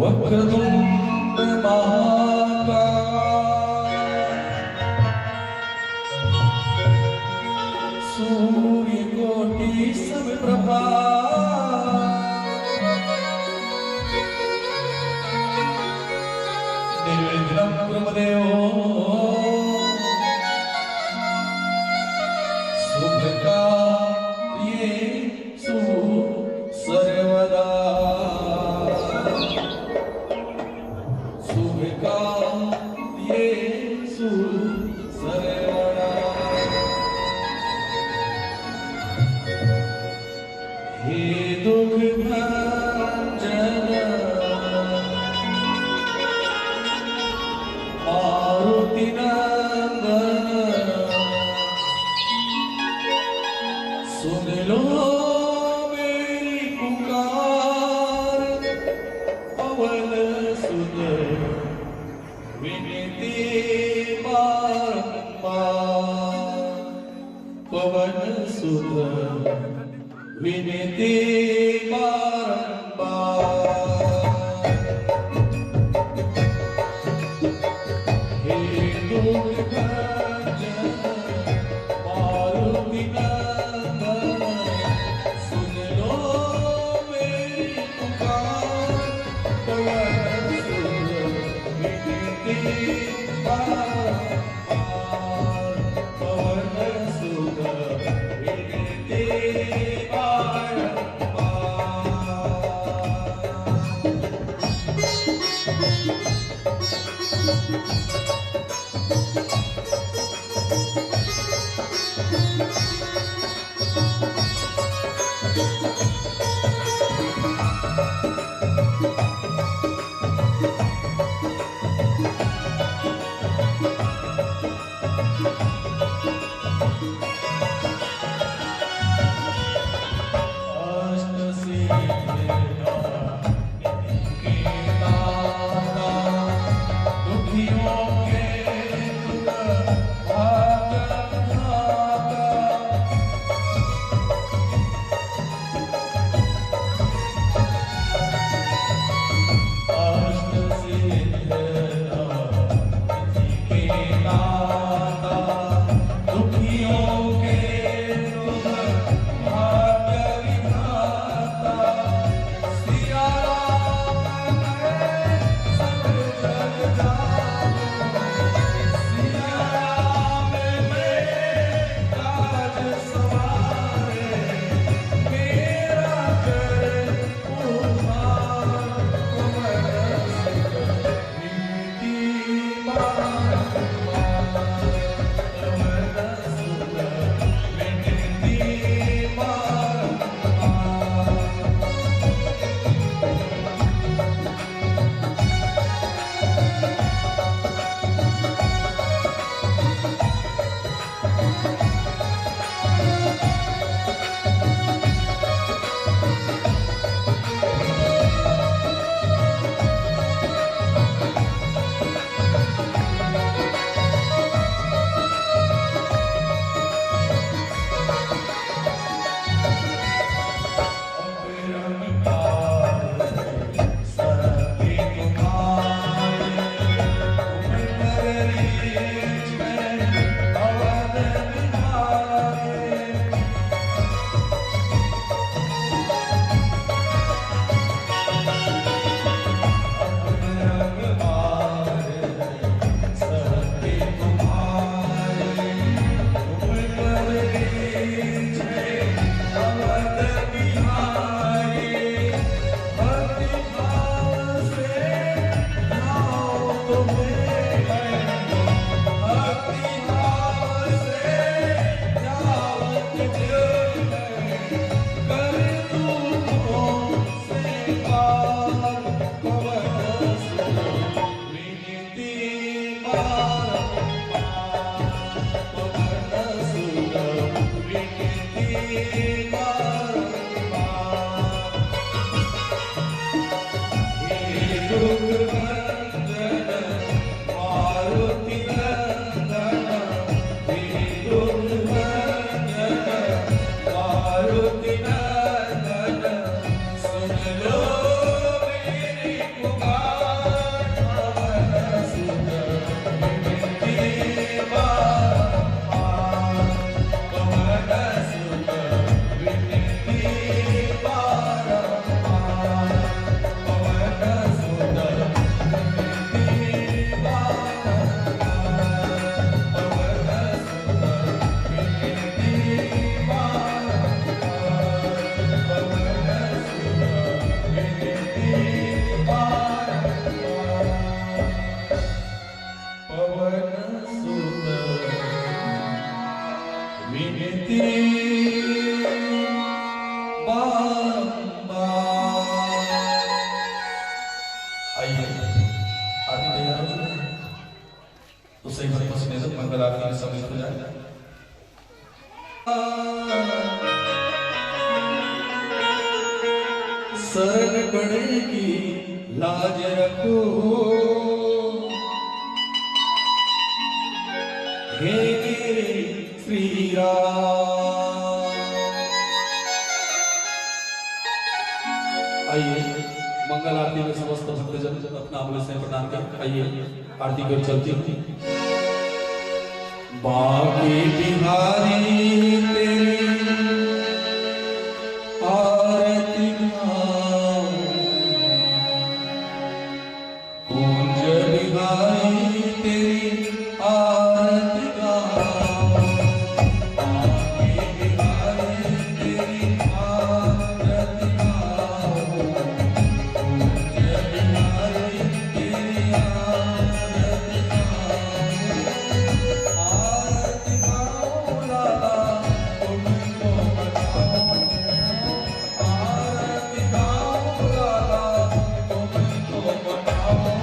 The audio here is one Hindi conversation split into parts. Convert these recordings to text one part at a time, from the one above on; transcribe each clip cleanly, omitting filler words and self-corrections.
वक्रतुंड महाकाय सूर्यकोटि समप्रभा निर्विघ्नं कुरुदेव शुभकार्येषु सर्वदा शुभकार्येषु सर्वदा हे दुःखभंजन मारुतिनंदन सुन लो मेरी पुकार पवन सुत विनती बारंबार पवन सुत विनती बारंबार हे दुर्गंजन मारुतिनंदन सुन लो मेरी पुकार पवन सुत विनती बारंबार पवन सुत विनती बारंबार भजन मंगल आरती में सम्मिलित हो जाए। शरण पड़ेगी लाज रखो हे श्री राम। आइए मंगल आरती में समस्त भक्तजन अपना अमृत से प्रदान कर आइए आरती की ओर चलती हुई। बाकी बिहारी तेरी आरती गाऊं, कुंज बिहारी तेरी आरती गाऊं, बाकी बिहारी तेरी आरती गाऊं, कुंज बिहारी तेरी आरती गाऊं, आरती गाऊं लाला तुमको बताऊं, आरती गाऊं लाला तुमको बताऊं,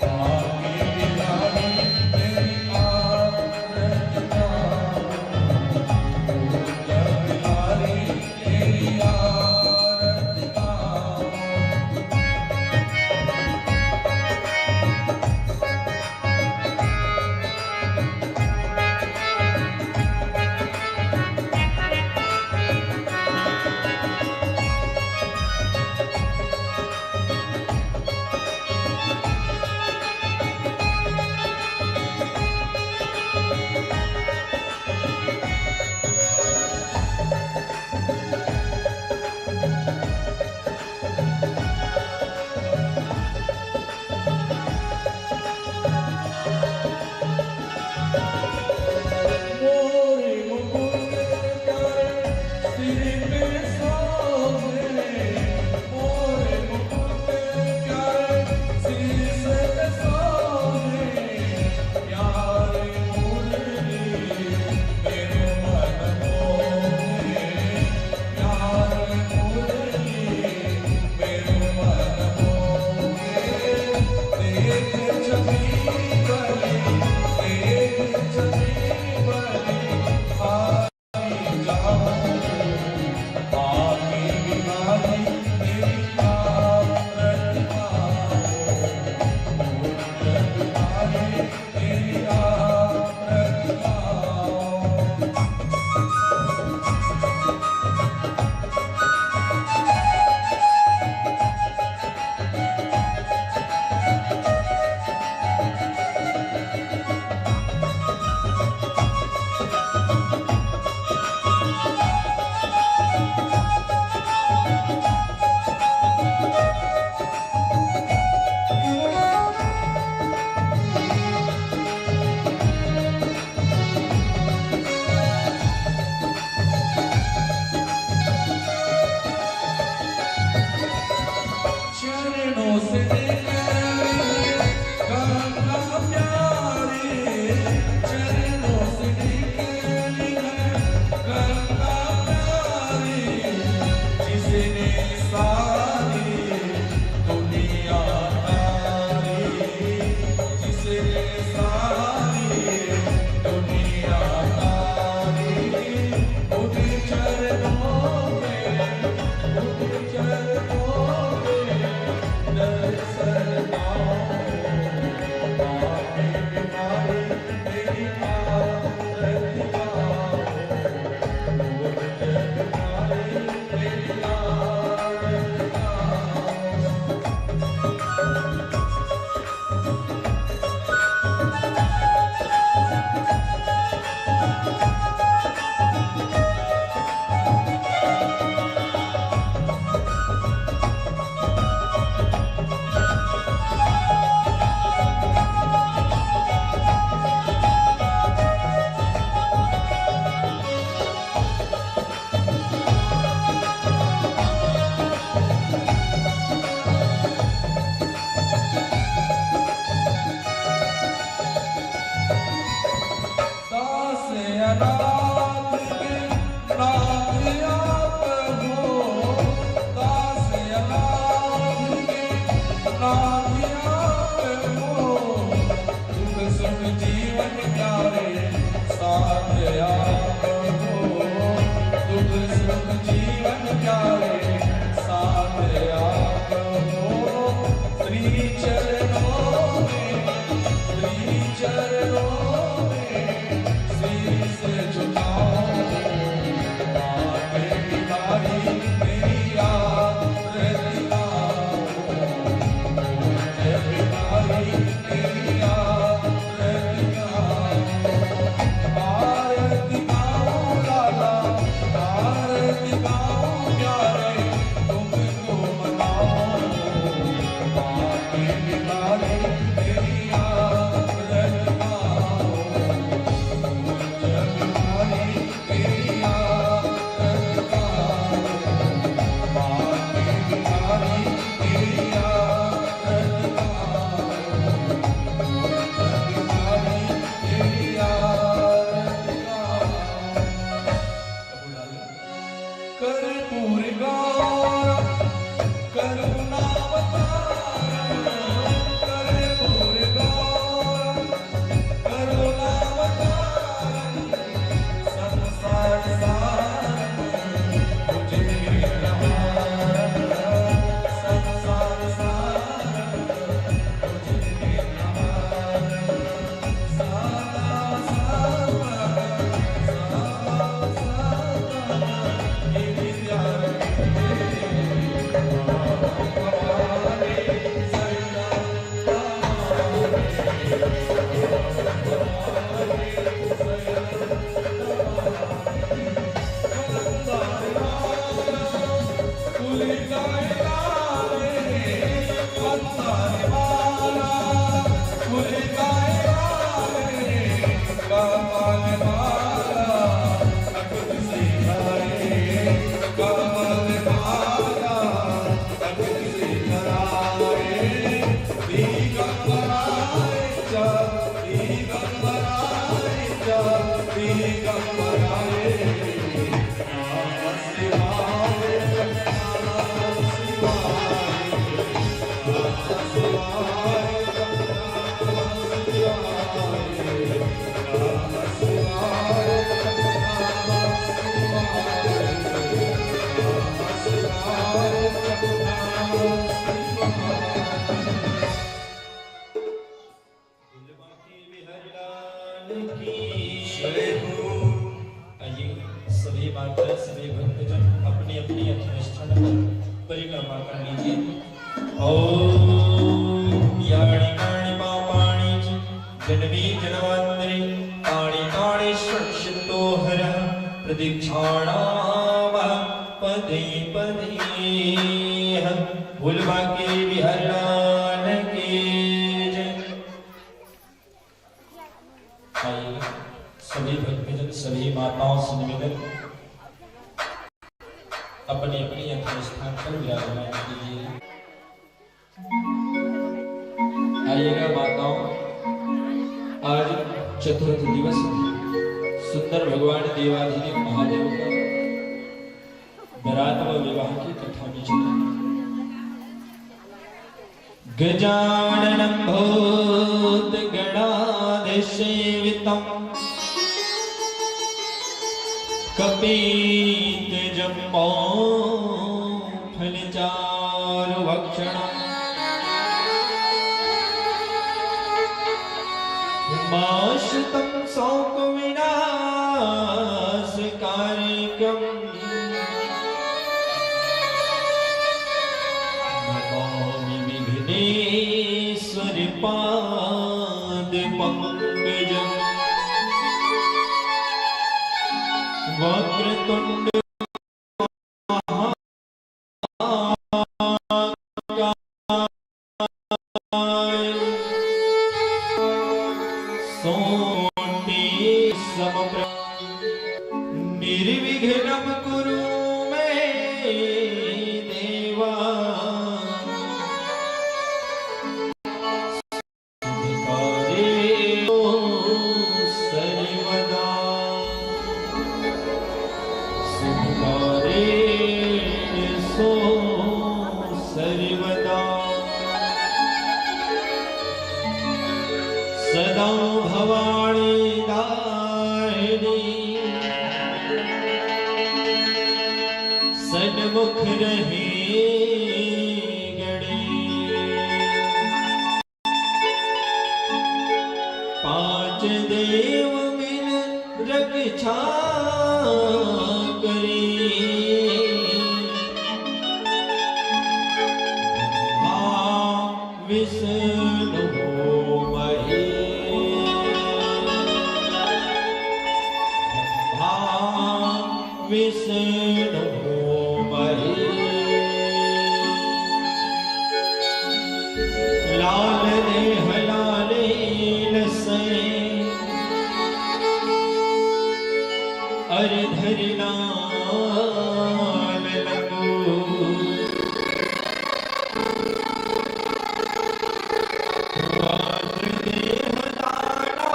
बाकी बिहारी तेरी आरती गाऊं, कुंज बिहारी तेरी आरती गाऊं। मोरे मुकुट प्यारे सिर पे सोहे, मोरे मुकुट प्यारे सिर पे सोहे, प्यारे मुरली मेरे मन मोहे, प्यारे मुरली मेरे मन मोहे, देख छवि बली, देख छवि बली आई जाऊं, बाकी बिहारी तेरी आरती गाऊं, कुंज बिहारी तेरी आरती गाऊं। चरणों से गंगा प्यारी, चरणों से निकली है गंगा प्यारी, जिसने सारी दुनिया तारी, जिसने सारी दुनिया तारी, उन चरणों में, उन चरणों में दर्शन पाऊं, बाकी बिहारी तेरी आरती गाऊं, कुंज बिहारी तेरी आरती गाऊं। जीवन जय हो। आइए सभी माता सभी भक्तजन अपनी अपनी अधिष्ठान पर परिक्रमा कर लीजिए। ओम यानि कानि पापानि च जन्मी जन्मान्तरे तानि तानि संचितो हरः प्रदीक्षाणामः पदे पदे भूलभाग्ये विहरण की जय। आइए सभी भक्तजन सभी माताओं से निवेदन अपने अपने यथास्थान पर विराजमान कीजिए। आइएगा माताओं, आज चतुर्थ दिवस सुंदर भगवान देवाधिदेव महादेव का बरात व विवाह की कथा में चले। गजाननं भूत गणाधिसेवितं कपीत जम्बो फलचारुभक्षणम् उमाश्रितं शोकविनाशकारिकम् नमामि विघ्नेश्वरि पादपङ्कजम् वक्रतुण्ड निर्विघ्नं कुरु मे देवा सुखकारेषु सर्वदा सुखकारेषु सर्वदा सदा भवानी सन्मुख रहे गणे पांच देव मिल रक्षा करे विष्णु महेश विष्णु लाल देह लाले लसे अर धरि लाल लगो वज्र देह लालो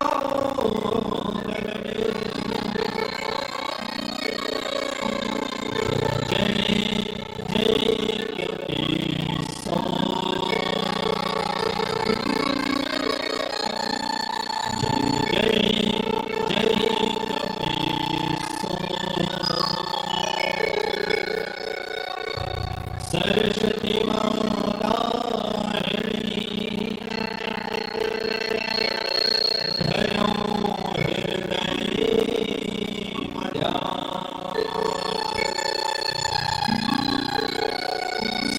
सरस्वती माता धरो हृदय मध्या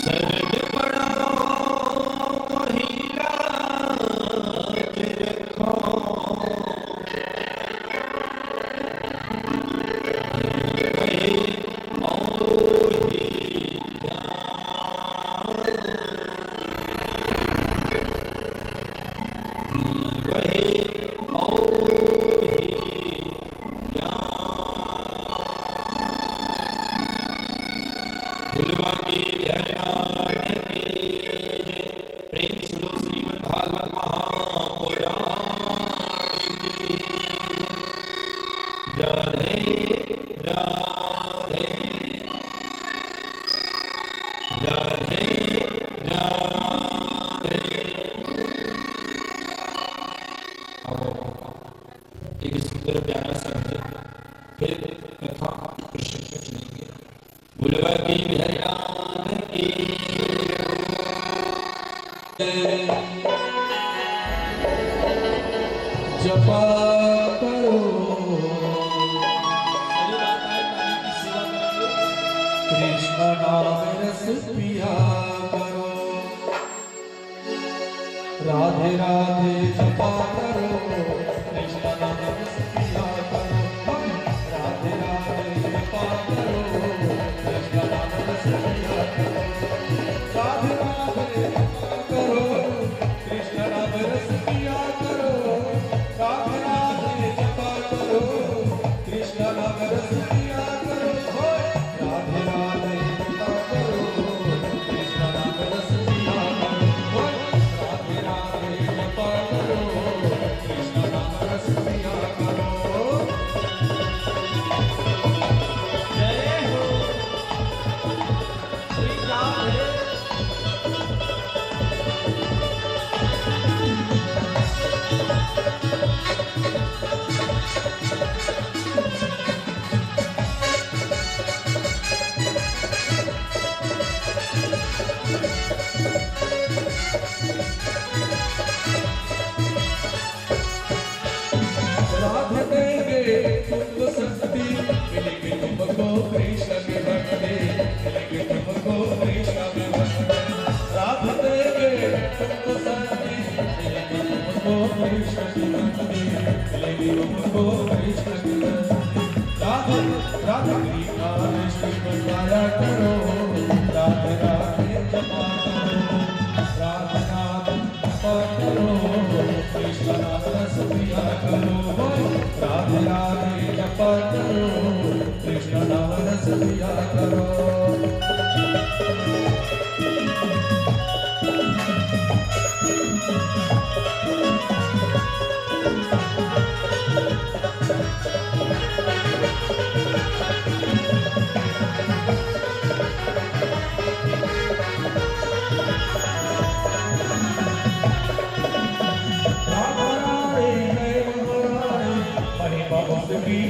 सरद पड़ो महिला रखो प्रेम सुनो श्रीमद् भागवत महापुराण की राधे राधे राधे राधे। एक सुंदर प्यारा सा भजन फिर कथा कृष्ण को चलेंगे। बुलवा की हरियाण की जपा करो। सही बात है, काली की सेवा करेंगे। कृष्ण नाम रस पिया करो। राधे राधे जपा करो। कृष्ण नाम रस पिया करो। राधे राधे जपा करो। कृष्ण नाम रस पिया करो। राधे राधे जपा करो। कृष्ण नाम रस पिया करो। राधे राधे जपा करो। कृष्ण नाम रस पिया करो। राधे राधे जपा करो। कृष्ण नाम रस पिया करो। राधे राधे जपा करो। कृष्ण नाम रस पिया करो। जय हो श्री राधे। राधे देंगे तुमको शक्ति, मिलेगी तुमको कृष्ण की भक्ति, मिलेगी तुमको कृष्ण की भक्ति। राधे देंगे तुमको शक्ति, मिलेगी तुमको कृष्ण की भक्ति, मिलेगी तुमको कृष्ण की भक्ति। राधे राधे कृष्ण बताया करो। राधे राधे जपा करो। राधे राधे जपा करो। कृष्ण नाम रस पिया करो। राधे राधे जपा करो। कृष्ण नाम रस पिया करो।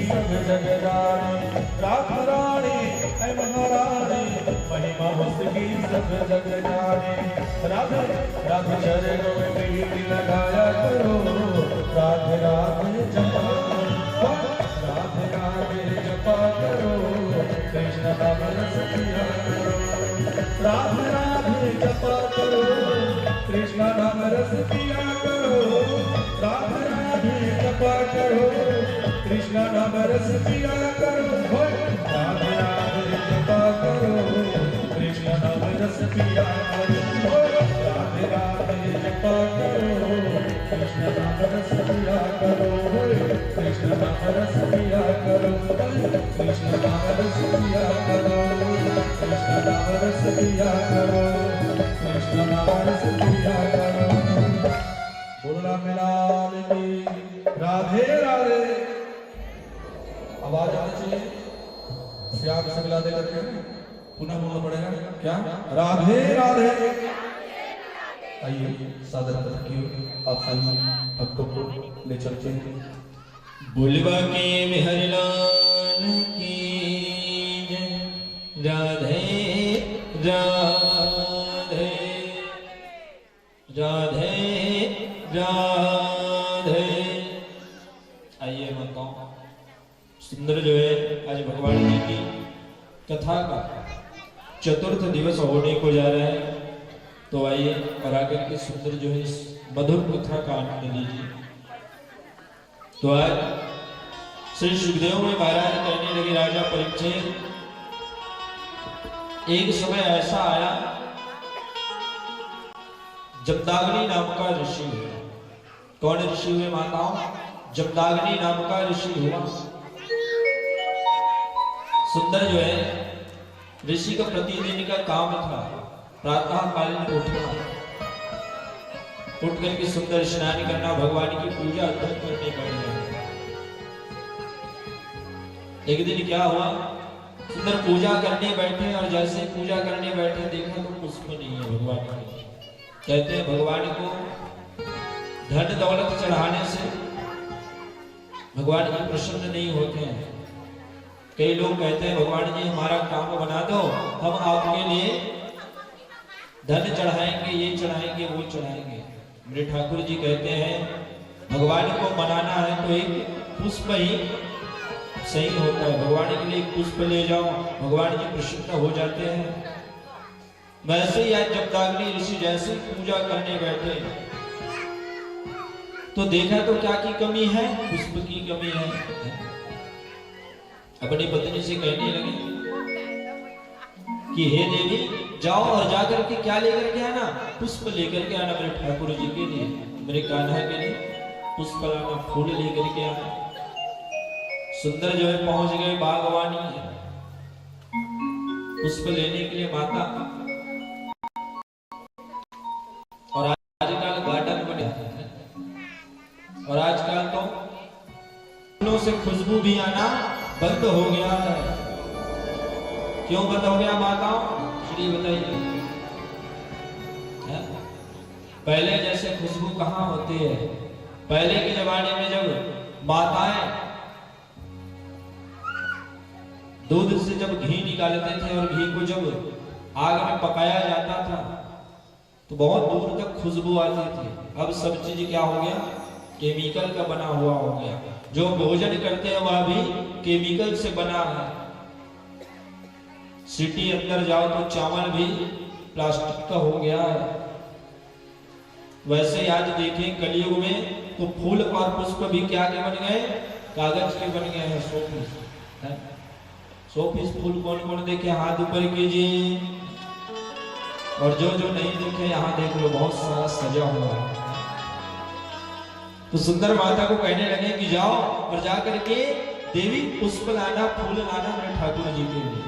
सब जग जाने। राधा रानी है महारानी, महिमा उसकी सब जग जाने। राधे राधे चरणों में प्रीति लगाया करो। राधे राधे जपा करो। राधे राधे जपा करो। कृष्ण नाम रस पिया करो। राधे राधे जपा करो। कृष्ण नाम रस पिया करो। राधे राधे जपा करो। कृष्ण नाम रस पिया करो। राधे राधे जपा करो। कृष्ण नाम रस पिया करो। राधे राधे जपा करो। कृष्ण नाम रस पिया करो। कृष्ण नाम रस पिया करो। कृष्ण नाम रस पिया करो। कृष्ण नाम रस पिया करो। कृष्ण नाम रस पिया करो। बोला मिलाल की राधे राधे। आवाज आना चाहिए, श्याम से मिला दे करके पुनः बोलना पड़ेगा। क्या? राधे राधे। आइए सादर रखिए, आप सभी भक्तों को ले चलते हैं। बुलवा के हरिलाल की जय। राधे राधे राधे राधे। आइए माताओं, सुंदर जो है आज भगवान जी की कथा का चतुर्थ दिवस होने को जा रहा है, तो आइए और आकर के सुंदर जो है इस मधुर कथा का आनंद लीजिए। तो आज श्री सुखदेव में महाराज कहने लगे, राजा परीक्षित, एक समय ऐसा आया जमदाग्नि नाम का ऋषि हुआ। कौन ऋषि हुए माताओं? जमदाग्नि नाम का ऋषि हुआ। सुंदर जो है ऋषि का प्रतिदिन का काम था प्रातः कालीन उठना, उठ करके सुंदर स्नान करना, भगवान की पूजा अर्चना करने बैठना। एक दिन क्या हुआ, सुंदर पूजा करने बैठे और जैसे पूजा करने बैठे देखा तो पुष्प नहीं है भगवान के। कहते हैं भगवान को धन दौलत चढ़ाने से भगवान जी प्रसन्न नहीं होते हैं। कई लोग कहते हैं भगवान जी हमारा काम बना दो, हम आपके लिए धन चढ़ाएंगे, ये चढ़ाएंगे, वो चढ़ाएंगे। मेरे ठाकुर जी कहते हैं भगवान को मनाना है तो एक पुष्प ही सही होता है। भगवान के लिए एक पुष्प ले जाओ, भगवान जी प्रसन्न हो जाते हैं। वैसे ही आज जमदग्नि ऋषि जैसे पूजा करने बैठे तो देखा तो क्या की कमी है? पुष्प की कमी है। अपनी पत्नी से कहने लगे कि हे देवी, जाओ और जाकर के क्या लेकर के आना? पुष्प लेकर के आना मेरे ठाकुर जी के लिए, मेरे कान्हा के लिए पुष्प लाना, फूल लेकर के आना। सुंदर जो है पहुंच गए बागवानी है, पुष्प लेने के लिए माता। और आजकल गार्डन बने हैं और आजकल तो फूलों से खुशबू भी आना बंद हो गया है। क्यों बंद हो गया माताओं? श्री बताइए। पहले जैसे खुशबू कहाँ होती है? पहले के जमाने में जब माताएं दूध से जब घी निकालते थे और घी को जब आग में पकाया जाता था तो बहुत दूर तक खुशबू आती थी। अब सब चीज क्या हो गया? केमिकल का बना हुआ हो गया। जो भोजन करते हैं वह भी केमिकल से बना है। सिटी अंदर जाओ तो चावल भी प्लास्टिक का हो गया है। वैसे आज देखें कलयुग में तो फूल और पुष्प भी क्या के बन गए? कागज के बन गए हैं। 100 पीस 100 पीस फूल कौन कौन देखे? हाथ ऊपर कीजिए। और जो जो नहीं देखे यहाँ देख लो, बहुत सारा सजा हुआ है। तो सुंदर माता को कहने लगे कि जाओ और जाकर के देवी पुष्प लाना, फूल लाना मेरे ठाकुर जी के लिए।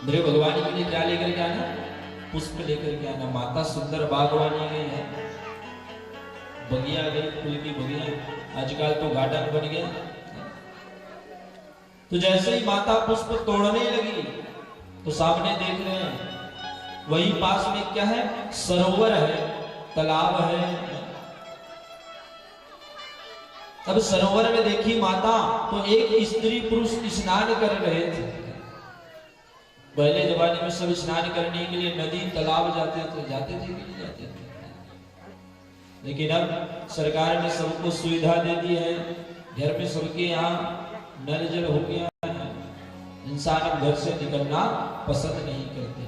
मेरे भगवान के लिए क्या लेकर के आना? पुष्प लेकर के आना। माता सुंदर बागवानी गई है, बगिया गई, फूल की बगिया। आजकल तो गार्डन बन गया। तो जैसे ही माता पुष्प तोड़ने लगी तो सामने देख रहे हैं वही पास में क्या है? सरोवर है, तालाब है। अब सरोवर में देखी माता तो एक स्त्री पुरुष स्नान कर रहे थे। पहले जमाने में सब स्नान करने के लिए नदी तालाब जाते थे कि नहीं जाते थे? लेकिन अब सरकार ने सबको सुविधा दे दी है, घर में सबके यहाँ नल जल हो गया है। इंसान अब घर से निकलना पसंद नहीं करते।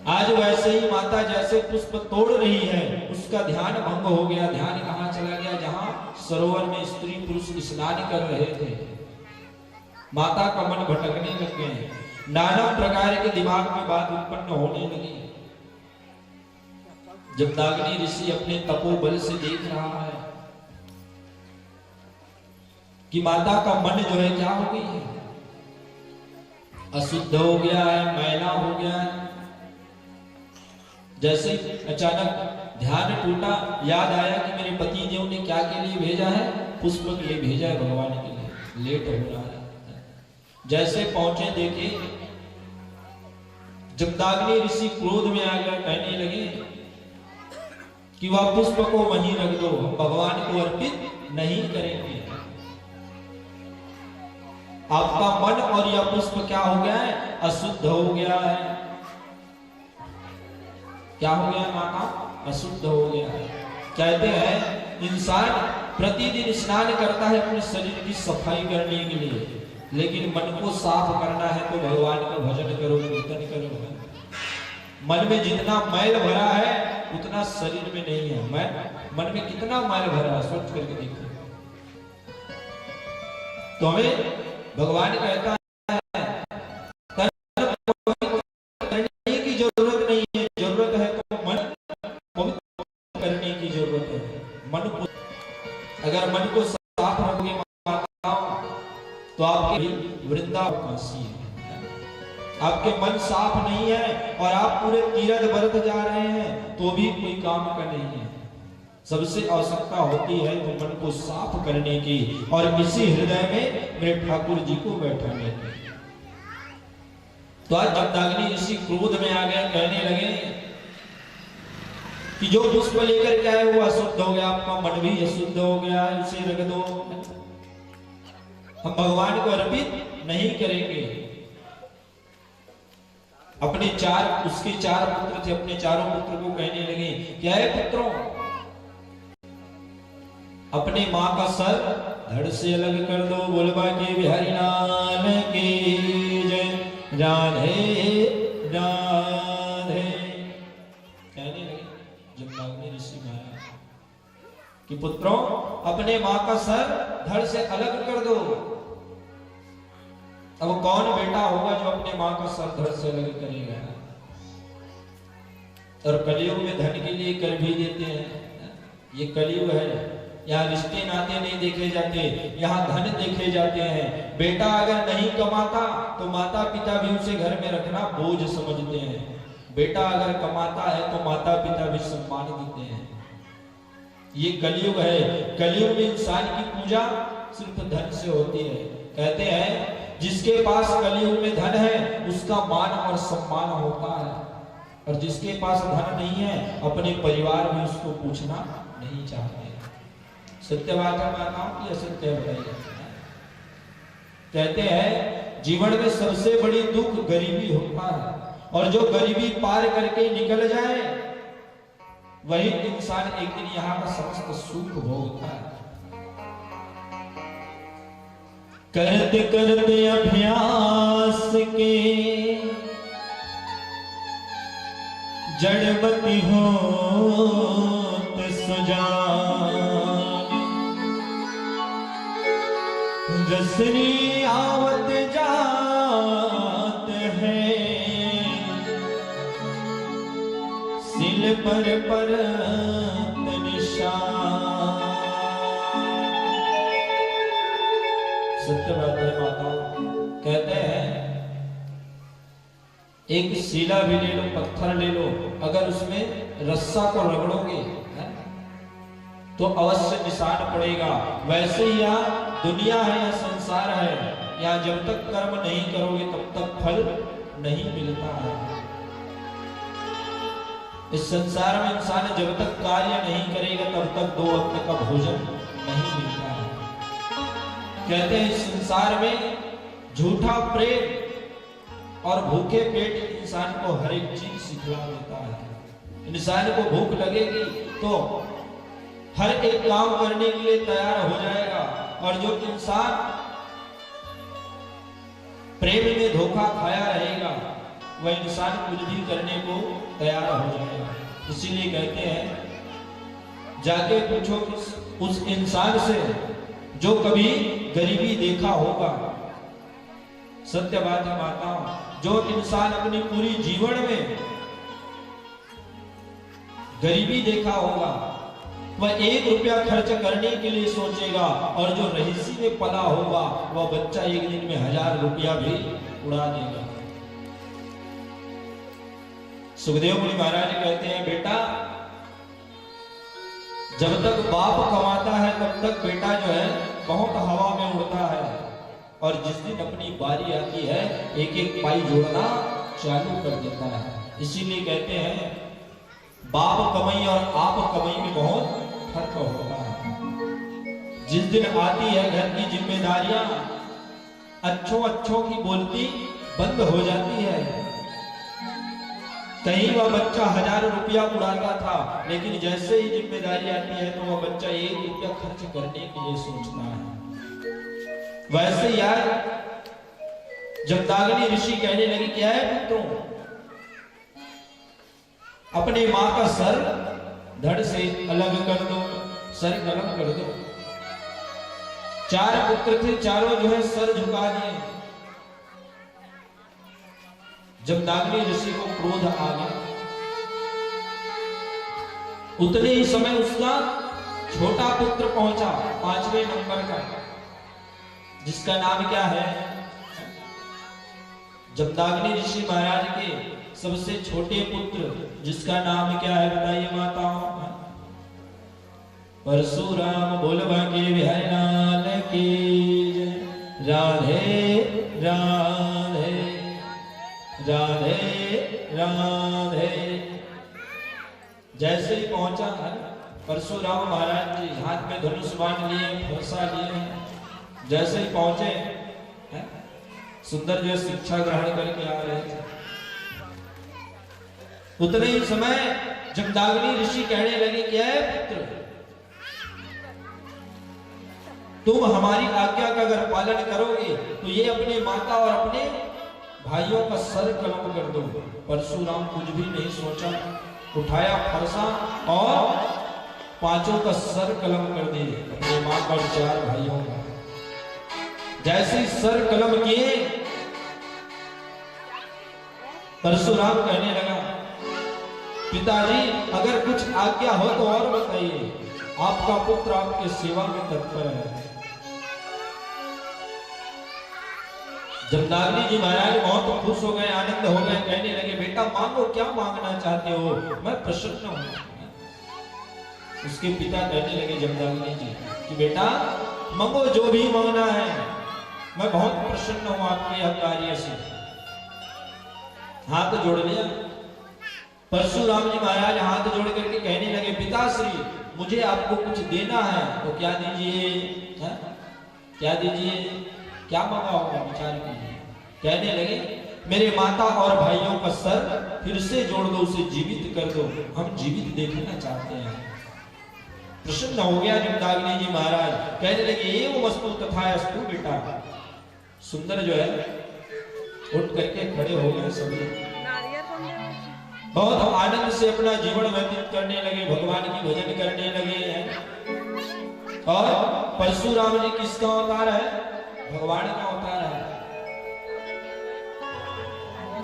आज वैसे ही माता जैसे पुष्प तोड़ रही है, उसका ध्यान भंग हो गया। ध्यान कहाँ चला गया? जहां सरोवर में स्त्री पुरुष स्नान कर रहे थे। माता का मन भटकने लग गए, नाना प्रकार के दिमाग में बात उत्पन्न होने लगी। जमदग्नि ऋषि अपने तपोबल से देख रहा है कि माता का मन जो है क्या हो गई है? अशुद्ध हो गया है, मैला हो गया है। जैसे अचानक ध्यान टूटा, याद आया कि मेरे पति देव ने क्या के लिए भेजा है? पुष्प के लिए भेजा है भगवान के लिए, लेट हो रहा है। जैसे पहुंचे देखे जमदग्नि ऋषि क्रोध में आ गया, कहने लगे कि वह पुष्प को वहीं रख दो, भगवान को अर्पित नहीं करेंगे। आपका मन और यह पुष्प क्या हो गया है? अशुद्ध हो गया है। क्या हो गया माता? अशुद्ध हो गया है। कहते हैं इंसान प्रतिदिन स्नान करता है अपने शरीर की सफाई करने के लिए, लेकिन मन को साफ करना है तो भगवान का भजन करो, कीर्तन करो। मन में जितना मैल भरा है उतना शरीर में नहीं है। मन में कितना मैल भरा है सोच करके देखो। तो हमें भगवान कहता है करने की जरूरत नहीं है, जरूरत है तो मन पवित्र करने की जरूरत है। मन को अगर मन को साफ रखोगे तो आपके वृंदावन काशी है। आपके मन साफ नहीं है और आप पूरे तीर्थ व्रत जा रहे हैं तो भी कोई काम का नहीं है। सबसे आवश्यकता होती है तो मन को साफ करने की और इसी हृदय में मेरे ठाकुर जी को बैठाने की। तो आज जमदग्नि ऋषि क्रोध में आ गए, कहने लगे कि जो पुष्प लेकर के आए वो अशुद्ध हो गया, आपका मन भी अशुद्ध हो गया है, उसे रख दो, हम भगवान को अर्पित नहीं करेंगे। अपने उसके 4 पुत्र थे, अपने चारों पुत्र को कहने लगे, क्या है पुत्रों, अपने माँ का सर धड़ से अलग कर दो। बोलबा के बिहारी लाल की जय, राधे राधे। कहने लगे जमदग्नि ऋषि महाराज कि पुत्रों, अपने माँ का सर धड़ से अलग कर दो। अब कौन बेटा होगा जो अपने माँ का सर धड़ से अलग करेगा? और कलयुग में धन के लिए कर भी देते हैं। ये कलयुग है, यहाँ रिश्ते नाते नहीं देखे जाते, यहाँ धन देखे जाते हैं। बेटा अगर नहीं कमाता तो माता पिता भी उसे घर में रखना बोझ समझते हैं। बेटा अगर कमाता है तो माता पिता भी सम्मान देते हैं। ये कलयुग है। कलयुग में इंसान की पूजा सिर्फ धन से होती है। कहते हैं जिसके पास कलयुग में धन है उसका मान और सम्मान होता है, और जिसके पास धन नहीं है अपने परिवार में उसको पूछना नहीं चाहते। सत्य बात है माताओं की, असत्य बताइए। कहते हैं जीवन में सबसे बड़ी दुख गरीबी होता है, और जो गरीबी पार करके निकल जाए वही इंसान एक दिन यहाँ का समस्त सुख भोगता है। करते करते अभ्यास के जड़मति होत सुजान, रसनी आवत जात है, सिल पर निशान। सत्य बात है माताओं। कहते हैं एक शिला भी ले लो, पत्थर ले लो, अगर उसमें रस्सा को रगड़ोगे तो अवश्य निशान पड़ेगा। वैसे ही यहाँ दुनिया है, या संसार है, यहाँ जब तक कर्म नहीं करोगे तब तक फल नहीं मिलता है। इस संसार में इंसान जब तक कार्य नहीं करेगा तब तक 2 वक्त का भोजन नहीं मिलता है। कहते हैं इस संसार में झूठा प्रेम और भूखे पेट इंसान को हर एक चीज सिखला देता है। इंसान को भूख लगेगी तो हर एक काम करने के लिए तैयार हो जाएगा, और जो इंसान प्रेम में धोखा खाया रहेगा वह इंसान कुछ भी करने को तैयार हो जाएगा। इसीलिए कहते हैं जाके पूछो उस इंसान से जो कभी गरीबी देखा होगा। सत्य बात है माताओं, जो इंसान अपनी पूरी जीवन में गरीबी देखा होगा वह 1 रुपया खर्च करने के लिए सोचेगा, और जो रहीसी में पला होगा वह बच्चा एक दिन में 1000 रुपया भी उड़ा देगा। सुखदेव मुनि महाराज कहते हैं बेटा, जब तक बाप कमाता है तब तक बेटा जो है बहुत हवा में उड़ता है, और जिस दिन अपनी बारी आती है एक एक पाई जोड़ना चालू कर देता है। इसीलिए कहते हैं बाप कमाई और आप कमाई में बहुत फर्क होता है। जिस दिन आती है घर की जिम्मेदारियां, अच्छों की बोलती बंद हो जाती है। कहीं वह बच्चा 1000 रुपया उड़ाता था, लेकिन जैसे ही जिम्मेदारी आती है तो वह बच्चा 1 रुपया खर्च करने के लिए सोचता है। वैसे यार जमदग्नि ऋषि कहने लगे क्या है पुत्रों, अपने मां का सर धड़ से अलग कर दो, सर अलग कर दो। 4 पुत्र थे, चारों जो है सर झुका दिए। जमदग्नि ऋषि को क्रोध आ गया। उतने ही समय उसका छोटा पुत्र पहुंचा 5वें नंबर का, जिसका नाम क्या है? जमदग्नि ऋषि महाराज के सबसे छोटे पुत्र, जिसका नाम क्या है बताइए माताओं? परशुराम। बोलबा के बिहारी लाल की राधे राधे राधे राधे। जैसे ही पहुंचा है परशुराम महाराज जी हाथ में धनुष बाण लिए, फरसा लिए। जैसे ही पहुंचे सुंदर जो शिक्षा ग्रहण करके आ रहे थे, उतने ही समय जमदाग्नि ऋषि कहने लगे, क्या है पुत्र, तुम हमारी आज्ञा का अगर पालन करोगे तो ये अपने माता और अपने भाइयों का सर कलम कर दो। परशुराम कुछ भी नहीं सोचा, उठाया फरसा और पांचों का सर कलम कर दिए, अपने मां और 4 भाइयों का। जैसे सर कलम किए, परशुराम कहने लगा, पिताजी अगर कुछ आज्ञा हो तो और बताइए, आपका पुत्र आपके सेवा में तत्पर है। जमदाग्नि जी महाराज बहुत खुश हो गए, आनंद हो गए, कहने लगे, बेटा मांगो, क्या मांगना चाहते हो, मैं प्रसन्न हूं। उसके पिता कहने लगे जमदाग्नि जी कि बेटा मांगो, जो भी मांगना है, मैं बहुत प्रसन्न हूं आपके यह कार्य से। हाथ जोड़ लिया। परशुराम जी महाराज हाथ जोड़ करके कहने लगे, पिताश्री मुझे आपको कुछ देना है तो क्या दीजिए, क्या दीजिए, क्या मांगा होगा, विचार कीजिए। कहने लगे, मेरे माता और भाइयों का सर फिर से जोड़ दो, उसे जीवित कर दो, हम जीवित देखना चाहते हैं। प्रसन्न हो गया जमदाग्नि जी महाराज, कहने लगे, एवं वस्तु तथा अस्तु बेटा। सुंदर जो है उठ करके खड़े हो गए सभी, बहुत आनंद से अपना जीवन व्यतीत करने लगे, भगवान की भजन करने लगे हैं। और परशुराम जी किसका अवतार है, भगवान का अवतार है।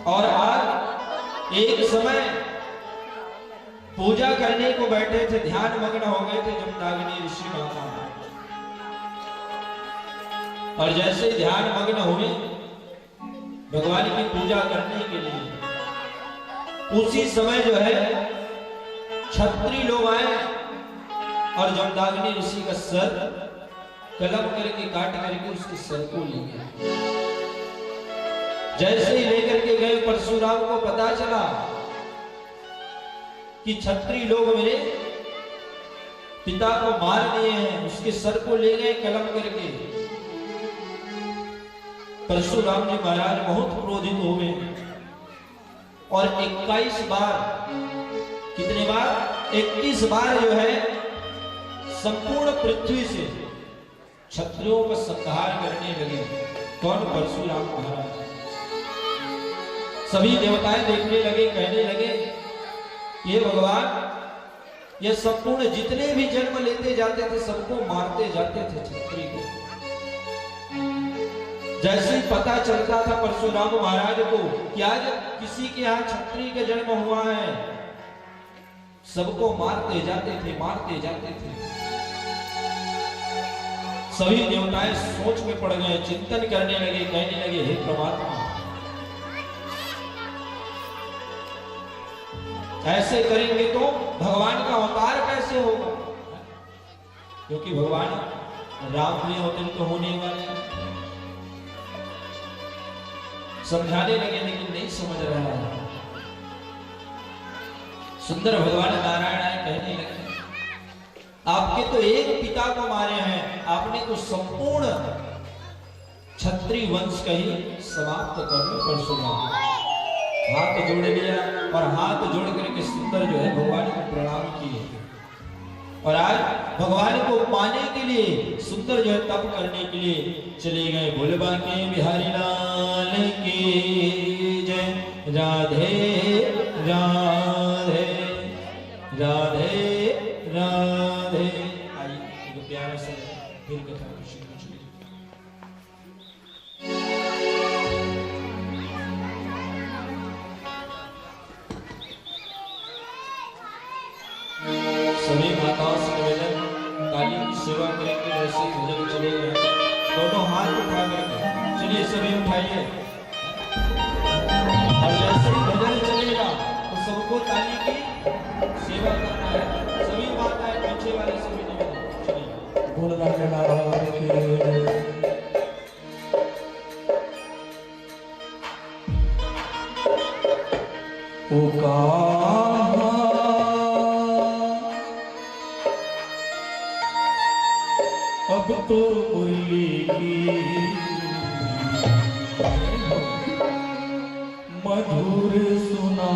और आज एक समय पूजा करने को बैठे थे, ध्यान मग्न हो गए थे जमदाग्नि ऋषि माता। और जैसे ध्यान मग्न हुए भगवान की पूजा करने के लिए, उसी समय जो है क्षत्रिय लोग आए और जमदाग्नि ऋषि का सर कलम करके काट करके उसके सर को ले गए। जैसे ही लेकर के गए, परशुराम को पता चला कि क्षत्रिय लोग मेरे पिता को मार दिए हैं, उसके सर को ले गए कलम करके। परशुराम जी महाराज बहुत क्रोधित हो गए और 21 बार, कितने बार, 21 बार जो है संपूर्ण पृथ्वी से क्षत्रियों का संहार करने लगे। कौन, परशुराम महाराज। सभी देवताएं देखने लगे, कहने लगे, ये भगवान, ये संपूर्ण जितने भी जन्म लेते जाते थे सबको मारते जाते थे क्षत्रिय को। जैसे ही पता चलता था परशुराम महाराज को कि आज किसी के यहाँ क्षत्रिय का जन्म हुआ है, सबको मारते जाते थे, मारते जाते थे। सभी देवताएं सोच में पड़ गए, चिंतन करने लगे, कहने लगे, हे परमात्मा, ऐसे करेंगे तो भगवान का अवतार कैसे होगा, क्योंकि भगवान राम भी अवतरित तो होने वाले हैं। समझाने लगे लेकिन नहीं समझ रहा है। सुंदर भगवान नारायण आए, कहने लगे, आपके तो एक पिता को मारे हैं, आपने तो संपूर्ण क्षत्रिय वंश का ही समाप्त कर परशुराम। हाथ जोड़ लिया और हाथ जोड़ करके सुंदर जो है भगवान को प्रणाम किए। और आज भगवान को पाने के लिए सुंदर जो है तप करने के लिए चले गए। बोलबा के बिहारी लाल की जय, राधे राधे राधे राधे। आइए एक प्यारा सा फिर कथा शुरू करिए। सभी माताओं से निवेदन, काली की सेवा करेंगे, वैसे भजन चलेगा। दोनों हाथ उठा करके चलिए, सभी उठाइए। और जैसे ही भजन चलेगा तो सबको ताली की सेवा करना है। सभी माताएं, पीछे वाले सभी निवेदन, चलिए। बोल रहे नारायण की ओ कहा अब तो मुरली की मधुर सुना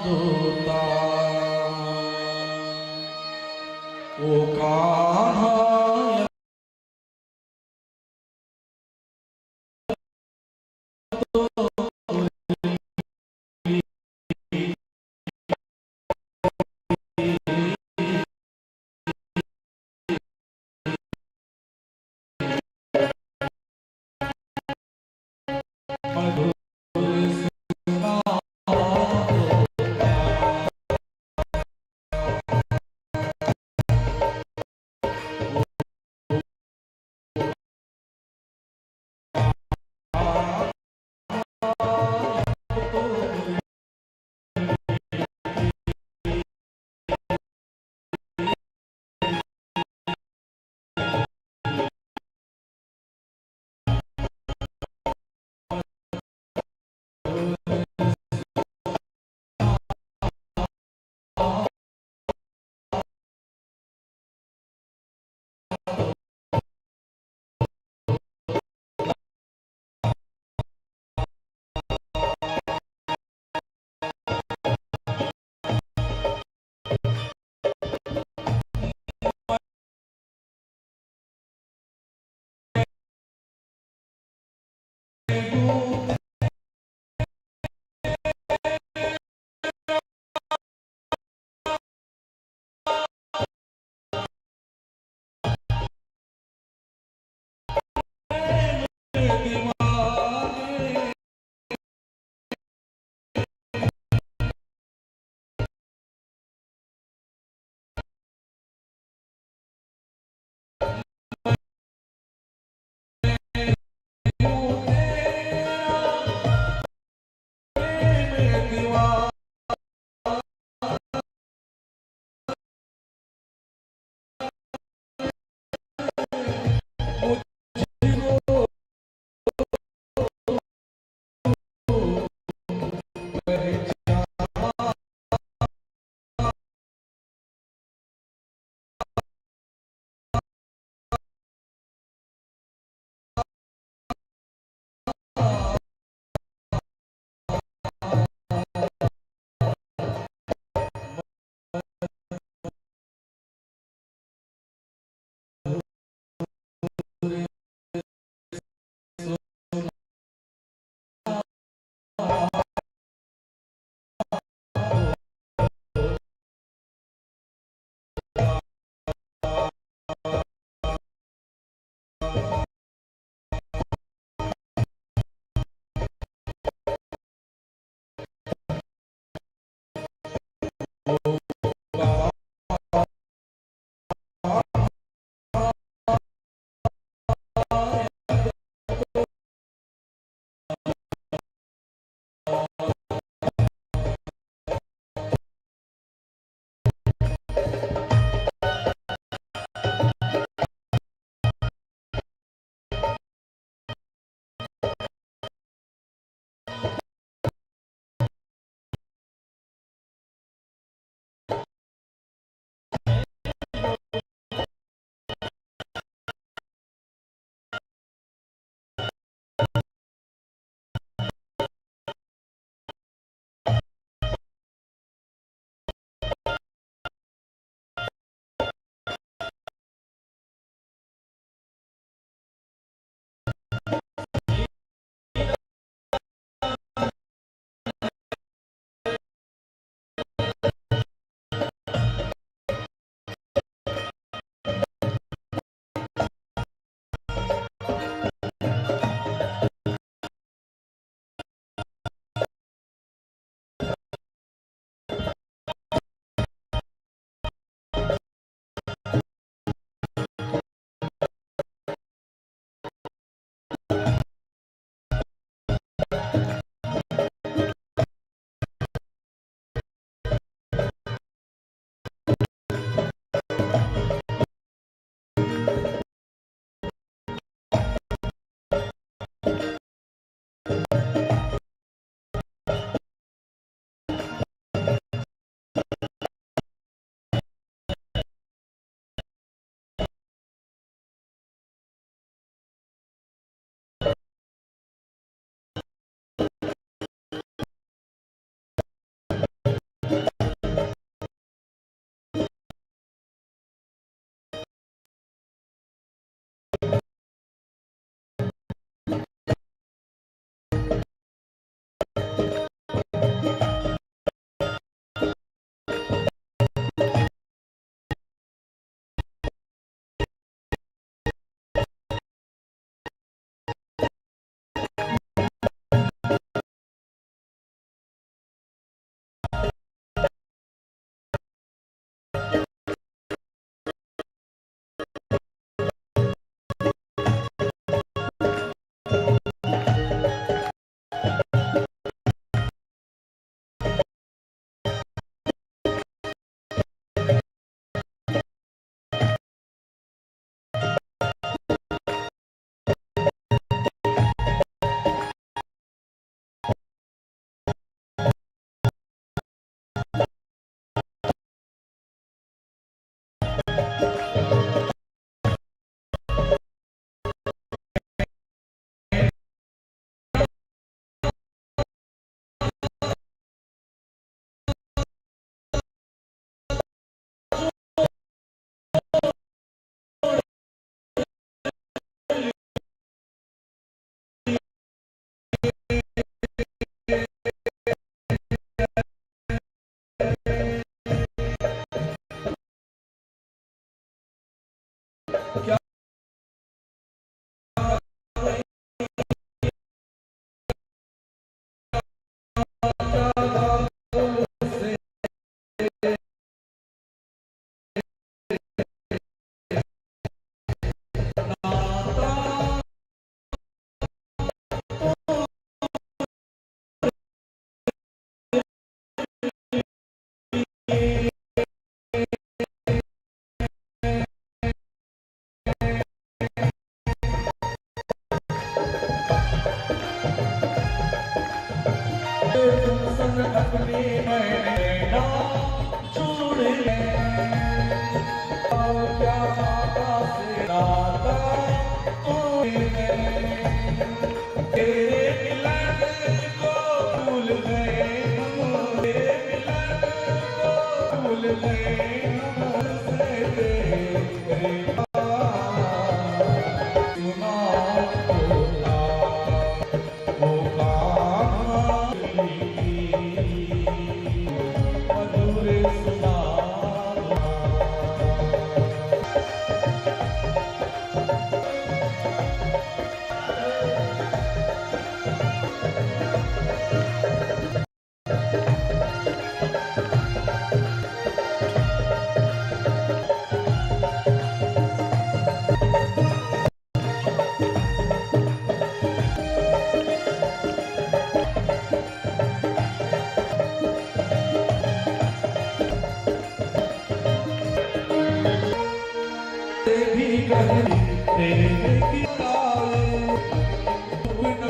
जोता ओ कान्हा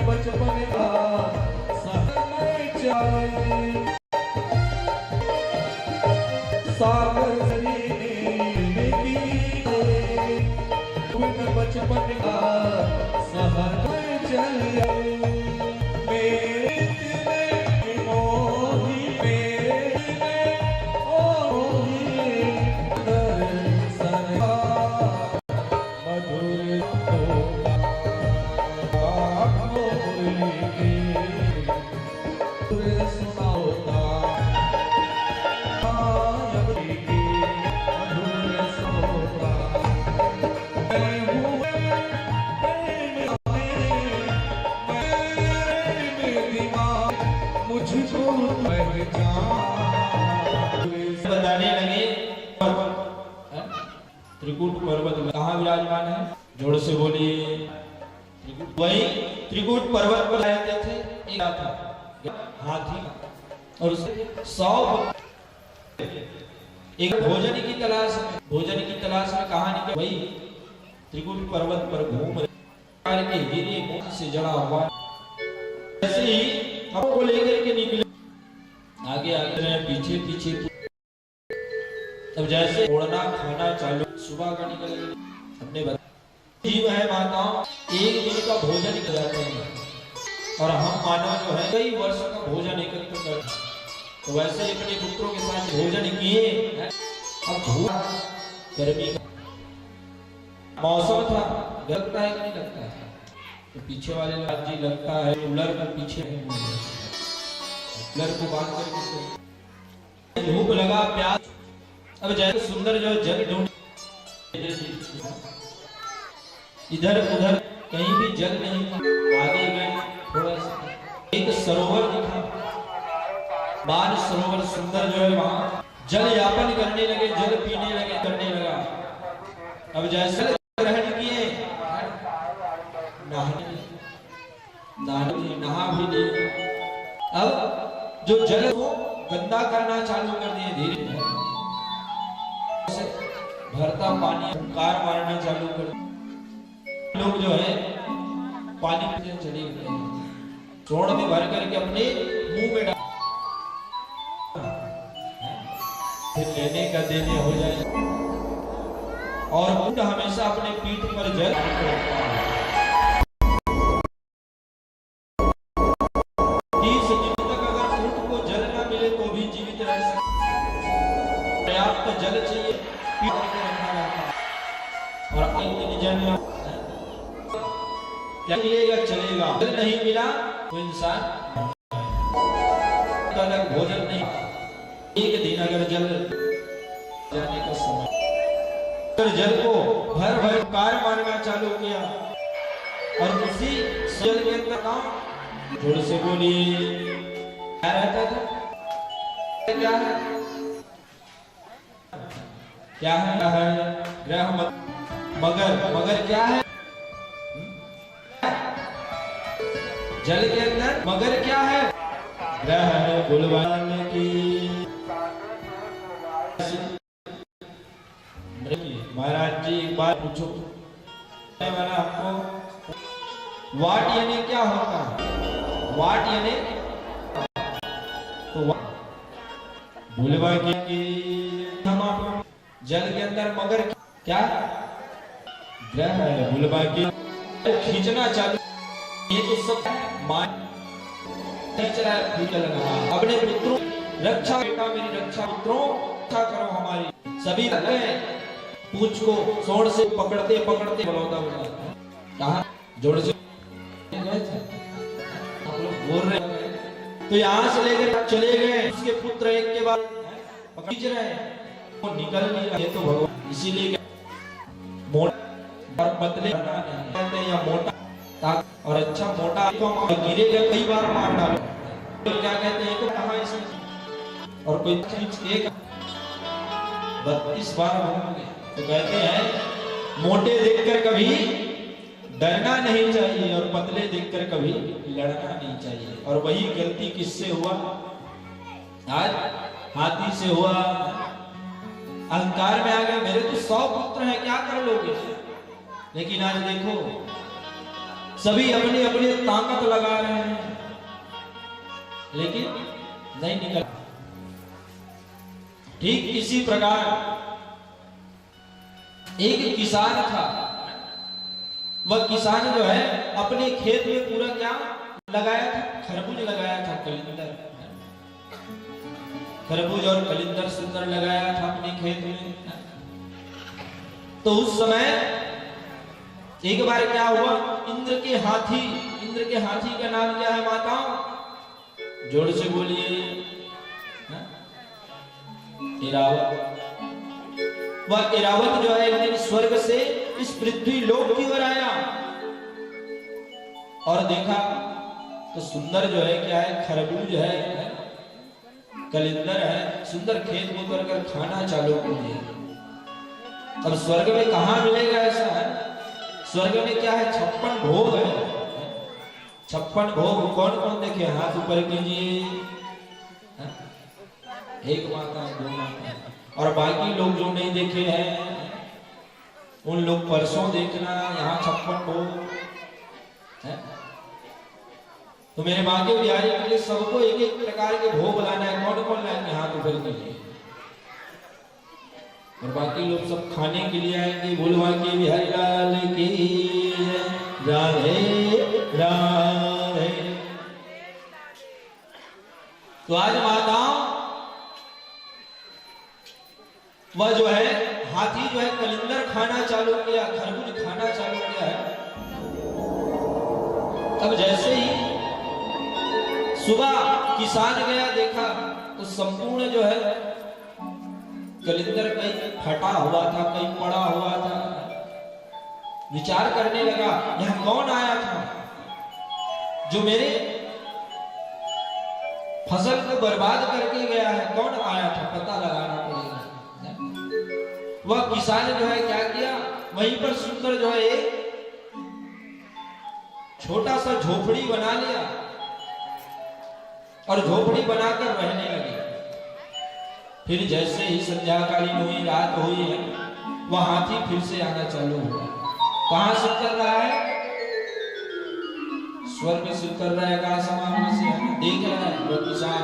बचपन का समय चाहे सागर बचपन का सहर चले मेरे मोही मेरे मोही दर्शन मधुर बताने लगे त्रिकूट पर्वत कहाँ विराजमान है? जोर से बोलिए। वही त्रिकूट पर्वत पर रहते थे, एक था हाथी और उसे 100 एक भोजन की तलाश में कहाँ निकले? वही त्रिकूट पर्वत पर घूम रहे के हीरे मोती से जड़ा हुआ। ऐसे ही हमको लेकर के निकले, आगे रहे, पीछे पीछे। तब जैसे उड़ना खाना चालू, सुबह का निकल अपने जीव है माताओं एक दिन का भोजन कर जाते हैं और हम मानव जो है कई वर्ष का भोजन एकत्र करते हैं। तो वैसे अपने पुत्रों के साथ भोजन किए। अब गर्मी का मौसम था, लगता है कि नहीं लगता है? तो पीछे वाले जी लगता है कूलर को पीछे कूलर को बांध करके धूप लगा प्यास। अब जैसे सुंदर जो जल ढूंढ इधर उधर कहीं भी जल नहीं था। आगे गए थोड़ा सा एक सरोवर दिखा, मान सरोवर सुंदर जो है वहां जल यापन करने लगे, जल पीने लगे, करने लगा। अब जैसे ग्रहण किए नहा भी नहीं। अब जो जल को गंदा करना चालू कर दिए, धीरे धीरे भरता पानी हुंकार मारना चालू कर। लोग जो है पानी पीने चले गए, चोड़ में भर करके अपने मुंह में डाल, फिर लेने का देने हो जाए। और ऊंट हमेशा अपने पीठ पर जल पर्याप्त जल चाहिए, और एक दिन जन्म क्या मिलेगा चलेगा, जल नहीं मिला तो इंसान अलग भोजन नहीं। एक दिन अगर जल जाने का समय, अगर जल को भर भर कार मारना चालू किया और उसी जल के अंदर काम जोर से बोलिए क्या रहता था? क्या है? क्या है? ग्रह मगर। मगर क्या है? जल के अंदर मगर क्या है? ग्रह है बुलवाने की। महाराज जी एक बात पूछो, वाला हमको वाट यानी क्या होता है? वाट यानी तो बुलवा की हम जल के अंदर मगर क्या ग्रह है बुलवा की खींचना चालू। ये तो सब मान खींच रहा है, अपने पुत्रों रक्षा, बेटा मेरी रक्षा, पुत्रों रक्षा करो हमारी। सभी लगे पूछ को सोड़ से पकड़ते पकड़ते बलौदा बना कहा जोड़ से गए थे आप लोग बोल रहे हैं। तो यहाँ से लेकर चले गए, उसके पुत्र एक के बाद खींच रहे हैं, वो निकल नहीं रहे। तो भगवान इसीलिए मोटा और पतले कहते हैं या मोटा और अच्छा मोटा को गिरेगा कई बार मार डालो तो क्या कहते हैं, तो कहाँ इसमें और कोई खींच के 32 बार होंगे। तो कहते हैं मोटे देखकर कभी डरना नहीं चाहिए और पतले देखकर कभी लड़ना नहीं चाहिए। और वही गलती किससे हुआ, आज हाथी से हुआ। अहंकार में आ गया, मेरे तो 100 पुत्र हैं, क्या कर लोगे। लेकिन आज देखो सभी अपनी अपनी ताकत लगा रहे हैं, लेकिन नहीं निकल। ठीक इसी प्रकार एक किसान था, वह किसान जो है अपने खेत में पूरा क्या लगाया था, खरबूज लगाया था, कलिंदर, खरबूज और कलिंदर सुंदर लगाया था अपने खेत में। तो उस समय एक बार क्या हुआ, इंद्र के हाथी का नाम क्या है माता, जोर से बोलिए, इरावत। वह इरावत जो है एक दिन स्वर्ग से इस पृथ्वी लोक की ओर आया और देखा तो सुंदर जो है क्या है, खरबूज है, कलिंदर है, सुंदर खेत में उतर कर खाना चालू कर दिया। अब स्वर्ग में कहां मिलेगा ऐसा है, स्वर्ग में क्या है, 56 भोग है, 56 भोग। कौन कौन देखे, हाथ ऊपर कीजिए। एक माता, दो माता, और बाकी लोग जो नहीं देखे हैं उन लोग परसों देखना, यहाँ 56 भोग है। तो मेरे बाकी बिहारी के लिए सबको एक एक प्रकार के भोग लाना है। कौन कौन लाएंगे, हाथ ऊपर कीजिए। और बाकी लोग सब खाने के लिए आएंगे। बोलवा के बिहारी लाल की राधे राधे। तो आज माता वह जो है हाथी जो है कलिंदर खाना चालू किया, खरबूज खाना चालू किया है। अब जैसे ही सुबह किसान गया, देखा तो संपूर्ण जो है कलिंदर कहीं फटा हुआ था, कहीं पड़ा हुआ था। विचार करने लगा, यह कौन आया था जो मेरे फसल को बर्बाद करके गया है, कौन आया था, पता लगाना पड़ेगा। वह किसान जो है क्या किया, वहीं पर सुंदर जो है एक छोटा सा झोपड़ी बना लिया और झोपड़ी बनाकर रहने लगे। फिर जैसे ही संध्या कालीन हुई, रात हुई है, वह हाथी फिर से आना चालू हुआ। कहां से उतर रहा है, स्वर्ग से उतर रहा है, कहां आसमान से देख रहा है वो किसान,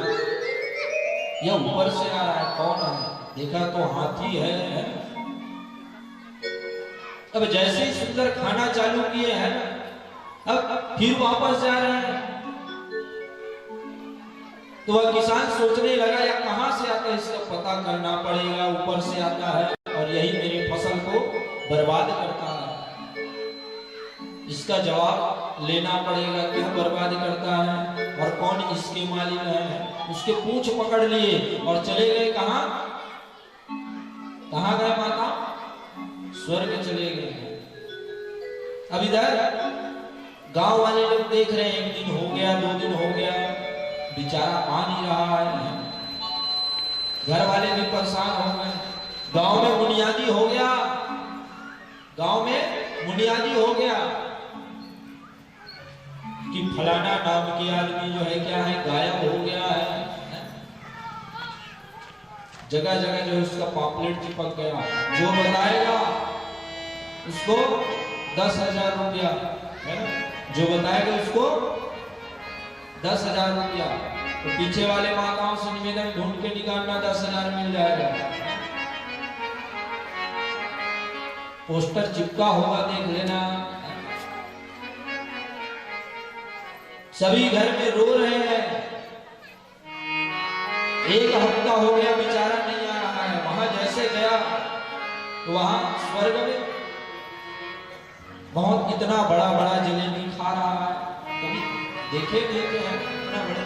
यह ऊपर से आ रहा है, कौन है, देखा तो हाथी है। अब जैसे ही सुंदर खाना चालू किए हैं, अब फिर वापस जा रहे हैं। तो वह किसान सोचने लगा, या कहां से आता है, इसका पता करना पड़ेगा। ऊपर से आता है और यही मेरी फसल को बर्बाद करता है, इसका जवाब लेना पड़ेगा, क्यों बर्बाद करता है और कौन इसके मालिक है। उसके पूंछ पकड़ लिए और चले गए कहां, कहां गए माता, स्वर्ग चले गए। अब इधर गांव वाले लोग देख रहे हैं, 1 दिन हो गया, 2 दिन हो गया, बेचारा आ नहीं रहा है। घर वाले भी परेशान हो गए। गांव में बुनियादी हो गया, गांव में बुनियादी हो गया कि फलाना नाम के आदमी जो है क्या है, गायब हो गया है। जगह जगह जो है उसका पॉपलेट चिपक गया, जो बताएगा उसको 10,000 रुपया, है ना, जो बताएगा उसको 10,000 रुपया। तो पीछे वाले माताओं से निवेदन, ढूंढ के निकालना, 10,000 मिल जाएगा। पोस्टर चिपका होगा, देख लेना। सभी घर में रो रहे हैं, 1 हफ्ता हो गया, बेचारा नहीं आ रहा है। वहां जैसे गया तो वहां स्वर्ग में बहुत इतना बड़ा बड़ा जलेबी खा रहा है, कभी देखे नहीं हैं इतना बड़े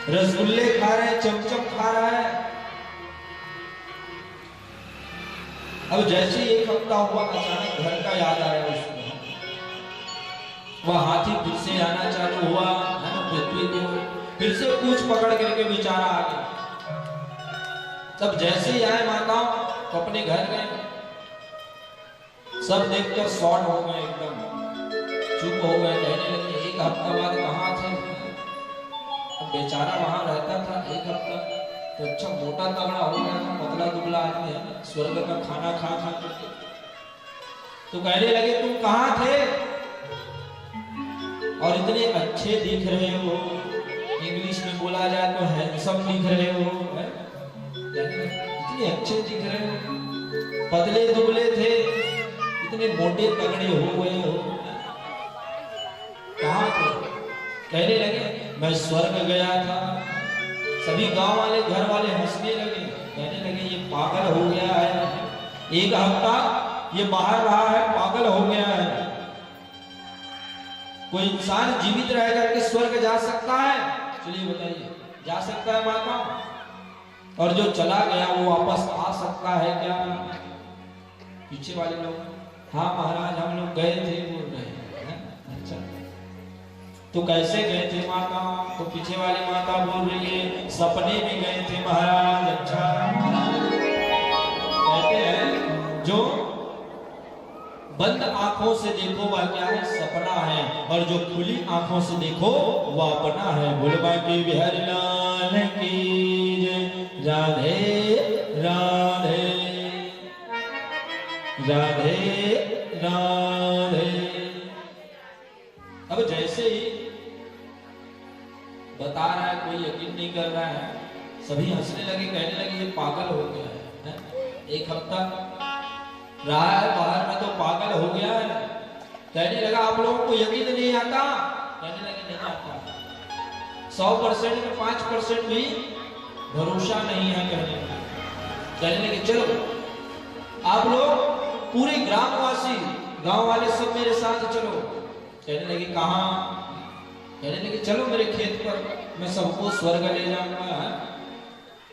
रसगुल्ले खा रहे हैं, चमचम खा रहा है। अब जैसे एक हफ्ता हुआ अचानक घर का याद आया उसको, वह हाथी फिर से आना चालू हुआ है ना पृथ्वी को, फिर से पूंछ पकड़ करके बेचारा आ गया। तब जैसे ही आए माताओं तो अपने घर गए, सब देखकर शॉर्ट हो गए, एकदम चुप हो गए, कहने लगे एक हफ्ता बाद कहाँ थे? अब बेचारा वहां रहता था एक हफ्ता तो अच्छा मोटा तगड़ा हो गया था, पतला दुबला आदमी है, स्वर्ग का खाना खा खा करके। तो कहने लगे तुम कहाँ थे और इतने अच्छे दिख रहे हो, इंग्लिश में बोला जाए तो हैंडसम दिख रहे हो, इतने अच्छे दिख रहे हो, पतले दुबले थे इतने मोटे तगड़े हो गए हो, कहाँ थे? कहने लगे मैं स्वर्ग गया था। सभी गांव वाले घर वाले हंसने लगे, कहने लगे ये पागल हो गया है, एक हफ्ता ये बाहर रहा है, पागल हो गया है। कोई इंसान जीवित रह करके स्वर्ग जा सकता है? चलिए बताइए, जा सकता है माता? और जो चला गया वो वापस आ सकता है क्या? पीछे वाले लोग हाँ महाराज हम लोग गए थे, बोल रहे हैं अच्छा तो कैसे गए थे माता? तो पीछे वाली माता बोल रही है सपने में गए थे महाराज। अच्छा कहते हैं जो बंद आंखों से देखो वह क्या है? सपना है, और जो खुली आंखों से देखो वह अपना है। बोलबा की बिहारी लाल की जय, राधे राधे राधे राधे। अब जैसे ही बता रहा है, कोई यकीन नहीं कर रहा है, सभी हंसने लगे, कहने लगे ये पागल हो गया है, एक हफ्ता रहा है बाहर में तो पागल हो गया है। कहने लगा आप लोगों को यकीन नहीं आता? कहने लगे नहीं आता, 100% में 5% भी भरोसा नहीं है। कहने लगे चलो आप लोग पूरे ग्रामवासी गांव वाले सब मेरे साथ चलो। कहने लगे कहाँ? कहने लगे चलो मेरे खेत पर, मैं सबको स्वर्ग ले जाऊंगा।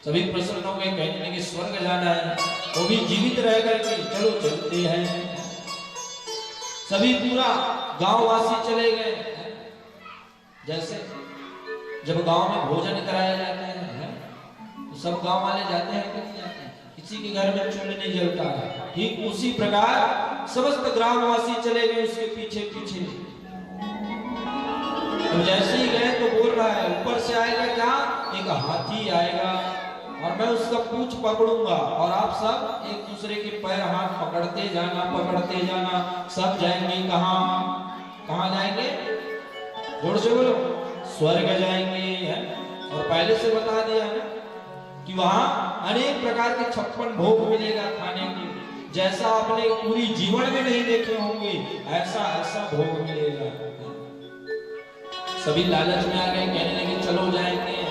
सभी प्रसन्न हो गए, कहने लगे स्वर्ग जाना है, वो भी जीवित रह करके, चलो चलते हैं। सभी पूरा गांववासी चले गए। जैसे जब गांव में भोजन कराया जाता है तो सब गांव वाले जाते हैं कि नहीं जाते? किसी के घर में चूल्हा नहीं जलता है, ठीक उसी प्रकार समस्त ग्रामवासी चले गए उसके पीछे पीछे। तो जैसे ही गए तो बोल रहा है ऊपर से आएगा क्या? एक हाथी आएगा और मैं उसका पूंछ पकड़ूंगा और आप सब एक दूसरे के पैर हाथ पकड़ते जाना, सब जाएंगे कहाँ? कहाँ जाएंगे? जोर से बोलो, स्वर्ग जाएंगे। है और पहले से बता दिया है कि वहां अनेक प्रकार के 56 भोग मिलेगा खाने के, जैसा आपने पूरी जीवन में नहीं देखे होंगे, ऐसा ऐसा भोग मिलेगा। सभी लालच में आ गए, कहने लगे चलो जाएंगे।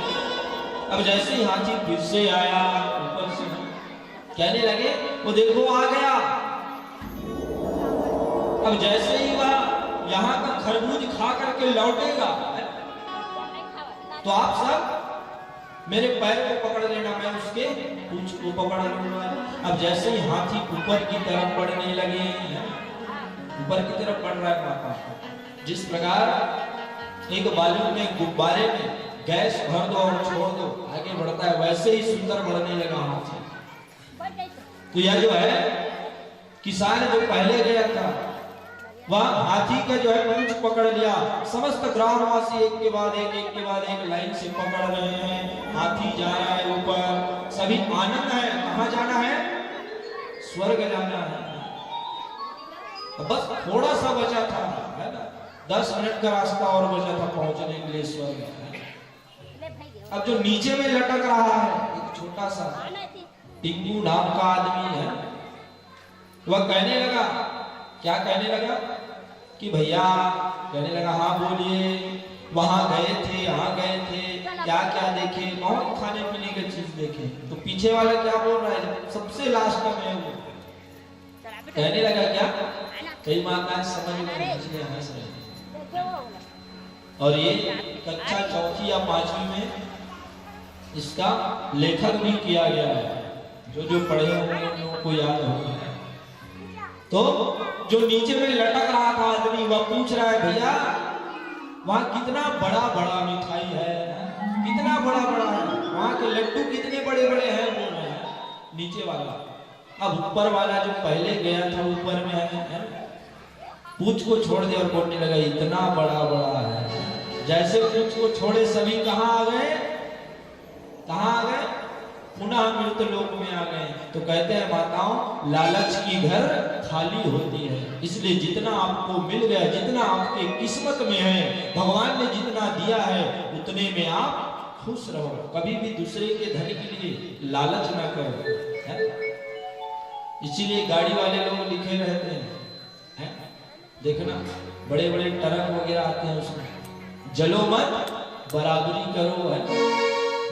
अब जैसे ही हाथी फिर से आया ऊपर से, कहने लगे वो देखो आ गया। अब जैसे ही वह यहाँ का खरबूज खा करके लौटेगा तो आप सब मेरे पैर को पकड़ लेना, मैं उसके पूंछ को पकड़ लूंगा। अब जैसे ही हाथी ऊपर की तरफ बढ़ने लगे, ऊपर की तरफ बढ़ रहा है पापा, जिस प्रकार एक बालू में गुब्बारे में गैस भर दो और छोड़ दो आगे बढ़ता है, वैसे ही सुंदर बढ़ने लगा हाथी। तो यह जो है किसान जो पहले गया था वह हाथी का जो है पूंछ पकड़ लिया। समस्त ग्रामवासी एक के बाद एक लाइन से पकड़ रहे हैं। हाथी जा रहा है ऊपर, सभी आनंद है। कहाँ जाना है? स्वर्ग जाना है। बस थोड़ा सा बचा था, है ना, 10 मिनट का रास्ता और बचा था पहुंचने के लिए स्वर्ग। अब जो नीचे में लटक रहा है एक छोटा सा टिंकू नाम का आदमी है, वह कहने लगा, क्या कहने लगा कि भैया, कहने लगा हाँ बोलिए, वहां गए थे यहाँ गए थे, क्या क्या देखे, कौन खाने पीने की चीज देखे। तो पीछे वाला क्या बोल रहा है, सबसे लास्ट में मैं हूँ। कहने लगा क्या, कई माताएं समझ में इसलिए हंस रही। और ये कक्षा चौथी या पांचवी में इसका लेखन भी किया गया है, जो पढ़े होंगे उन लोगों को याद होगा। तो जो नीचे में लटक रहा था आदमी, वह पूछ रहा है भैया वहां कितना बड़ा बड़ा मिठाई है, कितना बड़ा बड़ा है, वहां के लड्डू कितने बड़े बड़े हैं, बोल रहे हैं नीचे वाला। अब ऊपर वाला जो पहले गया था ऊपर में है, पूछ को छोड़ दिया और बोलने लगा इतना बड़ा बड़ा है। जैसे पूछ को छोड़े सभी कहां आ गए, कहां आ गए, पुनः मृत लोक में आ गए। तो कहते हैं माताओं, लालच की घर खाली होती है, इसलिए जितना आपको मिल गया, जितना आपके किस्मत में है, भगवान ने जितना दिया है उतने में आप खुश रहो। कभी भी दूसरे के धन के लिए लालच ना करो, है? इसीलिए गाड़ी वाले लोग लिखे रहते हैं, देखना बड़े बड़े ट्रक वगैरह आते हैं, उसमें जलो मत बराबरी करो, है,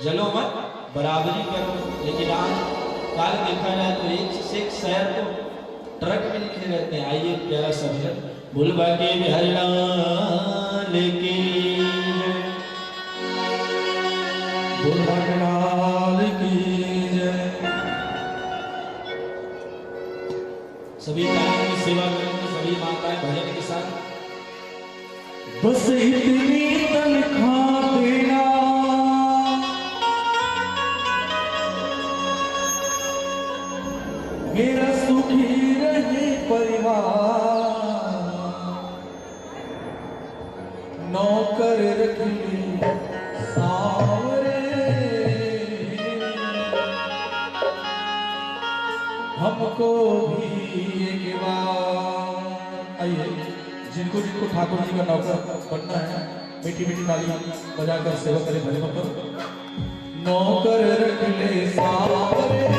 जलो मत बराबरी करो। लेकिन आज काल देखा जाए तो एक शहर तो ट्रक में लिखे रहते हैं। आइए प्यारा सा भजन, भूलबा के बिहारी लाल की, भूलबा के लाल की जय। सभी तालियों की सेवा करेंगे, सभी माताएं भजन के साथ। बस इतनी तनख्वाह देना, मेरा सुखी रहे परिवार, नौकर रख ले सावरे, हमको भी एक बार। आइए, जिनको जिनको ठाकुर जी का नौकर बनना है, मीठी मीठी ताली बजाकर सेवा करें भजनों पर। नौकर रख ले सावरे,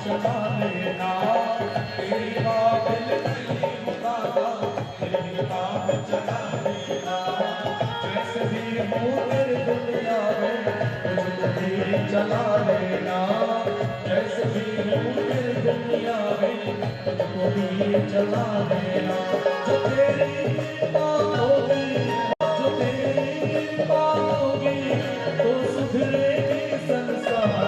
चला लेना, तेरी काबिल नहीं होता, तेरी काम चला लेना। जैसे भी हो तेरी दुनिया में, तुझको भी चला लेना। जैसे भी हो तेरी दुनिया में, तुझको भी चला लेना। जो तेरी बात होगी, जो तेरी बात होगी, तो सुधरेगी संसार।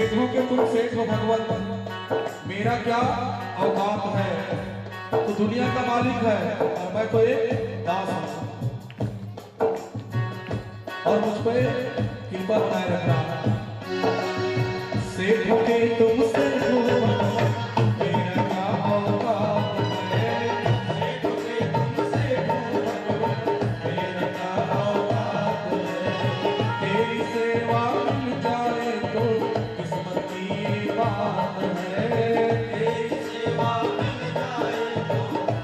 सेठों के तुम सेठ हो भगवत, मेरा क्या औकात है। तो दुनिया का मालिक है और मैं तो एक दास हूं, और मुझ पर कृपा बनाए रखना। सेठों के तुम सेठ हो भगवत, मेरा क्या औकात है। सेठों के तुम सेठ हो भगवत, मेरा क्या औकात है। तेरी सेवा मिल जाए तो किस्मत की बात है। तेरी सेवा मिल जाए तो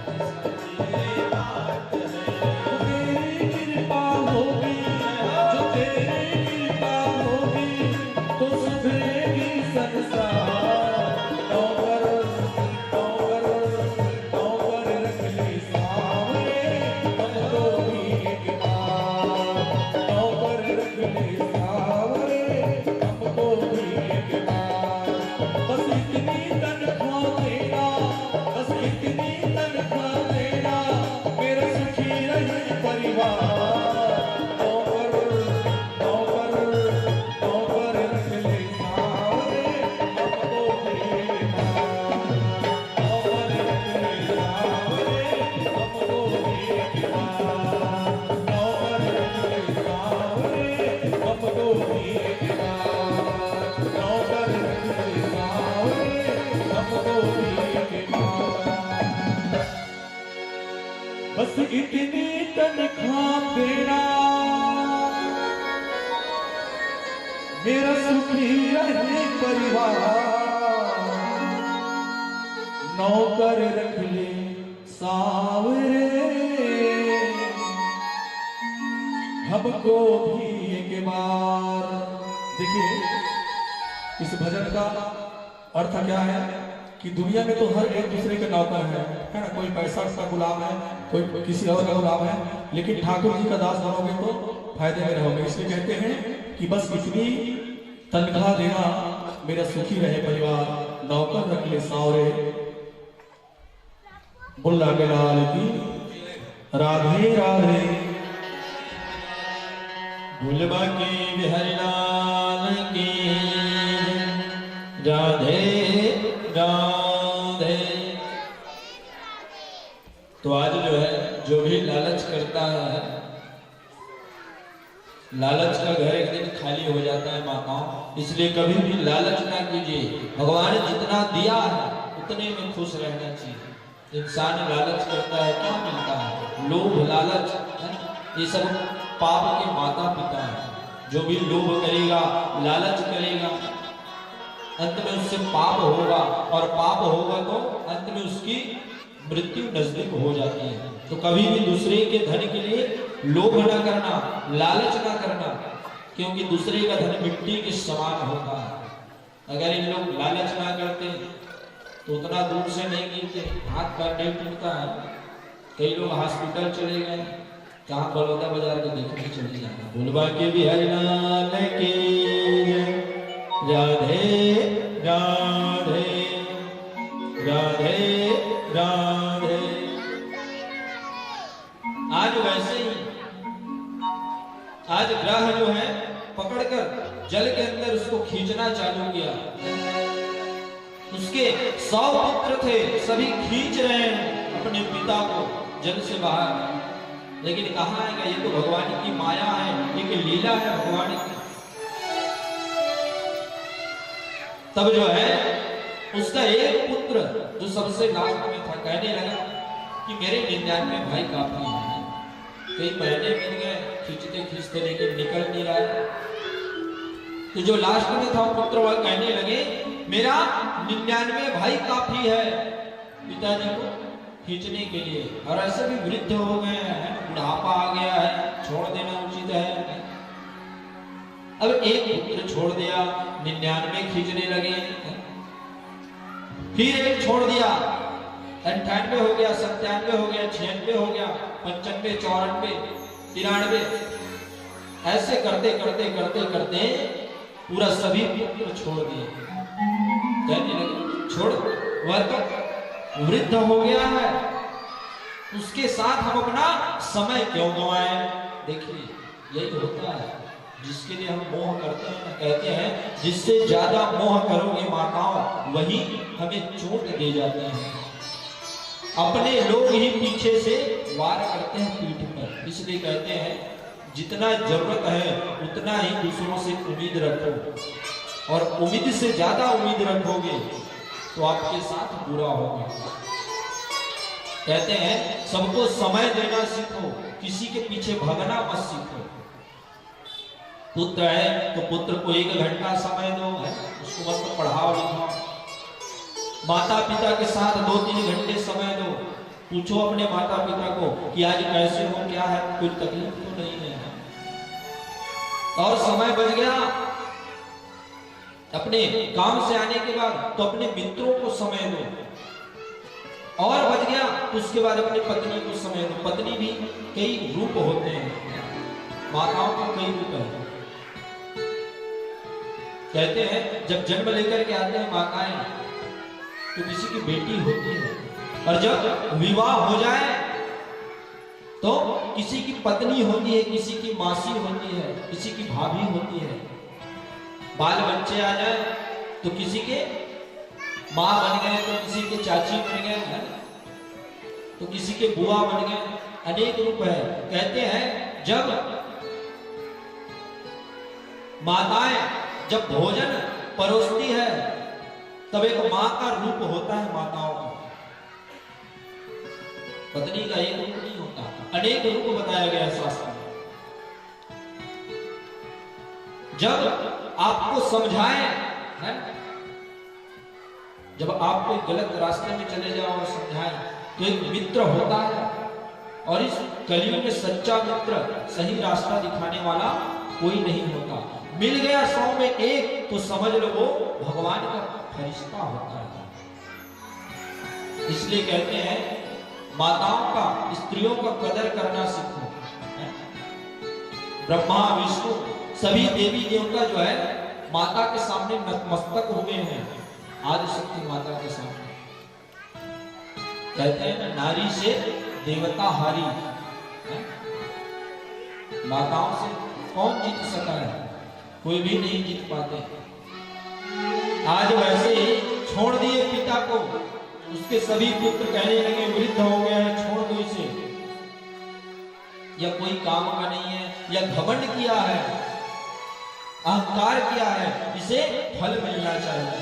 किस्मत की बात है। तेरी कृपा होगी, जो तेरी कृपा होगी तो सुधरेगी संसार। नौकर नौकर नौकर रख ले सामने, हमको भी एक बार। नौकर रख ले सामने, हमको भी एक बार। बस इतनी तनख्वाह देना, बस इतनी तनख्वाह देना, मेरा सुखी रहे परिवार। नौकर नौकर नौकर रख ले सामने, हमको भी एक बार। नौकर रख ले सामने, हमको भी एक बार। नौकर रख ले सामने, हमको भी एक बार। नौकर रख ले सामने, हमको भी एक बार। बस इतनी तनख्वाह देना, मेरा सुखी रहे परिवार। नौकर रख ले सावरे, हमको भी एक बार। देखिए इस भजन का अर्थ क्या है कि दुनिया में तो हर एक दूसरे के नौकर है ना। कोई पैसा का गुलाम है, कोई किसी और का गुलाम है, लेकिन ठाकुर जी का दास बनोगे तो फायदे में रहोगे। इसलिए कहते हैं कि बस इतनी तनख्वाह देना, मेरा सुखी रहे परिवार। नौकर रख ले सावरे, बुल्ला के लाल की राधे राधे। भूलबा की बिहारी लाल की राधे राधे। तो आज जो है, जो भी लालच करता है, लालच का घर एक दिन खाली हो जाता है माताओं। इसलिए कभी भी लालच ना कीजिए। भगवान ने जितना दिया है उतने में खुश रहना चाहिए। इंसान लालच करता है, क्या मिलता है? लोभ, लालच है, ये सब पाप के माता पिता है। जो भी लोभ करेगा, लालच करेगा, अंत में उससे पाप होगा, और पाप होगा तो अंत में उसकी मृत्यु नजदीक हो जाती है। तो कभी भी दूसरे के धन के लिए लोभ न करना, लालच न करना, क्योंकि दूसरे का धन मिट्टी के समान होता है। अगर इन लोग लालच ना करते तो उतना दूर से नहीं गिरते, हाथ पैर नहीं टूटता है। कई लोग हॉस्पिटल चले गए, कहाँ बड़ौदा बाजार के देखने चले जाना। भूलबा के बिहारी लाल की राधे राधे राधे राधे। आज वैसे ही आज ग्रह जो है पकड़कर जल के अंदर उसको खींचना चालू किया। उसके 100 पुत्र थे, सभी खींच रहे हैं अपने पिता को जल से बाहर। लेकिन कहाँ आएगा? ये तो भगवान की माया है, एक लीला है भगवान की। तब जो है उसका एक पुत्र जो सबसे लास्ट में था, कहने लगा कि मेरे 99 भाई काफी हैं। कई महीने मिल गए खींचते खींचते, लेकिन निकल नहीं रहा है। तो जो लास्ट में था पुत्र, वह कहने लगे मेरा 99 भाई काफी है पिताजी को खींचने के लिए। और ऐसे भी वृद्ध हो गए हैं, बुढ़ापा आ गया है, छोड़ देना उचित है। अब एक पुत्र छोड़ दिया, 99 खींचने लगे, फिर एक छोड़ दिया, 98 हो गया, 97 हो गया, 96 हो गया, 95, 94, 93। ऐसे करते करते करते करते पूरा सभी पुत्र छोड़ दिए। कहने लगे छोड़, वह तो वृद्ध हो गया है, उसके साथ हम अपना समय क्यों गवाएं। देखिए यही होता है, जिसके लिए हम मोह करते हैं, कहते हैं जिससे ज्यादा मोह करोगे माताओं वही हमें चोट दे जाते हैं। अपने लोग ही पीछे से वार करते हैं पीठ पर। इसलिए कहते हैं जितना जरूरत है उतना ही दूसरों से उम्मीद रखो, और उम्मीद से ज्यादा उम्मीद रखोगे तो आपके साथ बुरा होगा। कहते हैं सबको समय देना सीखो, किसी के पीछे भागना मत सीखो। पुत्र है तो पुत्र को 1 घंटा समय दो, उसको मत पढ़ाओ लिखाओ। माता पिता के साथ 2-3 घंटे समय दो। पूछो अपने माता पिता को कि आज कैसे हो, क्या है, कोई तकलीफ तो नहीं है। और समय बच गया अपने काम से आने के बाद तो अपने मित्रों को समय दो, और बच गया तो उसके बाद अपनी पत्नी को समय दो। पत्नी भी कई रूप होते हैं, माताओं का कई रूप है। कहते हैं जब जन्म लेकर के आते हैं माताएं तो किसी की बेटी होती है, और जब विवाह हो जाए तो किसी की पत्नी होती है, किसी की मासी होती है, किसी की भाभी होती है। बाल बच्चे आ जाए तो किसी के माँ बन गए, तो किसी के चाची बन गए हैं, तो किसी के बुआ बन गए। अनेक रूप है। कहते हैं जब माताएं जब भोजन परोसती है तब एक मां का रूप होता है माताओं का। पत्नी का एक रूप नहीं होता, अनेक रूप बताया गया शास्त्र में। जब आपको समझाएं है, जब आप कोई गलत रास्ते में चले जाओ और समझाएं तो एक मित्र होता है, और इस कलयुग में सच्चा मित्र, सही रास्ता दिखाने वाला कोई नहीं होता। मिल गया 100 में 1 तो समझ लो वो भगवान का फरिश्ता होता है। इसलिए कहते हैं माताओं का, स्त्रियों का कदर करना सीखो। ब्रह्मा विष्णु सभी देवी देवता जो है माता के सामने नतमस्तक हुए हैं, आदिशक्ति माता के सामने। कहते हैं ना नारी से देवता हारी। माताओं से कौन जीत सका है? कोई भी नहीं जीत पाते। आज वैसे ही छोड़ दिए पिता को, उसके सभी पुत्र कहने लगे वृद्ध हो गया है, छोड़ दो इसे, या कोई काम का नहीं है, या घमंड किया है, अहंकार किया है, इसे फल मिलना चाहिए।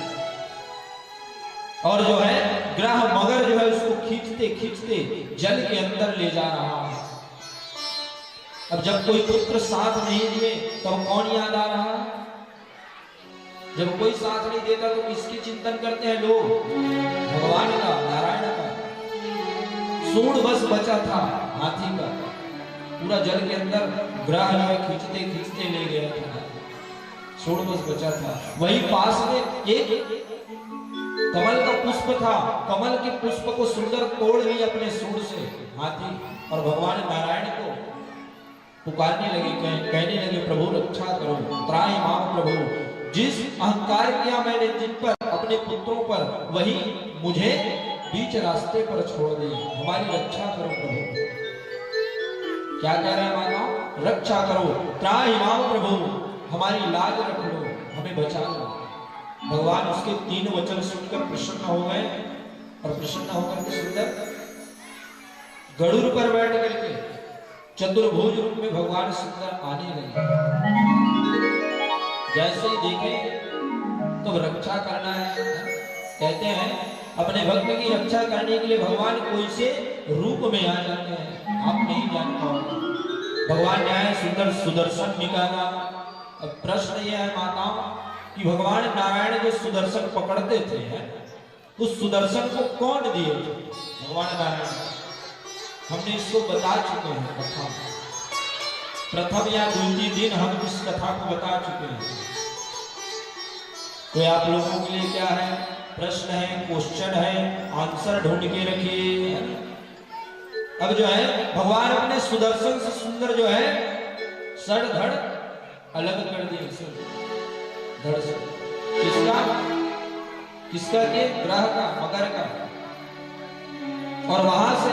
और जो है ग्रह मगर जो है उसको खींचते खींचते जल के अंदर ले जा रहा है। अब जब कोई पुत्र साथ नहीं दिए तब कौन याद आ रहा है? जब कोई साथ नहीं देता तो किसकी चिंतन करते हैं लोग? भगवान का, नारायण का। सूंड बस बचा था हाथी का, पूरा जल के अंदर ग्रह जो है खींचते खींचते ले गया था। सूंड बस बचा था। वही पास में एक कमल का पुष्प था, कमल के पुष्प को सुंदर तोड़ लिया अपने सूंड से हाथी, और भगवान नारायण को पुकारने लगे, कहने लगे प्रभु रक्षा करो, त्राहि माम प्रभु। जिस अहंकार किया मैंने जिन पर, अपने पुत्रों पर, वही मुझे बीच रास्ते पर छोड़ दिए, हमारी रक्षा करो प्रभु। क्या कह रहे हैं मानो? रक्षा करो, त्राहि माम प्रभु, हमारी लाज रख लो, हमें बचा लो। भगवान उसके 3 वचन सुनकर प्रसन्न हो गए, और प्रसन्न होकर के सुंदर गरुड़ पर बैठ करके चतुर्भुज रूप में भगवान सुंदर आने लगे। जैसे ही देखे तो रक्षा करना है। कहते हैं अपने भक्त की रक्षा करने के लिए भगवान कोई से रूप में आ जाते हैं, आप नहीं जान पाओगे। भगवान ने आए सुंदर सुदर्शन निकाला। अब प्रश्न यह है माताओं कि भगवान नारायण जो सुदर्शन पकड़ते थे उस सुदर्शन को कौन दिए थे? भगवान नारायण। हमने इसको बता चुके हैं कथा, प्रथम या दूसरी दिन हम इस कथा को बता चुके हैं। तो आप लोगों के लिए क्या है? प्रश्न है, क्वेश्चन है, आंसर ढूंढ के रखिए। अब जो है भगवान अपने सुदर्शन से सुंदर जो है सर धड़ अलग कर दिए। धड़ से किसका के? ग्रह का, मगर का। और वहां से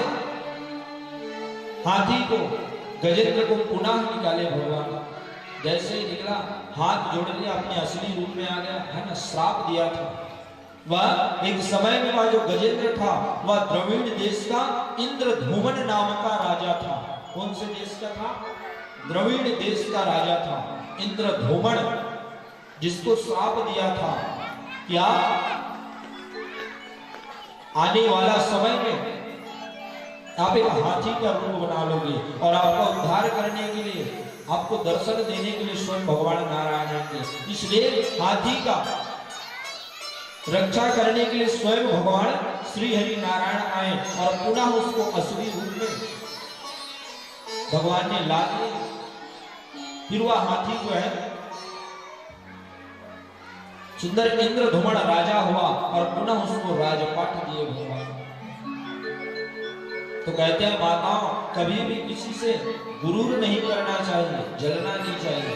हाथी को, गजेंद्र को पुनः निकाले भगवान। जैसे ही निकला हाथ जोड़ लिया, अपने असली रूप में आ गया, है ना। श्राप दिया था वह एक समय में, वह जो गजेंद्र था वह द्रविड़ देश का इंद्रधूमन नाम का राजा था। कौन से देश का था? द्रविड़ देश का राजा था इंद्रधूमन, जिसको श्राप दिया था क्या आने वाला समय में आप एक हाथी का रूप बना लोगे और आपका उद्धार करने के लिए, आपको दर्शन देने के लिए स्वयं भगवान नारायण आएंगे। इसलिए हाथी का रक्षा करने के लिए स्वयं भगवान श्री हरि नारायण आए और पुनः उसको असली रूप में भगवान ने ला दिया। फिर वह हाथी जो है सुंदर इंद्रधूमन राजा हुआ और पुनः उसको राजपाट दिए भगवान। तो कहते हैं माताओं, कभी भी किसी से गुरूर नहीं करना चाहिए, जलना नहीं चाहिए।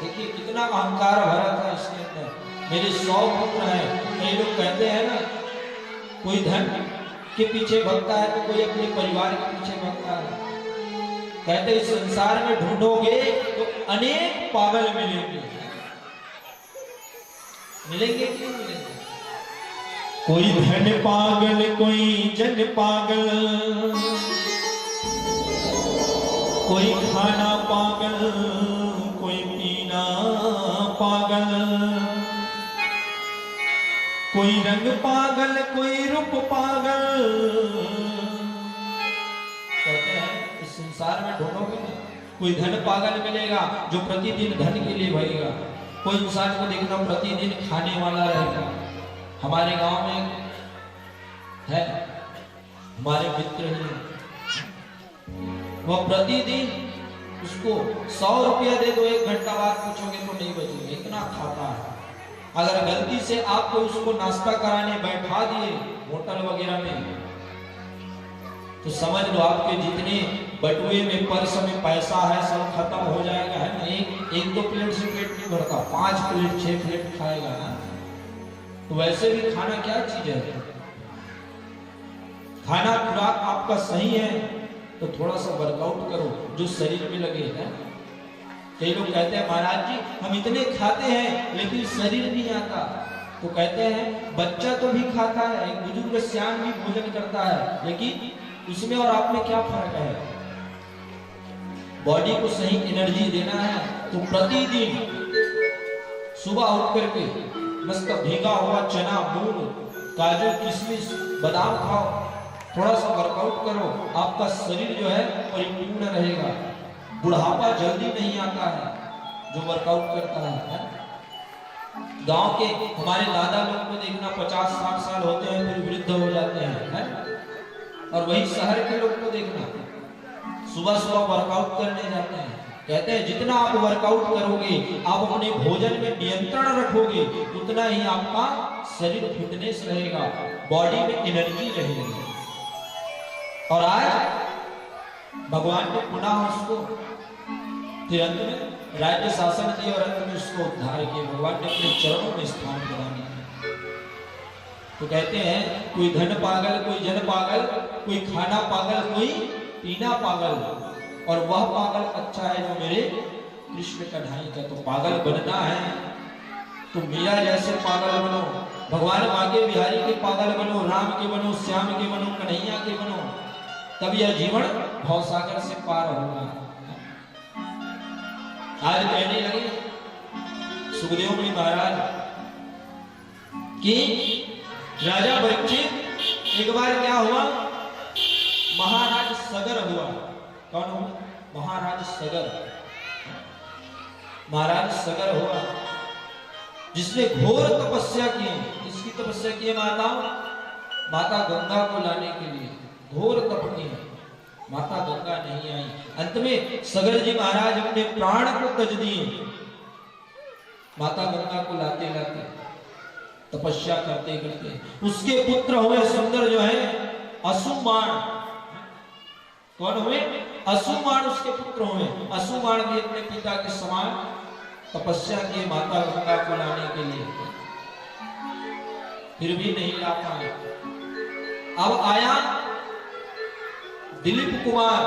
देखिए कितना अहंकार भरा था इसके अंदर। मेरे 100 पुत्र हैं। कई लोग कहते हैं ना, कोई धन के पीछे भगता है तो कोई अपने परिवार के पीछे भगता है। कहते इस संसार में ढूंढोगे तो अनेक पागल मिलेंगे। मिलेंगे क्यों मिलेंगे? कोई धन पागल, कोई जन पागल, कोई खाना पागल, कोई पीना पागल, कोई रंग पागल, कोई रूप पागल। कहते हैं इस संसार में ढूंढोगे ना, कोई धन पागल मिलेगा जो प्रतिदिन धन के लिए भगेगा। कोई इंसान को देखना प्रतिदिन खाने वाला रहेगा। हमारे गांव में है, हमारे मित्र हैं, वह प्रतिदिन उसको 100 रुपया दे दो, 1 घंटा बाद पूछोगे तो नहीं बचेगा, इतना खाता है। अगर गलती से आपको उसको नाश्ता कराने बैठा दिए होटल वगैरह में, तो समझ लो आपके जितने बटुए में पर्स में पैसा है सब खत्म हो जाएगा, है ना। एक 2 प्लेट से पेट नहीं भरता, 5 प्लेट 6 प्लेट खाएगा ना। तो वैसे भी खाना क्या चीज है? खाना खुराक आपका सही है तो थोड़ा सा वर्कआउट करो जो शरीर में लगे है। कई लोग कहते हैं महाराज जी हम इतने खाते हैं लेकिन शरीर नहीं आता। तो कहते हैं बच्चा तो भी खाता है, एक बुजुर्ग श्याम भी भोजन करता है, लेकिन उसमें और आप में क्या फर्क है? बॉडी को सही एनर्जी देना है तो प्रतिदिन सुबह उठ करके मस्त भीगा हुआ चना, मूंग, काजू, किशमिश, बादाम खाओ, थोड़ा सा वर्कआउट करो, आपका शरीर जो है परिपूर्ण रहेगा। बुढ़ापा जल्दी नहीं आता है जो वर्कआउट करता है। गांव के हमारे दादा लोग को देखना 50-60 साल होते हैं फिर वृद्ध हो जाते हैं, है? और वही शहर के लोग को देखना सुबह सुबह वर्कआउट करने जाते हैं। कहते हैं जितना आप वर्कआउट करोगे, आप अपने भोजन में नियंत्रण रखोगे, उतना ही आपका शरीर फिटनेस रहेगा, बॉडी में एनर्जी रहेगी। और आज भगवान ने पुनः उसको फिर अंत में राज्य शासन दिया और अंत में उसको उद्धार किया। भगवान ने अपने चरणों में स्थान प्रदान किया। तो कहते हैं कोई धन पागल, कोई जन पागल, कोई खाना पागल, कोई पीना पागल, और वह पागल अच्छा है जो मेरे कृष्ण कन्हैया का। तो पागल बनना है तो मीरा जैसे पागल बनो, भगवान बांके बिहारी के पागल बनो, राम के बनो, श्याम के बनो, कन्हैया के बनो, तब यह जीवन भवसागर से पार होगा। आज कहने लगे सुखदेव मुनि महाराज कि राजा परीक्षित एक बार क्या हुआ, महाराज सगर हुआ। कौन हुआ? महाराज सगर। महाराज सगर हुआ जिसने घोर तपस्या की। इसकी तपस्या की है माता गंगा को लाने के लिए घोर तप की। माता गंगा नहीं आई। अंत में सगर जी महाराज अपने प्राण को तज दिए माता गंगा को लाते लाते, तपस्या करते करते। उसके पुत्र हुए सुंदर जो है असुमान। कौन हुए? असुमान उसके पुत्र हुए। असुमान भी अपने पिता के समान तपस्या किए माता गंगा को लाने के लिए, फिर भी नहीं ला पाए। अब आया दिलीप कुमार।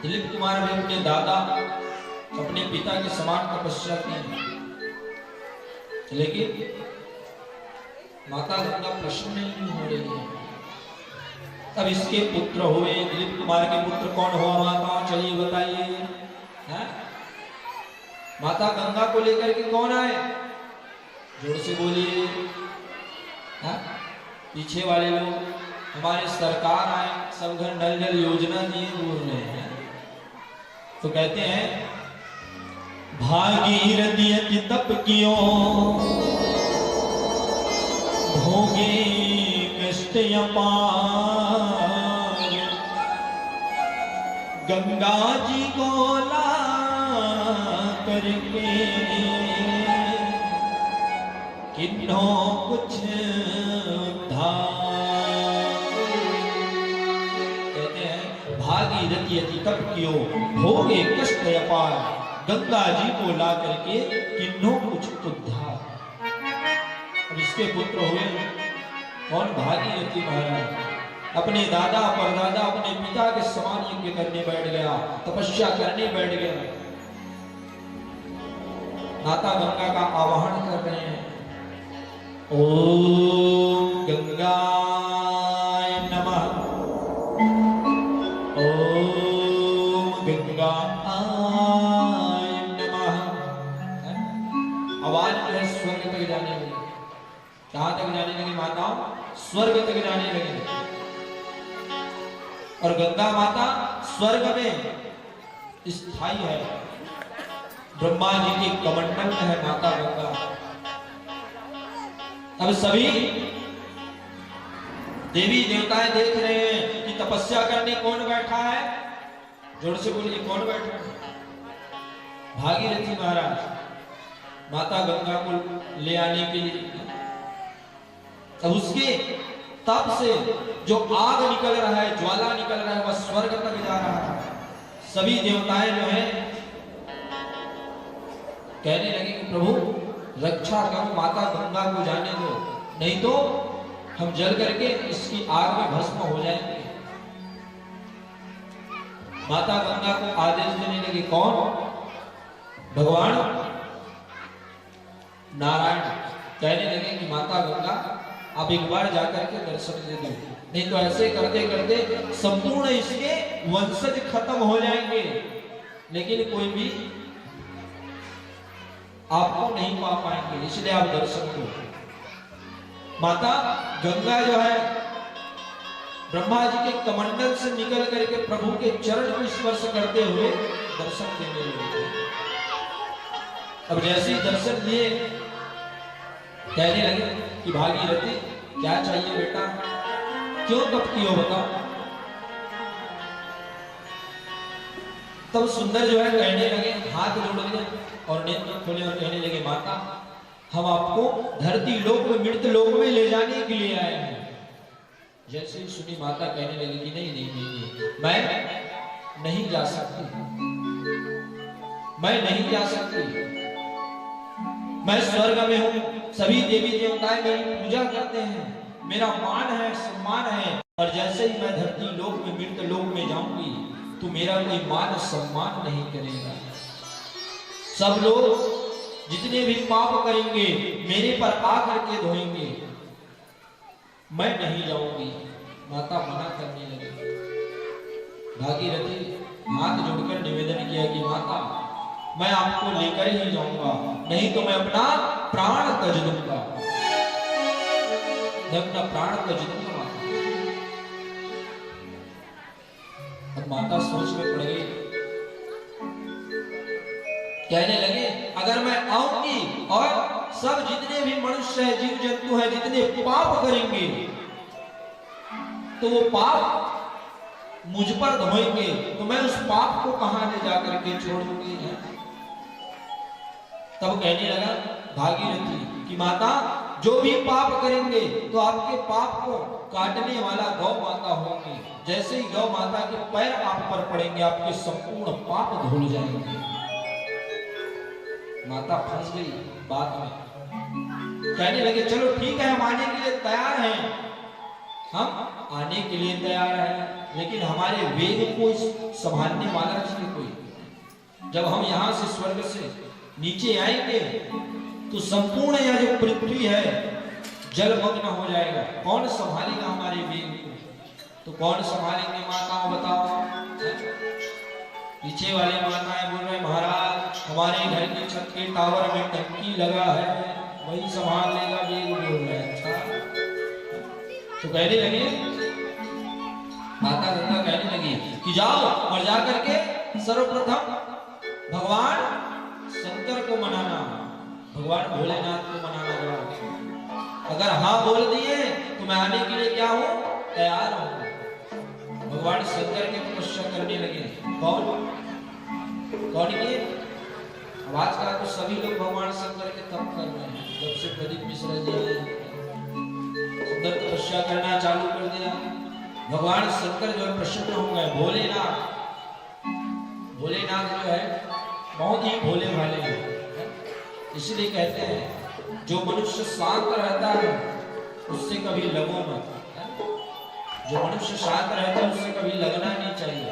दिलीप कुमार भी अपने दादा अपने पिता के समान तपस्या की, लेकिन माता गंगा प्रसन्न नहीं हो रही है। अब इसके पुत्र हुए, दिलीप कुमार के पुत्र कौन हुआ माता, चलिए बताइए। माता गंगा को लेकर के कौन आए, जोर से बोलिए। पीछे वाले लोग, हमारे सरकार आए, सब घर नल जल योजना दिए बोल रहे हैं। तो कहते हैं भागीरथी अति तप कियो, भोगे कष्ट अपार, गंगा जी को ला करके किन्नो कुछ कहते हैं भागीरथी अति तप कियो, भोगे कष्ट अपार, गंगा जी को ला करके किन्नो कुछ उद्धार। अब इसके पुत्र हुए कौन, भागीरथी महाराज। अपने दादा परदादा अपने पिता के समान यज्ञ करने बैठ गया, तपस्या करने बैठ गया। माता गंगा का आवाहन कर रहे हैं, ओम गंगाय नमः, ओम गंगाय नमः। आवाज जो है स्वर्ग तक जाने लगी। कहां तक जाने लगी माता, स्वर्ग तक जाने लगी। और गंगा माता स्वर्ग में स्थायी है, ब्रह्मा जी के कमंडल में है माता गंगा। अब सभी देवी देवताएं देख रहे हैं कि तपस्या करने कौन बैठा है, जोर से बोलिए कौन बैठा है, भागीरथी महाराज माता गंगा को ले आने के लिए। अब उसके तप से जो आग निकल रहा है, ज्वाला निकल रहा है, वह स्वर्ग तक जा रहा है। सभी देवताएं जो है कहने लगे कि प्रभु रक्षा करो, माता गंगा को जाने दो, नहीं तो हम जल करके इसकी आग में भस्म हो जाएंगे। माता गंगा को आदेश देने लगे कौन, भगवान नारायण। कहने लगे कि माता गंगा आप एक बार जाकर के दर्शन दे दो, नहीं तो ऐसे करते करते संपूर्ण इसके वंशज खत्म हो जाएंगे, लेकिन कोई भी आपको नहीं पा पाएंगे, इसलिए आप दर्शन दो। माता गंगा जो है ब्रह्मा जी के कमंडल से निकल करके प्रभु के चरण को स्पर्श करते हुए दर्शन देने लगे। अब जैसे ही दर्शन दिए कहने लगे कि भागीरथी क्या चाहिए बेटा, क्यों तप कियो बताओ। तब सुंदर जो है कहने लगे, हाथ जोड़ दिए और नेत्र खोले और कहने लगे माता हम आपको धरती लोक में मृत लोक में ले जाने के लिए आए हैं। जैसे ही सुनी माता कहने लगी कि नहीं नहीं नहीं, मैं नहीं जा सकती, मैं नहीं जा सकती, मैं स्वर्ग में हूं, सभी देवी देवताएं मेरी पूजा करते हैं, मेरा मान है सम्मान है, और जैसे ही मैं धरती लोक में मृत लोक में जाऊंगी तो मेरा कोई मान सम्मान नहीं करेगा। सब लोग जितने भी पाप करेंगे मेरे पर आकर के धोएंगे, मैं नहीं जाऊंगी। माता मना करने लगी। भागीरथी हाथ जोड़कर निवेदन किया कि माता मैं आपको लेकर ही जाऊंगा, नहीं तो मैं अपना प्राण त्यज दूंगा, मैं अपना प्राण त्यज दूंगा माता। अब माता सोच में पड़ गई, कहने लगे अगर मैं आऊंगी और सब जितने भी मनुष्य है, जीव जंतु है, जितने पाप करेंगे तो वो पाप मुझ पर धोएंगे, तो मैं उस पाप को कहां ले जाकर के छोड़ूंगी। तब कहने लगा भागीरथी कि माता जो भी पाप करेंगे तो आपके पाप को काटने वाला गौ माता होंगी, जैसे ही गौ माता के पैर आप पर पड़ेंगे आपके संपूर्ण पाप धुल जाएंगे। माता फंस गई बात में, कहने लगे चलो ठीक है हम आने के लिए तैयार हैं, हम आने के लिए तैयार हैं, लेकिन हमारे वेग को संभालने वाला चाहिए कोई। जब हम यहाँ से स्वर्ग से नीचे आएंगे तो संपूर्ण यह जो पृथ्वी है जलमग्न हो जाएगा। कौन संभालेगा हमारे वेग को? तो कौन संभालेंगे माताओं बताओ? पीछे वाले माताएं बोल रहे महाराज हमारे घर की छत के टावर में टंकी लगा है, वही संभाल लेगा वेग, बोल रहे हैं। अच्छा तो कहने लगे, माता गंगा कहने लगी कि जाओ और जा करके सर्वप्रथम भगवान शंकर को मनाना, भगवान भोलेनाथ को मनाना जाओ। अगर हाँ बोल दिए तो मैं आने के लिए क्या हूं? तैयार हूं। भगवान शंकर के तपस्या करने लगे। कौन कौन ये? अब आजकल तो सभी लोग भगवान शंकर के तप कर रहे हैं। जब से प्रदीप मिश्रा जी सुंदर तपस्या करना चालू कर दिया, भगवान शंकर जो है प्रसन्न हो गए। भोलेनाथ जो है बहुत ही भोले भाले हैं, इसलिए कहते हैं जो मनुष्य शांत रहता है उससे कभी लगो मत। जो मनुष्य शांत रहता है उससे कभी लगना नहीं चाहिए।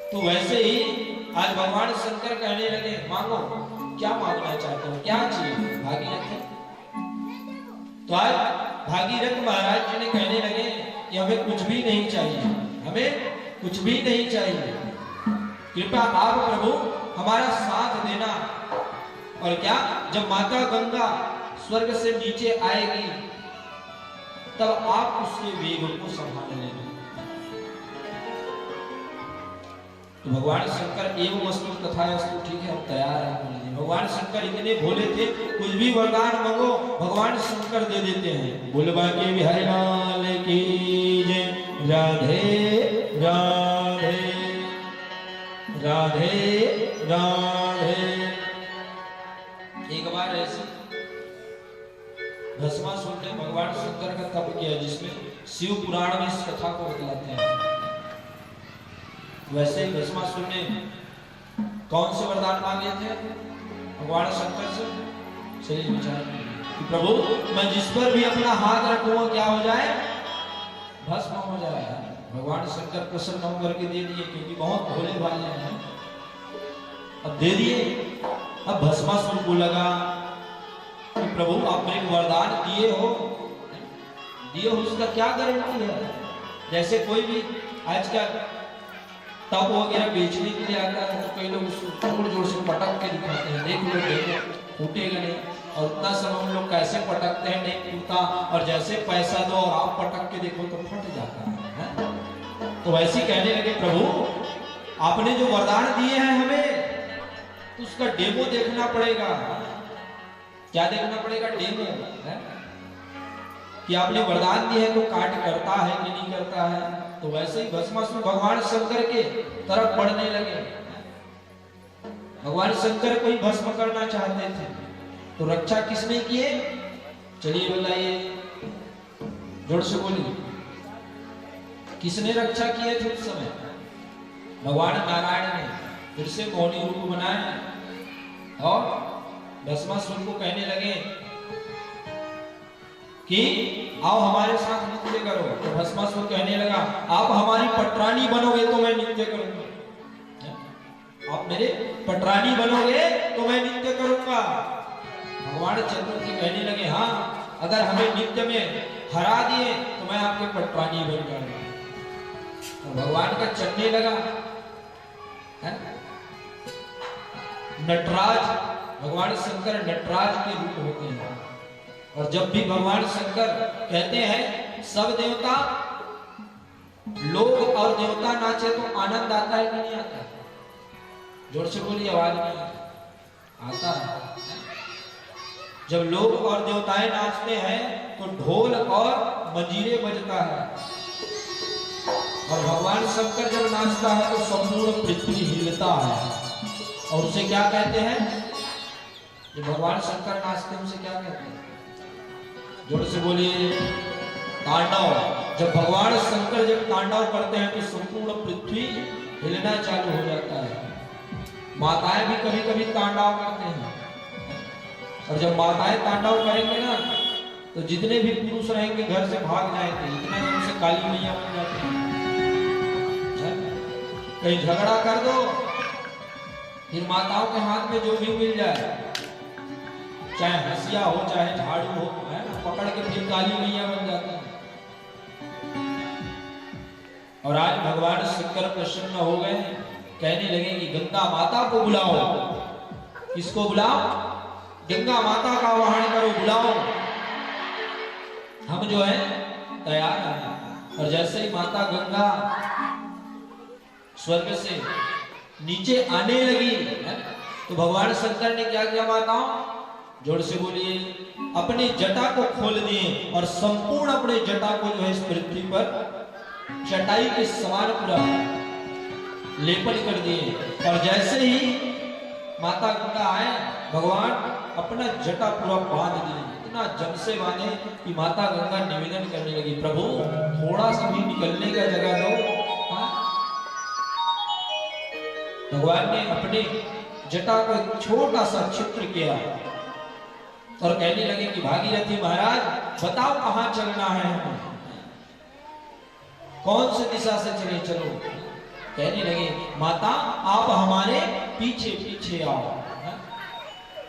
तो वैसे ही आज भगवान शंकर कहने लगे मांगो, क्या मांगना चाहते हो, क्या चाहिए? भागीरथ। तो आज भागीरथ महाराज जी ने कहने लगे कि हमें कुछ भी नहीं चाहिए, हमें कुछ भी नहीं चाहिए, कृपा आप प्रभु हमारा साथ देना। और क्या, जब माता गंगा स्वर्ग से नीचे आएगी तब आप उसके वेग को संभाल लेना। तो भगवान शंकर एवं वस्तु तथा वस्तु, ठीक है हम तैयार हैं। भगवान शंकर इतने भोले थे, कुछ भी वरदान मांगो भगवान शंकर दे देते हैं। बोलबा के बिहारी लाल की जय, राधे राधे राधे राधे। एक बार ऐसे भस्मासुर ने भगवान शंकर का तप किया, जिसमें शिव पुराण में इस कथा को बतलाते हैं। वैसे ही भस्मासुर ने कौन से वरदान मांगे थे भगवान शंकर से? चलिए विचार कि प्रभु मैं जिस पर भी अपना हाथ रखूंगा क्या हो जाए? भस्म हो जाए। भगवान शंकर प्रसन्न होकर के दे दिए, क्योंकि बहुत भोले भाले हैं। अब दे दिए। अब भस्मासुर को लगा कि प्रभु आपने वरदान दिए हो, उसका क्या गारंटी है? जैसे कोई भी आज का तप वगैरह बेचने के लिए आता है तो कई लोग उसको जोर से पटक के दिखाते हैं, देख लो देखो फूटेगा नहीं। और उतना समय हम लोग कैसे पटकते हैं, नहीं फूटता। और जैसे पैसा दो और आप पटक के देखो तो फट जाता है। तो वैसे कहने लगे प्रभु आपने जो वरदान दिए हैं हमें, तो उसका डेमो देखना पड़ेगा। क्या देखना पड़ेगा? डेमो है कि आपने वरदान दिए है तो काट करता है कि नहीं करता है। तो वैसे ही भस्मासुर भगवान शंकर के तरफ बढ़ने लगे। भगवान शंकर को ही भस्म करना चाहते थे, तो रक्षा किसने किए? चलिए बताइए, जोर से बोलिए, किसने रक्षा किए थे उस समय? भगवान नारायण ने फिर से मौनी रूप बनाया और भस्मासुर को कहने लगे कि आओ हमारे साथ नृत्य करो। तो भस्मासुर कहने लगा आप हमारी पटरानी बनोगे तो मैं नृत्य करूंगा, आप मेरे पटरानी बनोगे तो मैं नृत्य करूंगा। भगवान चतुर्थी कहने लगे हाँ, अगर हमें नृत्य में हरा दिए तो मैं आपके पटरानी बन जाऊंगा। तो भगवान का चढ़ने लगा है। नटराज, भगवान शंकर नटराज के रूप होते हैं। और जब भी भगवान शंकर कहते हैं सब देवता, लोग और देवता नाचे तो आनंद आता है कि नहीं आता? जोर से बोलिए, आवाज नहीं आता है। जब लोग और देवताएं नाचते हैं तो ढोल और मंजीरे बजता है। और भगवान शंकर जब नाचता है तो संपूर्ण पृथ्वी हिलता है। और उसे क्या कहते हैं? जब भगवान शंकर नाचते हैं उसे क्या कहते हैं? जोर से बोलिए, तांडव। जब भगवान शंकर जब तांडव करते हैं तो संपूर्ण पृथ्वी हिलना चालू हो जाता है। माताएं भी कभी कभी तांडव करते हैं। और जब माताएं तांडव करेंगे ना तो जितने भी पुरुष रहेंगे घर से भाग जाएंगे, इतना जब से काली मैया बन जाती है। कहीं झगड़ा कर दो फिर माताओं के हाथ में जो भी मिल जाए, चाहे हंसिया हो चाहे झाड़ू हो, है ना, पकड़ के फिर काली मैया बन जाती है। और आज भगवान शंकर प्रसन्न हो गए, कहने लगे कि गंगा माता को बुलाओ। किसको बुलाओ? गंगा माता का आवाहन करो, बुलाओ, हम जो है तैयार हैं। और जैसे ही माता गंगा स्वर्ग से नीचे आने लगी है, तो भगवान शंकर ने क्या किया? माताओं, जोर से बोलिए, अपने जटा को खोल दिए और संपूर्ण अपने जटा को जो है इस पृथ्वी पर चटाई के समान पूरा लेपन कर दिए। और जैसे ही माता गंगा आए, भगवान अपना जटा पूरा बांध दिए, इतना जम से बांधे कि माता गंगा निवेदन करने लगी, प्रभु थोड़ा सा भी निकलने का जगह दो। हाँ? भगवान ने अपने जटा को एक छोटा सा छिद्र किया और कहने लगे कि भागीरथी महाराज बताओ कहां चलना है, कौन सी दिशा से चले, चलो। कहने लगे माता आप हमारे पीछे पीछे आओ।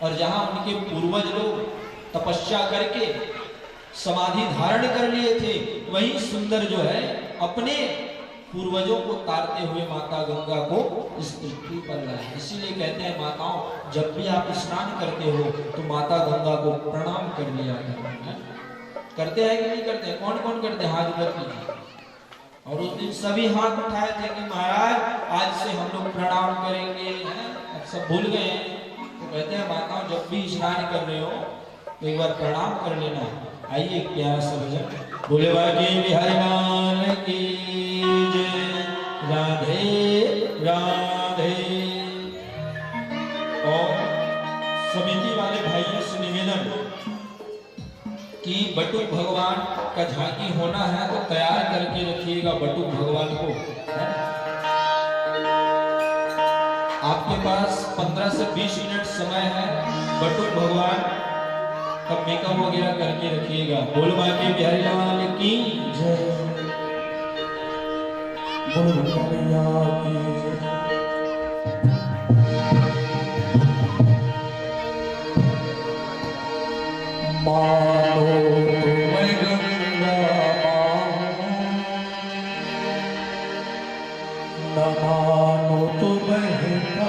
और जहां उनके पूर्वज लोग तपस्या करके समाधि धारण कर लिए थे, वही सुंदर जो है अपने पूर्वजों को तारते हुए माता गंगा को इस पृथ्वी पर लाए। इसीलिए कहते हैं माताओं, जब भी आप स्नान करते हो तो माता गंगा को प्रणाम कर लिया करें। करते हैं कि नहीं करते? कौन कौन करते हैं? हाथ ऊपर कीजिए। और उस दिन सभी हाथ उठाए थे कि महाराज आज से हम लोग प्रणाम करेंगे, अब सब भूल गए। तो कहते हैं माताओं, जब भी स्नान कर रहे हो तो एक बार प्रणाम कर लेना। आइए प्यारा सा भजन, बोले बाकी बिहारी लाल की जय, राधे राधे। और समिति वाले भाइयों से निवेदन कि बटुक भगवान का झांकी होना है तो तैयार करके रखिएगा बटुक भगवान को, है? आपके पास 15 से 20 मिनट समय है, बटुक भगवान का मेकअप वगैरह करके रखिएगा। बोल बाकी बिहारी लाल की जय, बोल मैया की जय। मानो मैं गंगा न मानो तो बहता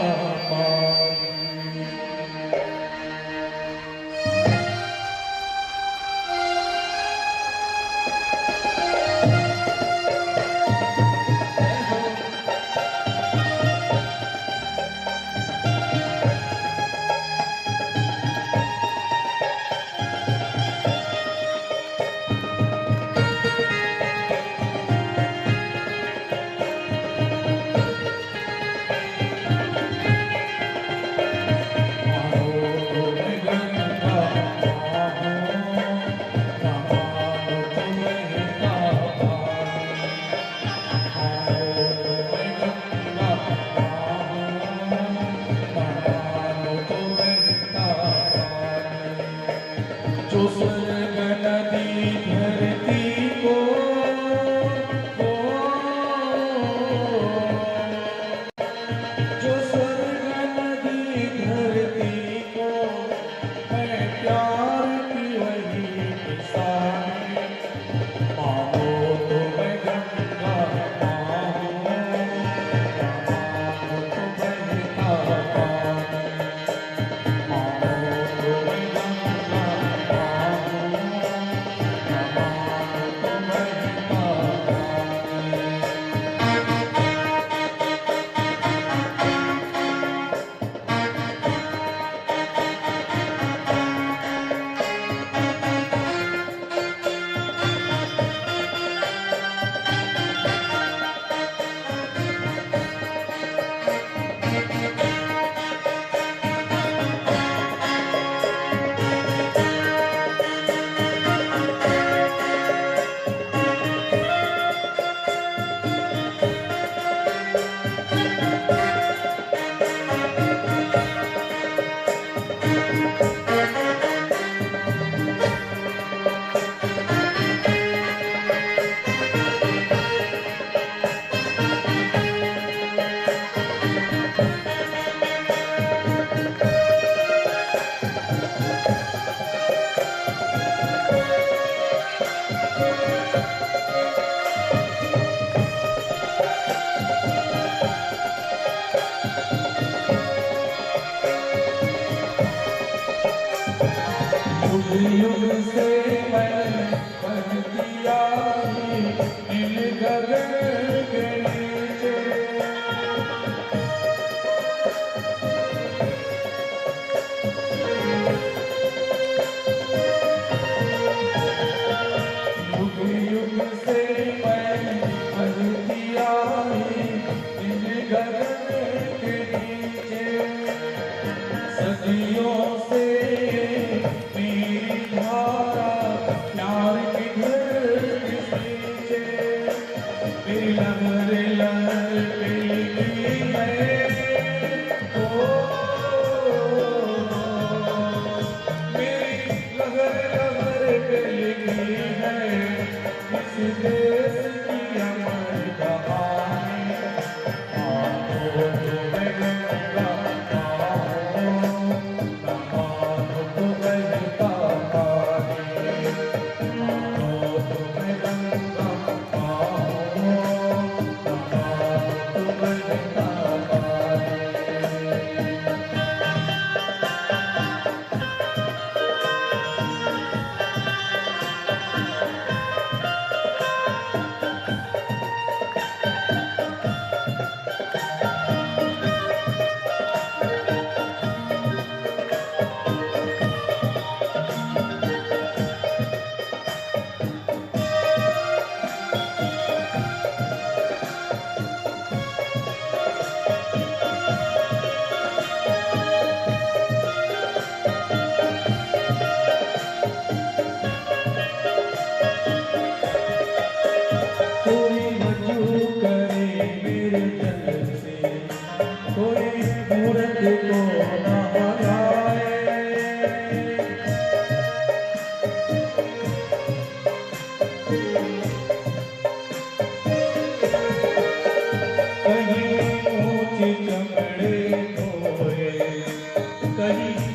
युग से मैंने बनती आई नील गगन के नीचे। युग युग से मैंने बनती आई नील गगन के नीचे। सदियों से मेरी धारा प्यार की धरती नीचे। मेरी लहर लहर पेली है ओ, मेरी लहर लहर पेली है इस देश की अमर कहानी। आओ तो मैं गंगा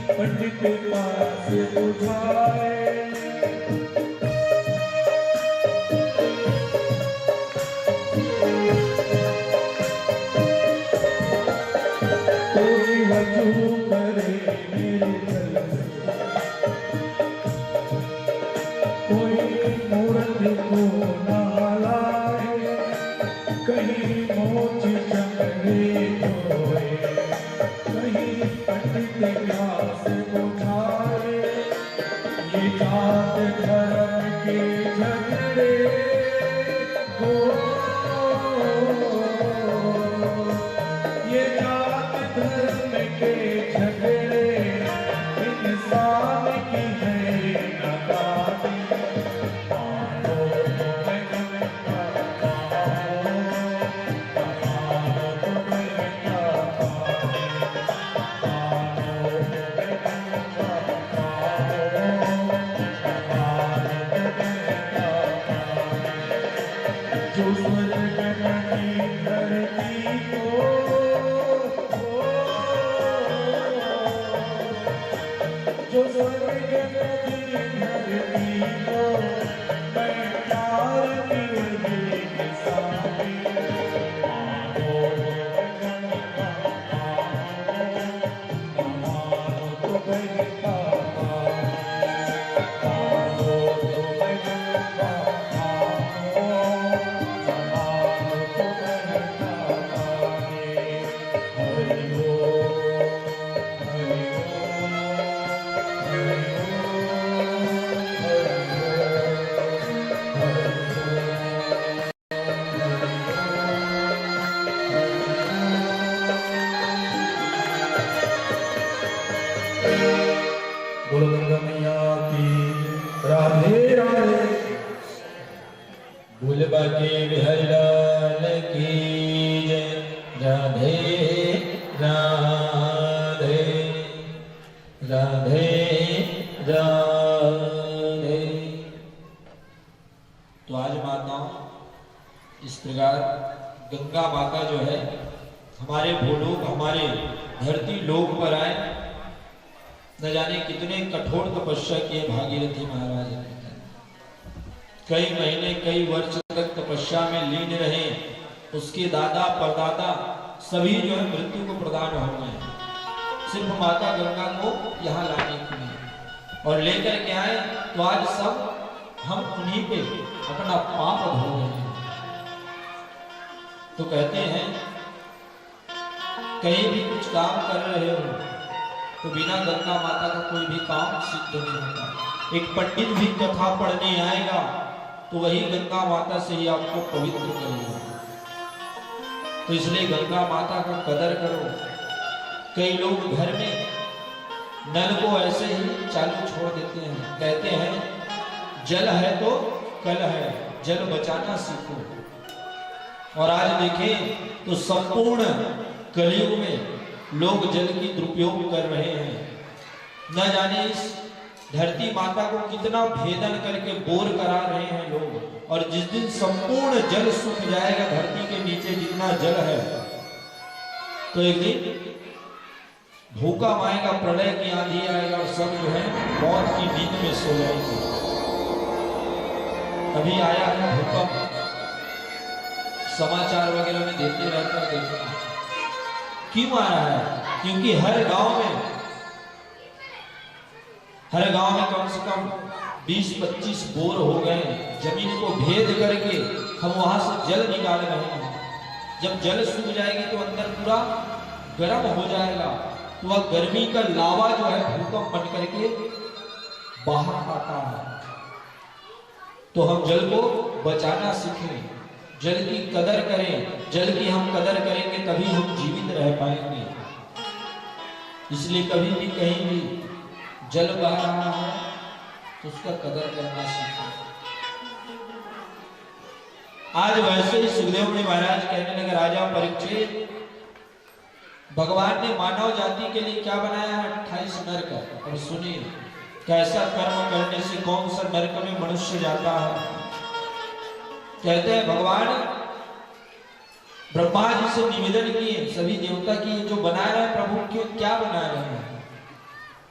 पंडित पास बुझाए। कोई वजू करे मेरे दिल से, कोई मूरत को ना लाए, कहीं मोच चमड़े धोए, कहीं पंडित प्यास बुझाए। ये जात धर्म के झगड़े हो, ये जात धर्म के झगड़े इंसान की है नादानी। मानो तो मैं गंगा मानो, मानो तो मैं गंगा जो स्वर्ग बनी धरती को, जो स्वर्ग बनी धरती को, मैं प्यार की वही निशानी। मानो तो मैं गंगा मानो, मानो तो मैं गंगा मानो, तो मैं गंगा बोलो गंगा मैया की राधे राधे। भूलबा के बिहारीलाल की जय। राधे राधे राधे राधे। तो आज माताओं इस प्रकार गंगा माता जो है हमारे भूलोक हमारे धरती लोक पर आए। न जाने कितने कठोर तपस्या किए भागीरथी महाराज ने। कई महीने कई वर्ष तक तपस्या में लीन रहे। उसके दादा परदादा सभी जो है मृत्यु को प्रदान हो गए, सिर्फ माता गंगा को यहाँ लाने के लिए। और लेकर के आए तो आज सब हम उन्हीं पे अपना पाप धो रहे हैं। तो कहते हैं कहीं भी कुछ काम कर रहे हो तो बिना गंगा माता का कोई भी काम सिद्ध नहीं होता। एक पंडित भी कथा पढ़ने आएगा तो वही गंगा माता से ही आपको पवित्र करेगा। तो इसलिए गंगा माता का कदर करो। कई लोग घर में नल को ऐसे ही चालू छोड़ देते हैं, कहते हैं जल है तो कल है, जल बचाना सीखो। और आज देखें तो संपूर्ण कलयुग में लोग जल की दुरुपयोग कर रहे हैं। न जाने इस धरती माता को कितना भेदन करके बोर करा रहे हैं लोग। और जिस दिन संपूर्ण जल सूख जाएगा धरती के नीचे जितना जल है, तो एक दिन भूकंप आएगा, प्रलय की आंधी आएगा और सब जो है मौत की नींद में सो जाएंगे। अभी आया है भूकंप, समाचार वगैरह में देते रहता है, देखना क्यों आ रहा है? क्योंकि हर गांव में कम से कम 20-25 बोर हो गए। जमीन को भेद करके हम वहां से जल निकाल रहे हैं। जब जल सूख जाएगी तो अंदर पूरा गर्म हो जाएगा, तो वह गर्मी का लावा जो है भूकंप बन करके बाहर आता है। तो हम जल को बचाना सीखें, जल की कदर करें। जल की हम कदर करेंगे तभी हम जीवित रह पाएंगे। इसलिए कभी भी कहीं भी जल बह रहा है तो उसका कदर करना सीखें। आज वैसे ही सुखदेव मुनि महाराज कहने लगे, राजा परीक्षित, भगवान ने मानव जाति के लिए क्या बनाया है? 28 नरक। अब सुनिए, कैसा कर्म करने से कौन सा नरक में मनुष्य जाता है। कहते हैं भगवान ब्रह्मा जी से निवेदन किए, सभी देवता की जो बना रहे हैं प्रभु क्यों क्या बना रहे हैं?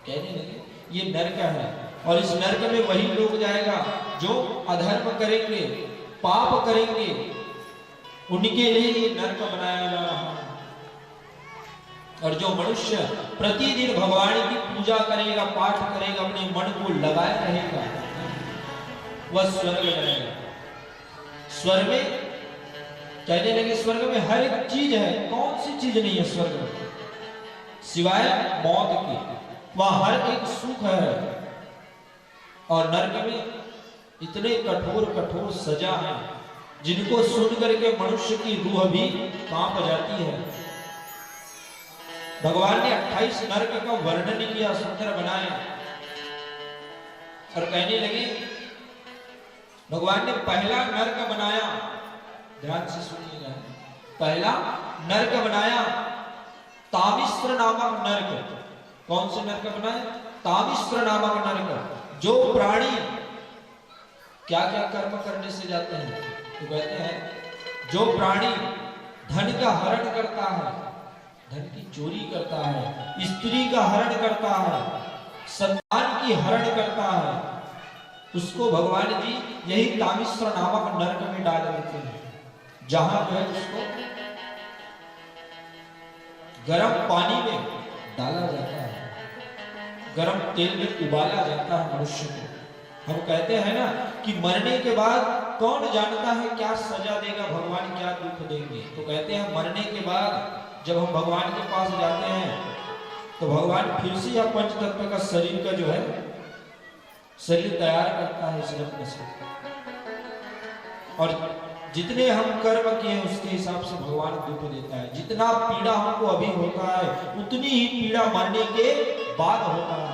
कहने लगे ये नरक है और इस नरक में वही लोग जाएगा जो अधर्म करेंगे, पाप करेंगे, उनके लिए ये नरक बनाया जा रहा है। और जो मनुष्य प्रतिदिन भगवान की पूजा करेगा, पाठ करेगा, अपने मन को लगाए रहेगा, वह स्वर्ग जाएगा। स्वर्ग में कहने लगे स्वर्ग में हर एक चीज है। कौन सी चीज नहीं है स्वर्ग में सिवाय मौत की? वहां हर एक सुख है। और नरक में इतने कठोर कठोर सजा है जिनको सुन करके मनुष्य की रूह भी कांप जाती है। भगवान ने 28 नरक का वर्णन किया, सुंदर बनाया और कहने लगे भगवान ने पहला नरक बनाया, ध्यान से सुनिएगा, पहला नरक बनाया तामिश्र नामक नरक। कौन से नरक बनाए? तामिश्र नामक नरक। जो प्राणी क्या क्या कर्म करने से जाते हैं? तो कहते हैं जो प्राणी धन का हरण करता है, धन की चोरी करता है, स्त्री का हरण करता है, संतान की हरण करता है, उसको भगवान जी यही तामिश्र नामक नरक में डाल देते हैं, जहां जो है उसको गर्म पानी में डाला जाता है, गर्म तेल में उबाला जाता है मनुष्य को। हम कहते हैं ना कि मरने के बाद कौन जानता है क्या सजा देगा भगवान, क्या दुख देंगे। तो कहते हैं मरने के बाद जब हम भगवान के पास जाते हैं तो भगवान फिर से यह पंच तत्व का शरीर का जो है शरीर तैयार करता है इस रत्न से। और जितने हम कर्म किए उसके हिसाब से भगवान दुख देता है। जितना पीड़ा हमको अभी होता है उतनी ही पीड़ा मरने के बाद होता है।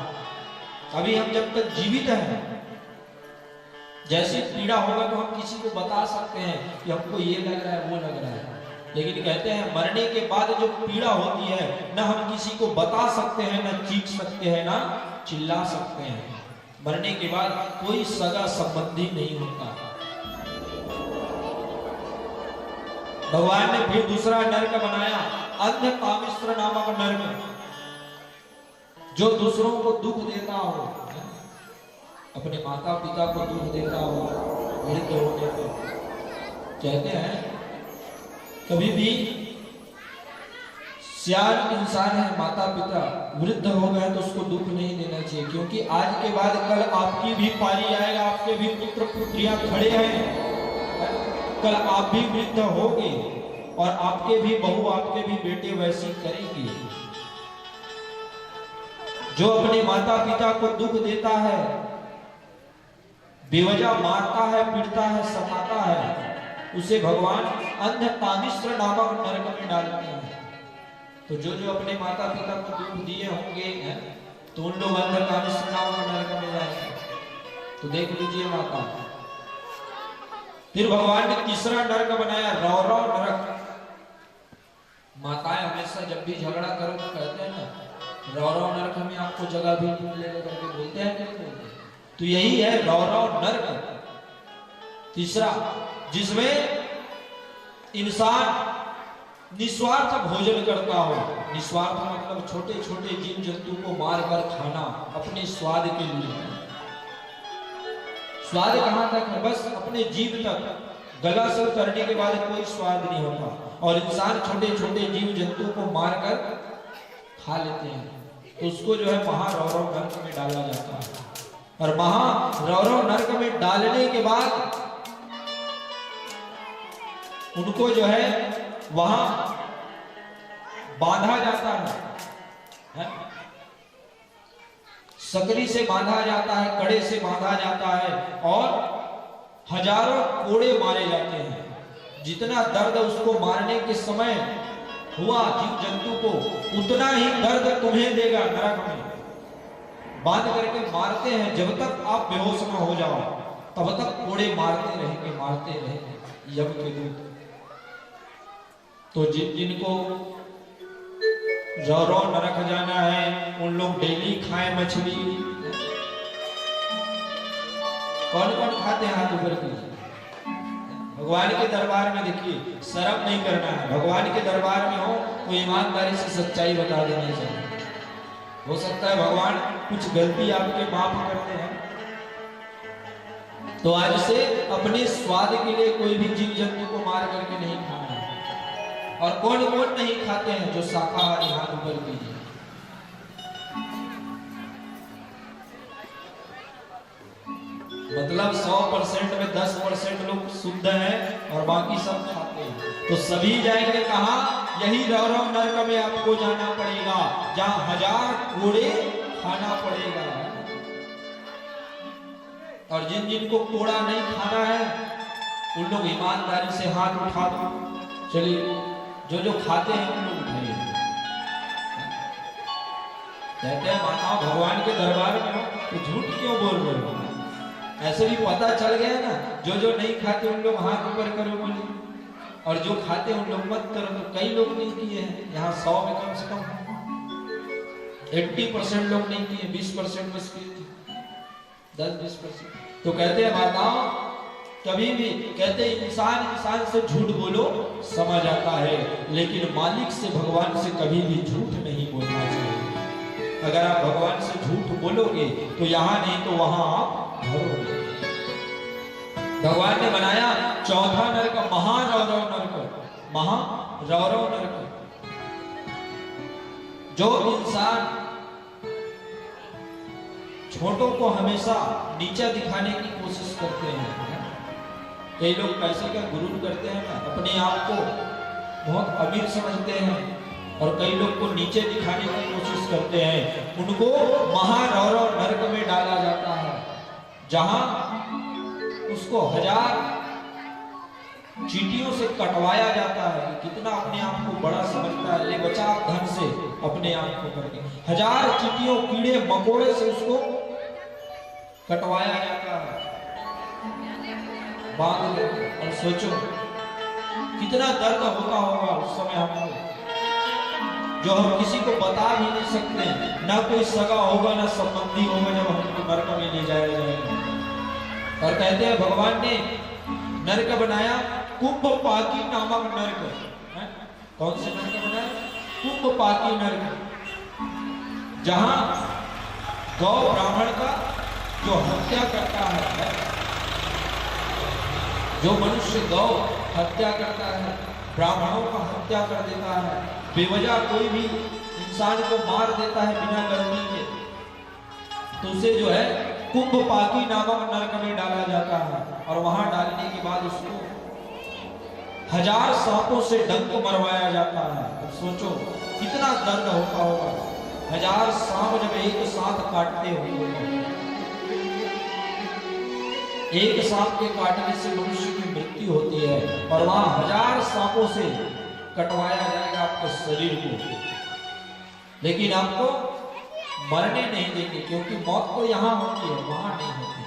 अभी हम जब तक जीवित हैं जैसी पीड़ा होगा तो हम किसी को बता सकते हैं कि हमको ये लग रहा है वो लग रहा है, लेकिन कहते हैं मरने के बाद जो पीड़ा होती है न हम किसी को बता सकते हैं, न चीख सकते हैं, न चिल्ला सकते हैं। मरने के बाद कोई सगा संबंधी नहीं होता। भगवान ने फिर दूसरा नरक बनाया, अंध कामिश्र नामक नरक। जो दूसरों को दुख देता हो, अपने माता पिता को दुख देता हो, मृत्यु होने पर कहते हैं कभी भी सियान इंसान है, माता पिता वृद्ध हो गए तो उसको दुख नहीं देना चाहिए, क्योंकि आज के बाद कल आपकी भी पारी आएगा, आपके भी पुत्र पुत्रियां खड़े हैं, कल आप भी वृद्ध होगे और आपके भी बहू आपके भी बेटे वैसी करेंगे। जो अपने माता पिता को दुख देता है, बेवजह मारता है, पीटता है, सताता है, उसे भगवान अंधकामिश्र नामक नरक में डालते हैं। तो जो जो अपने माता पिता को दुख दिए होंगे तो उन लोग अंधकामिश्र नामक नरक में जाएंगे। तो देख लीजिए माता। फिर भगवान ने तीसरा नरक बनाया, रौरव नरक। माताएं हमेशा जब भी झगड़ा करो तो कहते हैं ना, रौरव नरक में आपको जगह भी नहीं मिलेगा करके बोलते हैं, नहीं बोलते? तो यही है रौरव नरक तीसरा, जिसमें इंसान निस्वार्थ भोजन करता हो। निस्वार्थ मतलब छोटे छोटे जीव जंतु को मार कर खाना अपने स्वाद के लिए। स्वाद कहां तक है? बस अपने जीव तक, गला से उतरने के बाद कोई स्वाद नहीं होता। और इंसान छोटे छोटे जीव जंतु को मारकर खा लेते हैं, तो उसको जो है महारौरव नरक में डाला जाता है। और महारौरव नरक में डालने के बाद उनको जो है वहां बांधा जाता है, सकरी से बांधा जाता है, कड़े से बांधा जाता है और हजारों कोड़े मारे जाते हैं। जितना दर्द उसको मारने के समय हुआ जीव जंतु को, उतना ही दर्द तुम्हें देगा नरक में। बांध करके मारते हैं, जब तक आप बेहोश न हो जाओ तब तक कोड़े मारते रहेंगे, मारते रहेंगे यम के दूत। तो जिनको रौरव नरक जाना है उन लोग डेली खाएं मछली। कौन कौन खाते हैं? हाथ ऊपर कीजिए। भगवान के दरबार में देखिए, शर्म नहीं करना है। भगवान के दरबार में हो तो ईमानदारी से सच्चाई बता देना चाहिए। हो सकता है भगवान कुछ गलती आपके माफ करते हैं, तो आज से अपने स्वाद के लिए कोई भी जीव जंतु को मार करके नहीं खाना है। और कौन कौन नहीं खाते हैं? जो शाकाहारी, हाथ ऊपर कीजिए। मतलब 100% में 10% लोग शुद्ध हैं और बाकी सब खाते हैं। तो सभी जाएंगे कहां? यही रौरव नरक में आपको जाना पड़ेगा, जहां 1000 कोड़े खाना पड़ेगा। और जिन जिनको कोड़ा नहीं खाना है उन लोग ईमानदारी से हाथ उठा दो। चलिए, जो खाते हैं उन लोग उठाइए। कहते हैं माता भगवान के दरबार में हो तो झूठ क्यों बोल रहे हो? ऐसे भी पता चल गया ना, जो नहीं खाते उन लोग हाथ ऊपर करो बोले, और जो खाते उन लोग मत करो। तो कई लोग नहीं किए हैं यहाँ, 100 में कम से कम 80% लोग नहीं किए, 20% बस किए, 10-20%। तो कहते हैं माताओं, कभी भी कहते इंसान से झूठ बोलो समझ आता है, लेकिन मालिक से, भगवान से कभी भी झूठ नहीं बोलना चाहिए। अगर आप भगवान से झूठ बोलोगे तो यहाँ नहीं तो वहां आप भरोगे। भगवान ने बनाया चौथा नरक, महारौरव नरक। महारौरव नरक, जो इंसान छोटों को हमेशा नीचा दिखाने की कोशिश करते हैं। कई लोग पैसे का गुरूर करते हैं ना, अपने आप को बहुत अमीर समझते हैं और कई लोग को नीचे दिखाने की कोशिश करते हैं। उनको महारौरव नरक में डाला जाता है, जहां उसको 1000 चींटियों से कटवाया जाता है कि कितना अपने आप को बड़ा समझता है, ले बचा धन से अपने आप को करके 1000 चींटियों, कीड़े मकोड़े से उसको कटवाया जाता है, बांध लो। और सोचो कितना दर्द होता होगा उस समय हमको, जो हम किसी को बता भी नहीं सकते, ना कोई सगा होगा ना संबंधी होगा जब हमको नरक में ले जाया जाएगा। और कहते हैं भगवान ने नरक बनाया कुंभपाकी नामक नरक। कौन से नरक बनाया? कुंभपाकी नरक, जहां गौ ब्राह्मण का जो हत्या करता है, जो मनुष्य गौ हत्या करता है, ब्राह्मणों का हत्या कर देता है, बेवजह कोई भी इंसान को मार देता है बिना गलती के, तो उसे जो है कुंभ पाकी नामक नरक में डाला जाता है, और वहां डालने के बाद उसको 1000 सांपों से डंक मरवाया जाता है। अब सोचो कितना दर्द होता होगा, 1000 सांप जब एक साथ काटते होंगे, एक सांप के काटने से मनुष्य की मृत्यु होती है, और वहां 1000 सांपों से कटवाया जाएगा आपके शरीर को, लेकिन आपको मरने नहीं देंगे, क्योंकि मौत तो यहां होती है, वहां नहीं होती।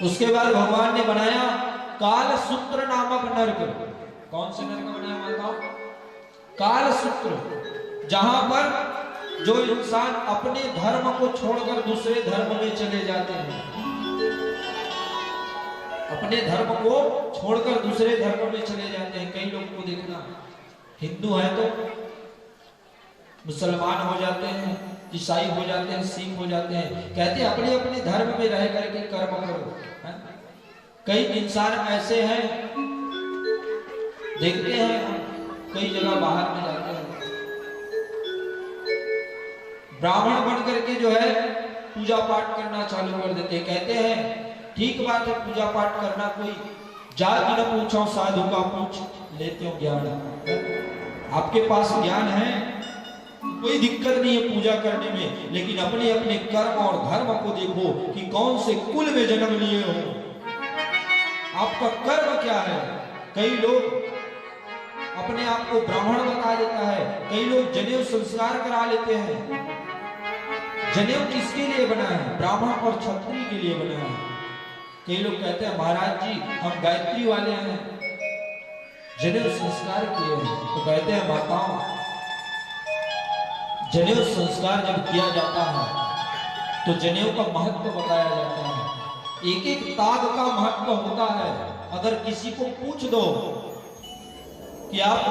उसके बाद भगवान ने बनाया काल सूत्र नामक नरक। कौन से नरक बनाया बताओ? काल सूत्र, जहां पर जो इंसान अपने धर्म को छोड़कर दूसरे धर्म में चले जाते हैं, अपने धर्म को छोड़कर दूसरे धर्म में चले जाते हैं। कई लोग को देखना, हिंदू है तो मुसलमान हो जाते हैं, ईसाई हो जाते हैं, सिख हो जाते हैं, कहते हैं अपने अपने धर्म में रह करके कर्म करो। कई इंसान ऐसे हैं, देखते हैं कई जगह बाहर में जाते हैं, ब्राह्मण बन करके जो है पूजा पाठ करना चालू कर देते हैं। कहते हैं ठीक बात है, पूजा पाठ करना, कोई जाति न पूछो साधु का पूछ लेते हो ज्ञान। आपके पास ज्ञान है, कोई दिक्कत नहीं है पूजा करने में, लेकिन अपने अपने कर्म और धर्म को देखो कि कौन से कुल में जन्म लिए हो, आपका कर्म क्या है। कई लोग अपने आप को ब्राह्मण बता देता है, कई लोग जनेऊ संस्कार करा लेते हैं। जनेऊ किसके लिए बना है? ब्राह्मण और क्षत्रिय के लिए बना है। कई लोग कहते हैं महाराज जी हम गायत्री वाले हैं, जनेऊ संस्कार किए हैं। तो कहते हैं माताओं, जनेऊ संस्कार जब किया जाता है तो जनेऊ का महत्व बताया जाता है। एक एक ताग का महत्व होता है। अगर किसी को पूछ दो कि आप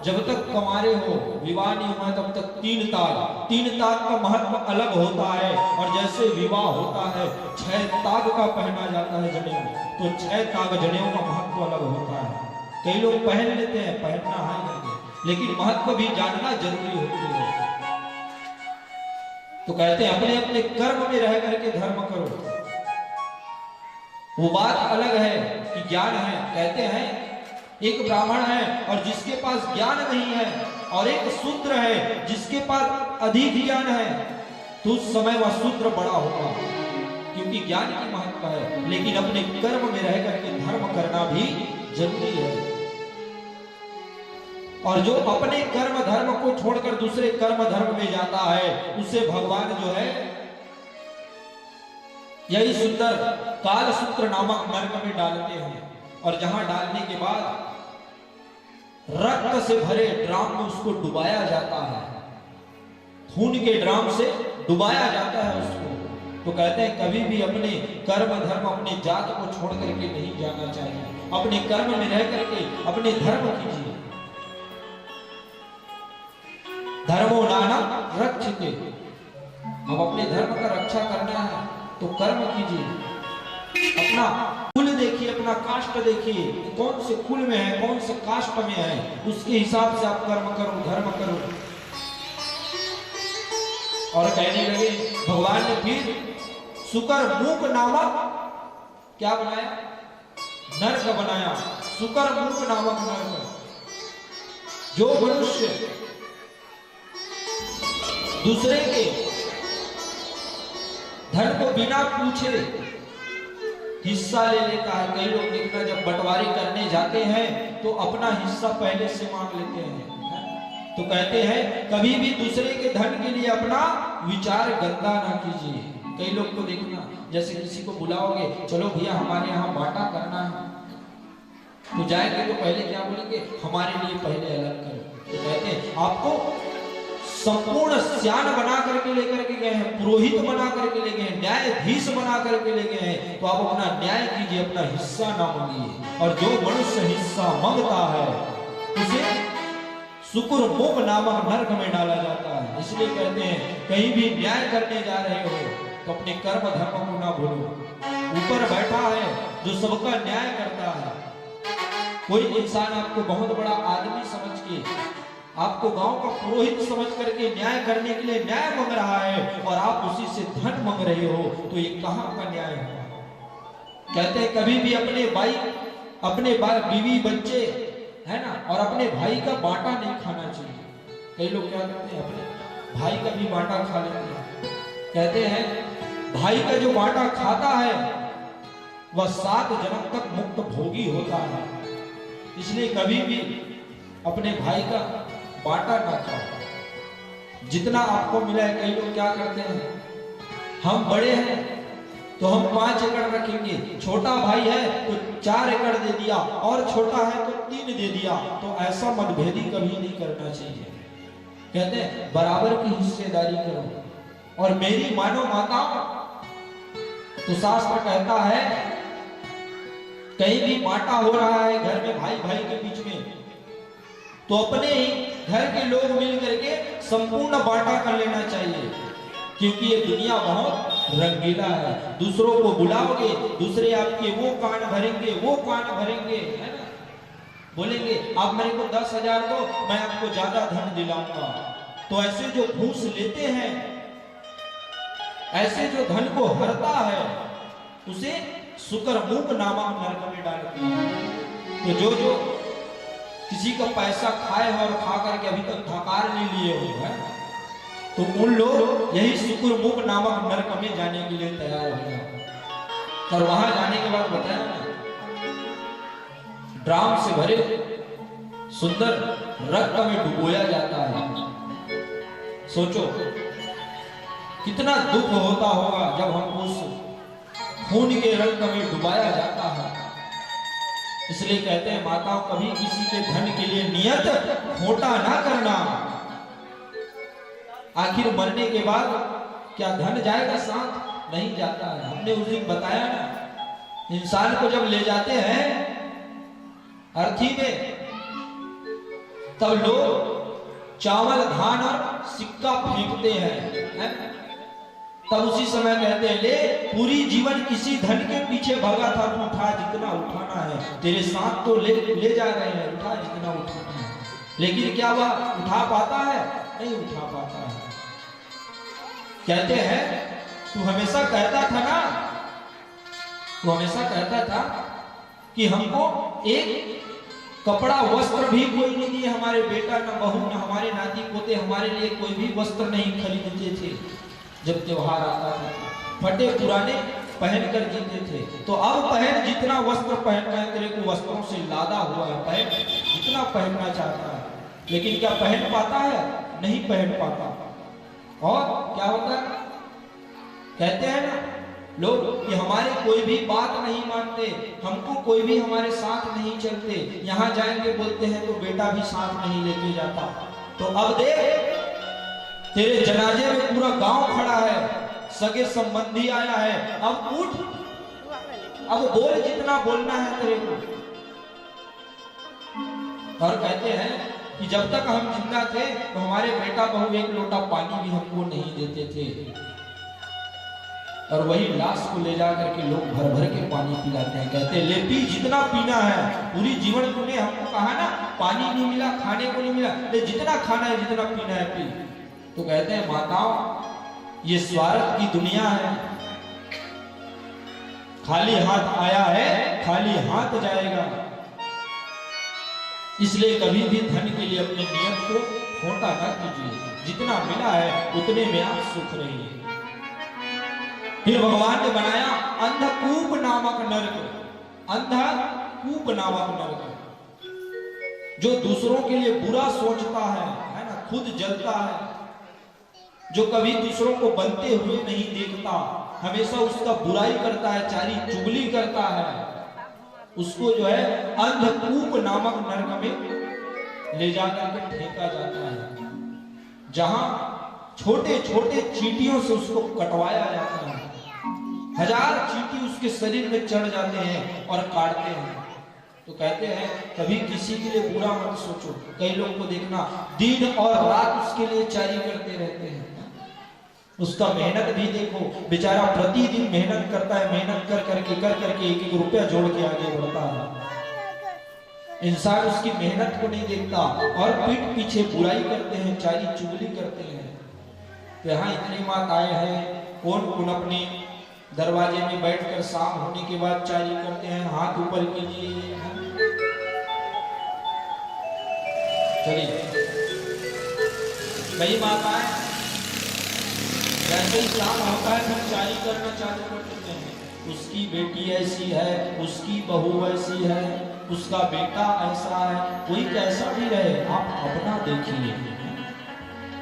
जब तक कमारे हो, विवाह नहीं हुआ तब तक 3 ताग का महत्व अलग होता है, और जैसे विवाह होता है 6 ताग का पहना जाता है जनेऊ, तो 6 ताग जनेऊ का महत्व अलग होता है। कई लोग पहन लेते हैं, पहनना है, लेकिन महत्व भी जानना जरूरी होती है। तो कहते हैं अपने अपने कर्म में रह करके धर्म करो। वो बात अलग है कि ज्ञान है। कहते हैं एक ब्राह्मण है और जिसके पास ज्ञान नहीं है, और एक शूद्र है जिसके पास अधिक ज्ञान है, तो उस समय वह शूद्र बड़ा होगा, क्योंकि ज्ञान की महत्व है। लेकिन अपने कर्म में रह करके धर्म करना भी जरूरी है। और जो अपने कर्म धर्म को छोड़कर दूसरे कर्म धर्म में जाता है, उसे भगवान जो है यही सुंदर काल सूत्र नामक नरक में डालते हैं। और जहां डालने के बाद रक्त से भरे ड्राम में उसको डुबाया जाता है, खून के ड्राम से डुबाया जाता है उसको। तो कहते हैं कभी भी अपने कर्म धर्म, अपने जात को छोड़ करके नहीं जाना चाहिए। अपने कर्म में रह करके अपने धर्म कीजिए। धर्मो नाना रक्षिते, अब अपने धर्म का रक्षा करना है तो कर्म कीजिए। अपना कुल देखिए, अपना कास्ट देखिए, कौन से कुल में है, कौन से कास्ट में है, उसके हिसाब से आप कर्म करो, धर्म करो। और कहने लगे भगवान ने फिर सुकर मूक नामक क्या बनाया? नरक बनाया। सुकर मूक नामक नरक। जो मनुष्य दूसरे के धन को बिना पूछे हिस्सा ले लेता है। कई लोग देखना जब बंटवारी करने जाते हैं तो अपना हिस्सा पहले से मांग लेते हैं। तो कहते हैं कभी भी दूसरे के धन के लिए अपना विचार गंदा ना कीजिए। कई लोग को देखना, जैसे किसी को बुलाओगे, चलो भैया हमारे यहाँ बांटा करना है, तो जाएंगे तो पहले क्या बोलेंगे? हमारे लिए पहले अलग करो। तो कहते हैं आपको संपूर्ण स्यान बना करके लेकर के गए हैं, पुरोहित बना करके ले गए हैं, न्यायाधीश बना करके ले गए हैं, तो आप अपना न्याय कीजिए, अपना हिस्सा ना मांगिए। और जो मनुष्य हिस्सा मांगता है उसे सुकुर मूक नामक नरक में डाला जाता है। इसलिए कहते हैं कहीं भी न्याय करने जा रहे हो तो अपने कर्म धर्म को ना भूलो। ऊपर बैठा है जो सबका न्याय करता है, कोई इंसान आपको बहुत बड़ा आदमी समझ के, आपको गांव का पुरोहित समझ करके न्याय करने के लिए न्याय मांग रहा है और आप उसी से धन मांग रहे हो, तो ये कहां का न्याय है? कहते हैं कभी भी अपने बीवी बच्चे है ना और अपने भाई का बांटा नहीं खाना चाहिए। कई लोग क्या करते हैं, अपने भाई का भी बांटा खा लेते हैं। कहते हैं भाई का जो बांटा खाता है वह 7 जन्म तक मुक्त भोगी होता है। इसलिए कभी भी अपने भाई का बांटा ना खाओ। जितना आपको मिला है, कई लोग क्या करते हैं, हम बड़े हैं तो हम 5 एकड़ रखेंगे, छोटा भाई है तो 4 एकड़ दे दिया और छोटा है तो 3 दे दिया। तो ऐसा मतभेदी कभी नहीं करना चाहिए। कहते हैं बराबर की हिस्सेदारी करो। और मेरी मानो माता, तो शास्त्र कहता है कहीं भी बांटा हो रहा है घर में भाई भाई के बीच में, तो अपने ही घर के लोग मिल करके संपूर्ण बांटा कर लेना चाहिए। क्योंकि ये दुनिया बहुत रंगीला है। दूसरों को बुलाओगे, दूसरे आपके वो कान भरेंगे, वो कान भरेंगे, है ना, बोलेंगे आप मेरे को 10,000 दो, मैं आपको ज्यादा धन दिलाऊंगा। तो ऐसे जो घूस लेते हैं, ऐसे जो धन को हरता है, उसे शुक्रमुख नामक नरक में डालते हैं। तो जो किसी का पैसा खाए हो और खा करके अभी तक धकार नहीं लिए हो, है तो उन लोग यही शुक्रमुख नामक नरक में जाने के लिए तैयार हो गए। और वहां जाने के बाद बताया ना, ड्राम से भरे सुंदर रक्त में डुबोया जाता है। सोचो कितना दुख होता होगा जब हम उस खून के रंग में डुबाया जाता है। इसलिए कहते हैं माताओं, कभी किसी के धन के लिए नियत खोटा ना करना। आखिर मरने के बाद क्या धन जाएगा साथ? नहीं जाता है। हमने उस दिन बताया ना, इंसान को जब ले जाते हैं अर्थी में, तब लोग चावल धान और सिक्का फेंकते हैं, तब उसी समय कहते हैं ले पूरी जीवन किसी धन के पीछे भागा था, तू उठा जितना उठाना है, तेरे साथ तो ले जा रहे हैं, उठा जितना उठाना है। लेकिन क्या वह उठा पाता है? नहीं उठा पाता है। कहते हैं तू हमेशा कहता था ना, तू हमेशा कहता था कि हमको एक कपड़ा वस्त्र भी कोई नहीं दिए, हमारे बेटा न बहू न हमारे नाती पोते हमारे लिए कोई भी वस्त्र नहीं खरीदते थे। जब त्योहार आता था फटे पुराने पहन कर जीते थे। तो अब पहन जितना वस्त्र पहनना है, तेरे को वस्त्रों से लादा हुआ है, पहन जितना पहनना चाहता है। लेकिन क्या पहन पाता है? नहीं पहन पाता। और क्या होता है, कहते हैं ना लोग कि हमारे कोई भी बात नहीं मानते, हमको कोई भी हमारे साथ नहीं चलते, यहाँ जाएंगे बोलते हैं तो बेटा भी साथ नहीं लेके जाता। तो अब देख तेरे जनाजे में पूरा गांव खड़ा है, सगे संबंधी आया है, अब उठ, अब बोल जितना बोलना है तेरे को। और कहते हैं कि जब तक हम जिंदा थे तो हमारे बेटा बहू एक लोटा पानी भी हमको नहीं देते थे, और वही लाश को ले जा करके लोग भर भर के पानी पिलाते हैं। कहते हैं ले पी जितना पीना है, पूरी जीवन तूने हमको कहा ना पानी नहीं मिला, खाने को नहीं मिला, ले जितना खाना है जितना पीना है पी। तो कहते हैं माताओं, ये स्वार्थ की दुनिया है, खाली हाथ आया है खाली हाथ जाएगा। इसलिए कभी भी धन के लिए अपने नियत को खोटा न कीजिए, जितना मिला है उतने में आप सुख रहिए। फिर भगवान ने बनाया अंधकूप नामक नरक, अंधकूप नामक नरक, जो दूसरों के लिए बुरा सोचता है ना, खुद जलता है, जो कभी दूसरों को बनते हुए नहीं देखता, हमेशा उसका बुराई करता है, चारी चुगली करता है, उसको जो है अंधकूप नामक नरक में ले जाकर के फेंका जाता है, जहां छोटे छोटे चींटियों से उसको कटवाया जाता है। 1000 चींटी उसके शरीर में चढ़ जाते हैं और काटते हैं। तो कहते हैं कभी किसी के लिए बुरा मत सोचो। कई लोग को देखना दिन और रात उसके लिए चारी करते रहते हैं, उसका मेहनत भी देखो, बेचारा प्रतिदिन मेहनत करता है, मेहनत कर करके एक एक रुपया जोड़ के आगे बढ़ता है। इंसान उसकी मेहनत को नहीं देखता और पीठ पीछे बुराई करते हैं, चारी चुगली करते हैं। तो यहाँ इतनी मात आए हैं, कौन कौन अपने दरवाजे में बैठकर शाम होने के बाद चारी करते हैं? हाथ ऊपर कीजिए। चलिए कई माताएं जैसे ही शाम होता है फिर चारी करना चालू कर देते हैं। उसकी बेटी ऐसी है, उसकी बहू ऐसी है, उसका बेटा ऐसा है, कोई कैसा भी रहे, आप अपना देखिए।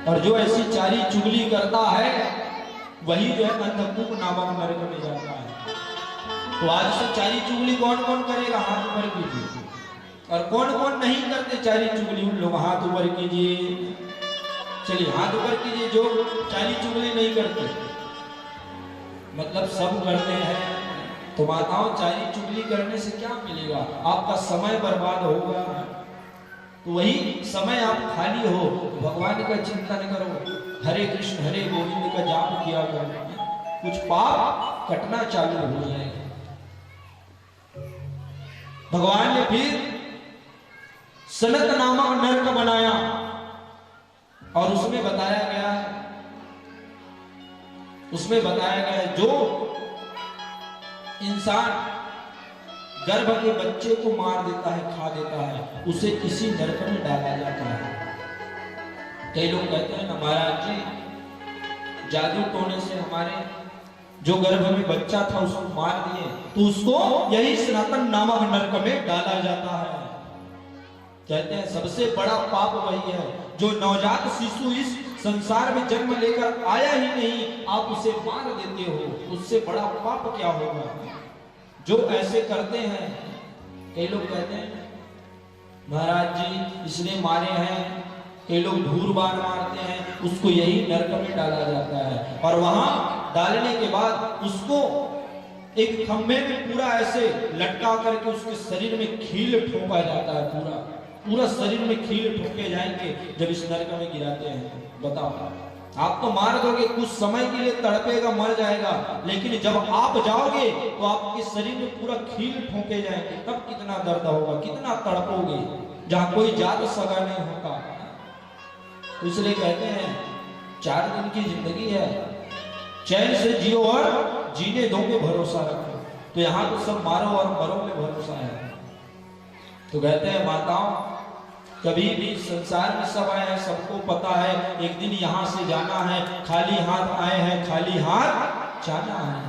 और जो ऐसी चारी चुगली करता है वही जो है अंधकूप नामक नरक में जाता है। तो आज से चारी चुगली कौन कौन करेगा? हाथ ऊपर कीजिए। और कौन कौन नहीं करते चारी चुगली? उन लोग हाथ ऊपर कीजिए। चलिए हाथ ऊपर कीजिए जो चारी चुगली नहीं करते। मतलब सब करते हैं। तो माताओं, चारी चुगली करने से क्या मिलेगा? आपका समय बर्बाद होगा। तो वही समय आप खाली हो, भगवान का चिंतन करो, हरे कृष्ण हरे गोविंद का जाप किया करो, कुछ पाप कटना चालू हो जाएगा। भगवान ने फिर सनत नामक नरक बनाया और उसमें बताया गया है जो इंसान गर्भ के बच्चे को मार देता है, खा देता है, उसे इसी नरक में डाला जाता है। कई लोग कहते हैं ना महाराज जी जादू टोने से हमारे जो गर्भ में बच्चा था उसको मार दिए, तो उसको यही सनातन नामक नरक में डाला जाता है। कहते हैं सबसे बड़ा पाप वही है जो नवजात शिशु इस संसार में जन्म लेकर आया ही नहीं, आप उसे मार देते हो, उससे बड़ा पाप क्या होगा? जो ऐसे करते हैं, कई लोग कहते हैं महाराज जी इसने मारे हैं, कई लोग धूर्बान मारते हैं, उसको यही नरक में डाला जाता है। और वहां डालने के बाद उसको एक खंभे में पूरा ऐसे लटका करके उसके शरीर में खील ठोका जाता है, पूरा शरीर में खील ठोके जाएंगे जब इस नरक में गिराते हैं। बताओ, आप तो मार दोगे, कुछ समय के लिए तड़पेगा, मर जाएगा, लेकिन जब आप जाओगे तो आपके शरीर में पूरा खील ठोके जाएंगे, तब कितना दर्द होगा, कितना तड़पोगे, जहां कोई जात सगा नहीं होता। तो इसलिए कहते हैं 4 दिन की जिंदगी है, चैन से जियो और जीने दो पे भरोसा रखो। तो यहाँ तो सब मारो और मरो में भरोसा है। तो कहते हैं माताओं, कभी भी संसार में सब आए हैं, सबको पता है एक दिन यहाँ से जाना है, खाली हाथ आए हैं, खाली हाथ जाना है।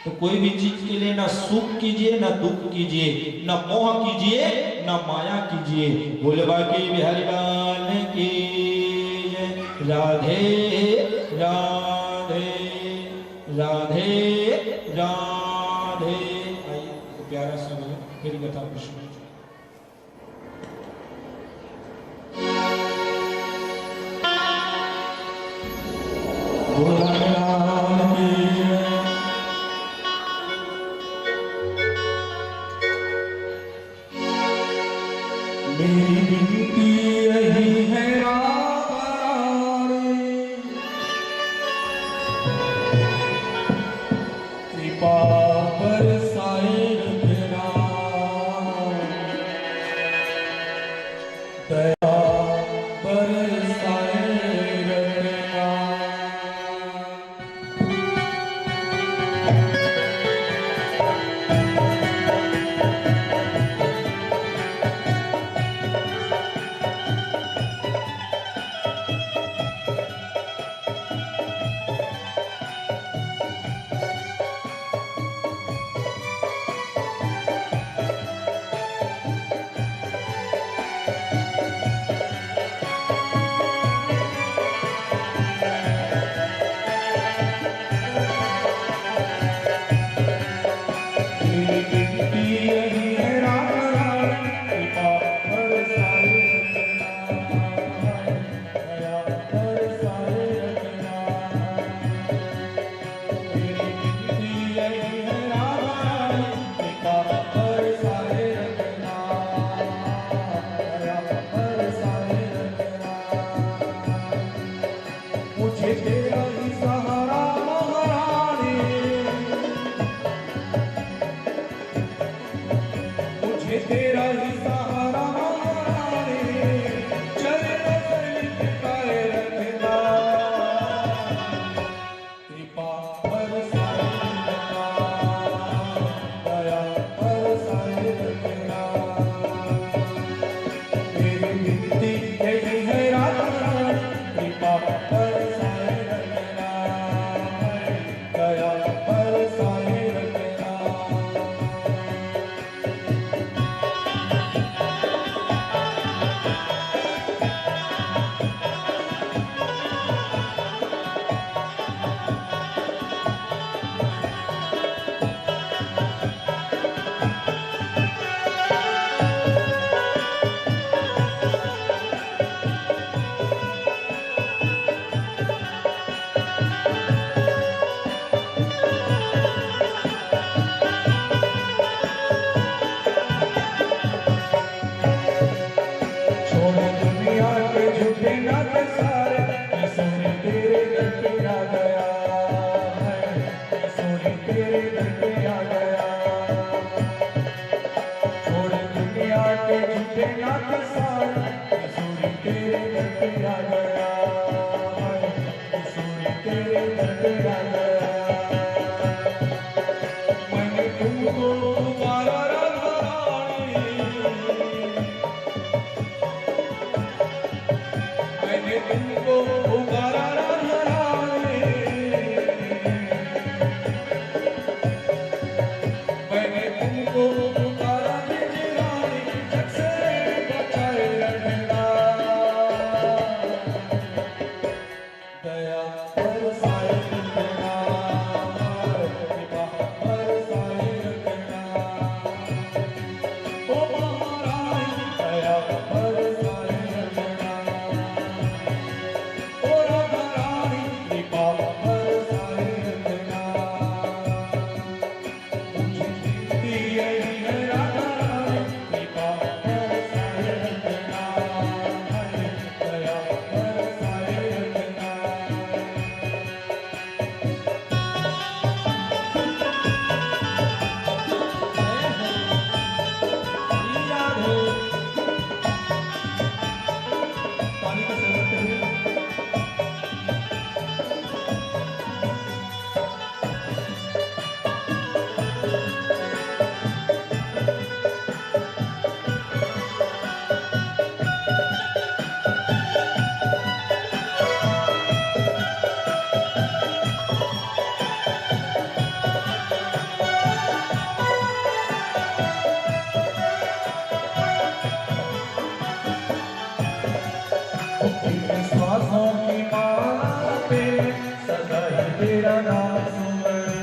तो कोई भी चीज के लिए ना सुख कीजिए, ना दुख कीजिए, ना मोह कीजिए, ना माया कीजिए। बोलबा की बिहारी लाल की राधे राधे राधे राधे। आइए प्यारा सा फिर कथा प्रश्न। मेरी विनती यही है कृपा बरसाए रखना, दया बरसाए रखना। तेरा ही सहारा के सारे किशोरी तेरे दर पे आ गया है, किशोरी तेरे दर पे आ गया। छोड़ दुनिया के झूठे नाते सारे किशोरी तेरे दर पे आ गया है, किशोरी तेरे दर पे आ गया। मैंने तुमको पुकारा राधा रानी, मैंने तुमको पुकारा राधा रानी, मैंने तुमको पुकारा ब्रज रानी, जग से बचाए रखना। दया बरसाए रखना, कृपा बरसाए रखना। ओ महारानी दया बरसाए रखना, ओ राधा रानी कृपा बरसाए रखना। मुझे विनती यही है राधा रानी, कृपा बरसाए रखना, दया बरसाए रखना। पानी का सेवन करिए। तेरे श्वासों की माला पे सदा ही तेरा नाम सुमरो,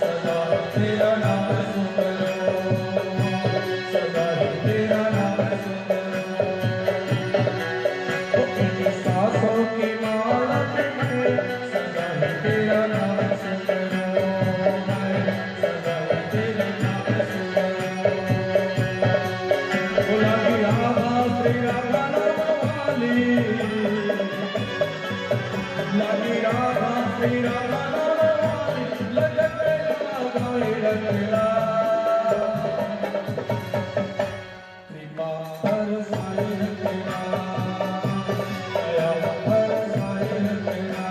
सदा ही तेरा नाम सुमरो, सदा ही तेरा नाम सुमरो। तेरे श्वासों की माला पे सदा ही तेरा नाम सुमरो, सदा ही तेरा नाम सुमरो। बोला कि राधा श्री राधा लगी राधा श्री राधा लगत लगाए रखना। कृपा बरसाए रखना, दया बरसाए रखना।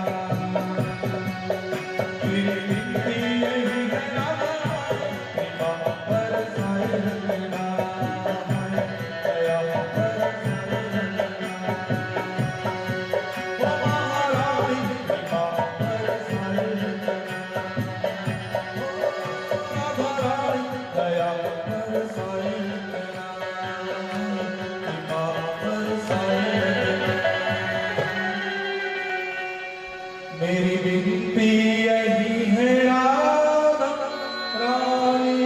तेरी विनती यही है राधा, कृपा बरसाए रखना, दया बरसाए रखना। ओ महारानी कृपा बरसाए रखना, राधा रानी दया बरसाए रखना, कृपा बरसाए रखना। मेरी विनती यही है राधा रानी,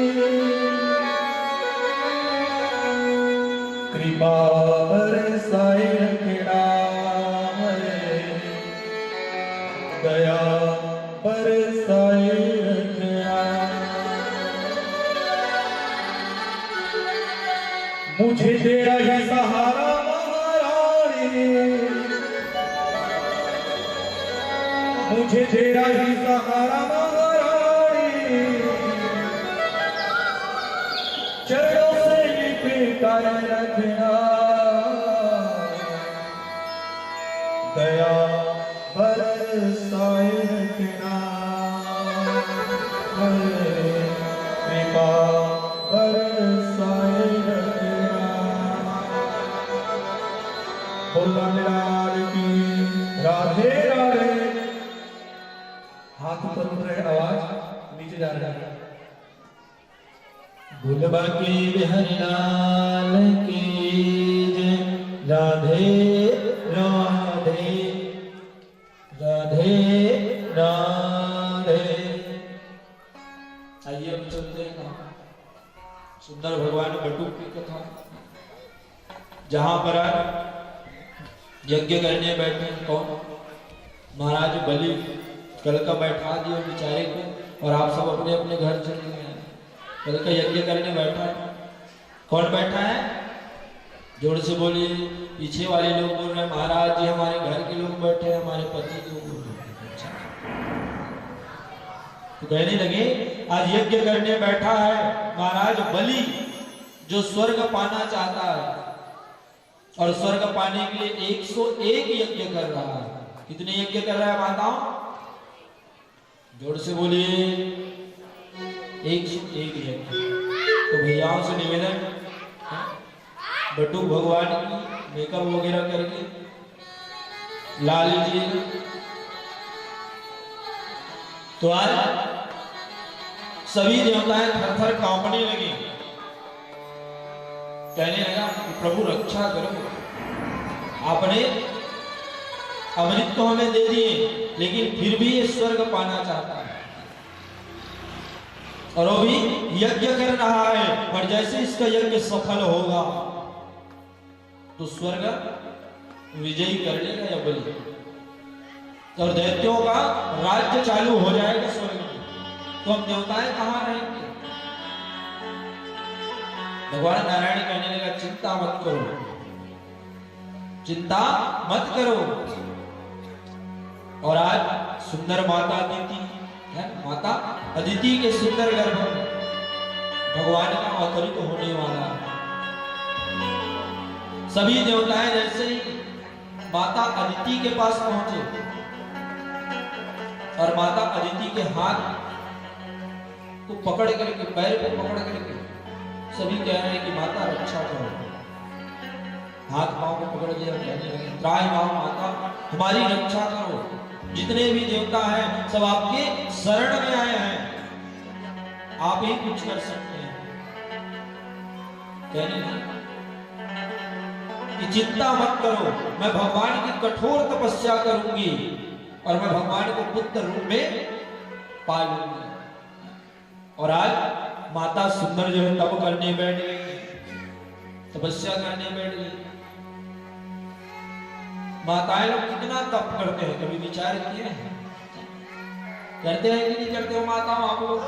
कृपा बरसाए रखना, दया बरसाए रखना। मुझे तेरा ही सहारा महारानी, मुझे तेरा ही सहारा महारानी। चरणों से लिपटाए रखना, दया बरसाए रखना, कृपा बरसाए रखना। बोला लाल की राधे राधे। हाथ ऊपर उठ रहे, आवाज नीचे जा रहा है। भूलबा के बिहारी लाल की जय। राधे राधे राधे राधे। आइए हम चलते हैं सुंदर भगवान बटुक की कथा, जहां पर यज्ञ करने बैठे कौन महाराज बलि कल का बैठा दिया बेचारे को, और आप सब अपने अपने घर चले गए। कल का यज्ञ करने बैठा है, कौन बैठा है? जोर से बोलिए। पीछे वाले लोग बोल रहे हैं महाराज जी हमारे घर के लोग बैठे हैं, हमारे पति लोग बोल रहे हैं। अच्छा। तो कहने लगे आज यज्ञ करने बैठा है महाराज बलि, जो स्वर्ग पाना चाहता है और स्वर्ग पाने के लिए 101 यज्ञ कर रहा है। कितने यज्ञ कर रहा है माताओं? जोर से बोलिए 101 यज्ञ। तो भैयाओं से निवेदन, बटुक भगवान की मेकअप वगैरह करके ला लीजिए। तो आज सभी देवताएं थर थर कांपने लगे। कहने लगा कि प्रभु रक्षा करो, आपने अमृत तो हमें दे दिए लेकिन फिर भी ये स्वर्ग पाना चाहता है और वो भी यज्ञ कर रहा है। और जैसे इसका यज्ञ सफल होगा तो स्वर्ग विजयी कर लेगा या बलि, और दैत्यों का राज्य चालू हो जाएगा स्वर्ग में। तो हम देवताएं कहां रहेंगे? भगवान नारायण कहने लगा चिंता मत करो, चिंता मत करो। और आज सुंदर माता अदिति है, माता अदिति के सुंदर गर्भ में भगवान का अवतरित होने वाला है। सभी देवताएं जैसे ही माता अदिति के पास पहुंचे और माता अदिति के हाथ को पकड़ करके, पैर को पकड़ करके सभी कह रहे हैं कि माता रक्षा करो। हाथ पांव को पकड़ दिया, कहने लगे त्राहि मां माता हमारी रक्षा करो। जितने भी देवता हैं सब आपके शरण में आए हैं, आप ही कुछ कर सकते हैं। कहने लगे कि चिंता मत करो, मैं भगवान की कठोर तपस्या करूंगी और मैं भगवान को पुत्र रूप में पालूंगी। और आज माता सुंदर जो है तप करने बैठ गई, तपस्या करने बैठ गई। माताएं लोग कितना तप करते हैं, कभी विचार किए हैं? करते हैं कि नहीं करते हो माताओं आप लोग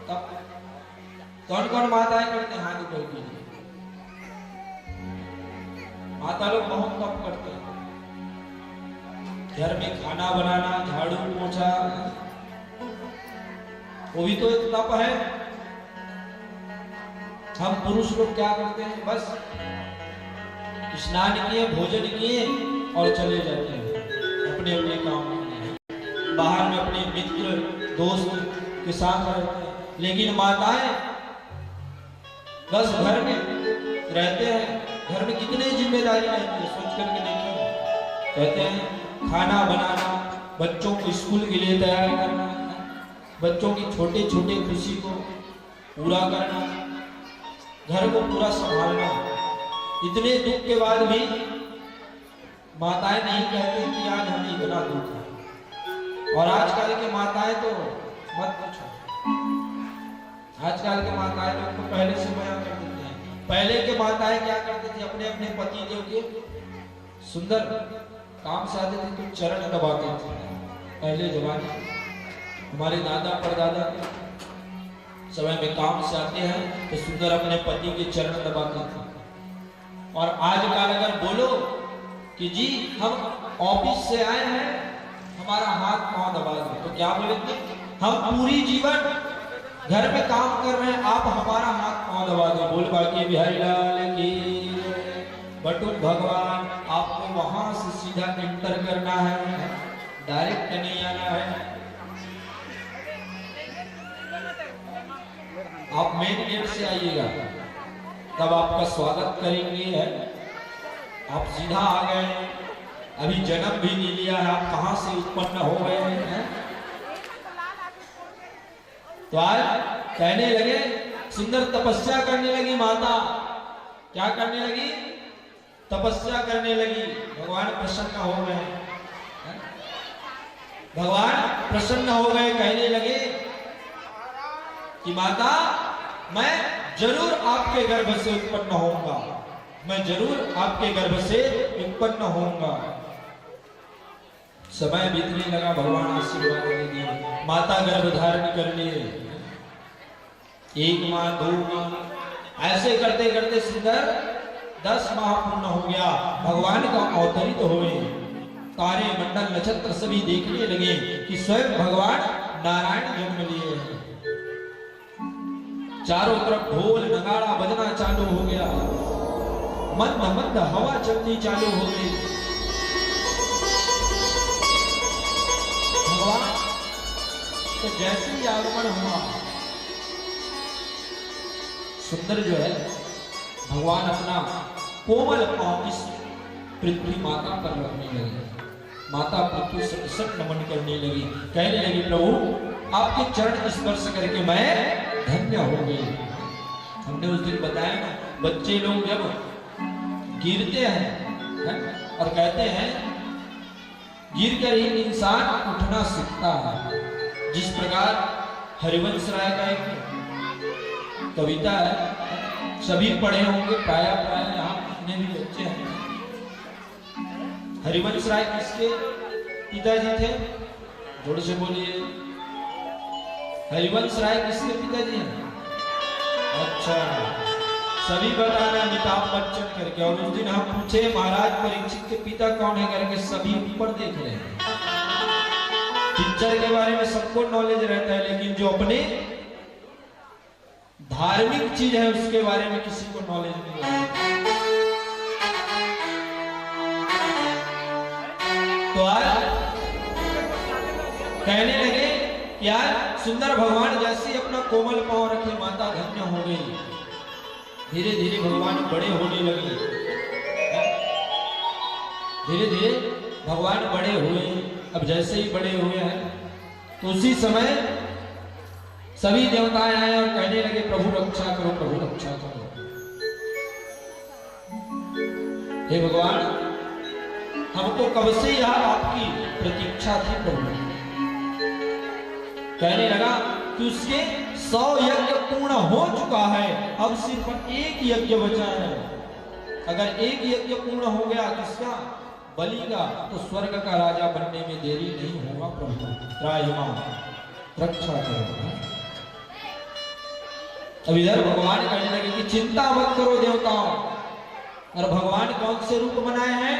तप? कौन कौन माताएं करते हैं? हाथ ऊपर कीजिए। माता लोग बहुत तप करते हैं। घर में खाना बनाना, झाड़ू पोछा, वो भी तो एक तप है। हम पुरुष लोग क्या करते हैं? बस स्नान किए, भोजन किए और चले जाते हैं अपने अपने काम में, बाहर में अपने मित्र दोस्त के साथ रहते हैं। लेकिन माताएं बस घर में रहते हैं। घर में कितनी जिम्मेदारी रहती है, सोच करके देखिए। कहते हैं खाना बनाना, बच्चों को स्कूल के लिए तैयार करना, बच्चों की छोटे छोटे खुशी को पूरा करना, घर को पूरा संभालना। इतने दुख के बाद भी माताएं नहीं कहती कि आज हमें इतना दुख है। और आजकल के माताएं तो मत पूछो, आजकल के माताएं लोग तो पहले से बयां कर देते हैं। पहले के माताएं क्या करते थे? अपने अपने पति देव के सुंदर काम से आते थे तो चरण दबाते थे। पहले जमाने हमारे दादा परदादा के समय में काम से आते हैं तो सुंदर अपने पति के चरण दबाते थे। और आजकल अगर बोलो कि जी हम ऑफिस से आए हैं, हमारा हाथ पांव दबा दो, तो क्या बोलेंगे? हम पूरी जीवन घर में काम कर रहे हैं, आप हमारा हाथ पांव दबा दो। बोल बाकी बिहारी लाल की बटुक भगवान, आपको वहां से सीधा एंटर करना है, डायरेक्ट नहीं आना है। आप मेन गेट से आइएगा, तब आपका स्वागत करेंगे। है आप सीधा आ गए, अभी जन्म भी नहीं लिया है, आप कहां से उत्पन्न हो गए हैं? तो आज कहने लगे, सुंदर तपस्या करने लगी माता। क्या करने लगी? तपस्या करने लगी। भगवान प्रसन्न हो गए, भगवान प्रसन्न हो गए। कहने लगे कि माता मैं जरूर आपके गर्भ से उत्पन्न होऊंगा, मैं जरूर आपके गर्भ से उत्पन्न होऊंगा। समय बीतने लगा, भगवान आशीर्वाद दे दिए। माता गर्भ धारण कर लिए, 1 माह 2 माह ऐसे करते करते सुंदर 10 माह पूर्ण हो गया, भगवान का अवतरित हुए। तारे मंडल नक्षत्र सभी देखने लगे कि स्वयं भगवान नारायण जन्म लिए हैं। चारों तरफ ढोल नगाड़ा बजना चालू हो गया, मंद मंद हवा चलनी चालू हो गई। भगवान तो जैसे ही आगमन हुआ, सुंदर जो है भगवान अपना कोमल पांव इस पृथ्वी माता पर रखने लगे। माता पृथ्वी से सट नमन करने लगी, कहने लगी प्रभु आपके चरण स्पर्श करके मैं धन्य हो गई। हमने उस दिन बताया ना, बच्चे लोग जब गिरते हैं और कहते हैं गिर कर ही इंसान उठना सीखता है। जिस प्रकार हरिवंश राय का एक कविता है, सभी पढ़े होंगे प्राय यहाँ जितने भी बच्चे हैं। हरिवंश राय किसके पिताजी थे? जोर से बोलिए। हरिवंश राय किसके पिताजी हैं? अच्छा, सभी बता रहे अमिताभ बच्चन करके। और उस दिन हम पूछे महाराज परीक्षित के पिता कौन है करके, सभी ऊपर देख रहे हैं। पिक्चर के बारे में सबको नॉलेज रहता है, लेकिन जो अपने धार्मिक चीज है उसके बारे में किसी को नॉलेज नहीं रहता। तो आज कहने लगे यार सुंदर भगवान जैसे अपना कोमल पांव रखे माता धन्य हो गई। धीरे धीरे भगवान बड़े होने लगे, धीरे धीरे भगवान बड़े हुए। अब जैसे ही बड़े हुए हैं तो उसी समय सभी देवताएं आए और कहने लगे प्रभु रक्षा करो, प्रभु रक्षा करो। हे भगवान हम तो कब से यह आपकी प्रतीक्षा थी प्रभु। कहने लगा कि उसके 100 यज्ञ पूर्ण हो चुका है, अब सिर्फ एक यज्ञ बचा है। अगर एक यज्ञ पूर्ण हो गया किसका? बलि का, तो स्वर्ग का राजा बनने में देरी नहीं होगा प्रभु। त्राहिमाम रक्षा करो। अब इधर भगवान कहने लगे कि चिंता मत करो देवताओं। और भगवान कौन से रूप बनाए हैं?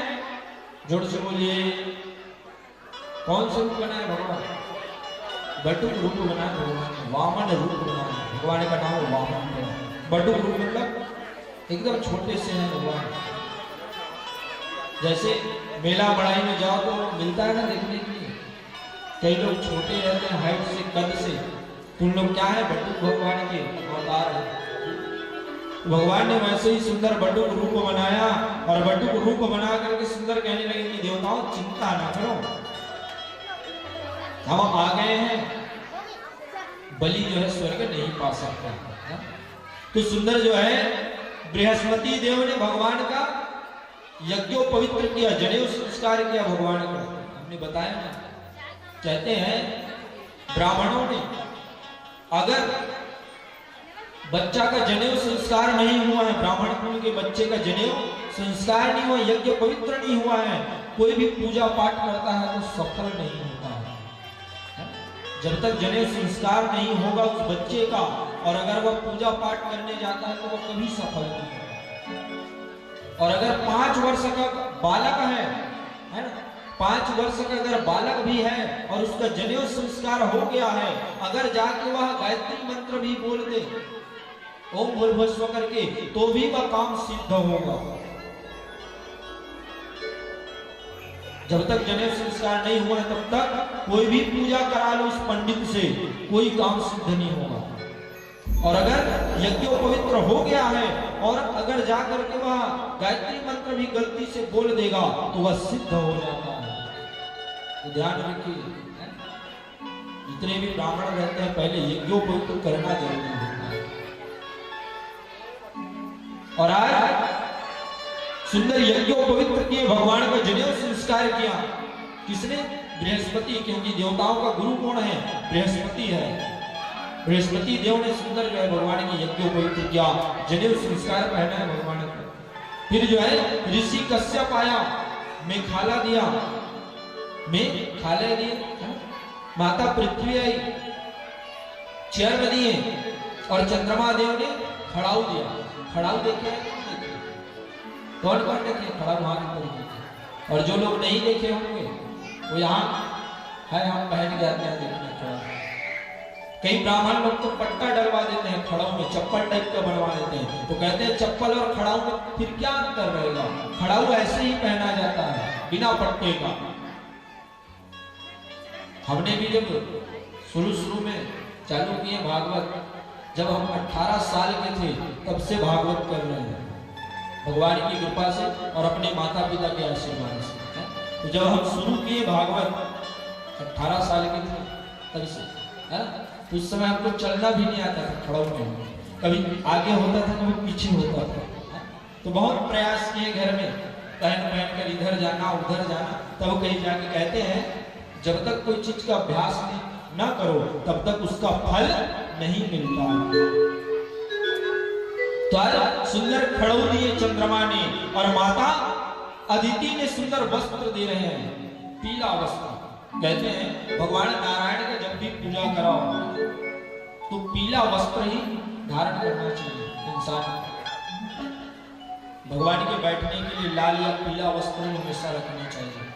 जोर से बोलिए, कौन से रूप बनाए भगवान? बटुक रूप बनाए भगवान, वामन रूप बनाए। भगवान का नाम वामन है। बटुक रूप मतलब एकदम छोटे से हैं भगवान। जैसे मेला बड़ाई में जाओ तो मिलता है ना देखने के लिए, कई लोग छोटे रहते हैं हाइट से, कद से। तुम लोग क्या है? बटुक भगवान के अवतार है। भगवान ने वैसे ही सुंदर बटुक रूप बनाया और बटुक रूप बना करके सुंदर कहने लगे कि देवताओं चिंता ना करो, हम आ गए हैं। बलि जो है स्वर्ग नहीं पा सकता। तो सुंदर जो है बृहस्पति देव ने भगवान का यज्ञो पवित्र किया, जनेऊ संस्कार किया भगवान का। हमने बताया ना, कहते हैं ब्राह्मणों ने अगर बच्चा का जनेऊ संस्कार नहीं हुआ है, ब्राह्मण कुल के बच्चे का जनेऊ संस्कार नहीं हुआ, यज्ञ पवित्र नहीं हुआ है, कोई भी पूजा पाठ करता है तो सफल नहीं होता है। जब तक जनेऊ संस्कार नहीं होगा उस बच्चे का, और अगर वह पूजा पाठ करने जाता है तो वह कभी सफल नहीं होगा। और अगर 5 वर्ष का बालक है ना, 5 वर्ष का अगर बालक भी है और उसका जनेऊ संस्कार हो गया है, अगर जाके वह गायत्री मंत्र भी बोल दे ओम भूर्भुवस्सुः करके, तो भी वह काम सिद्ध होगा। जब तक जनेऊ संस्कार नहीं हुआ तब तक कोई भी पूजा करा लो उस पंडित से, कोई काम सिद्ध नहीं होगा। और अगर यज्ञ पवित्र हो गया है और अगर जाकर के वह गायत्री मंत्र भी गलती से बोल देगा तो वह सिद्ध हो जाता है। तो ध्यान रखिए, जितने भी ब्राह्मण रहते हैं पहले यज्ञ पवित्र करना जरूरी होता है। और आज सुंदर यज्ञ पवित्र किए, भगवान का जनेऊ संस्कार किया। किसने? बृहस्पति, क्योंकि देवताओं का गुरु कौन है? बृहस्पति है। बृहस्पति देव ने सुंदर जो है भगवान की यज्ञ पवित्र किया, जनेऊ संस्कार पहना है भगवान को। फिर जो है ऋषि कश्यप आया, मेघाला दिया, मेघालय दिए, माता पृथ्वी आई, चरण दिए, और चंद्रमा देव ने खड़ाऊ दिया। खड़ाऊ देखे कौन कौन देखे खड़ा वहां के तरीके से। और जो लोग नहीं देखे होंगे वो यहाँ है, हम पहन के आते हैं देखने खड़ा। कई ब्राह्मण लोग तो पट्टा डलवा देते हैं खड़ाऊ में, चप्पल टाइप का बनवा देते हैं। तो कहते हैं चप्पल और खड़ाऊ में फिर क्या अंतर रहेगा, खड़ाऊ ऐसे ही पहना जाता है बिना पट्टे का। हमने भी जब शुरू में चालू किए भागवत, जब हम 18 साल के थे तब से भागवत कर रहे हैं भगवान की कृपा से और अपने माता पिता के आशीर्वाद से। तो जब हम शुरू किए भागवत 18 साल के थे तब से, तो उस समय हमको चलना भी नहीं आता था खड़ाऊ में, कभी आगे होता था कभी पीछे होता था। तो बहुत प्रयास किए घर में पहन कर इधर जाना उधर जाना, तब कहीं जाके कहते हैं जब तक कोई चीज का अभ्यास ना करो तब तक उसका फल नहीं मिलता। तो आज सुंदर खड़ाऊ दिए चंद्रमा ने और माता अदिति ने सुंदर वस्त्र दे रहे हैं, पीला वस्त्र। कहते हैं भगवान नारायण का जब भी पूजा कराओ तो पीला वस्त्र ही धारण करना चाहिए इंसान। भगवान के बैठने के लिए लाल या पीला वस्त्र हमेशा रखना चाहिए।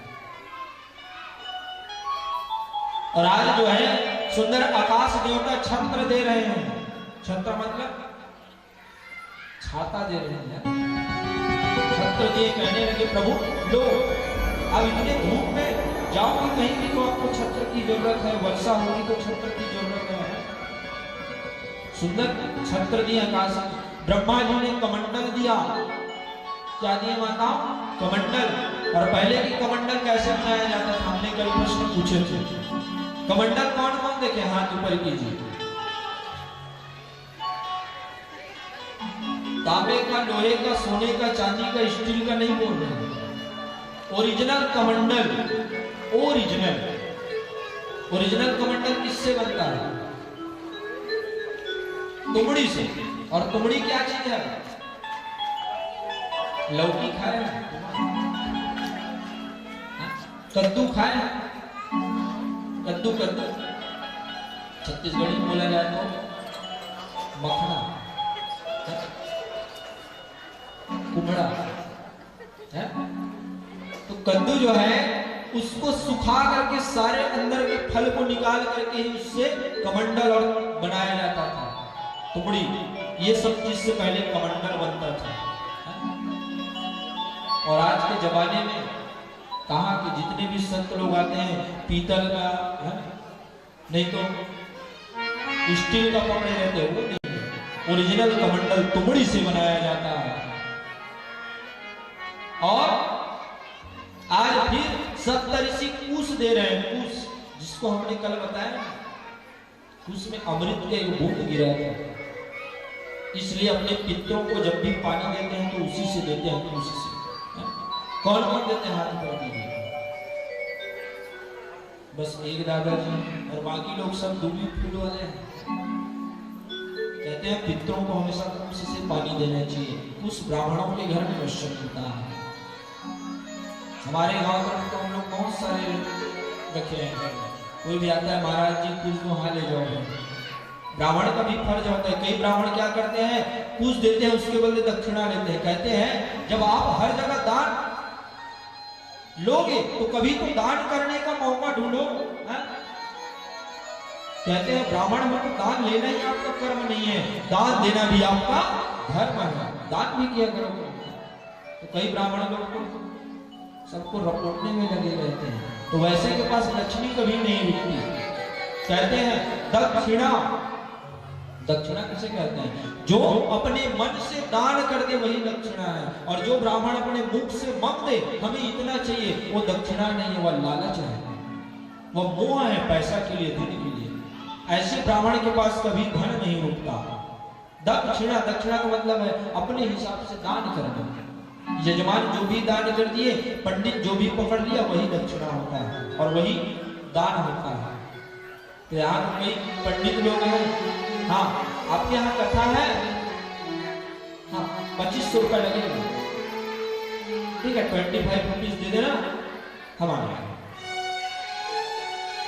और आज जो है सुंदर आकाश देवता छत्र दे रहे हैं, छत्र मतलब छाता दे रहे हैं। छत्र दिए, कहने लगे प्रभु लो, अब इतने धूप में जाओगे कहीं भी तो आपको छत्र की जरूरत है, वर्षा होगी तो छत्र की जरूरत है। सुंदर छत्र दिए आकाश। ब्रह्मा जी ने कमंडल दिया, क्या दिया माता? कमंडल। और पहले की कमंडल कैसे बनाया जाता था, हमने कल प्रश्न पूछे थे। कमंडल कौन कौन देखे, हाथ ऊपर कीजिए। तांबे का, लोहे का, सोने का, चांदी का, स्टील का नहीं बोल रहे, ओरिजिनल कमंडल। ओरिजिनल कमंडल किससे बनता है? तुमड़ी से। और तुमड़ी क्या चीज है? लौकी खाए, कद्दू खाए, कद्दू छत्तीसगढ़ी बोला जाए तो मखना, कुमड़ा है। तो कद्दू जो है उसको सुखा करके सारे अंदर के फल को निकाल करके ही उससे कमंडल और बनाया जाता था, तुमड़ी। ये सब चीज से पहले कमंडल बनता था। और आज के जमाने में कहा कि जितने भी संत लोग आते हैं पीतल का है, नहीं तो स्टील का पकड़े रहते हैं, वो नहीं। ओरिजिनल कमंडल तुमड़ी से बनाया जाता है। और आज फिर सप्तऋषि कूश दे रहे हैं, कूश, जिसको हमने कल बताया, कूश में अमृत के एक बूंद गिरा था। इसलिए अपने पितरों को जब भी पानी देते हैं तो उसी से देते हैं, कूश से। कौन कौन देते हैं, हाथ ऊपर कीजिए। बस एक दादाजी और बाकी लोग सब दूबी फूल वाले हैं। कहते हैं पितरों को हमेशा कूश से पानी देना चाहिए। कुछ ब्राह्मणों के घर में अवश्य मिलता है। हमारे गांव में तो हम लोग बहुत सारे रखे हैं। कोई भी आता है, महाराज जी कुछ को वहां ले जाओ। ब्राह्मण का भी फर्ज होता है। कई ब्राह्मण क्या करते हैं, कुछ देते हैं, उसके बदले दक्षिणा लेते हैं। कहते हैं जब आप हर जगह दान लोगे तो कभी तो दान करने का मौका ढूंढो। कहते हैं ब्राह्मण हो तो दान लेना ही आपका कर्म नहीं है, दान देना भी आपका धर्म है, दान भी किया करो। तो कई ब्राह्मण लोग तो सबको रपोटने में लगे रहते हैं, तो वैसे के पास लक्ष्मी कभी नहीं रुकती। कहते हैं दक्षिणा, दक्षिणा किसे कहते हैं? जो अपने मन से दान कर दे वही दक्षिणा है। और जो ब्राह्मण अपने मुख से मांग दे हमें इतना चाहिए, वो दक्षिणा नहीं है, वह लालच है, वह मोह है, पैसा के लिए, धन के लिए। ऐसे ब्राह्मण के पास कभी धन नहीं रुकता। दक्षिणा, दक्षिणा का मतलब है अपने हिसाब से दान करना। यजमान जो भी दान कर दिए, पंडित जो भी पकड़ लिया वही दक्षिणा होता है और वही दान होता है। तो यहाँ कई पंडित लोग हैं, हाँ आपके यहाँ कथा है, हाँ 2500 रुपया लगेगा, ठीक है 25 रुपीज दे देना हमारे यहाँ।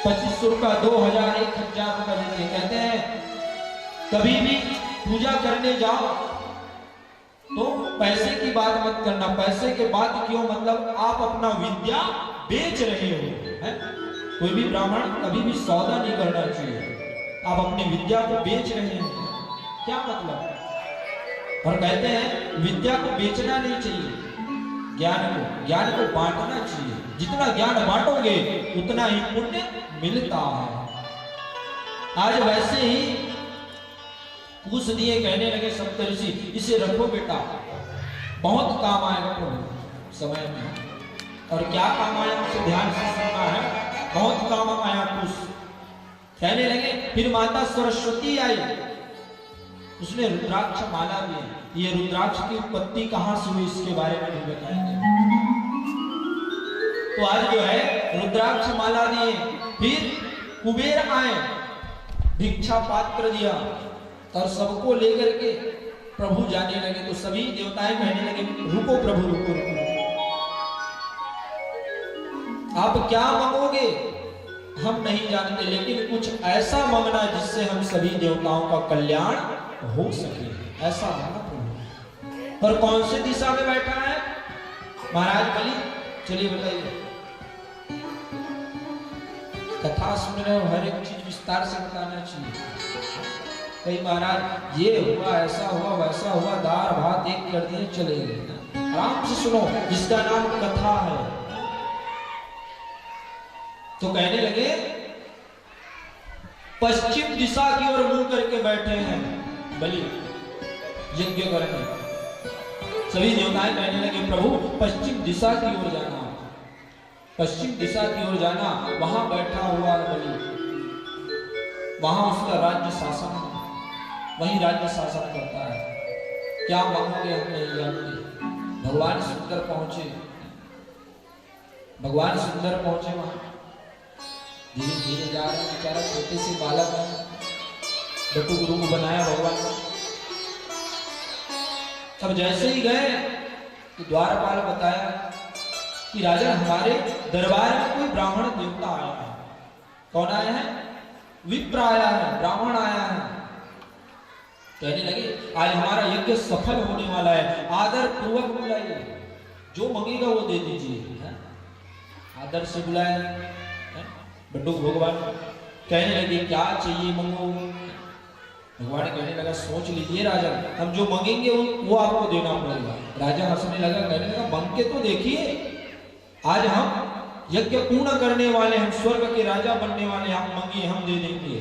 2500 रुपया, 2000, 1000 रुपया देते हैं। कहते हैं कभी भी पूजा करने जाओ तो पैसे की बात मत करना। पैसे के बात क्यों, मतलब आप अपना विद्या बेच रहे हो, है? कोई भी ब्राह्मण कभी भी सौदा नहीं करना चाहिए। आप अपनी विद्या को बेच रहे हैं, क्या मतलब? और कहते हैं विद्या को बेचना नहीं चाहिए, ज्ञान को बांटना चाहिए। जितना ज्ञान बांटोगे उतना ही पुण्य मिलता है। आज वैसे ही कुछ दिए, कहने लगे सप्तऋषि, इसे रखो बेटा, बहुत काम आएगा प्रभु समय में। और क्या काम आया उसे ध्यान से सुनना है, बहुत काम आया कुछ। कहने लगे फिर माता सरस्वती आई, उसने रुद्राक्ष माला दी। ये रुद्राक्ष की उत्पत्ति कहां से हुई इसके बारे में भी बताएंगे। तो आज जो है रुद्राक्ष माला दिए। फिर कुबेर आए, भिक्षा पात्र दिया और सबको लेकर के प्रभु जाने लगे। तो सभी देवताएं कहने लगे रुको प्रभु, रुको रुको, आप क्या मांगोगे हम नहीं जानते, लेकिन कुछ ऐसा मांगना जिससे हम सभी देवताओं का कल्याण हो सके, ऐसा मांगना प्रभु। और कौन से दिशा में बैठा है महाराज बलि, चलिए बताइए। कथा सुन रहे हो, हर एक चीज विस्तार से बताना चाहिए। कई महाराज ये हुआ, ऐसा हुआ, वैसा हुआ, दार भात एक कर दिए चले गए। आराम से सुनो, जिसका नाम कथा है। तो कहने लगे पश्चिम दिशा की ओर मुंह करके बैठे हैं बलि यज्ञ करने। सभी देवताएं कहने लगे प्रभु पश्चिम दिशा की ओर जाना, पश्चिम दिशा की ओर जाना। वहां बैठा हुआ बलि, वहां उसका राज्य शासन है, वही राज्य शासन करता है। क्या मांगोगे हम नहीं जानते। भगवान सुंदर पहुंचे, भगवान सुंदर पहुंचे वहां, धीरे धीरे जा रहे, बेचारा छोटे से बालक है, बटुक रूप बनाया भगवान ने। अब जैसे ही गए तो द्वारपाल बताया कि राजा हमारे दरबार में कोई ब्राह्मण देवता आया है। कौन आया है? विप्र आया है, ब्राह्मण आया है। कहने लगे आज हमारा यज्ञ सफल होने वाला है, आदर पूर्वक बुलाइए, जो मांगेगा वो दे दीजिए। आदर से बुलाया बटुक भगवान। कहने लगे क्या चाहिए मांगो। भगवान कहने लगा सोच लीजिए राजा, हम जो मांगेंगे वो आपको देना पड़ेगा। राजा हंसने लगा, कहने लगा मांग के तो देखिए, आज हम यज्ञ पूर्ण करने वाले, हम स्वर्ग के राजा बनने वाले, आप मांगिए हम दे देंगे।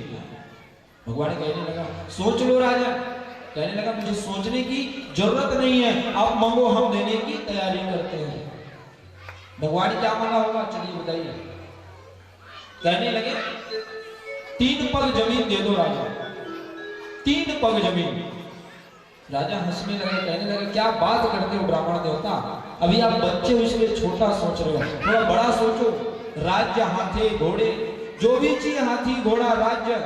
भगवान कहने लगा सोच लो राजा। कहने लगा मुझे सोचने की जरूरत नहीं है, आप मांगो हम देने की तैयारी करते हैं। भगवान क्या मांगा होगा चलिए बताइए। कहने लगे 3 पग जमीन दे दो राजा, 3 पग जमीन। राजा हंसने लगे, कहने लगे क्या बात करते हो ब्राह्मण देवता, अभी आप बच्चे हो इसलिए छोटा सोच रहे हो, थोड़ा बड़ा सोचो। राज्य, हाथी, घोड़े, जो भी चीज हाथी घोड़ा राज्य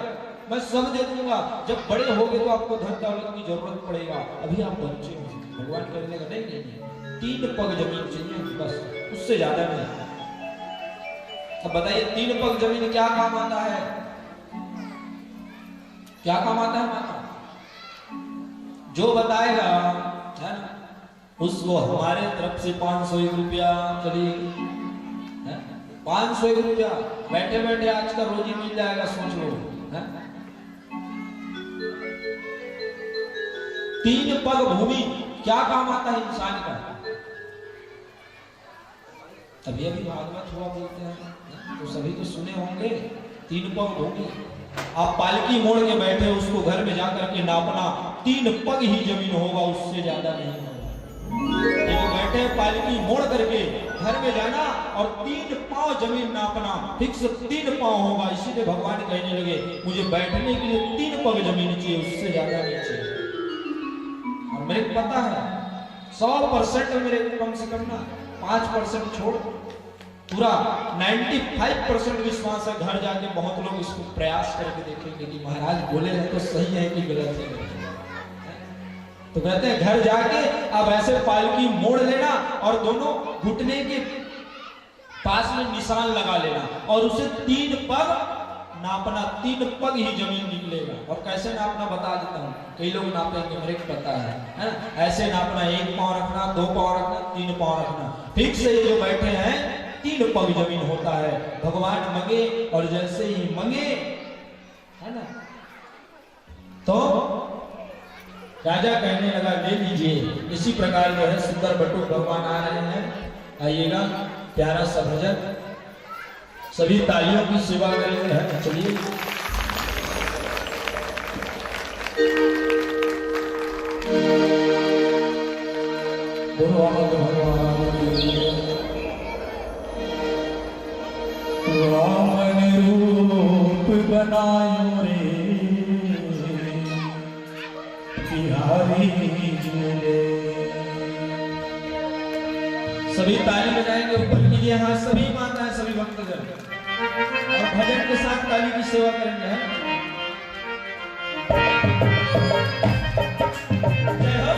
मैं सब दे दूंगा, जब बड़े होगे तो आपको धन दौलत की जरूरत पड़ेगा, अभी आप बच्चे हो। भगवान कहने लगा नहीं, 3 पग जमीन चाहिए बस, उससे ज्यादा नहीं। अब बताइए 3 पग जमीन क्या काम आता है, क्या काम आता है माता? जो बताएगा है ना, उसको हमारे तरफ से 501 रुपया, चलिए 501 रुपया बैठे बैठे आज का रोजी मिल जाएगा, सोच लो है? 3 पग भूमि क्या काम आता है इंसान का? अभी अभी भागवत हुआ बोलते हैं तो सभी तो सुने होंगे। 3 पग भूमि, आप पालकी मोड़ के बैठे, उसको घर में जाकर के नापना, 3 पग ही जमीन होगा, उससे ज्यादा नहीं होगा। ये बैठे पालकी मोड़ करके घर में जाना और 3 पांव जमीन नापना, फिक्स 3 पांव होगा। इसीलिए भगवान कहने लगे मुझे बैठने के लिए 3 पग जमीन चाहिए, उससे ज्यादा नहीं चाहिए। और मेरे को पता है 100% मेरे कम से कम ना 5% छोड़, पूरा 95% विश्वास है। घर जाके बहुत लोग इसको प्रयास करके देखेंगे कि महाराज बोले हैं तो सही है कि गलत है। तो कहते हैं घर जाके अब ऐसे पालकी मोड़ लेना और दोनों घुटने के पास में निशान लगा लेना और उसे 3 पग नापना 3 पग ही जमीन निकलेगा। और कैसे नापना बता देता हूँ, कई लोग नापेंगे, मेरे को पता है ना? ऐसे नापना, 1 पाँव रखना, 2 पाँव रखना, 3 पाँव रखना। ठीक से ये जो बैठे हैं 3 पग जमीन होता है। भगवान मंगे और जैसे ही मंगे, है ना, तो राजा कहने लगा ले लीजिए। इसी प्रकार जो है सुंदर बटुक भगवान आ रहे हैं। आइएगा, प्यारा सा भजन, सभी तालियों की सेवा करेंगे। चलिए, राम ने रूप बनायो रे बिहारी जिले। सभी ताली बजाएंगे, ऊपर कीजिए हाथ सभी माताएं, सभी भक्तजन, और भजन के साथ ताली की सेवा करेंगे। जय हो।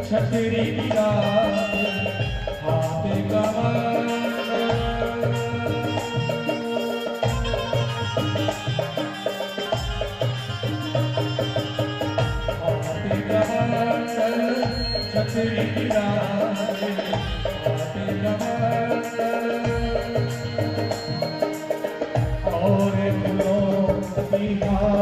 छतरी हाथ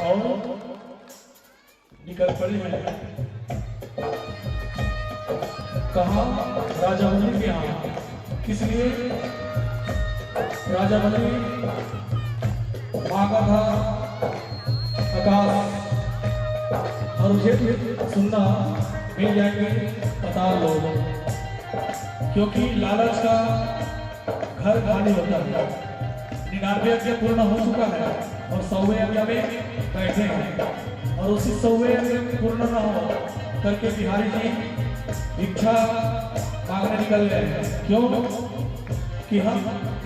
और निकल पड़ी है। कहा राजा बलि के यहाँ, किस लिए? राजा बलि मांगा था आकाश और मुझे सुनना मिल जाएंगे पता लोग, क्योंकि लालच का घर खाली होता है। 99 यज्ञ पूर्ण हो चुका है और 100वें यज्ञ में बैठे हैं, और उसी 100वें यज्ञ पूर्ण न हो करके बिहारी जी भिक्षा मांगने निकल गए। क्यों? कि हम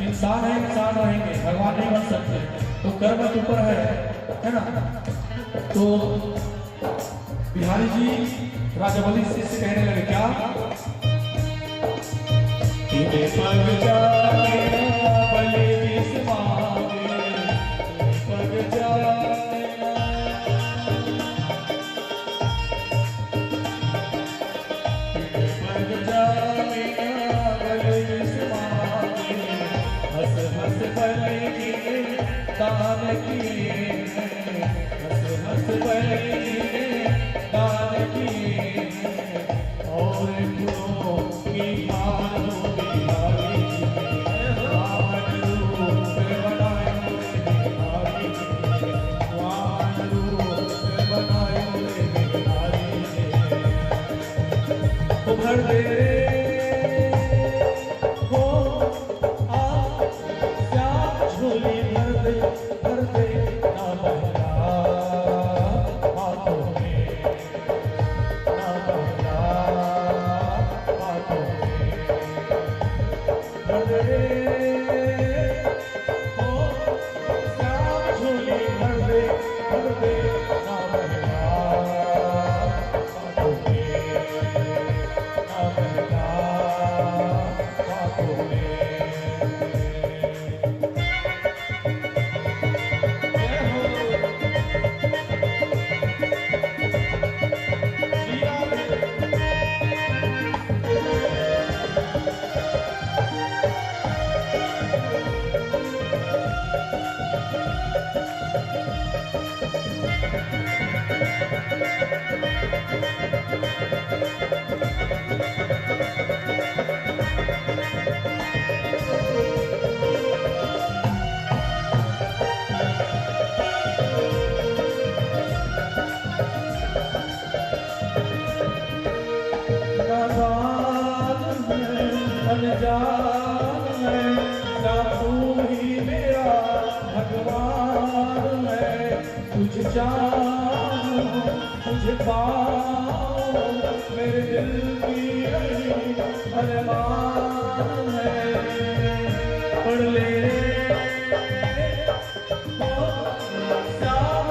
इंसान हैं, इंसान रहेंगे, भगवान नहीं बन सकते, तो कर्म के ऊपर है ना। तो बिहारी जी राजा बलि से कहने लगे क्या? दान किए भर दे ना बहला हाथों में, ना बहला हाथों में, भर दे ओ श्याम झोली भर दे ना बहला हाथों में, ना बहला हाथों में। अनजान है ना तू ही मेरा भगवान है, तुझ चाहूं तुझ पाऊं मेरे दिल की अरमान है। पढ़ ले ओ श्याम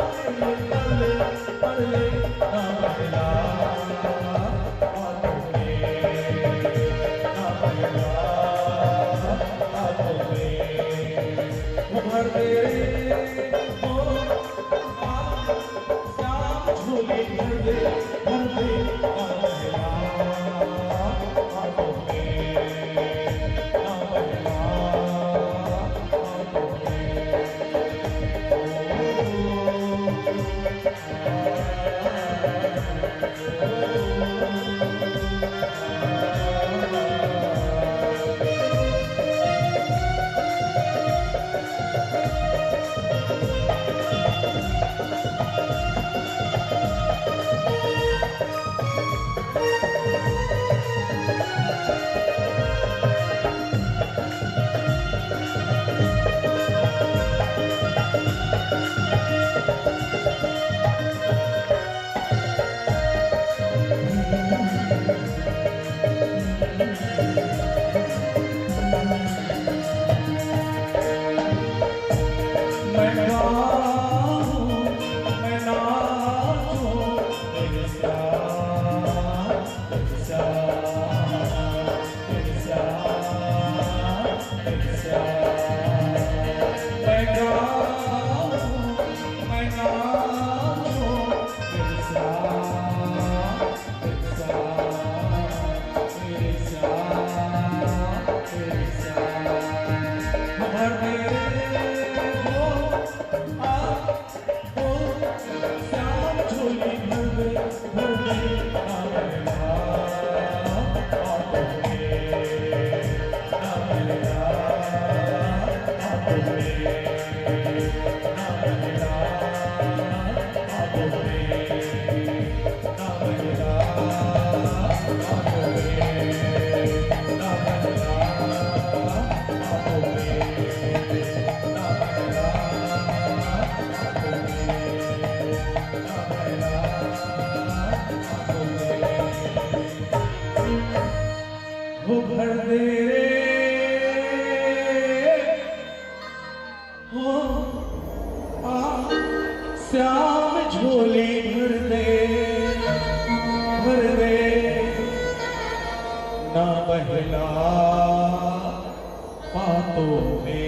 पढ़ ले ना बहला हाथों में, ना बहला हाथों में, भर दे ओ श्याम झोली भर दे ना बहला हाथों में, ना बहला हाथों में। भर दे हो श्याम झोली भर दे ना बहला हाथों में।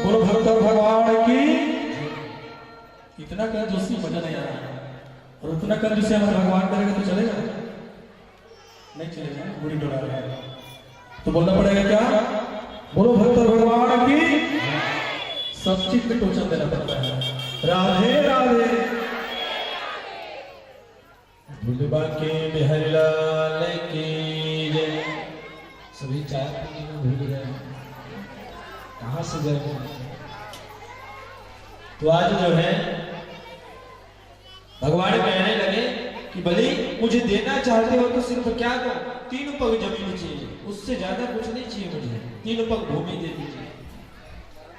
बोलो भक्त भगवान की। इतना कर जोशी मजा नहीं आ रहा, और उतना कर जिसे हमारा भगवान करेगा तो चलेगा नहीं चलेगा, बुरी डोला रहेगा। तो बोलना पड़ेगा क्या? बोलो भक्त भगवान की। सब चीज पे टोचन देना पड़ता है। राधे राधे। भूलबा के बिहारी लाल की जय। सभी चाय पीने में भूल गए, कहाँ से गए? तो आज जो है भगवान कहने लगे कि बलि मुझे देना चाहते हो तो सिर्फ क्या दो, 3 पग जमीन चाहिए, उससे ज्यादा कुछ नहीं चाहिए मुझे, 3 पग भूमि दे दीजिए।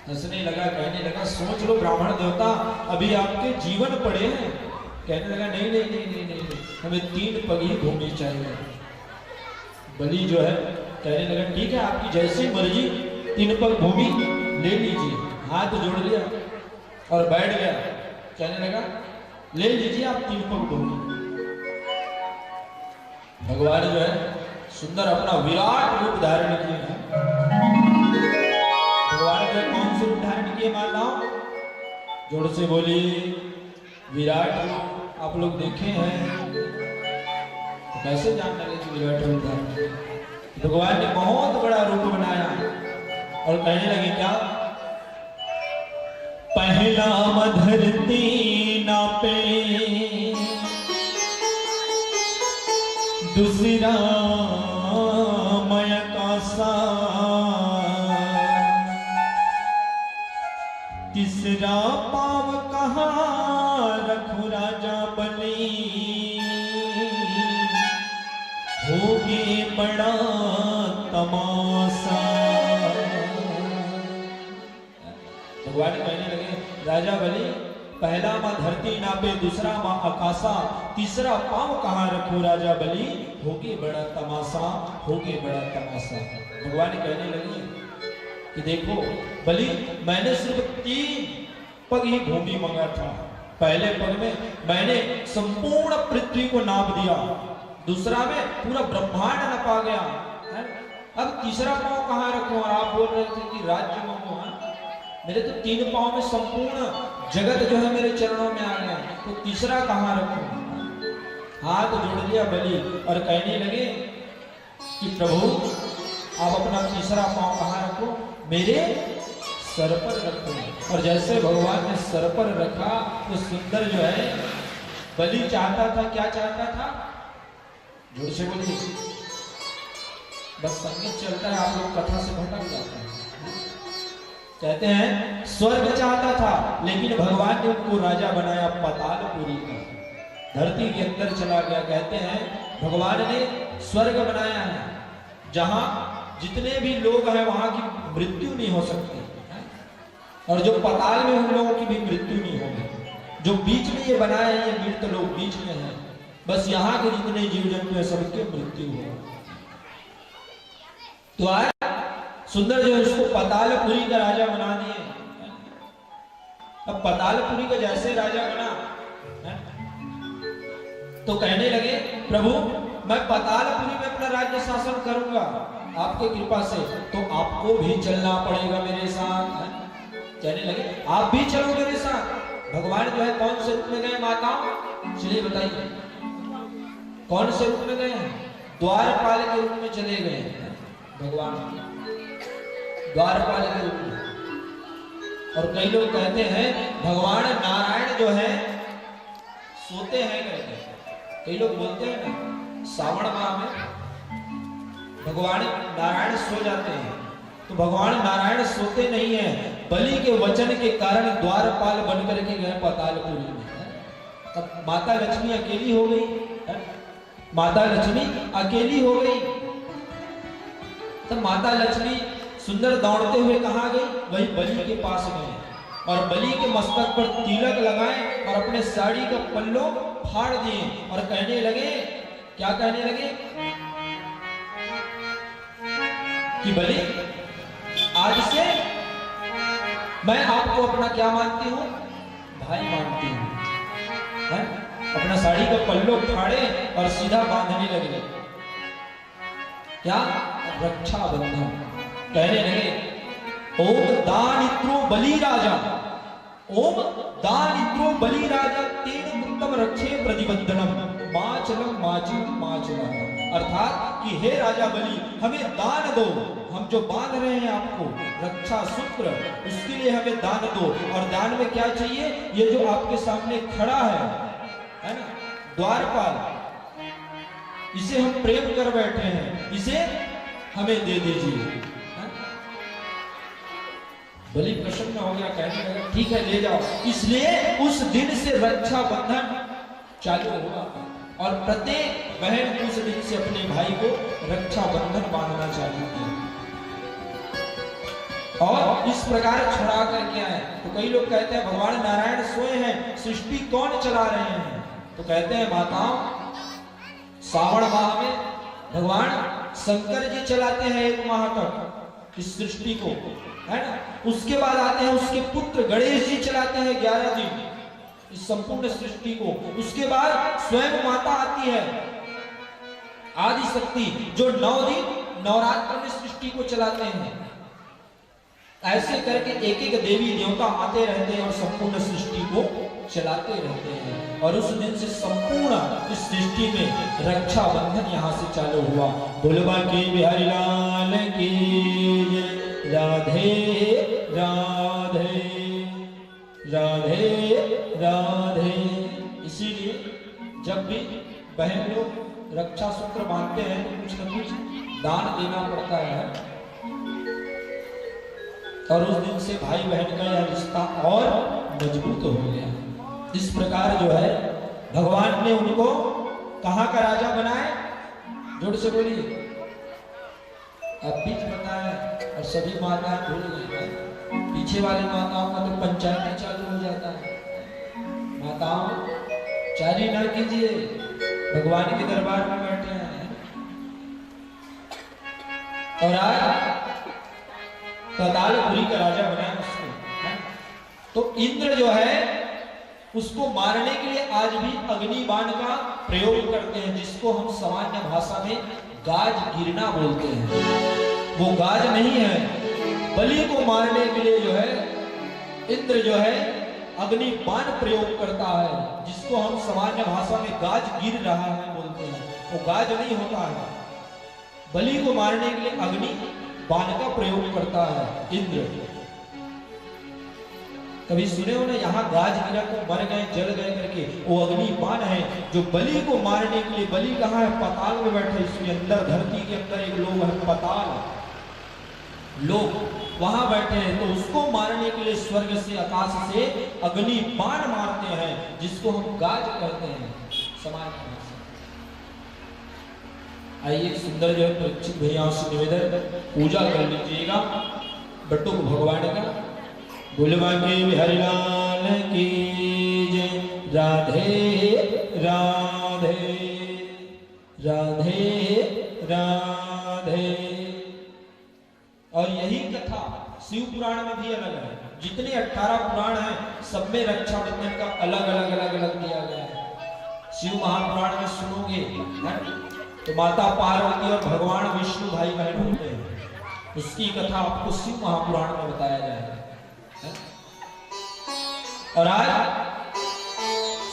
हंसने लगा, कहने लगा सोच लो ब्राह्मण देवता अभी आपके जीवन पड़े हैं। कहने लगा नहीं नहीं नहीं नहीं नहीं, हमें 3 पग ही भूमि चाहिए। बलि जो है कहने लगा ठीक है आपकी जैसी मर्जी, 3 पग भूमि ले लीजिए। हाथ जोड़ लिया और बैठ गया, कहने लगा ले लीजिए आप 3 पग भूमि। भगवान जो है सुंदर अपना विराट रूप धारण किए हैं। भगवान जो है कौन से रूप धारण किए माताओं? जोर से बोलिए विराट रूप। आप लोग देखे हैं तो कैसे जान लगे कि विराट रूप धारण किए? भगवान ने बहुत बड़ा रूप बनाया और कहने लगे क्या? पहला धरती नापे, दूसरा मय आकाशा, तीसरा पाव कहाँ रखूं राजा बलि, होगे बड़ा तमाशा। भगवान कहने लगे राजा बलि पहला माँ धरती नापे, दूसरा माँ आकाशा, तीसरा पांव कहाँ रखो राजा बलि, होगे बड़ा तमाशा, होगे बड़ा तमाशा। भगवान कहने लगे कि देखो बलि मैंने सिर्फ 3 पग ही भूमि मांगा था। पहले पग में मैंने संपूर्ण पृथ्वी को नाप दिया, दूसरा में पूरा ब्रह्मांड नपा गया है? अब तीसरा पांव कहाँ रखो? और आप बोल रहे थे कि राज्य मांगो। मेरे तो 3 पांव में संपूर्ण जगत जो है मेरे चरणों में आ गया, तो तीसरा कहाँ रखूं? हाथ जोड़ लिया बलि और कहने लगे कि प्रभु आप अपना तीसरा पांव कहाँ रखो? मेरे सर पर रखो। और जैसे भगवान ने सर पर रखा तो सुंदर जो है बलि चाहता था, क्या चाहता था? जोर से बोलिए, बस संगीत चलता है आप लोग कथा से भटक जाते हैं। कहते हैं स्वर्ग चाहता था, लेकिन भगवान ने उनको राजा बनाया पातालपुरी का, धरती के अंदर चला गया। कहते हैं भगवान ने स्वर्ग बनाया है जहां जितने भी लोग हैं वहां की मृत्यु नहीं हो सकती, और जो पाताल में उन लोगों की भी मृत्यु नहीं होगी। जो बीच में ये बनाया है ये मृत लोग बीच में है, बस यहाँ के जितने जीव जंतु है सबके मृत्यु हो। तो आज सुंदर जो है उसको पातालपुरी का राजा बना दिए। अब पातालपुरी का जैसे राजा बना है? तो कहने लगे प्रभु मैं पातालपुरी में अपना राज्य शासन करूंगा आपके कृपा से, तो आपको भी चलना पड़ेगा मेरे साथ है? कहने लगे आप भी चलो मेरे साथ। भगवान जो है कौन से रूप में गए माता? चलिए बताइए कौन से रूप में गए? द्वारपाल के रूप में चले गए भगवान, द्वारपाल के रूप में। और कई लोग कहते हैं भगवान नारायण जो है सोते हैं, कहते हैं कई लोग बोलते हैं ना श्रावण माह में भगवान नारायण सो जाते हैं, तो भगवान नारायण सोते नहीं है। बलि के वचन के कारण द्वारपाल बनकर के गए पातालपुरी में। तब माता लक्ष्मी अकेली हो गई, माता लक्ष्मी अकेली हो गई। तब माता लक्ष्मी सुंदर दौड़ते हुए कहाँ गई? वही बलि के पास गए और बलि के मस्तक पर तिलक लगाए और अपने साड़ी का पल्लो फाड़ दिए और कहने लगे, क्या कहने लगे कि बलि आज से मैं आपको अपना क्या मानती हूँ? भाई मानती हूँ। अपना साड़ी का पल्लो फाड़े और सीधा बांधने लगे, क्या? रक्षाबंधन। कहने लगे ओम दानित्रो बलि राजा, ओम दानित्रो बलि राजा तेन उत्तम रक्षे प्रतिबंधनम माचलम माचलम माचलम। अर्थात कि हे राजा बलि हमें दान दो, हम जो बांध रहे हैं आपको रक्षा सूत्र, उसके लिए हमें दान दो। और दान में क्या चाहिए? ये जो आपके सामने खड़ा है ना द्वारपाल, इसे हम प्रेम कर बैठे हैं, इसे हमें दे दीजिए। बलि प्रसन्न हो गया, कहने लगा ठीक है ले जाओ। इसलिए उस दिन से रक्षा बंधन चालू हुआ और प्रत्येक बहन उस दिन से अपने भाई को रक्षा बंधन बांधना चालू किया और इस प्रकार छुड़ा कर क्या है। तो कई लोग कहते हैं भगवान नारायण सोए हैं, सृष्टि कौन चला रहे हैं? तो कहते हैं माताओं, श्रावण माह में भगवान शंकर जी चलाते हैं 1 माह तक इस सृष्टि को, है ना। उसके बाद आते हैं उसके पुत्र गणेश जी चलाते हैं 11 दिन इस संपूर्ण सृष्टि को। उसके बाद स्वयं माता आती है आदि शक्ति, जो 9 दिन नवरात्र में सृष्टि को चलाते हैं। ऐसे करके एक एक देवी देवता आते रहते हैं और संपूर्ण सृष्टि को चलाते रहते हैं। और उस दिन से संपूर्ण इस सृष्टि में रक्षा बंधन यहाँ से चालू हुआ। बोलबा की बिहारी लाल की राधे राधे राधे राधे। इसीलिए जब भी बहन लोग रक्षा सूत्र बांधते हैं तो कुछ न कुछ दान देना पड़ता है और उस दिन से भाई बहन का यह रिश्ता और मजबूत हो गया। इस प्रकार जो है भगवान ने उनको कहाँ का राजा बनाए? जोर से बोलिए। अब बीच बताया और सभी माताएं भूल गई। पीछे वाली माताओं का तो पंचायत चालू हो जाता है। माताओं चारी ना कीजिए, भगवान के दरबार में बैठे हैं। और आज पातालपुरी का राजा बनाया उसको, है? तो इंद्र जो है उसको मारने के लिए आज भी अग्निबाण का प्रयोग करते हैं, जिसको हम सामान्य भाषा में गाज गिरना बोलते हैं। वो गाज नहीं है, बलि को मारने के लिए जो है इंद्र जो है अग्निबाण प्रयोग करता है, जिसको हम सामान्य भाषा में गाज गिर रहा है बोलते हैं। वो गाज नहीं होता है, बलि को मारने के लिए अग्नि बाण का प्रयोग करता है इंद्र। कभी सुने हो ना, यहाँ गाज गिरा तो मर गए, जल गए करके, वो अग्नि बाण है जो बलि को मारने के लिए। बलि कहाँ है? पाताल में बैठे, इसके अंदर धरती के अंदर एक लोग है पाताल, लोग वहां बैठे हैं। तो उसको मारने के लिए स्वर्ग से आकाश से अग्नि बाण मारते हैं, जिसको हम गाज कहते हैं समाज में। आइए सुंदर जो है परीक्षित भैया से निवेदन पूजा कर लीजिएगा बटुक भगवान का। बोलबा के बिहारी लाल की जय। राधे राधे राधे राधे। और यही कथा शिव पुराण में भी अलग है। जितने 18 पुराण हैं सब में रक्षाबंधन का अलग अलग अलग अलग दिया गया है। शिव महापुराण में सुनोगे तो माता पार्वती और भगवान विष्णु भाई बहन होते हैं, उसकी कथा आपको शिव महापुराण में बताया जाएगा। और आज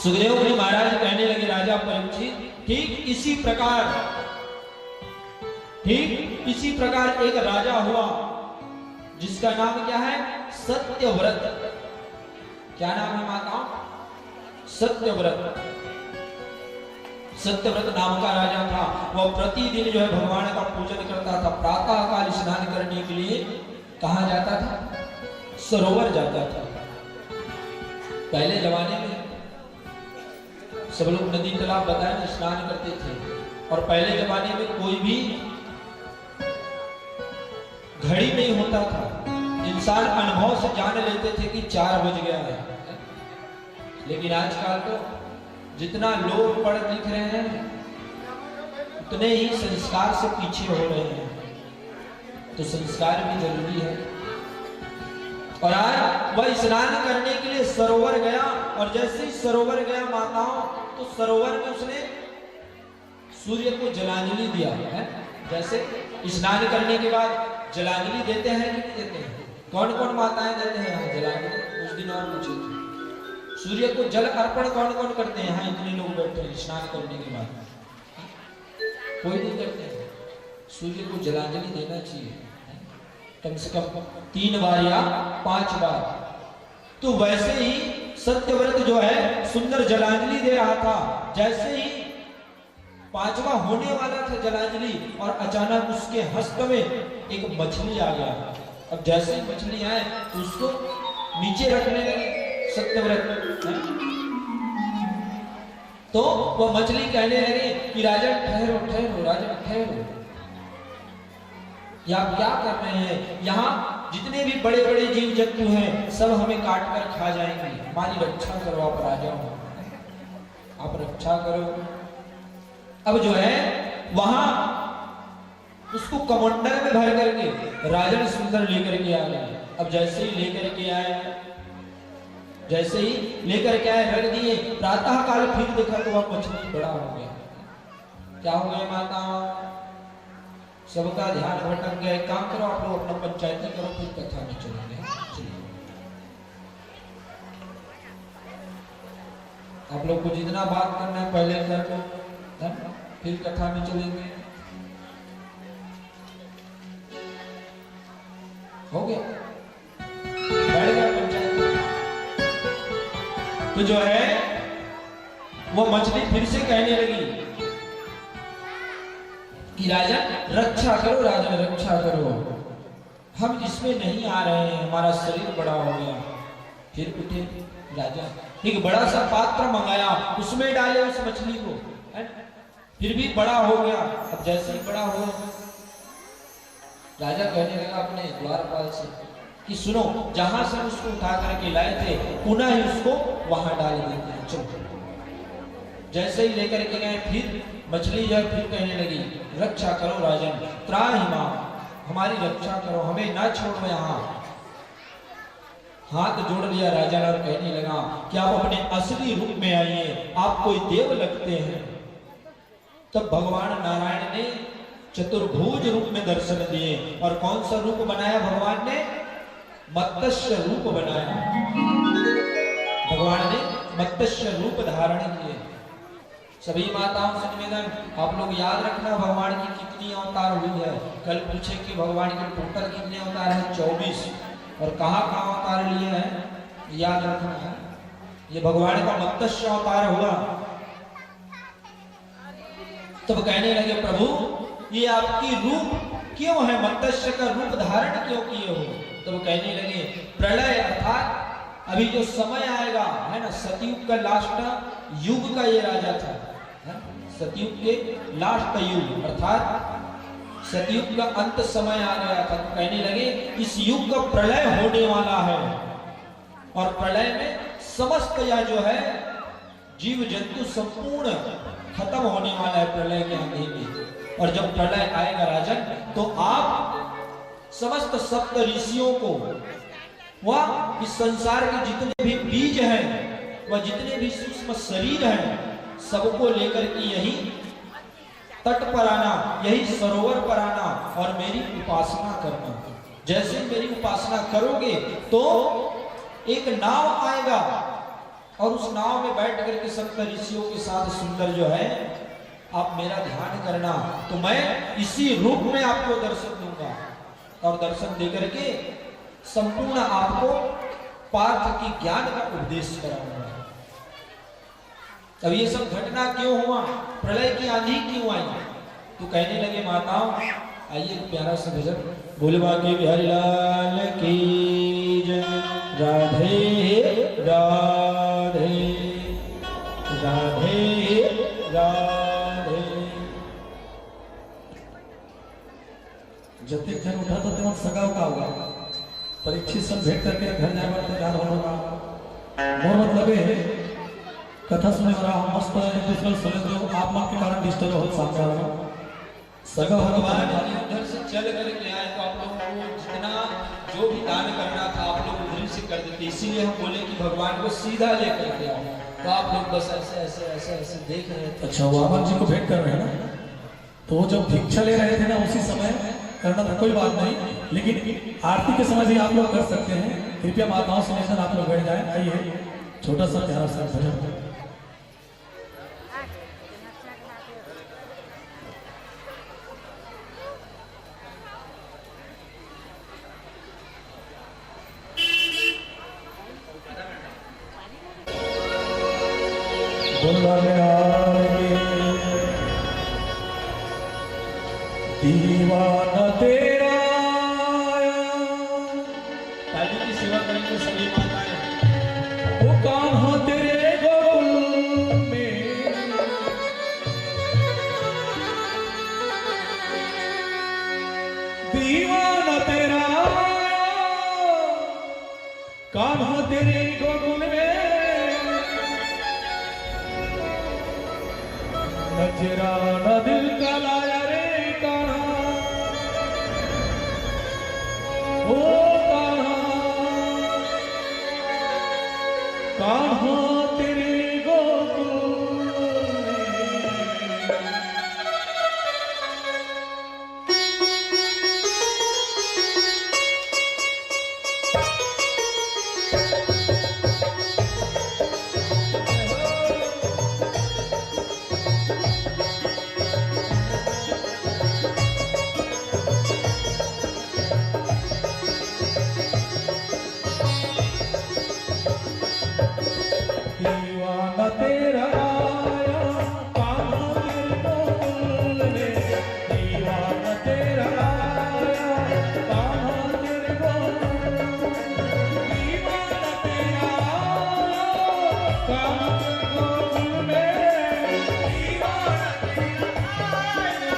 सुखदेव जी महाराज कहने लगे राजा परीक्षित, ठीक इसी प्रकार एक राजा हुआ जिसका नाम क्या है? सत्यव्रत। क्या नाम है माताओं? सत्यव्रत। सत्यव्रत नाम का राजा था। वह प्रतिदिन जो है भगवान का पूजन करता था। प्रातः काल स्नान करने के लिए कहाँ जाता था? सरोवर जाता था। पहले जमाने में सब लोग नदी तालाब बताए स्नान करते थे। और पहले जमाने में कोई भी घड़ी नहीं होता था। इंसान अनुभव से जान लेते थे कि 4 बज गया है। लेकिन आजकल तो जितना लोग पढ़ लिख रहे हैं उतने ही संस्कार से पीछे हो रहे हैं। तो संस्कार भी जरूरी है। और आज वह स्नान करने के लिए सरोवर गया। और जैसे ही सरोवर गया माताओं, तो सरोवर में उसने सूर्य को जलांजलि दिया है। जैसे स्नान करने के बाद जलांजलि देते हैं कि नहीं देते हैं? कौन कौन माताएं देते हैं यहाँ जलांजलि? उस दिन और पूछे थे। सूर्य को जल अर्पण कौन कौन करते हैं? यहाँ इतने लोग बैठे हैं स्नान करने के बाद, कोई नहीं करते हैं। सूर्य को जलांजलि देना चाहिए कम से कम 3 बार या 5 बार। तो वैसे ही सत्यव्रत जो है सुंदर जलांजलि दे रहा था। जैसे ही 5वां होने वाला था जलांजलि, और अचानक उसके हस्त में एक मछली आ गया। अब जैसे ही मछली आए तो उसको नीचे रखने लगे सत्यव्रत। तो वह मछली कहने लगे कि राजन ठहरो ठहरो, राजन ठहरो, ये आप क्या कर रहे हैं? यहाँ जितने भी बड़े बड़े जीव जंतु हैं सब हमें काट कर खा जाएंगे, हमारी रक्षा करो, आप राजा हो, आप रक्षा करो। अब जो है वहां उसको कमंडल में भर करके राजन सुंदर लेकर के आ गए। अब जैसे ही लेकर के आए, जैसे ही लेकर के आए रख दिए, प्रातः काल फिर देखा तो वह मछली बड़ा हो गया। क्या हो गया माता? सबका ध्यान भटक गया। काम करो आप लोग, अपना पंचायती करो, फिर कथा में चलेंगे। आप लोग को जितना बात करना है पहले कर लो, फिर कथा में चलेंगे। हो गया, बैठ गया पंचायत। तो जो है वो मछली फिर से कहने लगी कि राजन रक्षा करो, राजन रक्षा करो, हम इसमें नहीं आ रहे हैं, हमारा शरीर बड़ा हो गया। फिर उठे राजा, एक बड़ा सा पात्र मंगाया, उसमें डाले उस मछली को, फिर भी बड़ा हो गया। अब जैसे ही बड़ा हो, राजा कहने लगा अपने द्वारपाल से कि सुनो, जहां से उसको उठा करके लाए थे पुनः ही उसको वहां डाल देते हैं, चलो। जैसे ही लेकर के गए, फिर मछली जो फिर कहने लगी रक्षा करो राजन, त्राहि मां, हमारी रक्षा करो, हमें ना छोड़ो यहाँ। हाथ जोड़ लिया राजन और कहने लगा कि आप अपने असली रूप में आइए, आप कोई देव लगते हैं। तब भगवान नारायण ने चतुर्भुज रूप में दर्शन दिए। और कौन सा रूप बनाया भगवान ने? मत्स्य रूप बनाया। भगवान ने मत्स्य रूप धारण किए। सभी माताओं से निवेदन, आप लोग याद रखना भगवान की कितनी अवतार हुई है। कल पूछे कि भगवान के टोटल कितने अवतार हैं? 24। और कहाँ कहाँ अवतार लिए हैं याद रखना है। ये भगवान का मत्स्य अवतार हुआ। तब कहने लगे प्रभु ये आपकी रूप क्यों है, मत्स्य का रूप धारण क्यों किए हो? तब कहने लगे प्रलय अर्थात अभी जो समय आएगा है ना, सतयुग का लास्ट युग का ये राजा था, सतयुग के लास्ट युग अर्थात सतयुग का अंत समय आ गया था। तो कहने लगे इस युग का प्रलय होने वाला है और प्रलय में समस्त या जो है जीव जंतु संपूर्ण खत्म होने वाला है प्रलय के अंधेरे में। और जब प्रलय आएगा राजन, तो आप समस्त सप्त ऋषियों को, वह इस संसार के जितने भी बीज हैं, वह जितने भी सूक्ष्म शरीर हैं, सबको लेकर के यही तट पर आना, यही सरोवर पर आना और मेरी उपासना करना। जैसे मेरी उपासना करोगे तो एक नाव आएगा और उस नाव में बैठ करके सप्त ऋषियों के साथ सुंदर जो है आप मेरा ध्यान करना, तो मैं इसी रूप में आपको दर्शन दूंगा और दर्शन देकर के संपूर्ण आपको पार्थ की ज्ञान का उपदेश कराऊंगा। अब ये सब घटना क्यों हुआ, प्रलय की आंधी क्यों आई? तो कहने लगे माताओं, आइए प्यारा सा भजन, बोलवा के बिहारी लाल की जय, राधे राधे राधे राधे। जब तक जन उठा तो तेवं सगाव का होगा, परीक्षित सब भेंट करके घर जाए बार तैयार होगा। मोर मतलब है कथा सुने वाला हम मस्त दूसरा सुने दो, आप मां के कारण डिस्टर्ब हो सामने वाला सगाव भगवान उधर से चल करके आए तो आप लोगों को जितना जो भी दान करना था आप लोग उधर से कर देते। इसीलिए हम बोले कि भगवान को सीधा लेकर के आओ, तो आप लोग बस ऐसे ऐसे ऐसे ऐसे देख रहे थे। अच्छा, वो वामन जी को भेंट कर रहे हैं ना, तो वो जब भिक्षा ले रहे थे ना उसी समय करना था, कोई बात नहीं, लेकिन आरती के समय भी आप लोग कर सकते हैं। कृपया माताओं से निवेदन आप लोग बैठ जाए। आइए छोटा सा प्यारा सा भजन। दीवाना तेरा ताली की सेवा करेंगे सभी माताएं। वो कान्हा तेरे गोकुल में कान्हा तेरे गोकुल में नजराना दिल का लाया रे कान्हा ओ कान्हा कान्हा तेरे गोकुल दीवाना तेरा आया कान्हा तेरे गोकुल में दीवाना तेरा आया कान्हा तेरे गोकुल दीवाना तेरा आया कान्हा तेरे गोकुल में दीवाना तेरा आया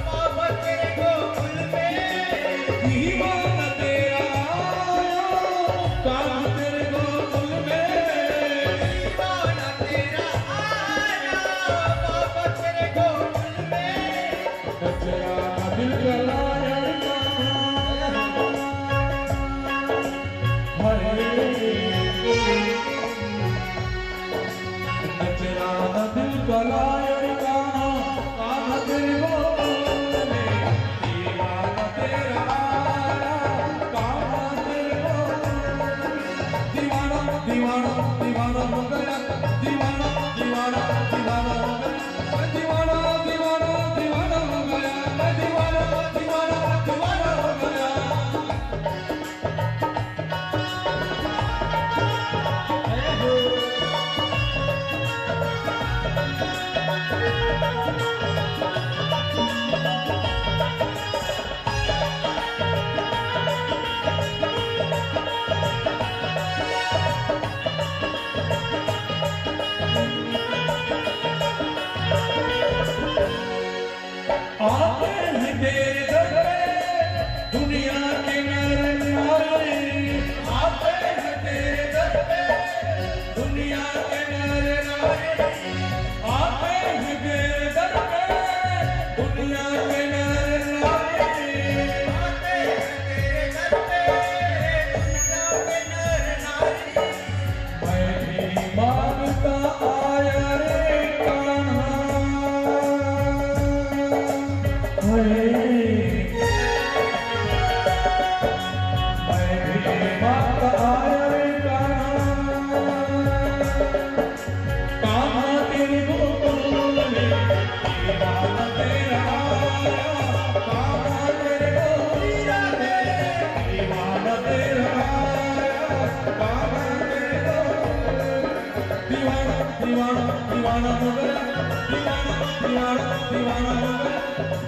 बाबा तेरे गोकुल में दीवाना तेरा आया कान्हा तेरे गोकुल में नजराना दिल का लाया नजराना दिल का लाया कान्हा तेरे गोकुल में दीवाना तेरा आया कान्हा तेरे गोकुल दीवाना दीवाना दीवाना हो गया दीवाना दीवाना दीवाना हो गया दीवाना दीवाना दीवाना हो गया दीवाना दीवाना दीवाना हो गया आते हैं तेरे दर पे दुनिया के नर नारी आते हैं तेरे दर पे दुनिया के नर नारी आते हैं तेरे दर पे दुनिया के नर नारी आते हैं तेरे दर पे दुनिया के नर नारी मैं भी मांगता आया रे कान्हा दीवाना दीवाना हो गया दीवाना दीवाना दीवाना हो गया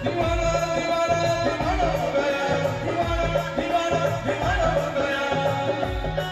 दीवाना दीवाना दीवाना हो गया दीवाना दीवाना दीवाना हो गया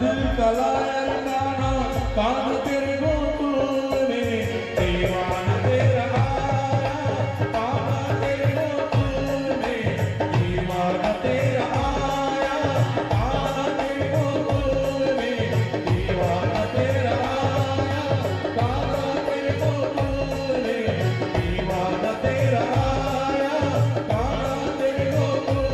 दिल का लायर कान्हा, कान्हा तेरे गोकुल में दीवाना तेरा आया, कान्हा तेरे गोकुल में दीवाना तेरा आया, कान्हा तेरे गोकुल में दीवाना तेरा आया, कान्हा तेरे गोकुल में दीवाना तेरा आया, कान्हा तेरे गोकुल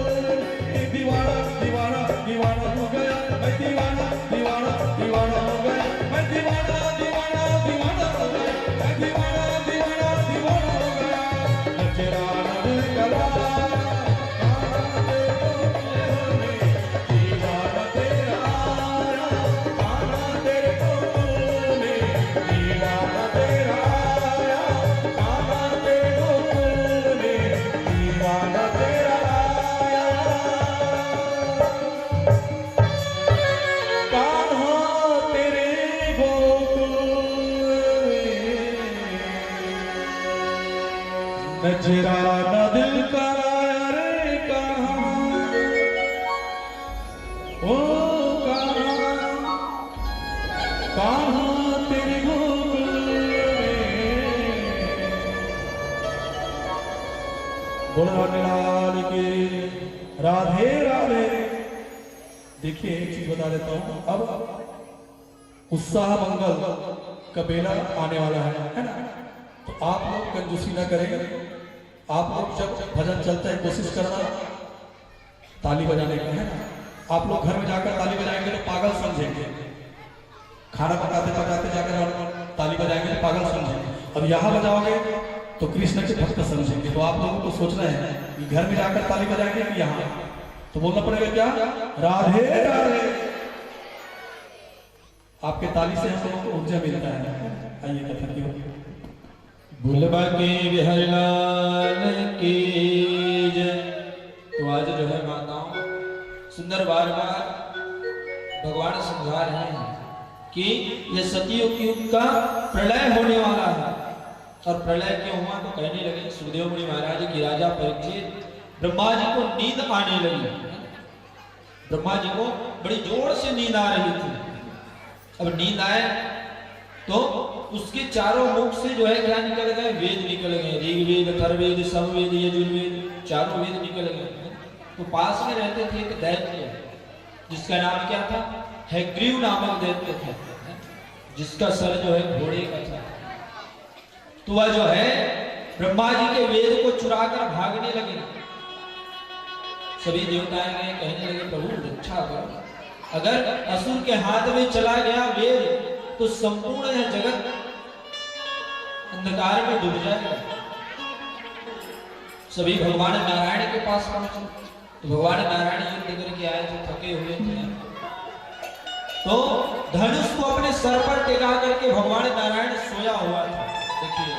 में दीवाना दीवाना दीवाना हो गया मैं, दीवाना दीवाना दीवाना हो गया मैं, दीवाना दीवाना दीवाना हो गया मैं, दीवाना दीवाना दीवाना हो गया। नजराना दिल का लाया, कान्हा तेरे गोकुल में दीवाना तेरा आया, कान्हा तेरे गोकुल में दीवाना तेरा आया, कान्हा तेरे गोकुल में दीवाना तेरा आया। कान्हा तेरे गोकुल में नजराना दिल का लाया रे कान्हा, ओ कान्हा, कान्हा तेरे गोकुल में। बोलो लाल की राधे राधे। देखिए एक चीज बता देता हूं, अब उत्साह मंगल का बेला आने वाला है ना, तो आप लोग कंजूसी ना करेंगे। आप लोग जब भजन चलता है कोशिश करना ताली बजाने का, है ना। आप लोग घर में जाकर ताली बजाएंगे तो पागल समझेंगे, खाना पकाते पकाते जाकर ताली बजाएंगे तो पागल समझेंगे, अब यहाँ बजाओगे तो कृष्ण के भक्त समझेंगे। तो आप लोगों को सोचना है कि घर में जाकर ताली बजाएंगे कि यहाँ, तो बोलना पड़ेगा क्या, राधे राधे। आपके ताली से हम लोगों को ऊर्जा मिलता है। आइए कथा की ओर। भूलबा के बिहारी लाल की जय। तो आज जो है माताओं सुंदर बार बार भगवान समझा रहे हैं कि ये सतयुग युग का प्रलय होने वाला है। और प्रलय क्यों हुआ तो कहने लगे सुखदेव मुनि महाराज की राजा परीक्षित, ब्रह्मा जी को नींद आने लगी। ब्रह्मा जी को बड़ी जोर से नींद आ रही थी। अब नींद आए तो उसके चारों मुख से जो है क्या निकल गए, वेद निकल गए, ऋग्वेद, अथर्ववेद, सामवेद, यजुर्वेद, चारों वेद निकल गए। तो पास में रहते थे एक दैत्य, जिसका नाम क्या था, हैग्रीव नामक दैत्य था, जिसका सर जो है घोड़े का था। तो वह जो है ब्रह्मा जी के वेद को चुराकर भागने लगे। सभी देवताएं गए, कहने लगे प्रभु रक्षा करो, अगर असुर के हाथ में चला गया वेद तो संपूर्ण यह जगत अंधकार में डूब जाएगा। सभी भगवान नारायण के पास पहुंचे। तो भगवान नारायण युद्ध करके आए थे, थके हुए थे, तो धनुष को अपने सर पर टिका करके भगवान नारायण सोया हुआ था। देखिए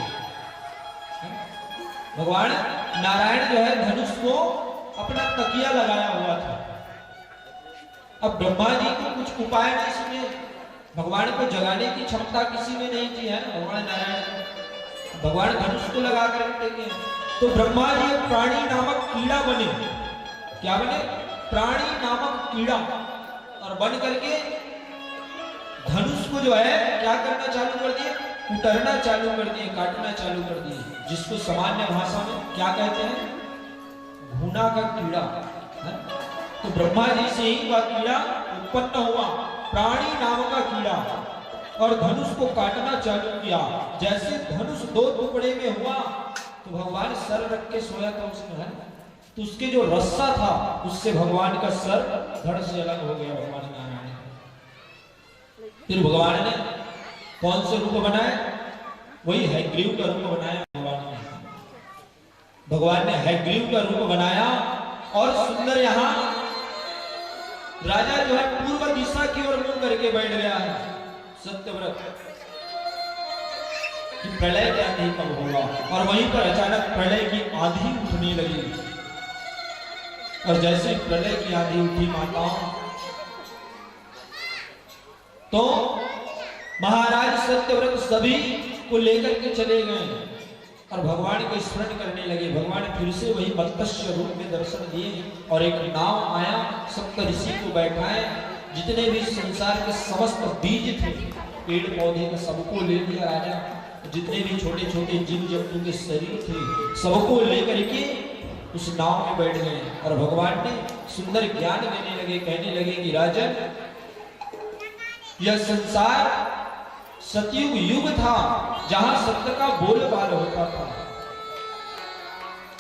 भगवान नारायण जो है धनुष को अपना तकिया लगाया हुआ था। अब ब्रह्मा जी को कुछ उपाय नहीं सुने, भगवान को जगाने की क्षमता किसी में नहीं थी, है ना। भगवान नारायण भगवान धनुष को लगा कर रखते, तो ब्रह्मा जी प्राणी नामक कीड़ा बने। क्या बने, प्राणी नामक कीड़ा, और बन करके धनुष को जो है क्या करना चालू कर दिए, उतरना चालू कर दिए, काटना चालू कर दिए, जिसको सामान्य भाषा में क्या कहते हैं, भूना का कीड़ा है। तो ब्रह्मा जी से ही वह कीड़ा उत्पन्न हुआ, प्राणी नाम का कीड़ा, और धनुष को काटना चालू किया। जैसे धनुष दो टुकड़े में हुआ तो भगवान सर रख के सोया था उसमें, है, तो उसके जो रस्सा था उससे भगवान का सर धड़ से अलग हो गया। भगवान नारायण फिर भगवान ने कौन से रूप बनाए, वही हैग्रीव का रूप बनाया। भगवान ने हैग्रीव का रूप बनाया, और सुंदर यहाँ राजा जो है पूर्व दिशा की ओर मुंह करके बैठ गया है, सत्यव्रत, कि प्रलय की आंधी कब होगा। और वहीं पर अचानक प्रलय की आंधी उठने लगी, और जैसे प्रलय की आंधी उठी माताओं, तो महाराज सत्यव्रत सभी को लेकर के चले गए और भगवान को स्मरण करने लगे। भगवान फिर से वही मत्स्य रूप में दर्शन दिए, और एक नाव आया, सप्त ऋषि को बैठाए, जितने भी संसार के समस्त बीज थे, पेड़ पौधे का सबको ले लिया राजा। जितने भी छोटे छोटे जीव जंतु के शरीर थे सबको लेकर के उस नाव में बैठ गए और भगवान ने सुंदर ज्ञान देने लगे। कहने लगे कि राजन, यह संसार सतयुग युग था जहां सत्य का बोलबाल होता था।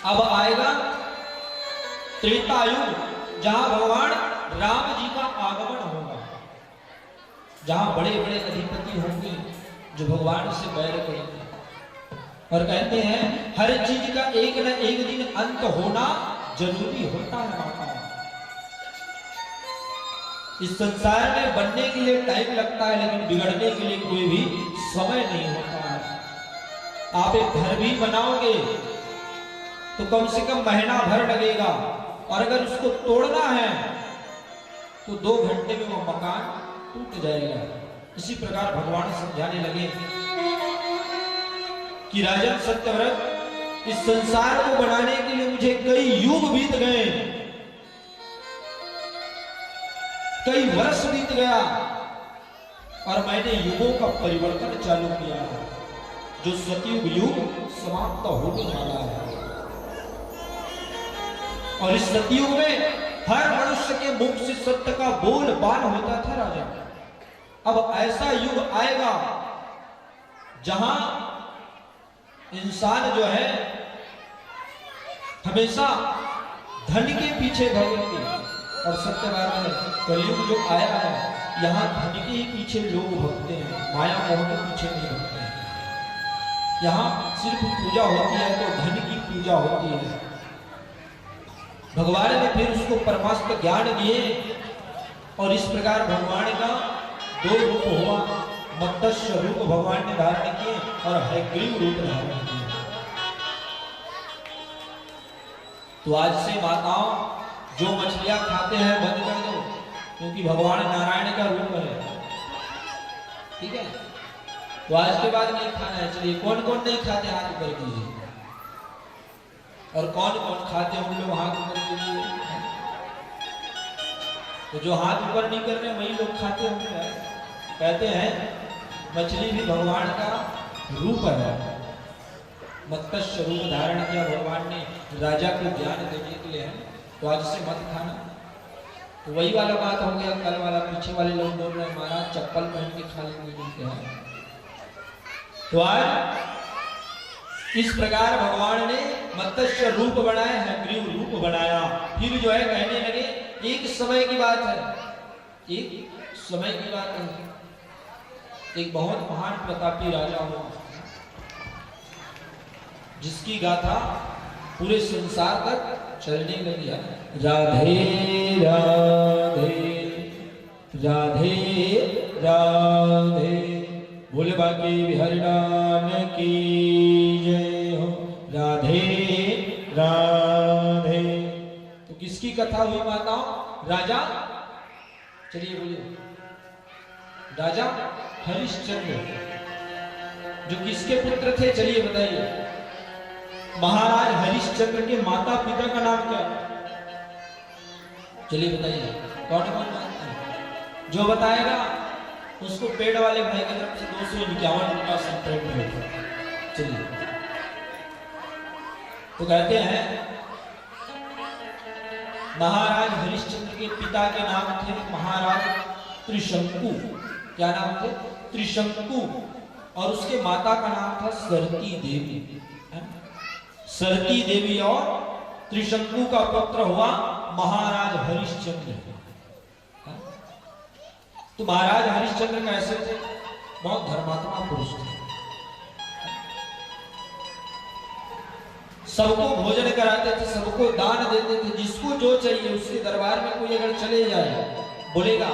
अब आएगा त्रेता युग जहां भगवान राम जी का आगमन होगा, जहां बड़े बड़े अधिपति होंगे जो भगवान से बैर करेंगे और कहते हैं हर चीज का एक न एक दिन अंत होना जरूरी होता है माता। इस संसार में बनने के लिए टाइम लगता है लेकिन बिगड़ने के लिए कोई भी समय नहीं होता है। आप एक घर भी बनाओगे तो कम से कम महीना भर लगेगा और अगर उसको तोड़ना है तो 2 घंटे में वो मकान टूट जाएगा। इसी प्रकार भगवान समझाने लगे कि राजन सत्यव्रत, इस संसार को बनाने के लिए मुझे कई युग बीत गए, कई वर्ष बीत गया और मैंने युगों का परिवर्तन चालू किया है। जो सतयुग युग समाप्त होने वाला है और इस सतयुग में हर मनुष्य के मुख से सत्य का बोल बाल होता था राजा। अब ऐसा युग आएगा जहां इंसान जो है हमेशा धन के पीछे भागेंगे और सत्य बात है कलयुग जो आया है यहाँ धन के ही पीछे लोग भगते हैं, माया मोह के पीछे नहीं भगते हैं। यहाँ सिर्फ पूजा होती है तो धन की पूजा होती है। भगवान ने फिर उसको परमात्मा ज्ञान दिए और इस प्रकार भगवान का 2 रूप हुआ। मत्स्य रूप भगवान ने धारण किए और हयग्रीव रूप धारण किए। तो आज से माताओं जो मछलियां खाते हैं बंद कर दो, क्योंकि भगवान नारायण का रूप है, ठीक है। तो आज के बाद नहीं खाना है। चलिए कौन कौन नहीं खाते हाथ ऊपर कीजिए और कौन कौन खाते हैं उन लोग हाथ ऊपर कीजिए। तो जो हाथ ऊपर नहीं कर रहे वही लोग खाते होंगे। कहते हैं मछली भी भगवान का रूप है। मत्स्य रूप धारण किया भगवान ने राजा को ज्ञान देने के लिए, तो आज से मत खाना। तो वही वाला बात हो गया कल वाला, पीछे वाले लोग बोल रहे हैं महाराज चप्पल पहन के खा लेंगे। तो आज इस प्रकार भगवान ने मत्स्य रूप बनाया है, हयग्रीव रूप बनाया। फिर जो है कहने लगे एक समय की बात है, एक समय की बात है। एक बहुत महान प्रतापी राजा हुआ जिसकी गाथा पूरे संसार तक चलने लगी है। राधे राधे राधे राधे भोले बाकी बिहारी नाम की जय हो। राधे राधे। तो किसकी कथा हुई माताओं? राजा, चलिए बोलिए, राजा हरिश्चंद्र जो किसके पुत्र थे? चलिए बताइए। महाराज हरिश्चंद्र के माता पिता का नाम क्या? चलिए बताइए, कौन कौन जानते हैं? जो बताएगा उसको पेड़ वाले भाई की तरफ से 251 रुपया संपर्क मिलेगा। चलिए, तो कहते हैं महाराज हरिश्चंद्र के पिता के नाम थे महाराज त्रिशंकु। क्या नाम थे? त्रिशंकु। और उसके माता का नाम था सरती देवी। सरती देवी और त्रिशंकु का पुत्र हुआ महाराज हरिश्चंद्र। तो महाराज हरिश्चंद्र कैसे थे? बहुत धर्मात्मा पुरुष थे। सबको भोजन कराते थे, सबको दान देते थे। जिसको जो चाहिए उसके दरबार में कोई अगर चले जाए बोलेगा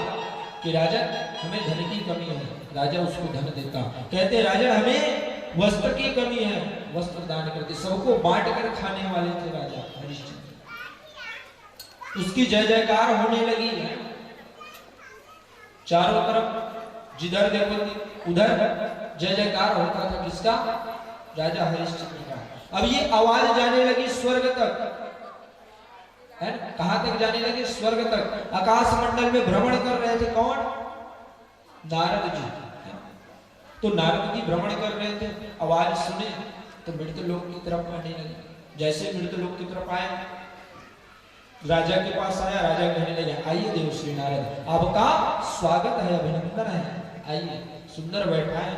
कि राजा हमें धन की कमी है, राजा उसको धन देता। कहते राजा हमें वस्त्र की कमी है, वस्त्र दान करते। सबको बांट कर खाने वाले थे राजा हरिश्चंद्र। उसकी जय जयकार होने लगी है चारों तरफ, जिधर देखो उधर जय जयकार होता था। किसका? राजा हरिश्चंद्र का। अब ये आवाज जाने लगी स्वर्ग तक। है ना? कहां तक जाने लगे? स्वर्ग तक। आकाश मंडल में भ्रमण कर रहे थे कौन? नारद जी। तो नारद जी भ्रमण कर रहे थे, आवाज सुने तो मृत लोक की तरफ आने लगे। जैसे मृत लोक की तरफ आए, राजा के पास आया, राजा कहने लगे आइए देव श्री नारद, आपका स्वागत है, अभिनंदन है, आइए। सुंदर बैठा है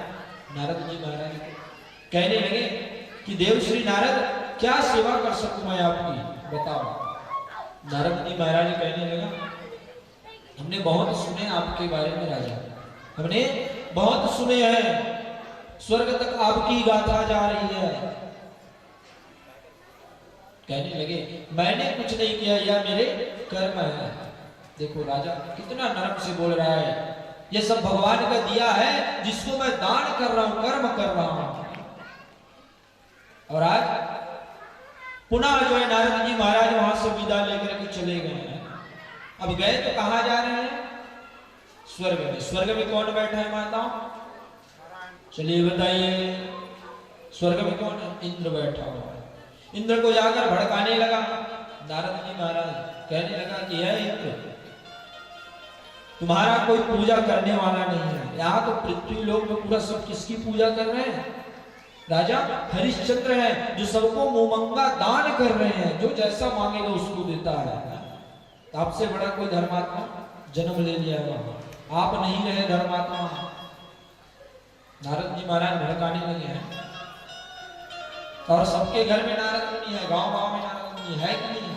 नारद जी महाराज। कहने लगे कि देव श्री नारद क्या सेवा कर सकूं मैं आपकी, बताओ। नारद जी महाराज कहने लगा हमने बहुत सुने आपके बारे में राजा, हमने बहुत सुने हैं, स्वर्ग तक आपकी गाथा जा रही है। कहने लगे मैंने कुछ नहीं किया, या मेरे कर्म है। देखो राजा कितना नरम से बोल रहा है, ये सब भगवान का दिया है जिसको मैं दान कर रहा हूं, कर्म कर रहा हूं। और आज पुनः जो है नारद जी महाराज वहां से विदा लेकर के चले गए हैं। अब गए तो कहां जा रहे हैं? स्वर्ग में। स्वर्ग में कौन बैठा है माताओं? चलिए बताइए, स्वर्ग में कौन है? इंद्र बैठा हुआ है। इंद्र को जाकर भड़काने लगा नारद जी महाराज। कहने लगा कि है इंद्र, तुम्हारा कोई पूजा करने वाला नहीं है। यहाँ तो पृथ्वी लोक में पूरा सब किसकी पूजा कर रहे हैं? राजा हरिश्चंद्र है, जो सबको मुंहमंगा दान कर रहे हैं, जो जैसा मांगेगा उसको देता है। आपसे बड़ा कोई धर्मात्मा जन्म ले लिया है, आप नहीं रहे धर्मात्मा। नारद जी महाराज भड़काने लगे हैं। और सबके घर में नारद मुनि है, गांव गांव में नारद मुनि है कि नहीं?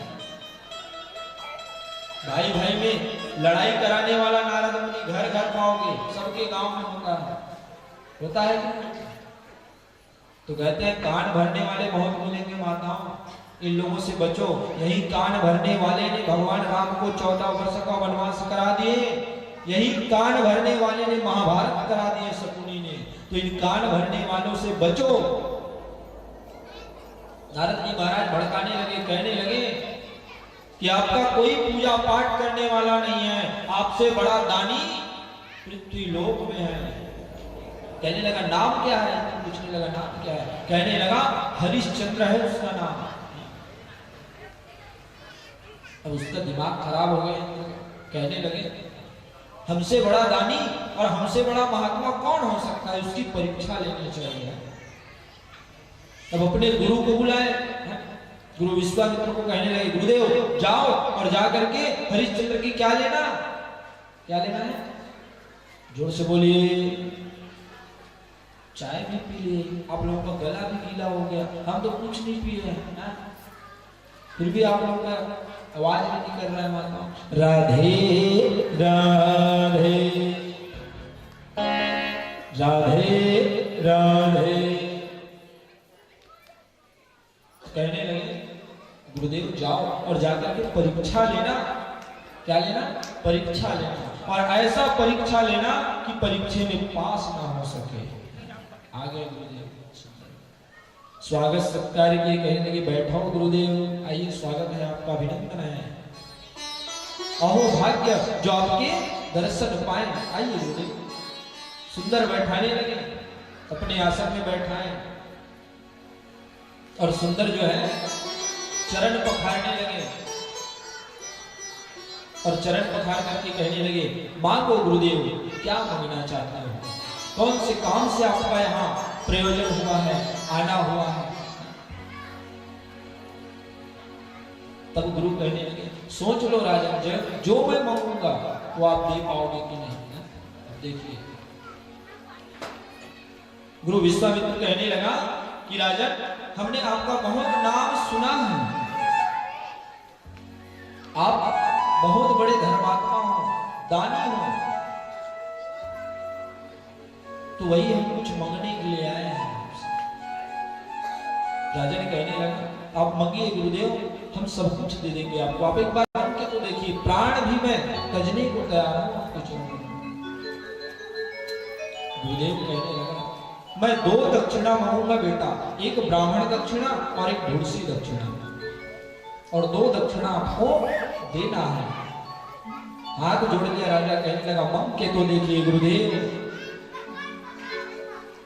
भाई भाई में लड़ाई कराने वाला नारद मुनि घर घर पाओगे, सबके गांव में होता है कि नहीं? तो कहते हैं कान भरने वाले बहुत मिलेंगे माताओं, इन लोगों से बचो। यही कान भरने वाले ने भगवान राम को 14 वर्ष का वनवास करा दिए, यही कान भरने वाले ने महाभारत करा दिए शकुनी ने। तो इन कान भरने वालों से बचो। नारद जी महाराज भड़काने लगे, कहने लगे कि आपका कोई पूजा पाठ करने वाला नहीं है, आपसे बड़ा दानी पृथ्वी लोक में है। कहने लगा नाम क्या है? पूछने लगा नाम क्या है? कहने लगा हरिश्चंद्र है उसका नाम। अब उसका दिमाग खराब हो गया। कहने लगे हमसे बड़ा दानी और हमसे बड़ा महात्मा कौन हो सकता है, उसकी परीक्षा लेनी चाहिए। अब अपने गुरु को बुलाए, गुरु विश्वामित्र को कहने लगे गुरुदेव जाओ और जा करके हरिश्चंद्र की क्या लेना है? जोर से बोलिए। चाय भी पी लिए, आप लोगों का गला भी गीला हो गया, हम तो कुछ नहीं पिए हैं, फिर भी आप लोगों का आवाज भी नहीं कर रहा है माता। राधे राधे राधे राधे। कहने लगे गुरुदेव जाओ और जाकर के परीक्षा लेना। क्या लेना? परीक्षा लेना, और ऐसा परीक्षा लेना कि परीक्षा में पास ना हो सके। आगे गुरुदेव स्वागत सत्कार किए, कहने लगे बैठो गुरुदेव, आइए स्वागत है आपका, अभिनंदन है, अहो भाग्य जो आपके दर्शन पाए, आइए गुरुदेव। सुंदर बैठाने लगे, अपने आसन में बैठाए और सुंदर जो है चरण पखारने लगे। और चरण पखार करके कहने लगे मांगो गुरुदेव, क्या मांगना चाहते हो, कौन से काम से आपका यहाँ प्रयोजन हुआ है, आना हुआ है। तब गुरु कहने लगे सोच लो राजन, जो मैं मांगूंगा वो आप दे पाओगे कि नहीं। देखिए गुरु विश्वामित्र कहने लगा कि राजन हमने आपका बहुत नाम सुना है, आप बहुत बड़े धर्मात्मा हो, दानी हो, तो वही हम कुछ मांगने के लिए आए हैं। राजा ने कहने लगा आप मांगिए गुरुदेव, हम सब कुछ दे देंगे आपको, आप एक बार मांग के तो देखिए, प्राण भी मैं तजने को तैयार हूं आपको चुनने। गुरुदेव कहने लगा मैं 2 दक्षिणा मांगूंगा बेटा, एक ब्राह्मण दक्षिणा और एक ढूंढसी दक्षिणा, और 2 दक्षिणा आपको देना है। हाथ जोड़ दिया राजा, कहने लगा मांग के तो देखिए गुरुदेव,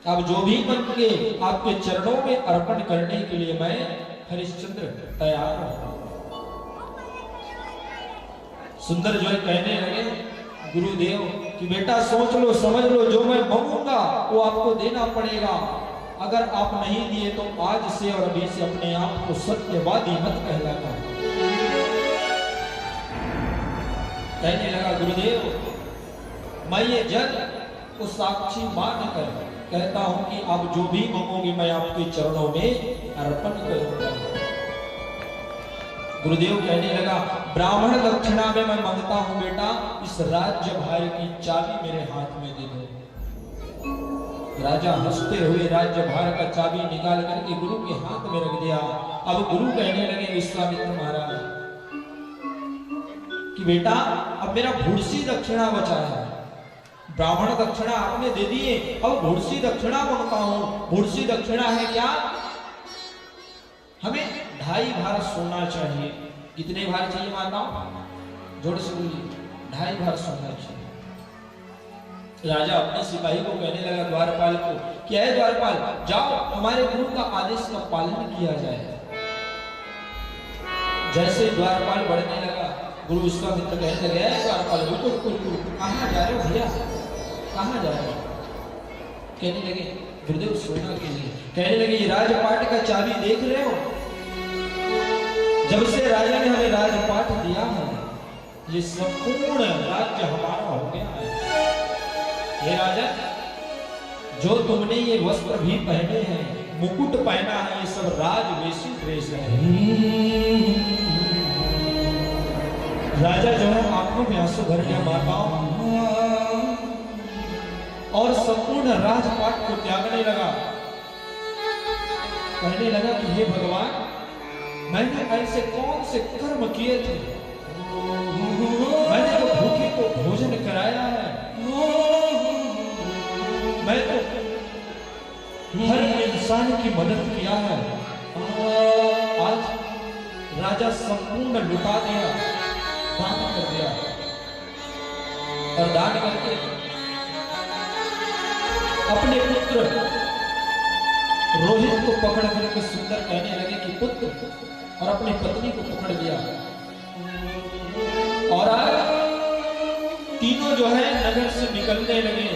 अब जो भी मांगे आपके चरणों में अर्पण करने के लिए मैं हरिश्चंद्र तैयार हूं। सुंदर जो है कहने लगे गुरुदेव कि बेटा सोच लो समझ लो, जो मैं मांगूंगा वो आपको देना पड़ेगा। अगर आप नहीं दिए तो आज से और अभी से अपने आप को सत्यवादी मत कहलाना। कहने लगा गुरुदेव मैं ये जग को साक्षी मानकर कहता हूं कि आप जो भी मांगोगे मैं आपके चरणों में अर्पण करूंगा। गुरुदेव कहने लगा ब्राह्मण दक्षिणा में मैं मांगता हूं बेटा इस राज्य भार की चाबी मेरे हाथ में दे दो। राजा हंसते हुए राज्य भार का चाबी निकाल करके गुरु के हाथ में रख दिया। अब गुरु कहने लगे विश्वामित्र महाराज कि बेटा अब मेरा भूर्सी दक्षिणा बचा है। ब्राह्मण दक्षिणा आपने दे दिए, अब भूर्सी दक्षिणा मांगता हूं। भूर्सी दक्षिणा है क्या? हमें 2.5 भार सोना चाहिए। कितने भार चाहिए माता? जोर से बोलिए। 2.5 भार सोना चाहिए। राजा अपने सिपाही को कहने लगा द्वारपाल को, क्या है द्वारपाल, जाओ हमारे गुरु का आदेश का पालन किया जाए। जैसे द्वारपाल बढ़ने लगा गुरु विश्वामित्र कहने लगे द्वारपाल रुको, कहां जा रहे हो भैया, कहां जा रहे हो? कहने लगे गुरुदेव सोना के लिए। कहने लगे ये राजपाट का चाबी देख रहे हो? जब से राजा ने हमें राजपाट दिया है ये संपूर्ण राज्य हमारा हो गया है। हे राजा जो तुमने ये वस्त्र भी पहने हैं, मुकुट पहना है, ये सब राजवेशी ड्रेस है। राजा जो है आंखों में आंसू भर गया माताओं और संपूर्ण राजपाट को त्यागने लगा। कहने लगा कि हे भगवान मैंने ऐसे कौन से कर्म किए थे, मैंने तो भूखे को भोजन कराया है, मैं तो हर इंसान की मदद किया है। आज राजा संपूर्ण लुटा दिया, दान कर दिया और दान करके अपने पुत्र रोहित को पकड़ करके सुंदर कहने लगे कि पुत्र, और अपनी पत्नी को पकड़ लिया और आज तीनों जो है नगर से निकलने लगे।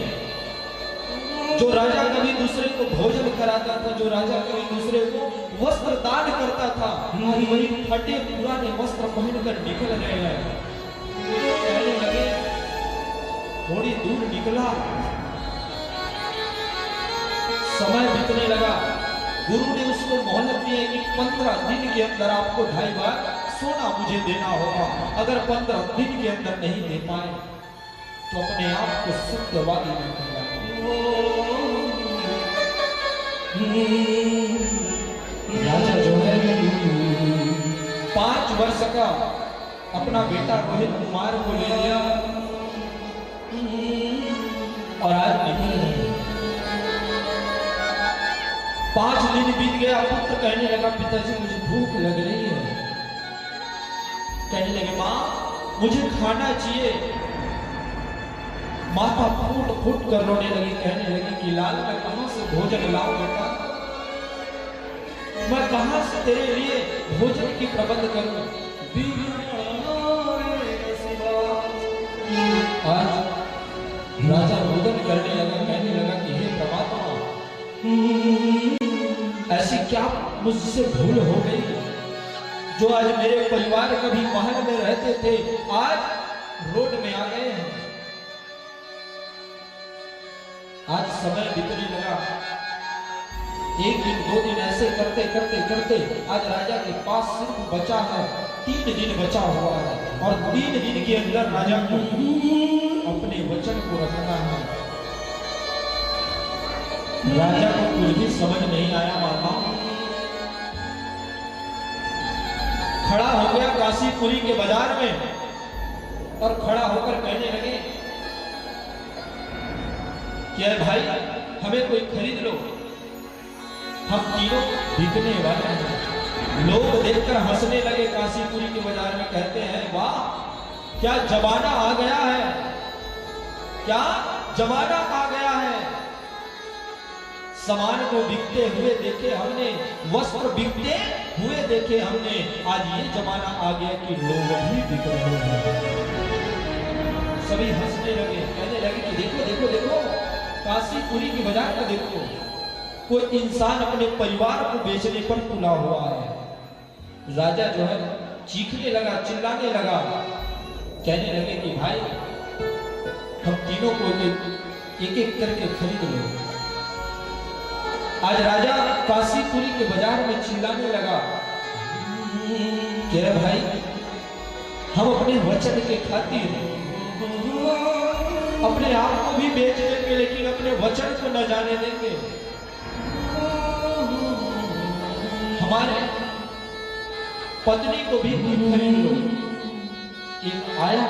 जो राजा कभी दूसरे को भोजन कराता था, जो राजा कभी दूसरे को वस्त्र दान करता था, आज वही फटे पुराने वस्त्र पहनकर निकल रहे हैं। कहने लगे थोड़ी दूर निकला, समय बीतने लगा। गुरु ने उसको मोहलत दी है कि 15 दिन के अंदर आपको 2.5 बार सोना मुझे देना होगा। अगर 15 दिन के अंदर नहीं दे पाए तो अपने आप को सत्यवादी राजा जो है 5 वर्ष का अपना बेटा रोहित कुमार को ले लिया और आज निकल रहे। 5 दिन बीत गया। पुत्र कहने लगा पिताजी मुझे भूख लग रही है। कहने लगे माँ मुझे खाना चाहिए। माता फूट फूट कर रोने लगी। कहने लगी कि लाल मैं कहां से भोजन लाऊं बेटा, मैं कहां से तेरे लिए भोजन की प्रबंध करूं। आज राजा रोदन करने लगा, कहने लगा कि हे परमात्मा ऐसी क्या मुझसे भूल हो गई, जो आज मेरे परिवार कभी महल में रहते थे आज रोड में आ गए हैं। आज समय बीतने लगा। 1 दिन 2 दिन ऐसे करते करते करते आज राजा के पास सिर्फ बचा है 3 दिन बचा हुआ है और 3 दिन के अंदर राजा को अपने वचन को रखना है। राजा को कुछ भी समझ नहीं आया। माता खड़ा हो गया काशीपुरी के बाजार में और खड़ा होकर कहने लगे क्या भाई हमें कोई खरीद लो, हम तीनों बिकने वाले हैं। लोग देखकर हंसने लगे काशीपुरी के बाजार में। कहते हैं वाह क्या जमाना आ गया है, क्या जमाना आ गया है। सामान को बिकते हुए देखे हमने, वस्त्र बिकते हुए देखे हमने, आज ये जमाना आ गया कि लोग भी बिक रहे हैं। देखो देखो देखो, काशीपुरी की बाजार का देखो, कोई इंसान अपने परिवार को बेचने पर तुला हुआ है। राजा जो है चीखने लगा, चिल्लाने लगा, कहने लगे कि भाई हम तीनों को एक एक करके खरीद लो। आज राजा काशीपुरी के बाजार में चिल्लाने लगा कि भाई हम अपने वचन के खातिर अपने आप को भी बेच देंगे, लेकिन अपने वचन को न जाने देंगे। हमारे पत्नी को भी खरीद लो। एक आया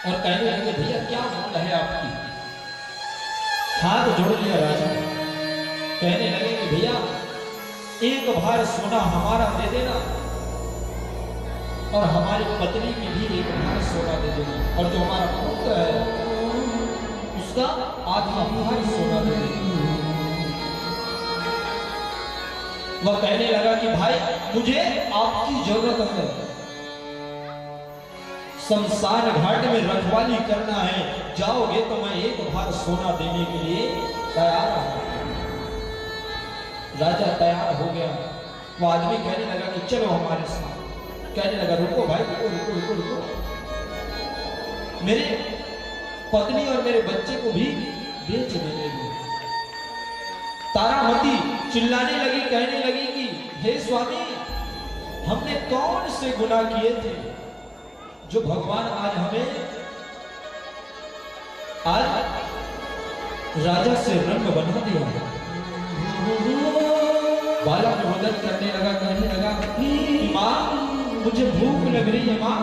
और कहने लगे भैया क्या मांग है आपकी। हाथ जोड़ लिया राजा, कहने लगे कि भैया एक भार सोना हमारा दे देना और हमारी पत्नी की भी एक भार सोना दे देना, और जो हमारा पुत्र है उसका आधा भार सोना दे देना। वह कहने लगा कि भाई मुझे आपकी जरूरत है, शमशान घाट में रखवाली करना है, जाओगे तो मैं एक भार सोना देने के लिए तैयार हूं। राजा तैयार हो गया। वो आदमी कहने लगा कि चलो हमारे साथ। कहने लगा रुको भाई, रुको रुको रुको रुको, मेरे पत्नी और मेरे बच्चे को भी बेच देने दो। तारामती चिल्लाने लगी, कहने लगी कि हे स्वामी, हमने कौन से गुनाह किए थे जो भगवान आज हमें राजा से रंग बना दिया। बालक रोदन करने लगा, कहने लगा कि माँ मुझे भूख लग रही है, माँ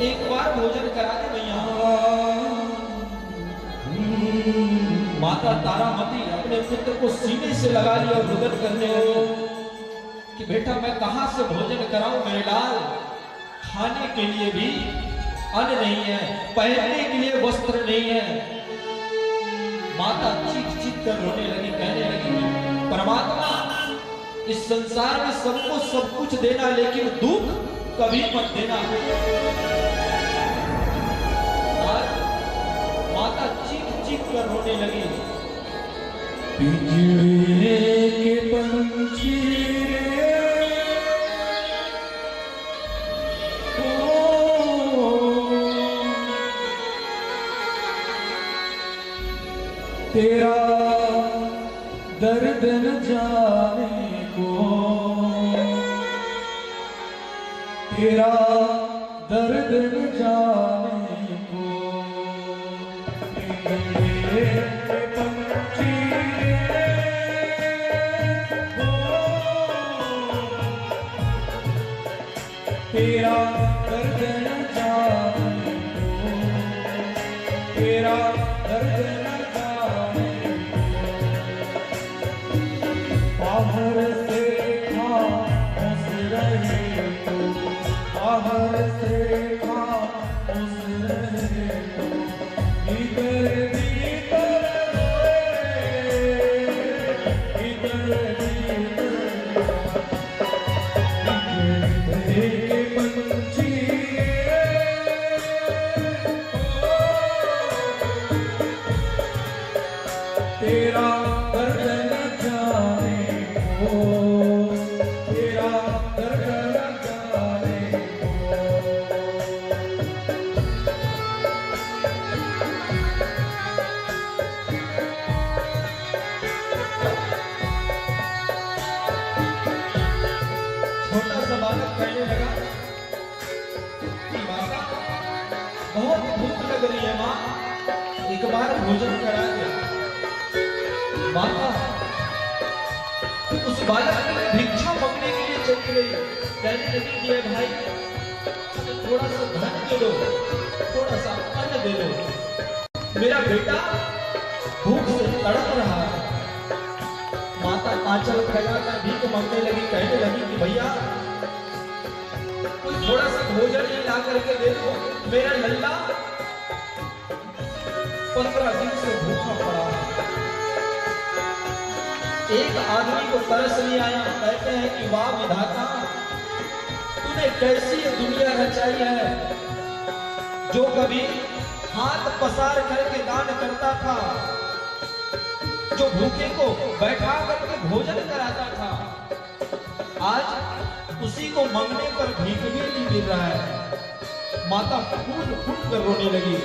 एक बार भोजन करा दे भैया। माता तारामती अपने पुत्र को सीने से लगा लिया और रुदन करने लगी कि बेटा मैं कहां से भोजन कराऊं मेरे लाल, खाने के लिए भी अन्न नहीं है, पहनने के लिए वस्त्र नहीं है। माता चीख चीख कर रोने लगी, कहने लगी परमात्मा इस संसार में सबको सब कुछ देना, लेकिन दुख कभी मत देना। माता चीख चीख कर रोने लगी। पिंजरे के पंछी तेरा दर्द न जाने को, तेरा दर्द न जाने को, तेरे पंछी तेरा दर्द न जाने को, तेरा दर्द न बाहर से खामोश रहे तो, बाहर से खामोश रहे तो, भीतर भीतर भीतर भीतर के पंछी तेरा दर्द न जाने को, तेरा दर्द न जाने को। छोटा सा बालक कहने लगा कि माता बहुत भूख लग रही है, माँ एक बार भोजन करा दे। माता उस बालक की भिक्षा मांगने के लिए चली गई, कहने लगी कि भाई थोड़ा सा धन दे दो, थोड़ा सा अन्न दे दो, मेरा बेटा भूख से तड़प रहा है। माता आंचल फैलाकर भीख मांगने लगी, कहने लगी कि भैया थोड़ा सा भोजन ही ला करके दे दो, मेरा लल्ला 15 दिन से भूखा पड़ा है। एक आदमी को तरस नहीं आया, कहते हैं कि वाह विधाता, तूने कैसी दुनिया रचाई है जो कभी हाथ पसार करके दान करता था, जो भूखे को बैठा करके भोजन कराता था, आज उसी को मांगने पर भीख भी नहीं मिल रहा है। माता फूट फूट कर रोने लगी,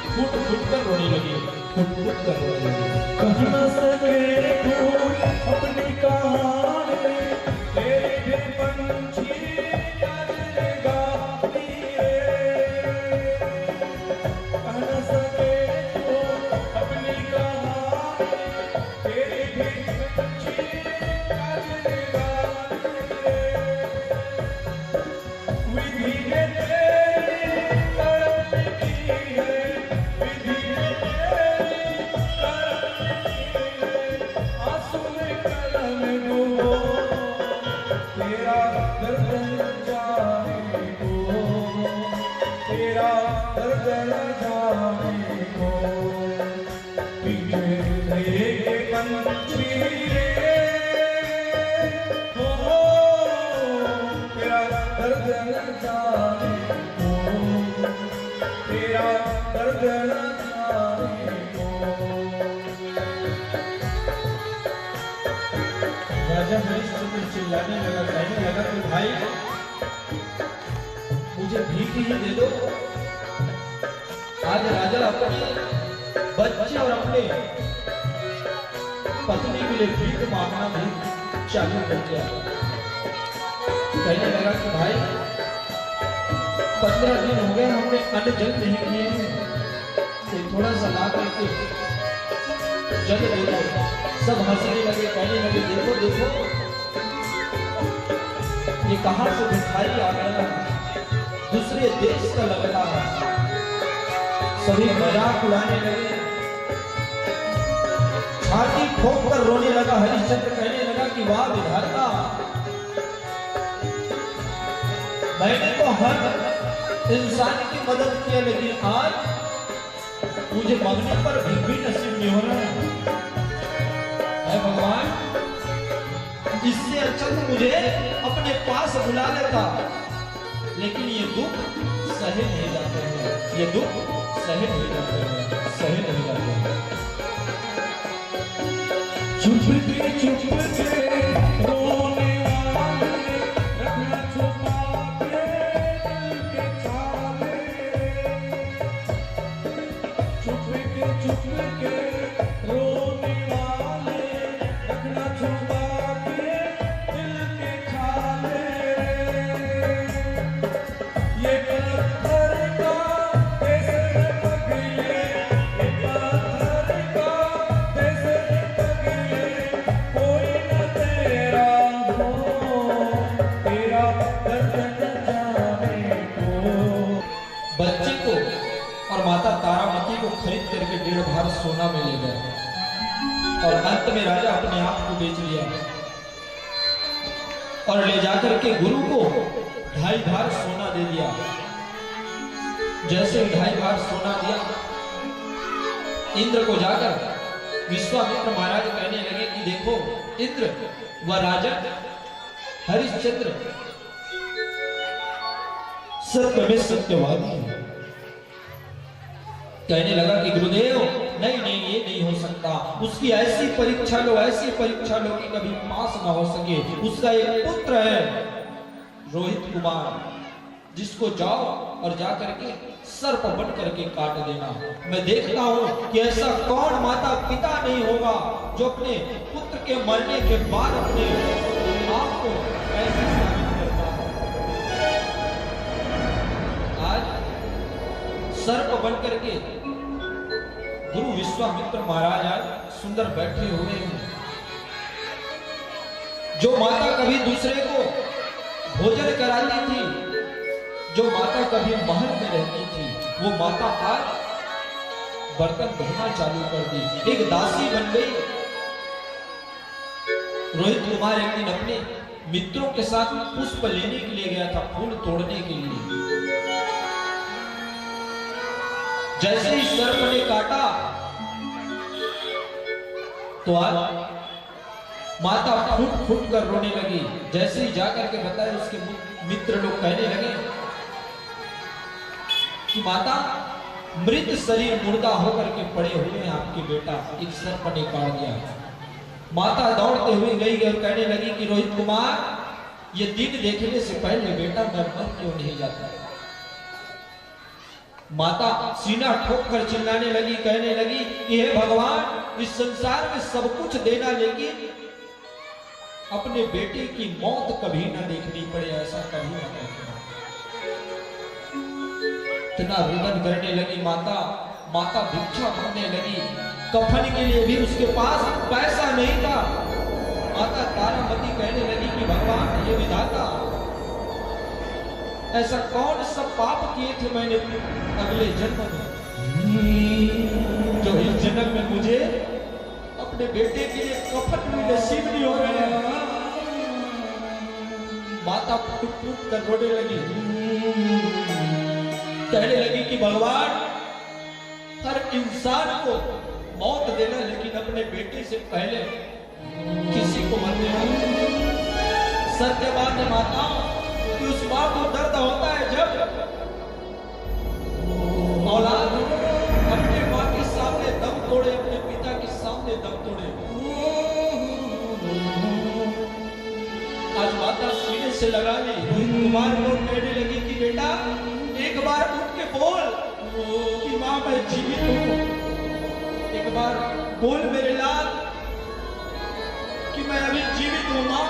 फूट फूट कर रोने लगी, फूट फूट कर रोने लगी। कह न सके तू अपनी कहानी, तेरे भी पंछी आज गाती है। कह न सके तू अपनी कहानी, तेरे भी पंछी आज गाती है। विधि ने तेरी तड़प की है, विधि ने तेरी तड़प की है। आंसू में कलम डूबो, तेरा दर्द न जाने को, तेरा दर्द न जाने को। पीछे तेरे के पंछी रे, हो तेरा दर्द न जाने को, तेरा दर्द न जाने को। राजा हरिश्चंद्र चिल्लाने लगा, कहने लगा कि भाई मुझे भीख ही दे दो। आज राजा अपने बच्चे और अपने पत्नी के लिए भीख मांगना भी चालू कर दिया। कहने लगा कि भाई 15 दिन हो गए हमने अन्न जल नहीं किए हैं, तो थोड़ा सा ला करके जल दे दो। सब हंसने लगे, कहने लगे देखो देखो ये कहां से भिखारी आ गया, दूसरे देश का लगता है। सभी मजाक उड़ाने लगे, छाती ठोक कर रोने लगा। हरिश्चंद्र कहने लगा कि वाह विधाता, मैंने तो हर इंसान की मदद किया, लेकिन आज मुझे मांगने पर भी नसीब नहीं हो रहा है। भगवान, इससे अच्छा तो मुझे अपने पास बुला लेता, लेकिन ये दुख सहे नहीं जाते हैं, ये दुख सहे नहीं जाते हैं, सहे नहीं जाते हैं। चुप के रोने वाले, रखना छुपा के दिल के छाले। चुप के रोने वाले, रखना छुपा के दिल के छाले। ये पत्थर का देश पगले, ये पत्थर का देश पगले। कोई न तेरा हो, तेरा दर्द न जाने को। बच्चे को और माता तारामती को खरीद करके 1.5 भार सोना में ले गया, और अंत में राजा अपने आप को बेच लिया और ले जाकर के गुरु को 2.5 भार सोना दे दिया। जैसे 2.5 भार सोना दिया, इंद्र को जाकर विश्वामित्र महाराज कहने लगे कि देखो इंद्र, वह राजा हरिश्चंद्र सत्य में सत्यवादी है। कहने लगा कि गुरुदेव नहीं नहीं, ये नहीं हो सकता, उसकी ऐसी परीक्षा लो, ऐसी परीक्षा लो कि कभी पास ना हो सके। उसका एक पुत्र है रोहित कुमार, जिसको जाओ और जा करके सर्प बन करके काट देना। मैं देखता हूं कि ऐसा कौन माता पिता नहीं होगा जो अपने पुत्र के मरने के बाद अपने आप को ऐसे साबित करता है। आज सर्प बन करके गुरु विश्वामित्र महाराज आज सुंदर बैठे हुए हैं। जो माता कभी दूसरे को भोजन कराती थी, जो माता कभी महल में रहती थी, वो माता आज बर्तन धोना चालू कर दी, एक दासी बन गई। रोहित कुमार एक दिन अपने मित्रों के साथ पुष्प लेने के लिए गया था, फूल तोड़ने के लिए। जैसे ही सर्प ने काटा तो आज माता फूट फूट कर रोने लगी। जैसे ही जाकर के बताया, उसके मित्र लोग कहने लगे कि माता मृत शरीर मुर्दा होकर के पड़े हुए हैं आपके बेटा, एक सर्प ने काट दिया। माता दौड़ते हुए गई और कहने लगी कि रोहित कुमार, ये दिन देखने से पहले बेटा मैं मर क्यों नहीं जाता। माता सीना ठोक कर चिल्लाने लगी, कहने लगी कि हे भगवान, इस संसार में सब कुछ देना, लेकिन अपने बेटे की मौत कभी ना देखनी पड़े, ऐसा कभी ना देखना। इतना रुदन करने लगी माता। माता भिक्षा मांगने लगी, कफन के लिए भी उसके पास पैसा नहीं था। माता तारामती कहने लगी कि भगवान, ये विधाता, ऐसा कौन सा पाप किए थे मैंने अगले जन्म में, जो इस जन्म में मुझे अपने बेटे के लिए कफन भी नसीब नहीं हो रहा है। माता फूट फूट कर रोने लगी, कहने लगी कि भगवान, हर इंसान को मौत देना, लेकिन अपने बेटे से पहले किसी को मत देना। सत्य बात है माता, कि उस मां को दर्द होता है जब औलाद अपने मां के सामने दम तोड़े, अपने पिता के सामने दम तोड़े। आज माता सीने से लगा ली। रोहित कुमार को कहने लगी कि बेटा, एक बार उठ के बोल कि मां मैं जीवित हूं, एक बार बोल मेरे लाल कि मैं अभी जीवित हूं मां।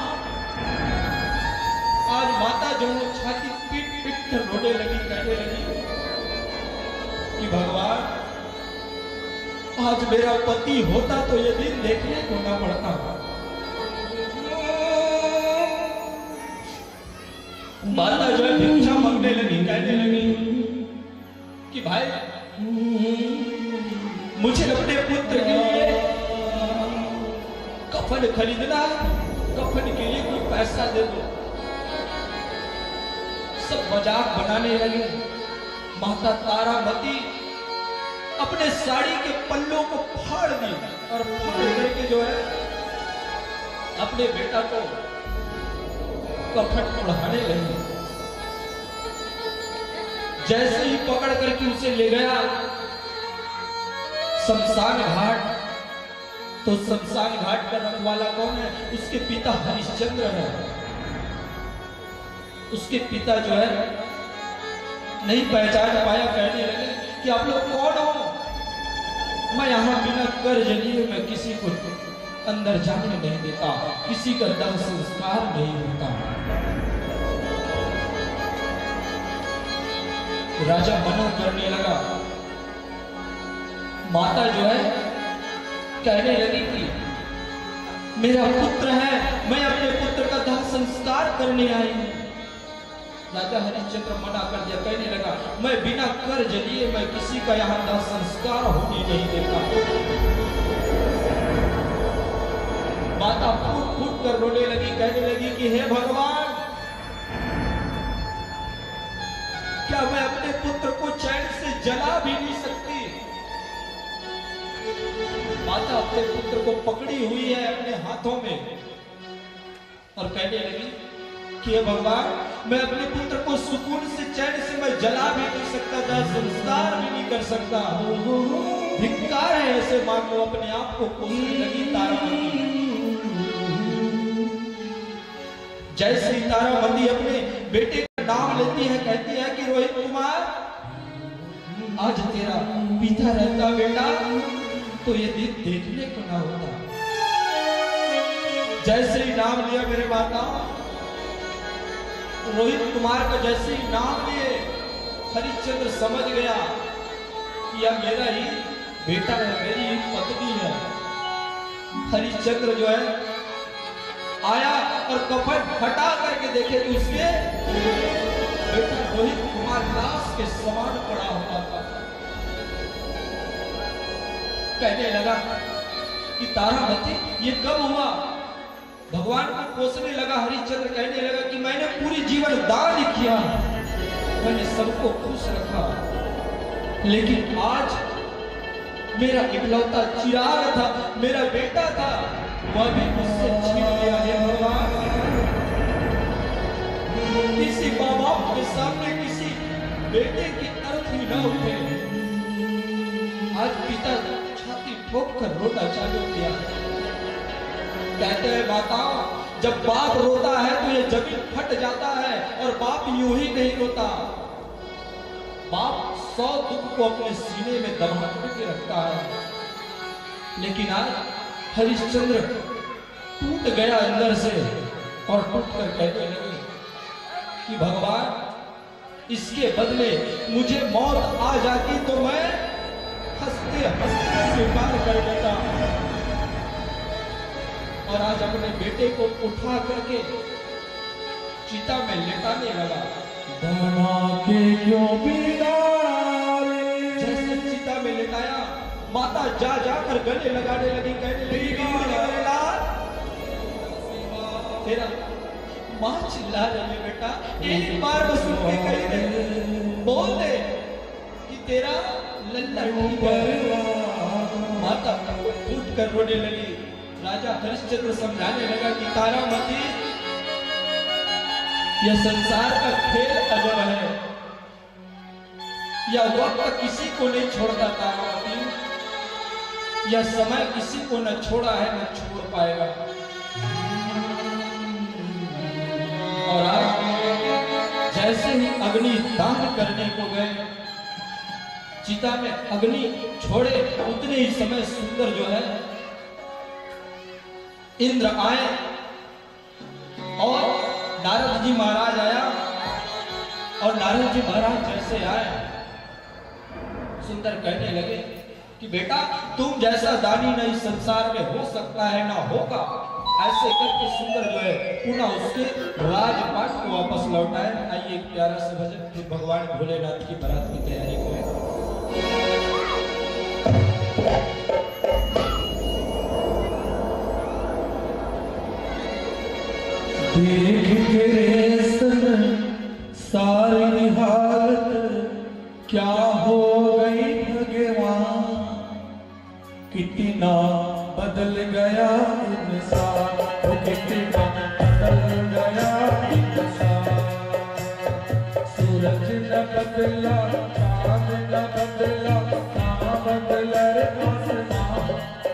आज माता जो छाती पीट पीट कर रोने लगी, कहने लगी कि भगवान, आज मेरा पति होता तो ये दिन देखने को ना पड़ता। माता जो है भिक्षा मांगने लगी, कहने लगी कि भाई, मुझे अपने पुत्र के लिए कफन खरीदना है, कफन के लिए कोई पैसा दे दो। सब मजाक बनाने लगे। माता तारामती अपने साड़ी के पल्लों को फाड़ दी और फाड़ करके जो है अपने बेटा को कफन ओढ़ाने लगी। जैसे ही पकड़ करके उसे ले गया शमशान घाट, तो शमशान घाट का रखवाला कौन है? उसके पिता हरिश्चंद्र है। उसके पिता जो है नहीं पहचान पाया, कहने लगे कि आप लोग कौन हो? मैं यहां बिना कर्ज लिए मैं किसी को अंदर जाने नहीं देता, किसी का दाह संस्कार नहीं होता। राजा मना करने लगा। माता जो है कहने लगी कि मेरा पुत्र है, मैं अपने पुत्र का दाह संस्कार करने आई हूं। राजा हरिश्चंद्र मना कर दिया, कहने लगा मैं बिना कर्ज लिए मैं किसी का यहां दाह संस्कार होने नहीं देता। माता फूट फूट कर रोने लगी, कहने लगी कि हे भगवान, क्या मैं अपने पुत्र को चैन से जला भी नहीं सकती? माता अपने पुत्र को पकड़ी हुई है अपने हाथों में और कहने लगी कि हे भगवान, मैं अपने पुत्र को सुकून से चैन से मैं जला भी नहीं सकता, दाह संस्कार भी नहीं कर सकता। धिक्कार है ऐसे मां को। अपने आप को कोसने लगी तारामती। जैसे ही तारामती अपने बेटे का नाम लेती है, कहती है कि रोहित कुमार, आज तेरा पिता रहता बेटा तो ये दिन देखने को ना होता। जैसे ही नाम लिया मेरे माता, रोहित कुमार का जैसे ही नाम लिए हरिश्चंद्र समझ गया कि यह मेरा ही बेटा है, मेरी ही पत्नी है। हरिश्चंद्र जो है आया और कफन हटा करके देखे कि उसके बेटा रोहित कुमार लाश के समान पड़ा हुआ था। कहने लगा कि तारामती, ये कब हुआ? भगवान को कोसने लगा हरिश्चंद्र। कहने लगा कि मैंने पूरी जीवन दान किया, मैंने सबको खुश रखा, लेकिन आज मेरा इकलौता चिराग था, मेरा बेटा था, वह भी मुझसे छीन लिया है। भगवान, किसी माँ बाप के सामने किसी बेटे की अर्थ ही न उठे, सीता छाती ठोक कर रोना चालू किया। कहते हैं माताओं, जब बाप रोता है तो ये जमीन फट जाता है, और बाप यूं ही नहीं रोता। बाप 100 दुख को अपने सीने में दबा के रखता है। लेकिन आज हरिश्चंद्र टूट गया अंदर से, और टूट कर कहने लगे कि भगवान, इसके बदले मुझे मौत आ जाती तो मैं हंसते हंसते स्वीकार कर लेता। और आज अपने बेटे को उठा करके चिता में लेटाने लगा। बना के क्यों बिगाड़े, जैसे चिता में लेटाया, माता जा जाकर गले लगाने लगी, कहने लगी तेरा माँ चिल्ला रही है बेटा, एक बार बस उठ के कही दे, बोल दे कि तेरा लल्ला ठीक है। माता उठ कर रोने लगी। राजा हरिश्चंद्र समझाने लगा कि तारामती, यह संसार का खेल अजब है, यह वक्त किसी को नहीं छोड़ता तारामती, यह समय किसी को न छोड़ा है न छोड़ पाएगा। और आज जैसे ही अग्नि दान करने को गए, चिता में अग्नि छोड़े, उतने ही समय सुंदर जो है इंद्र आए, और नारद जी महाराज आया। और नारद जी महाराज जैसे आए, सुंदर कहने लगे कि बेटा, तुम जैसा दानी न इस संसार में हो सकता है, ना होगा। ऐसे करके सुंदर जो है पुनः उसके राजपाट को वापस लौटाए। आइए एक प्यारा सा भजन, फिर भगवान भोलेनाथ की बारात की तैयारी करें। देख तेरे सारी हालत क्या हो गई भगवान, कितना बदल गया इंसान, कितना बदल गया इंसान। सूरज न बदला, चांद न बदला, ना बदला रे आसमान,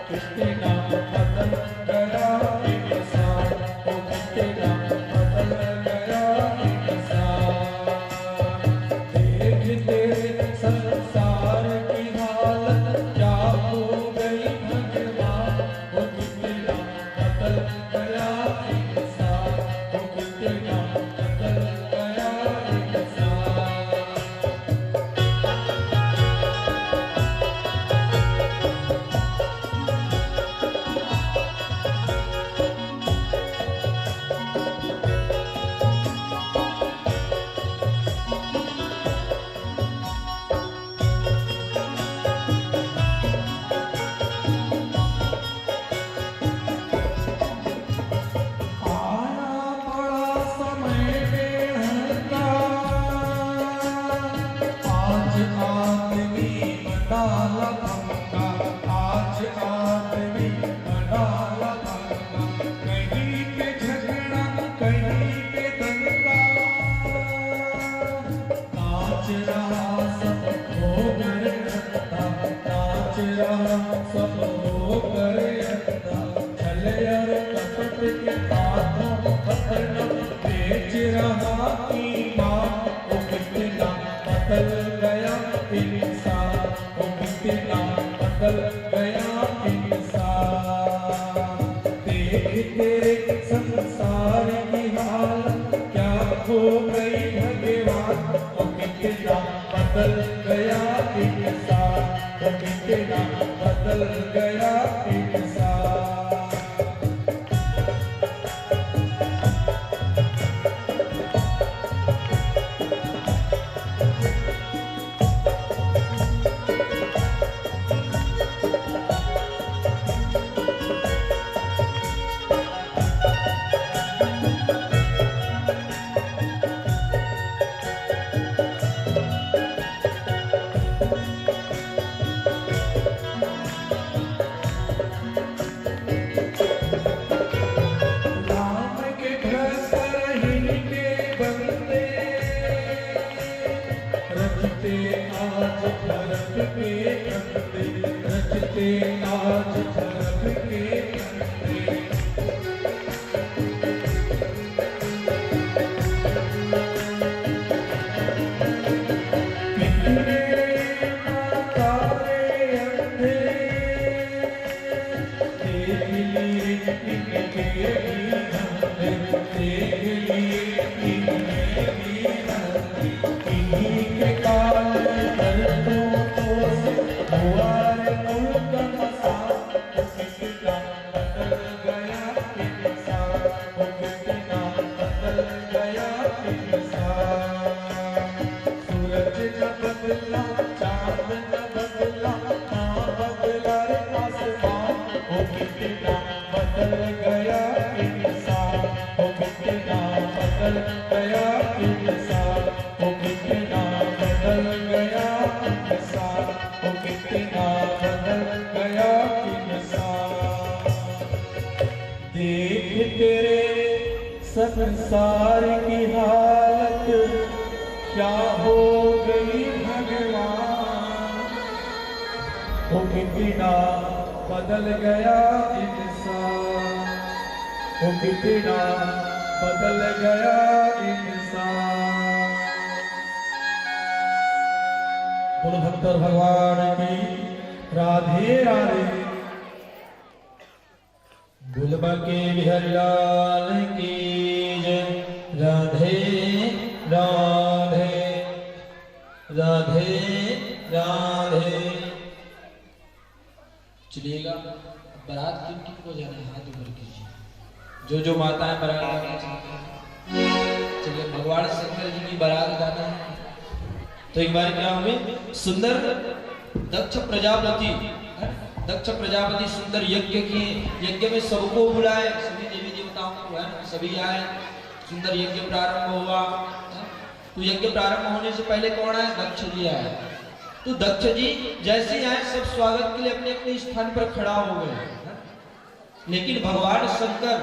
कितना बदल गया इंसान, कितना बदल गया इंसान। देख तेरे संसार की हालत क्या हो गई भगवान, वो कितना बदल गया इंसान, वो कितना बदल गया इंसान। संसार की हालत क्या हो गई भगवान, वो कितना बदल गया इंसान, वो कितना बदल गया इंसान। आज भरत के से आज धर्म के कंधे संसार की हालत क्या हो गई भगवान, हो कितना बदल गया इंसान, हो कितना बदल गया इंसान। बोलो भक्तर भगवान की राधे राधे। गुलबा के बिहारीलाल की राधे राधे राधे राधे। चलिएगा बारात किन किन को जाना है हाथ ऊपर कीजिए, जो माताएं बारात जाना चाहते हैं। चलिए भगवान शंकर जी की बारात जाना है तो एक बार क्या हमें सुंदर दक्ष प्रजापति सुंदर यज्ञ किए, यज्ञ में सबको बुलाए, सभी देवी देवताओं को है सभी आए, सुंदर यज्ञ प्रारंभ हुआ। तो यज्ञ प्रारंभ होने से पहले कौन आए? दक्ष जी आए। तो दक्ष जी जैसे आए सब स्वागत के लिए अपने अपने स्थान पर खड़ा हो गए, लेकिन भगवान शंकर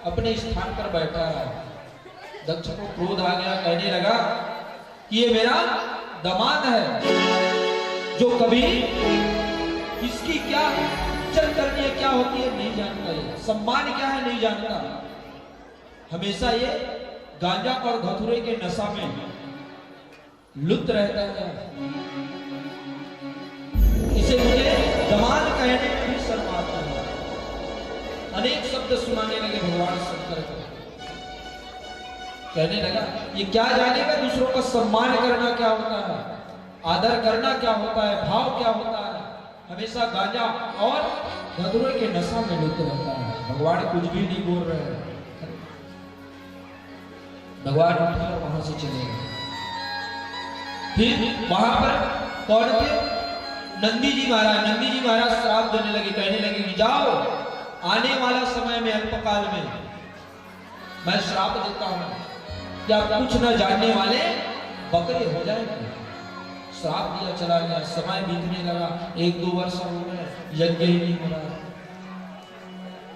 अपने स्थान पर बैठा है। दक्ष को क्रोध आ गया, कहने लगा कि ये मेरा दामाद है जो कभी किसकी क्या इज्जत करनी है, क्या होती है नहीं जानता, ये सम्मान क्या है नहीं जानता, हमेशा ये गांजा और धतूरे के नशा में लुप्त रहता है। इसे मुझे दामाद कहने में भी शर्म आता है। अनेक शब्द सुनाने लगे भगवान शंकर को, कहने लगा ये क्या जानेगा दूसरों का सम्मान करना क्या होता है, आदर करना क्या होता है, भाव क्या होता है, हमेशा गांजा और धतूरे के नशा में लिप्त रहता है। भगवान कुछ भी नहीं बोल रहे हैं। भगवान उठकर वहां से चले गए। फिर वहां पर कौन थे? नंदी जी महाराज श्राप देने लगे, कहने लगे कि जाओ आने वाला समय में अल्पकाल में मैं श्राप देता हूं कि आप कुछ न जानने वाले बकरे हो जाएंगे। श्राप दिया चला गया, समय बीतने लगा, 1-2 वर्ष हो गए, यज्ञ ही नहीं हो रहा।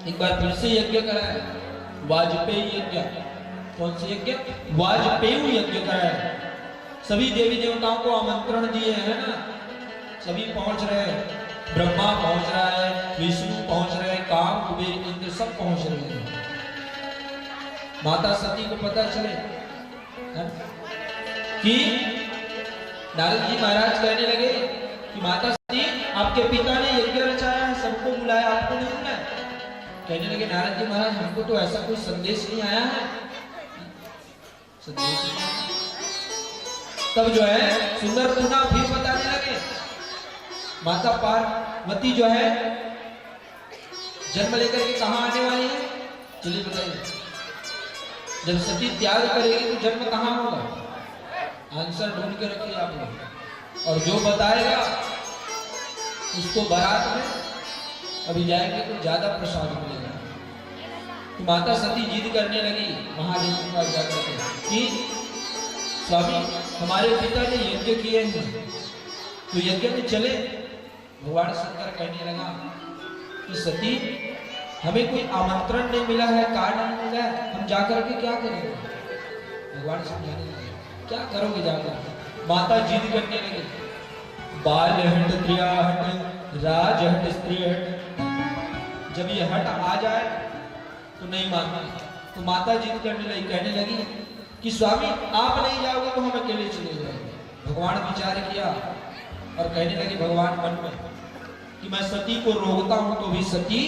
एक बार फिर से यज्ञ कराया, वाजपेयी यज्ञ। कौन से यज्ञ? वाजपेयी यज्ञ कराया। सभी देवी देवताओं को आमंत्रण दिए हैं ना, सभी पहुंच रहे हैं, ब्रह्मा पहुंच रहा है, विष्णु पहुंच रहे हैं, काम कुबेर इंद्र सब पहुंच रहे हैं। माता सती को पता चले कि नारद जी महाराज कहने लगे कि माता सती आपके पिता ने यज्ञ रचाया है, सबको बुलाया, आपको नहीं बुलाया। कहने लगे नारद जी महाराज हमको तो ऐसा कोई संदेश नहीं आया है। संदेश नहीं आया। तब जो है सुंदर पुनः फिर बताने लगे माता पार्वती जो है जन्म लेकर के कहां आने वाली है, चलिए बताइए। जब सती त्याग करेगी तो जन्म कहां होगा? आंसर ढूंढ के रखिए आप लोग, और जो बताएगा उसको बारात में अभी जाएंगे तो ज्यादा प्रसाद मिलेगा। तो माता सती जिद करने लगी महादेव के पास जाकर कि स्वामी हमारे पिता ने यज्ञ किए हैं तो यज्ञ में चले। भगवान शंकर कहने लगा कि सती हमें कोई आमंत्रण नहीं मिला है, कार्ड नहीं मिला है, हम जाकर के क्या करेंगे? भगवान समझाने लगे क्या करोगे जाकर? माता जिद करने लगे बाल हट त्रिया हट राजहट स्त्री हट, जब ये हट आ जाए तो नहीं मानती। तो माता जिद करने लगी, कहने लगी कि स्वामी आप नहीं जाओगे तो हम अकेले चले जाएंगे। भगवान विचार किया और कहने लगे भगवान मन में कि मैं सती को रोकता हूं तो भी सती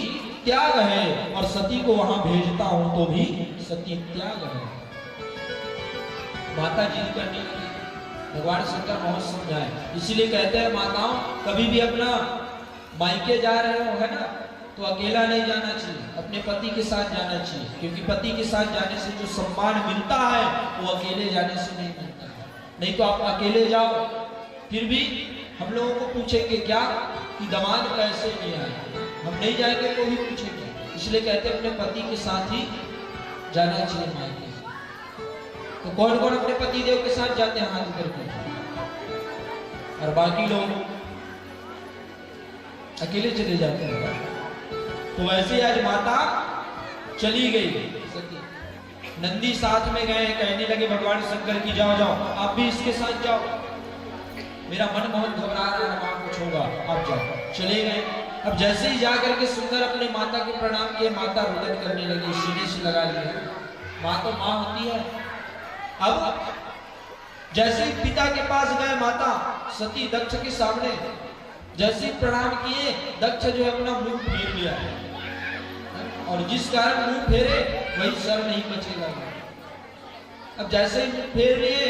त्याग है, और सती को वहां भेजता हूं तो भी सती त्याग है। माता जिद करने लगी, भगवान शंकर बहुत समझाए। इसीलिए कहते हैं माताओं कभी भी अपना मायके जा रहे हो है ना, तो अकेला नहीं जाना चाहिए, अपने पति के साथ जाना चाहिए, क्योंकि पति के साथ जाने से जो सम्मान मिलता है वो अकेले जाने से नहीं मिलता है। नहीं तो आप अकेले जाओ फिर भी हम लोगों को पूछेंगे क्या कि दामाद कैसे नहीं आए, हम नहीं जाएंगे तो भी पूछेंगे। इसलिए कहते हैं अपने पति के साथ ही जाना चाहिए मायके। तो कौन कौन अपने पति देव के साथ जाते हैं हाथ करके, और बाकी लोग अकेले चले जाते हैं। तो वैसे ही आज माता चली गई सती, नंदी साथ में गए, कहने लगे भगवान शंकर की जाओ जाओ आप भी इसके साथ जाओ, मेरा मन बहुत घबरा रहा है, वहां कुछ होगा, आप जाओ। चले गए। अब जैसे ही जाकर के सुंदर अपने माता के प्रणाम किए, माता रुदन करने लगी, सीने से लगा लिया। माँ तो माँ होती है। अब जैसे ही पिता के पास गए माता सती दक्ष के सामने, जैसे ही प्रणाम किए, दक्ष जो है अपना मुंह फेर लिया, और जिस कारण मुंह फेरे वही सर नहीं बचेगा। अब जैसे ही मुंह फेर लिए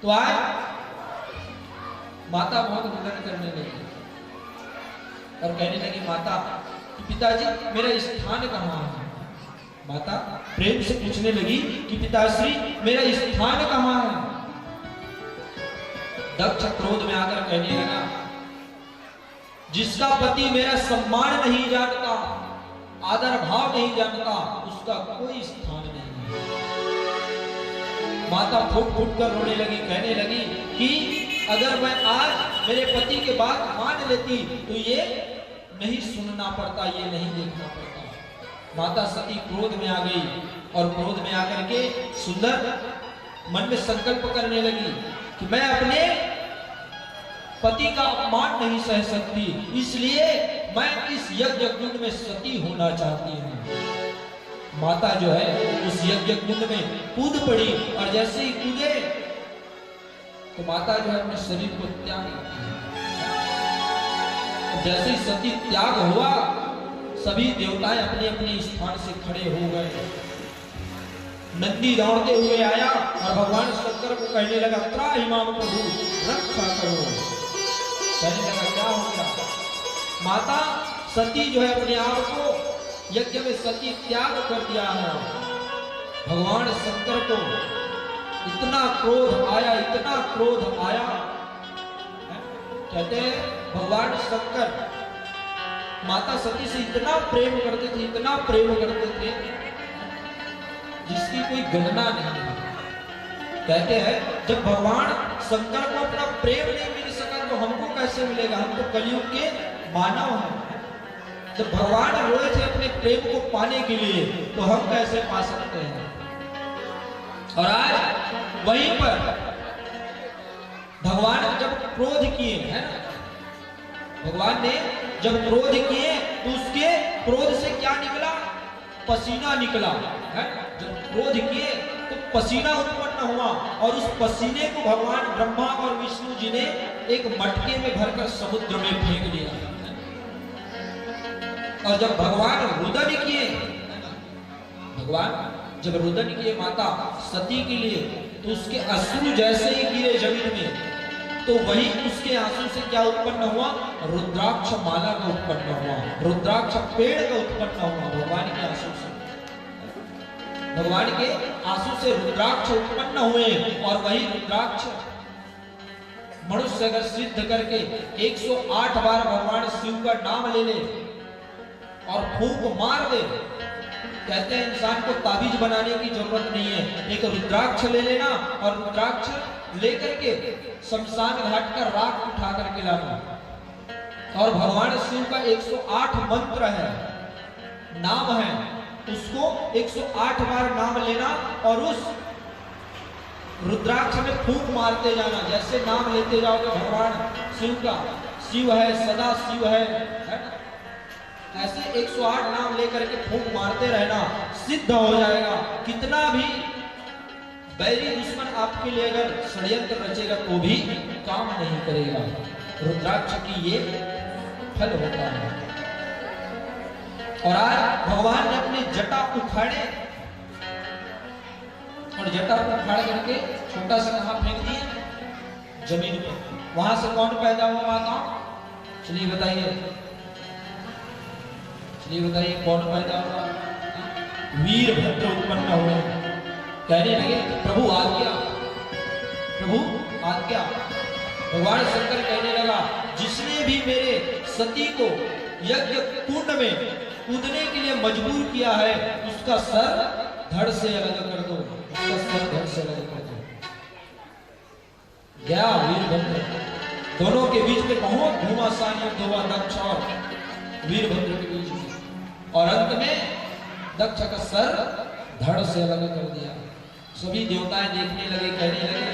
तो आए माता बहुत रुदन करने लगी और कहने लगी माता पिताजी मेरा स्थान कहाँ है। माता प्रेम से पूछने लगी कि पिताश्री मेरा स्थान कहाँ है। दक्ष क्रोध में आकर कहने लगा जिसका पति मेरा सम्मान नहीं जानता, आदर भाव नहीं जानता, उसका कोई स्थान नहीं है। माता फूट फूट कर रोने लगी, कहने लगी कि अगर मैं आज मेरे पति के बात मान लेती तो ये नहीं सुनना पड़ता, ये नहीं देखना पड़ता। माता सती क्रोध में आ गई और क्रोध में आकर के सुंदर मन में संकल्प करने लगी कि मैं अपने पति का अपमान नहीं सह सकती, इसलिए मैं इस यज्ञ कुंड में सती होना चाहती हूँ। माता जो है उस यज्ञ कुंड में कूद पड़ी और जैसे ही कूदे तो माता जो है अपने शरीर को त्याग किया। जैसे ही सती त्याग हुआ सभी देवताएं अपने अपने स्थान से खड़े हो गए। नंदी दौड़ते हुए आया और भगवान शंकर को कहने लगा त्राहिमाम प्रभु रक्षा करो। कहने लगा क्या हो गया। माता सती जो है अपने आप को यज्ञ में सती त्याग कर दिया है। भगवान शंकर को इतना क्रोध आया, इतना क्रोध आया। कहते हैं भगवान शंकर माता सती से इतना प्रेम करते थे, इतना प्रेम करते थे जिसकी कोई गणना नहीं है। कहते हैं जब भगवान शंकर को अपना प्रेम नहीं मिल सका तो हमको कैसे मिलेगा, हम तो कलयुग के मानव हैं। जब भगवान रोए थे अपने प्रेम को पाने के लिए तो हम कैसे पा सकते हैं। और आज वहीं पर भगवान जब क्रोध किए है ना, भगवान ने जब क्रोध किए तो उसके क्रोध से क्या निकला, पसीना निकला है। जब क्रोध किए तो पसीना उत्पन्न हुआ और उस पसीने को भगवान ब्रह्मा और विष्णु जी ने एक मटके में भरकर समुद्र में फेंक दिया। और जब भगवान रुदन किए, भगवान जब रुदन किए माता सती के लिए तो उसके अश्रु जैसे ही गिरे जमीन में तो वही उसके आंसू से क्या उत्पन्न हुआ, रुद्राक्ष माला का उत्पन्न हुआ, रुद्राक्ष पेड़ का उत्पन्न हुआ। भगवान के आंसू से, भगवान के आंसू से रुद्राक्ष उत्पन्न हुए और वही रुद्राक्ष मनुष्य अगर सिद्ध करके 108 बार भगवान शिव का नाम ले ले और फूंक मार दे, कहते हैं इंसान को ताबीज बनाने की जरूरत नहीं है, एक रुद्राक्ष ले लेना और रुद्राक्ष लेकर के शमशान घाट का राख उठा करके लाना। और भगवान शिव का 108 मंत्र है, नाम है, उसको 108 बार नाम लेना और उस रुद्राक्ष में फूंक मारते जाना। जैसे नाम लेते जाओगे भगवान शिव का शिव है, सदा शिव है ना? ऐसे 108 नाम लेकर के फूंक मारते रहना, सिद्ध हो जाएगा। कितना भी बैरी दुश्मन आपके लिए अगर षड्यंत्र रचेगा तो भी काम नहीं करेगा। रुद्राक्ष की ये फल होता है। और आज भगवान ने अपनी जटा उखाड़े और जटा को उखाड़ करके छोटा सा कहां फेंक दिए? जमीन पर। वहां से कौन पैदा हुआ माता? चलिए बताइए, चलिए बताइए कौन पैदा हुआ? वीरभद्र उत्पन्न हुए। कहने लगे प्रभु आज्ञा, प्रभु आज्ञा। भगवान शंकर कहने लगा जिसने भी मेरे सती को यज्ञ कुंड में कूदने के लिए मजबूर किया है उसका सर धड़ से अलग कर दो, उसका सर धड़ से अलग कर दो। गया वीरभद्र, दोनों के बीच में बहुत घमासान युद्ध हुआ, दक्ष और वीरभद्र के बीच में। और अंत में दक्ष का सर धड़ से अलग कर दिया। सभी देवताएं देखने लगे, कहने लगे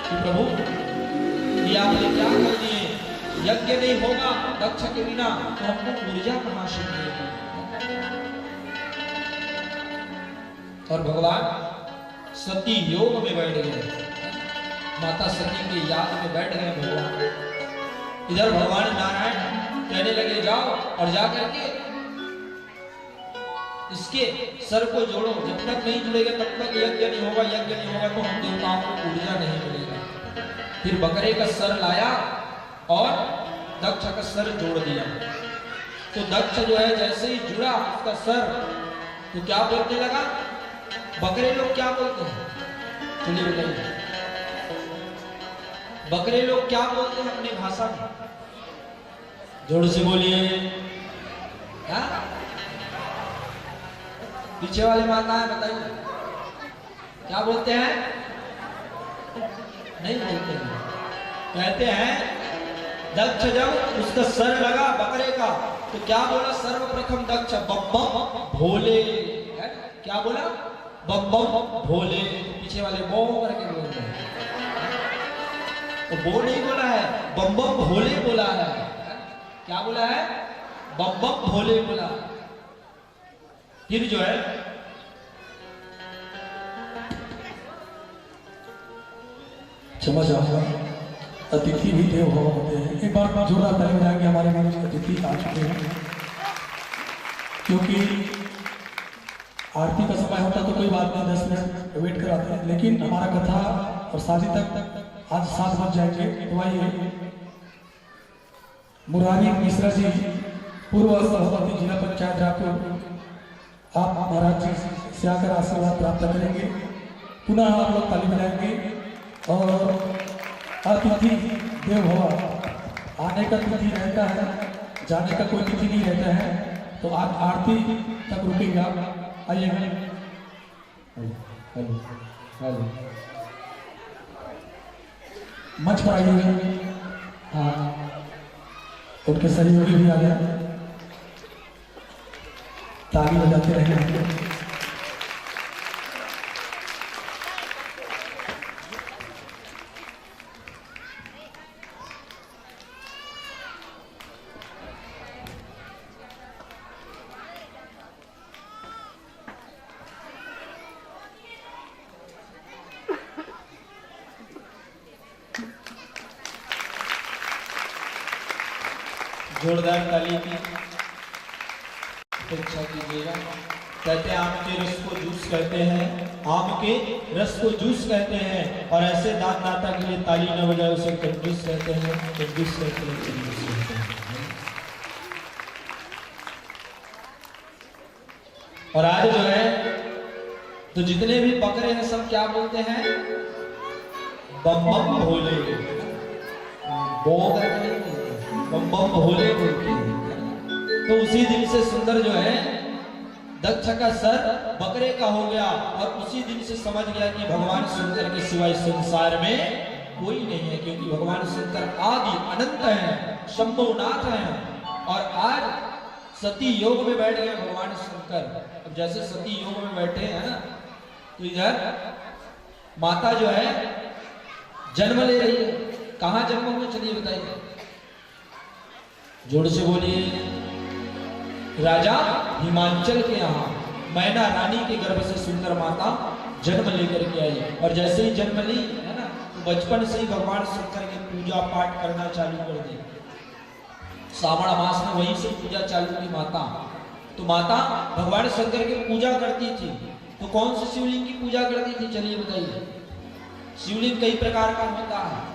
कि प्रभु ये आपने क्या कर दिए? यज्ञ नहीं होगा दक्ष के बिना तो हमको ऊर्जा कहां से मिलेगी? और भगवान सती योग में बैठ गए, माता सती की याद में बैठ गए भगवान। इधर भगवान नारायण कहने लगे जाओ और जाकर के इसके सर को जोड़ो, जब तक नहीं जुड़ेगा तब तक यज्ञ नहीं होगा, यज्ञ नहीं होगा तो हम देवताओं को ऊर्जा नहीं मिलेगा। फिर बकरे का सर लाया और दक्ष का सर जोड़ दिया। तो दक्ष जो है जैसे ही जुड़ा उसका सर, तो क्या बोलने लगा? बकरे लोग क्या बोलते हैं? चलिए बताइए, बकरे लोग क्या बोलते हैं अपनी भाषा में? जोर से बोलिए। क्या पीछे वाले माताएं बताइए, क्या बोलते हैं? नहीं बोलते हैं। कहते हैं दक्ष जब उसका सर लगा बकरे का तो क्या बोला? सर्वप्रथम दक्ष बम बम भोले। क्या बोला? बम बम भोले। तो पीछे वाले बो करके बोलते हैं, तो बो नहीं बोला है, बम बम भोले बोला है। क्या बोला है? बम बम भोले बोला। फिर जो है क्षमा चाहूंगा, अतिथि भी देव भव होते हैं। एक बार जोरदार ताली बजाएंगे, हमारे मंच में अतिथि आ चुके हैं। क्योंकि आरती का समय होता तो कोई बात नहीं, 10 मिनट वेट कराते हैं, लेकिन हमारा कथा और शादी तक आज 7 बज जाएंगे। तो आइए मुरारी मिश्रा जी, पूर्व सभापति जिला पंचायत रायपुर, आप महाराज जी से आकर आशीर्वाद प्राप्त करेंगे। पुनः आप लोग ताली बजाएंगे। और अतिथि देव भव, आने का तिथि रहता है, जाने का कोई तिथि नहीं रहता है। तो आज आरती तक रुकेगा। आइए मंच पर आइए। हाँ, उनके सहयोगी भी आ गए, ताली बजाते रहेंगे। जोरदार ताली की अपेक्षा कीजिएगा। कहते हैं आम के रस को जूस कहते हैं, आम के रस को जूस कहते हैं। और ऐसे दानदाता के लिए ताली न बजाए उसे कंजूस कहते हैं, कंजूस कहते हैं, कंजूस कहते हैं। और आज जो है तो जितने भी बकरे हैं सब क्या बोलते हैं? बम बम भोले। बो करके नहीं बोलते, बम बम भोले बोलते हैं। तो उसी दिन से सुंदर जो है दक्ष का सर बकरे का हो गया। और उसी दिन से समझ गया कि भगवान शंकर के सिवाय संसार में कोई नहीं है, क्योंकि भगवान शंकर आदि अनंत हैं, शंभुनाथ हैं। और आज सती योग में बैठ गए भगवान शंकर। अब जैसे सती योग में बैठे हैं ना, तो इधर माता जो है जन्म ले रही है। कहाँ जन्म हुए चलिए बताइए? जोर से बोलिए। राजा हिमांचल के यहाँ मैना रानी के गर्भ से सुंदर माता जन्म लेकर के आई, और जैसे ही जन्म ली है ना, तो बचपन से ही भगवान शंकर की पूजा पाठ करना चालू कर दी। श्रावण मास में वहीं से पूजा चालू की माता। तो माता भगवान शंकर की पूजा करती थी। तो कौन से शिवलिंग की पूजा करती थी, चलिए बताइए। शिवलिंग कई प्रकार का होता है।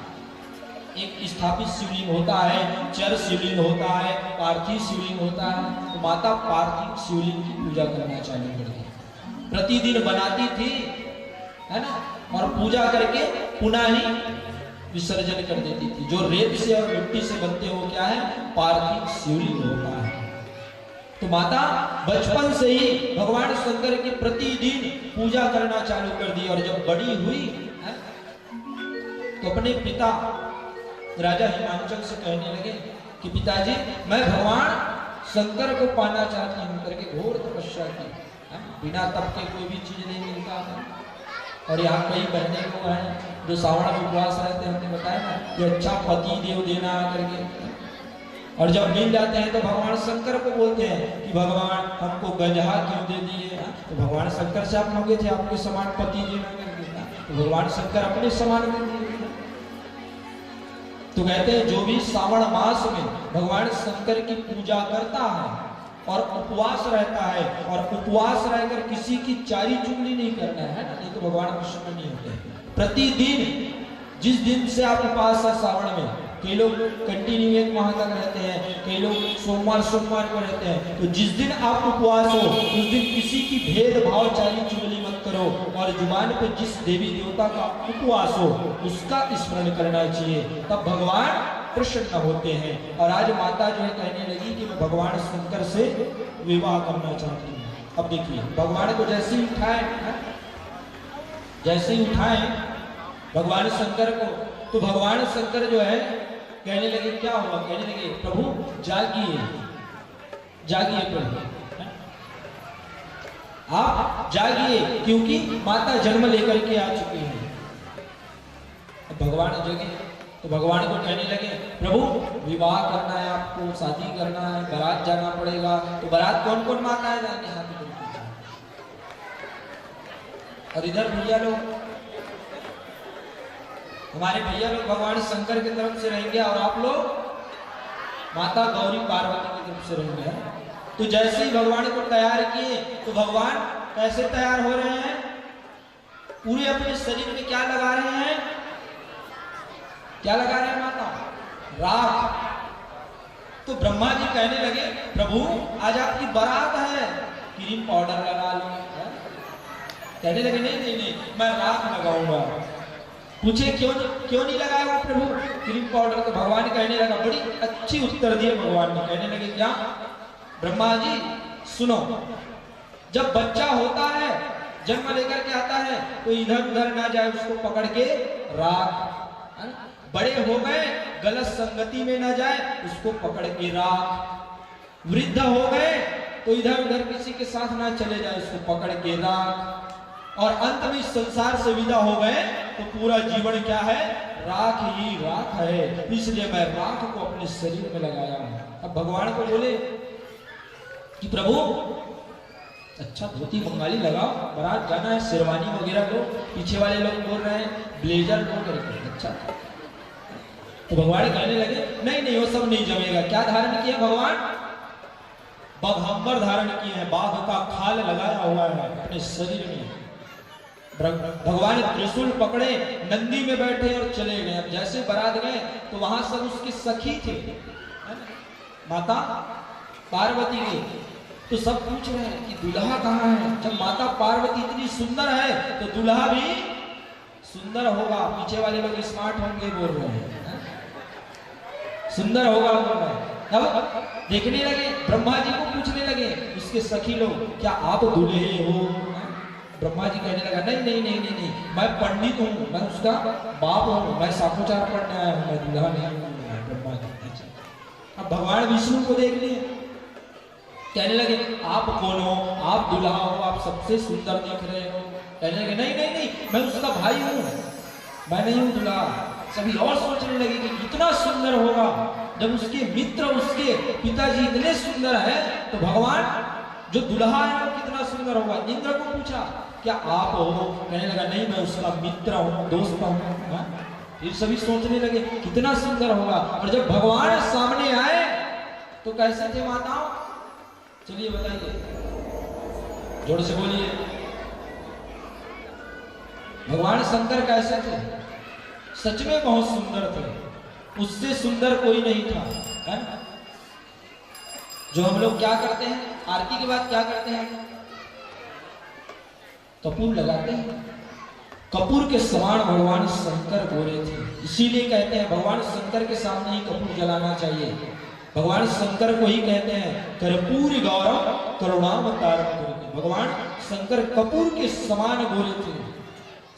एक स्थापित शिवलिंग होता है, चर शिवलिंग होता है, पार्थिव शिवलिंग होता है। तो माता पार्थिव शिवलिंग की पूजा करना चालू कर दी। प्रतिदिन बनाती थी है ना, और पूजा करके पुनः ही विसर्जन कर देती थी। जो रेत से और मिट्टी से बनते हो क्या है, पार्थिव शिवलिंग होता है। तो माता बचपन से ही भगवान शंकर की प्रतिदिन पूजा करना चालू कर दी। और जब बड़ी हुई है, तो अपने पिता राजा हिमांचल से कहने लगे कि पिताजी, मैं भगवान शंकर को पाना चाहती हूँ करके घोर तपस्या की। बिना तप के कोई भी चीज नहीं मिलता है। और यहाँ कई बहने को हैं जो श्रावण में उपवास रहते हैं, हमने बताया ना, ये अच्छा पति देव देना करके। और जब मिल जाते हैं तो भगवान शंकर को बोलते हैं कि भगवान हमको गंजहा क्यों दे दिए। तो भगवान शंकर से आप मांगे थे आपके समान पति देना करके, तो भगवान शंकर अपने समान में दिए। तो कहते हैं जो भी श्रावण मास में भगवान शंकर की पूजा करता है और उपवास रहता है, और उपवास रहकर किसी की चारी चुगली नहीं करना है ना, नहीं तो भगवान प्रसन्न नहीं होते। प्रतिदिन जिस दिन से आप उपवास है श्रावण में, कई लोग कंटिन्यू एक माह तक रहते हैं, कई लोग सोमवार को रहते हैं। तो जिस दिन आप उपवास हो उस दिन किसी की भेदभाव चाली चुगली मत करो, और जुबान पे जिस देवी देवता का उपवास हो उसका स्मरण करना चाहिए, तब भगवान प्रसन्न होते हैं। और आज माता जो है कहने लगी कि मैं भगवान शंकर से विवाह करना चाहती हूँ। अब देखिए भगवान को जैसे ही उठाए भगवान शंकर को, तो भगवान शंकर जो है कहने लगे क्या हुआ, कहने लगे प्रभु जागिए, जागिए प्रभु, आप जागिए, क्योंकि माता जन्म लेकर के आ चुकी है। अब भगवान जगे तो भगवान को कहने लगे प्रभु विवाह करना है, आपको शादी करना है, बारात जाना पड़ेगा। तो बारात कौन कौन माता है जाके हाथ में। और इधर भैया लोग, हमारे भैया लोग भगवान शंकर की तरफ से रहेंगे और आप लोग माता गौरी पार्वती की तरफ से रहेंगे। तो जैसे ही भगवान को तैयार किए तो भगवान कैसे तैयार हो रहे हैं, पूरे अपने शरीर में क्या लगा रहे हैं, क्या लगा रहे हैं माता, राख। तो ब्रह्मा जी कहने लगे प्रभु आज आपकी बारात है, क्रीम पाउडर लगा लो। कहने लगे नहीं नहीं नहीं मैं राख लगाऊंगा। पूछे क्यों नहीं लगाया प्रभु क्रीम पाउडर। तो भगवान कहने लगा, बड़ी अच्छी उत्तर दिए भगवान ने, कहने लगे क्या ब्रह्मा जी सुनो, जब बच्चा होता है जन्म लेकर के आता है तो इधर उधर ना जाए, उसको पकड़ के राख। बड़े हो गए गलत संगति में ना जाए, उसको पकड़ के राख। वृद्ध हो गए तो इधर उधर किसी के साथ ना चले जाए, उसको पकड़ के राख। और अंत में इस संसार से विदा हो गए तो पूरा जीवन क्या है, राख ही राख है, इसलिए मैं राख को अपने शरीर में लगाया हूं। अब भगवान को बोले कि प्रभु अच्छा धोती बंगाली लगाओ, बारात जाना है, शेरवानी वगैरह लो। पीछे वाले लोग बोल रहे हैं ब्लेजर लो करके। अच्छा तो भगवान कहने लगे नहीं नहीं वो सब नहीं जमेगा। क्या धारण किया भगवान, बघंबर धारण किए हैं, बाघ का खाल लगाया हुआ है अपने शरीर में। भगवान त्रिशूल पकड़े नंदी में बैठे और चले गए। अब जैसे बारात गए तो वहां सब उसके सखी थे, माता पार्वती के। तो सब पूछ रहे हैं कि दूल्हा कहाँ है। जब माता पार्वती इतनी सुंदर है तो दूल्हा भी सुंदर होगा। पीछे वाले लोग स्मार्ट होंगे बोल रहे हैं, सुंदर होगा बोल रहे हैं। अब देखने लगे, ब्रह्मा जी को पूछने लगे उसके सखी लोग, क्या आप दूल्हे हो। ब्रह्मा जी कहने लगा नहीं नहीं नहीं नहीं नहीं मैं पंडित हूँ, मैं उसका बाप हूँ, मैं साखोचार पढ़ने आया हूँ, मैं दूल्हा नहीं हूँ। ब्रह्मा जी अब भगवान विष्णु को देख लिए, कहने लगे आप कौन हो, आप दूल्हा हो, आप सबसे सुंदर दिख रहे हो। कहने लगे नहीं नहीं नहीं मैं उसका भाई हूँ, मैं नहीं हूँ दूल्हा। सभी और सोचने लगे कि कितना सुंदर होगा जब उसके मित्र उसके पिताजी इतने सुंदर है तो भगवान जो दुल्हा है वो कितना सुंदर होगा। इंद्र को पूछा क्या आप हो? कहने लगा नहीं, मैं उसका मित्र हूँ, दोस्त हूँ। फिर सभी सोचने लगे कितना सुंदर होगा। और जब भगवान सामने आए तो कैसे थे माताओं? चलिए बताइए, जोर से बोलिए। भगवान शंकर कैसे थे? सच में बहुत सुंदर थे, उससे सुंदर कोई नहीं था, है? जो हम लोग क्या करते हैं, आरती के बाद क्या करते हैं? कपूर लगाते हैं। कपूर के समान भगवान शंकर गोरे थे, इसीलिए कहते हैं भगवान शंकर के सामने ही कपूर जलाना चाहिए। भगवान शंकर को ही कहते हैं कर्पूर गौरव करुणावतारम करके। भगवान शंकर कपूर के समान गोरे थे।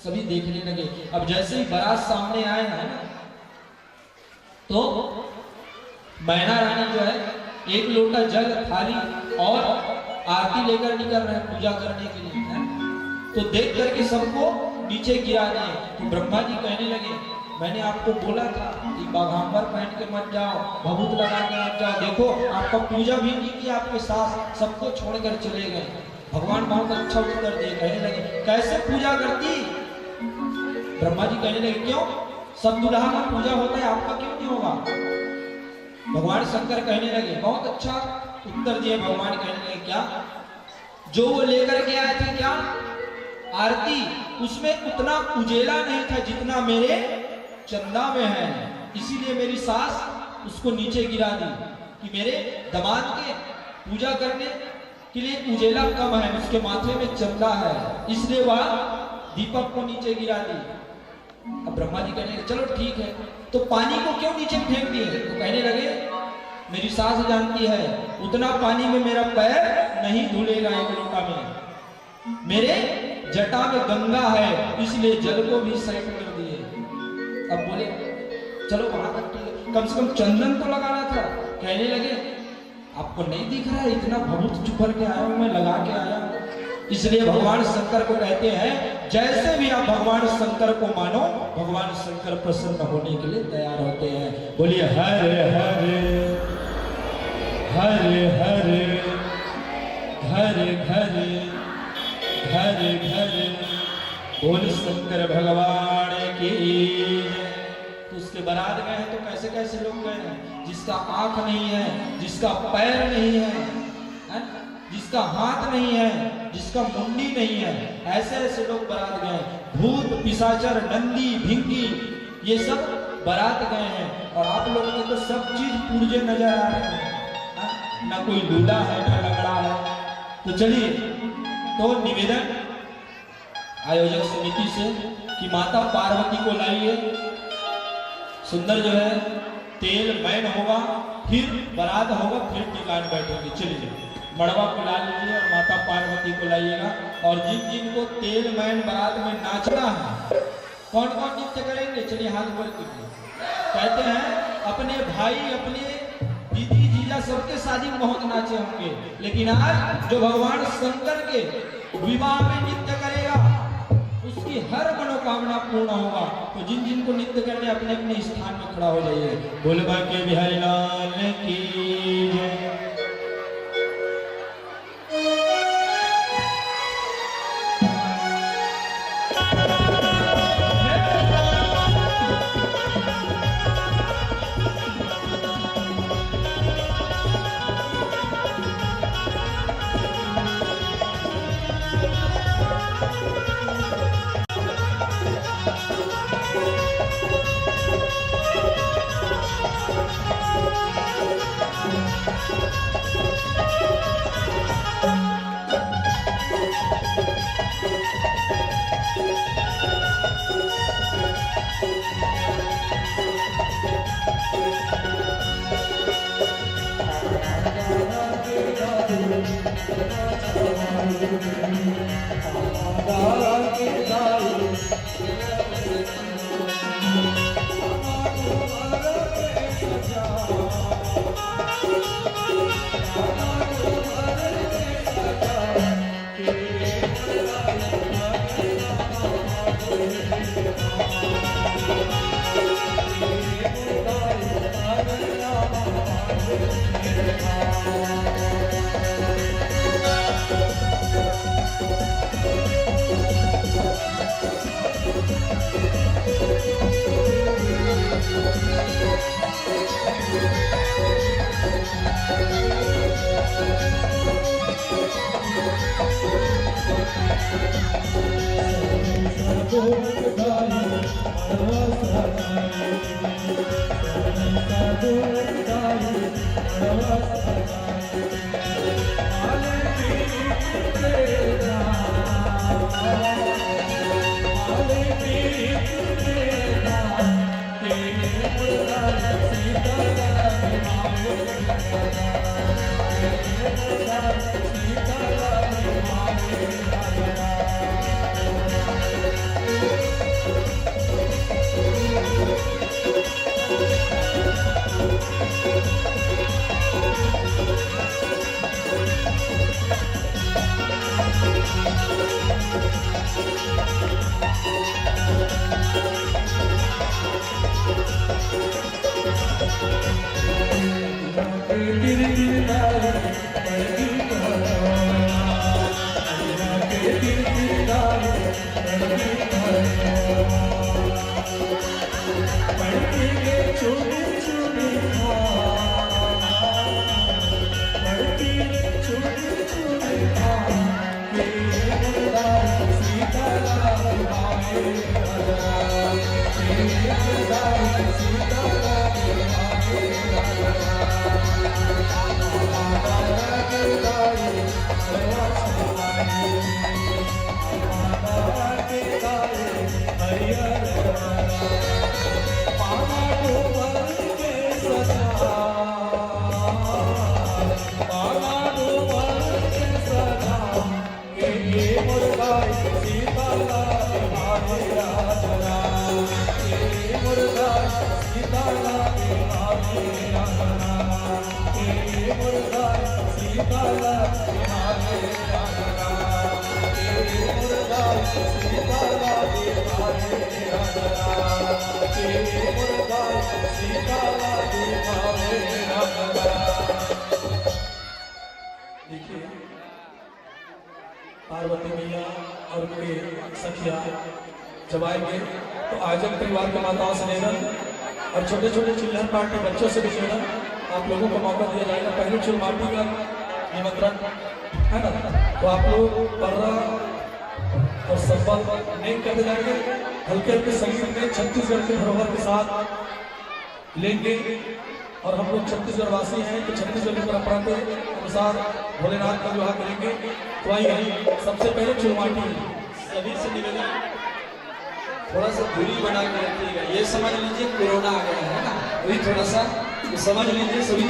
सभी देखने लगे। अब जैसे ही बारात सामने आए हैं ना, तो मैना रानी जो है एक लोटा जल थाली और आरती लेकर निकल रहे हैं पूजा करने के लिए, है? तो देख करके सबको नीचे गिरा दिए। तो ब्रह्मा जी कहने लगे मैंने आपको बोला था कि बाघांबर पहन के मत जाओ, भभूत लगा के मत जाओ। देखो आपका पूजा भी नहीं किया, आपके साथ सबको छोड़कर चले गए। भगवान बहुत अच्छा उत्तर दिए, कहने लगे कैसे पूजा करती? ब्रह्मा जी कहने लगे क्यों? सब दुल्हा का पूजा होता है, आपका क्यों नहीं होगा? भगवान शंकर कहने लगे, बहुत अच्छा उत्तर दिए भगवान। कहने लगे क्या? जो वो लेकर के आए थे क्या आरती, उसमें उतना उजेला नहीं था जितना मेरे चंदा में है, इसीलिए मेरी सास उसको नीचे गिरा दी कि मेरे दामाद के पूजा करने के लिए उजेला कम है, उसके माथे में चंदा है, इसलिए वह दीपक को नीचे गिरा दी। अब ब्रह्मा जी कहने लगे चलो ठीक है, तो पानी को क्यों नीचे फेंक दिए? तो कहने लगे मेरी सास जानती है उतना पानी में मेरा पैर नहीं धुलेगा एक लोटा में, मेरे जटा में गंगा है, इसलिए जल को भी साइड कर दिए। अब बोले चलो वहां तक ठीक है, कम से कम चंदन तो लगाना था। कहने लगे आपको नहीं दिख रहा है इतना भभूत चुपर के आया हूं मैं, लगा के आया हूं। इसलिए भगवान शंकर को कहते हैं जैसे भी आप भगवान शंकर को मानो, भगवान शंकर प्रसन्न होने के लिए तैयार होते हैं। बोलिए हरे हरे हरे हरे हरे हरे हरे हरे बोल शंकर भगवान की। तो उसके बारात गए हैं तो कैसे कैसे लोग गए हैं? जिसका आंख नहीं है, जिसका पैर नहीं है, जिसका हाथ नहीं है, जिसका मुंडी नहीं है, ऐसे ऐसे लोग बारात गए। भूत पिशाचर नंदी भिंगी ये सब बारात गए हैं। और आप लोगों को तो सब चीज पुर्जे नजर आ रहे हैं, ना कोई दूल्हा है ना लंगड़ा है। तो चलिए, तो निवेदन आयोजक समिति से कि माता पार्वती को लाइए। सुंदर जो है तेल मैन होगा, फिर बारात होगा, फिर टिकान बैठेंगे। चलिए मड़वा को ला लीजिए और माता पार्वती को लाइएगा। और जिन जिन को तेल मैन बारात में नाचना है, कौन कौन नृत्य करेंगे? चलिए हाथ ऊपर कीजिए। कहते हैं अपने भाई अपने दीदी जीजा सबके शादी में बहुत नाचे होंगे, लेकिन आज जो भगवान शंकर के विवाह में नृत्य करेगा उसकी हर मनोकामना पूर्ण होगा। तो जिन जिन को नृत्य करने अपने अपने स्थान में खड़ा हो जाइए। बोलबा के बिहारी लाल की जय। देखिए पार्वती मैया और उनके सखिया जब आएंगे तो आयोजक परिवार के माताओं से निवेदन और छोटे छोटे चिल्ड्रन पार्टी बच्चों से भी निवेदन, आप लोगों को मौका दिया जाएगा। पहले चुलमाटी का निमंत्रण है ना, तो आप लोग पर्रा और संबल नेम करते जाएंगे। हल्के हल्के संगीत में छत्तीसगढ़ के धरोहर के साथ लेंगे और हम लोग छत्तीसगढ़ वासी हैं तो छत्तीसगढ़ की परंपरा के अनुसार भोलेनाथ का विवाह करेंगे। तो आइए सबसे पहले चुलमाटी सभी से निवेदन, थोड़ा सा दूरी बना के रखिएगा। ये समझ लीजिए कोरोना आ गया है ना, वही थोड़ा सा तो समझ लीजिए, सभी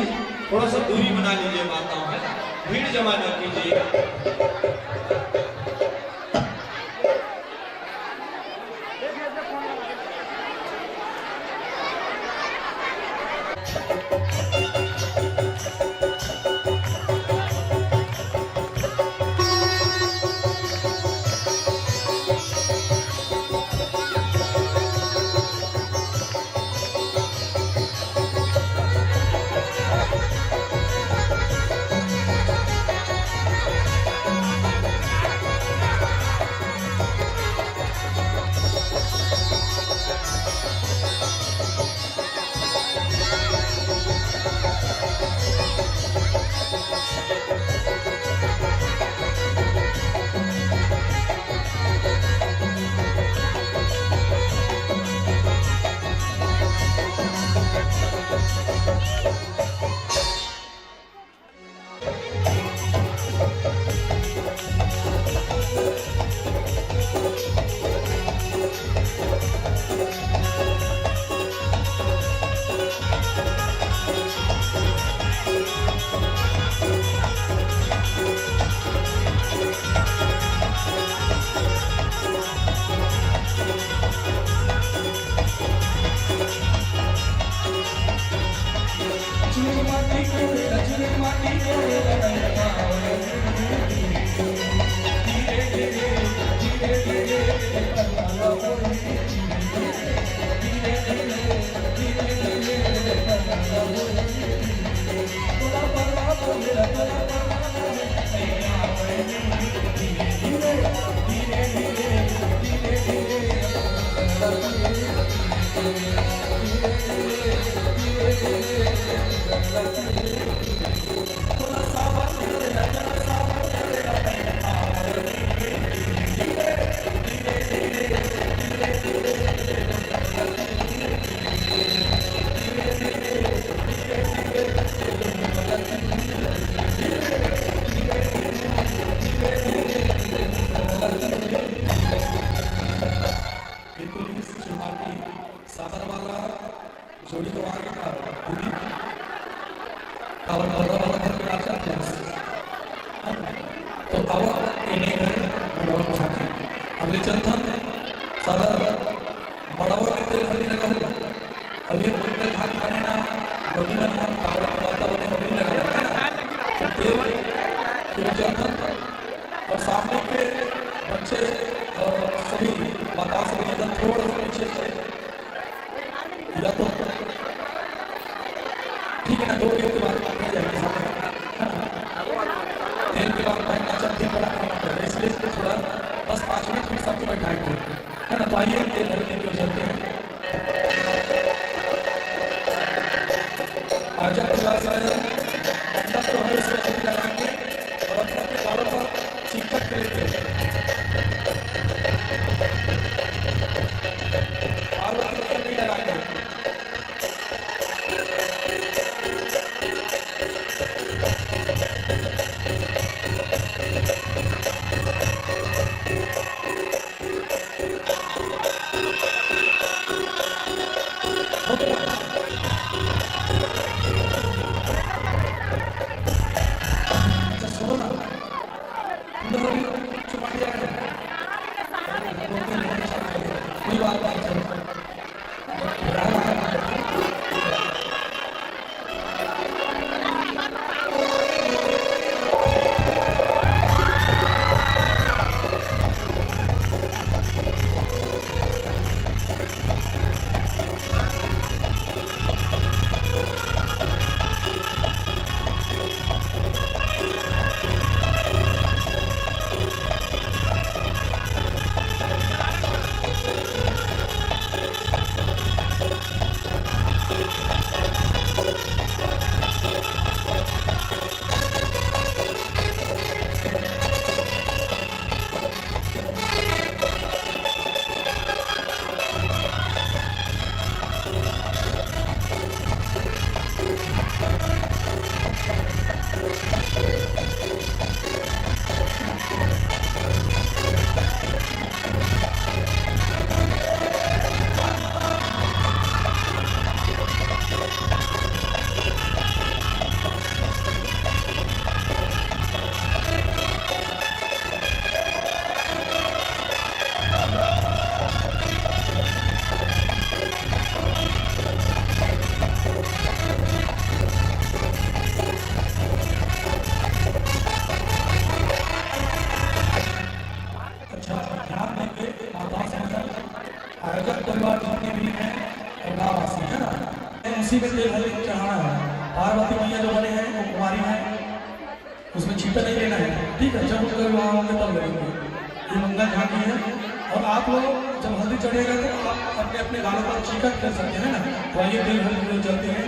थोड़ा सा दूरी बना लीजिए माताओं, है ना, भीड़ जमा न कीजिएगा। और वाला घर पे आकर तो अब इन्हें घर और छाती अगले चलता सारा बड़ा वो तेल हल्दी लगा हुआ अभी बोलते खान खाने ना बड़ी ना हम कावड़ा वाला बने बड़ी लगा है तेल फिर चलता और सामने के बच्चे और सभी माता सभी इधर थोड़ा सा पीछे से या तो ठीक है ना 2 मिनट के बाद आ जाएंगे सामने तेल के बाद मैं अच्छा ठीक बड़ा काम इसलिए इसको थोड़ा बस 5 मिनट फिर सबको बैठाएंगे है ना तो आइए तेल भरने के लिए चलते हैं आज क्लास आया तब तो हमें इसमें अच्छी लगाएंगे और अपने अपने गालों पर चिपक के लेते और तेल नहीं लगाएंगे कोई बात नहीं आयोजक परिवार जितने भी हैं गाँववासी है ना उसी में तेल हल्दी चढ़ाना है पार्वती मैया जो बने हैं वो कुमारी हैं उसमें छीटा नहीं लेना है ठीक है जब उसका विवाह होंगे तब लगेंगे ये मंगल झांकी है और आप लोग जब हल्दी चढ़ेगा तो आप अपने अपने गालों पर चीकट कर सकते हैं ना तो आइए तेल हल्दी चलते हैं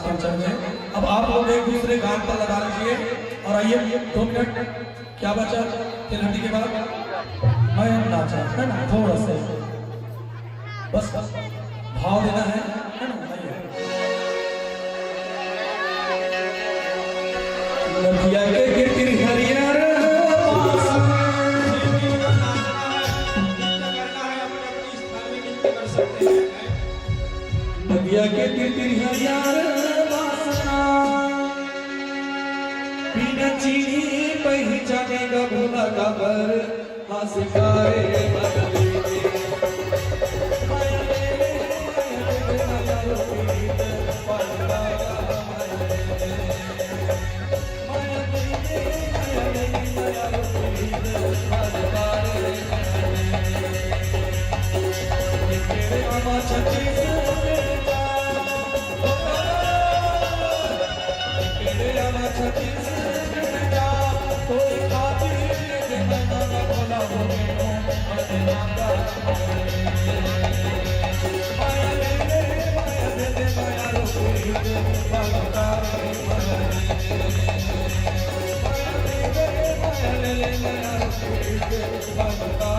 फंक्शन में। अब आप लोग एक दूसरे गान पर लगा लीजिए और आइए 2 मिनट क्या बचा तिलहटी के बाद मैं नाचा है ना, थोड़ा सा बस भाव देना है ना। लड़किया के गिर हरियर लड़किया के गिर हरियर वासना बिना चीनी पहचानेगा भोला का पर हाथ गाए बदले माया ले माया रो पीत पलका माया ले माया रो पीत पलका तेरे आमा छठी तेरे आमा छठी कोई खातिर दे मना भोला बोले माया दे माया रो पीत पलका माया ले माया रो पीत पलका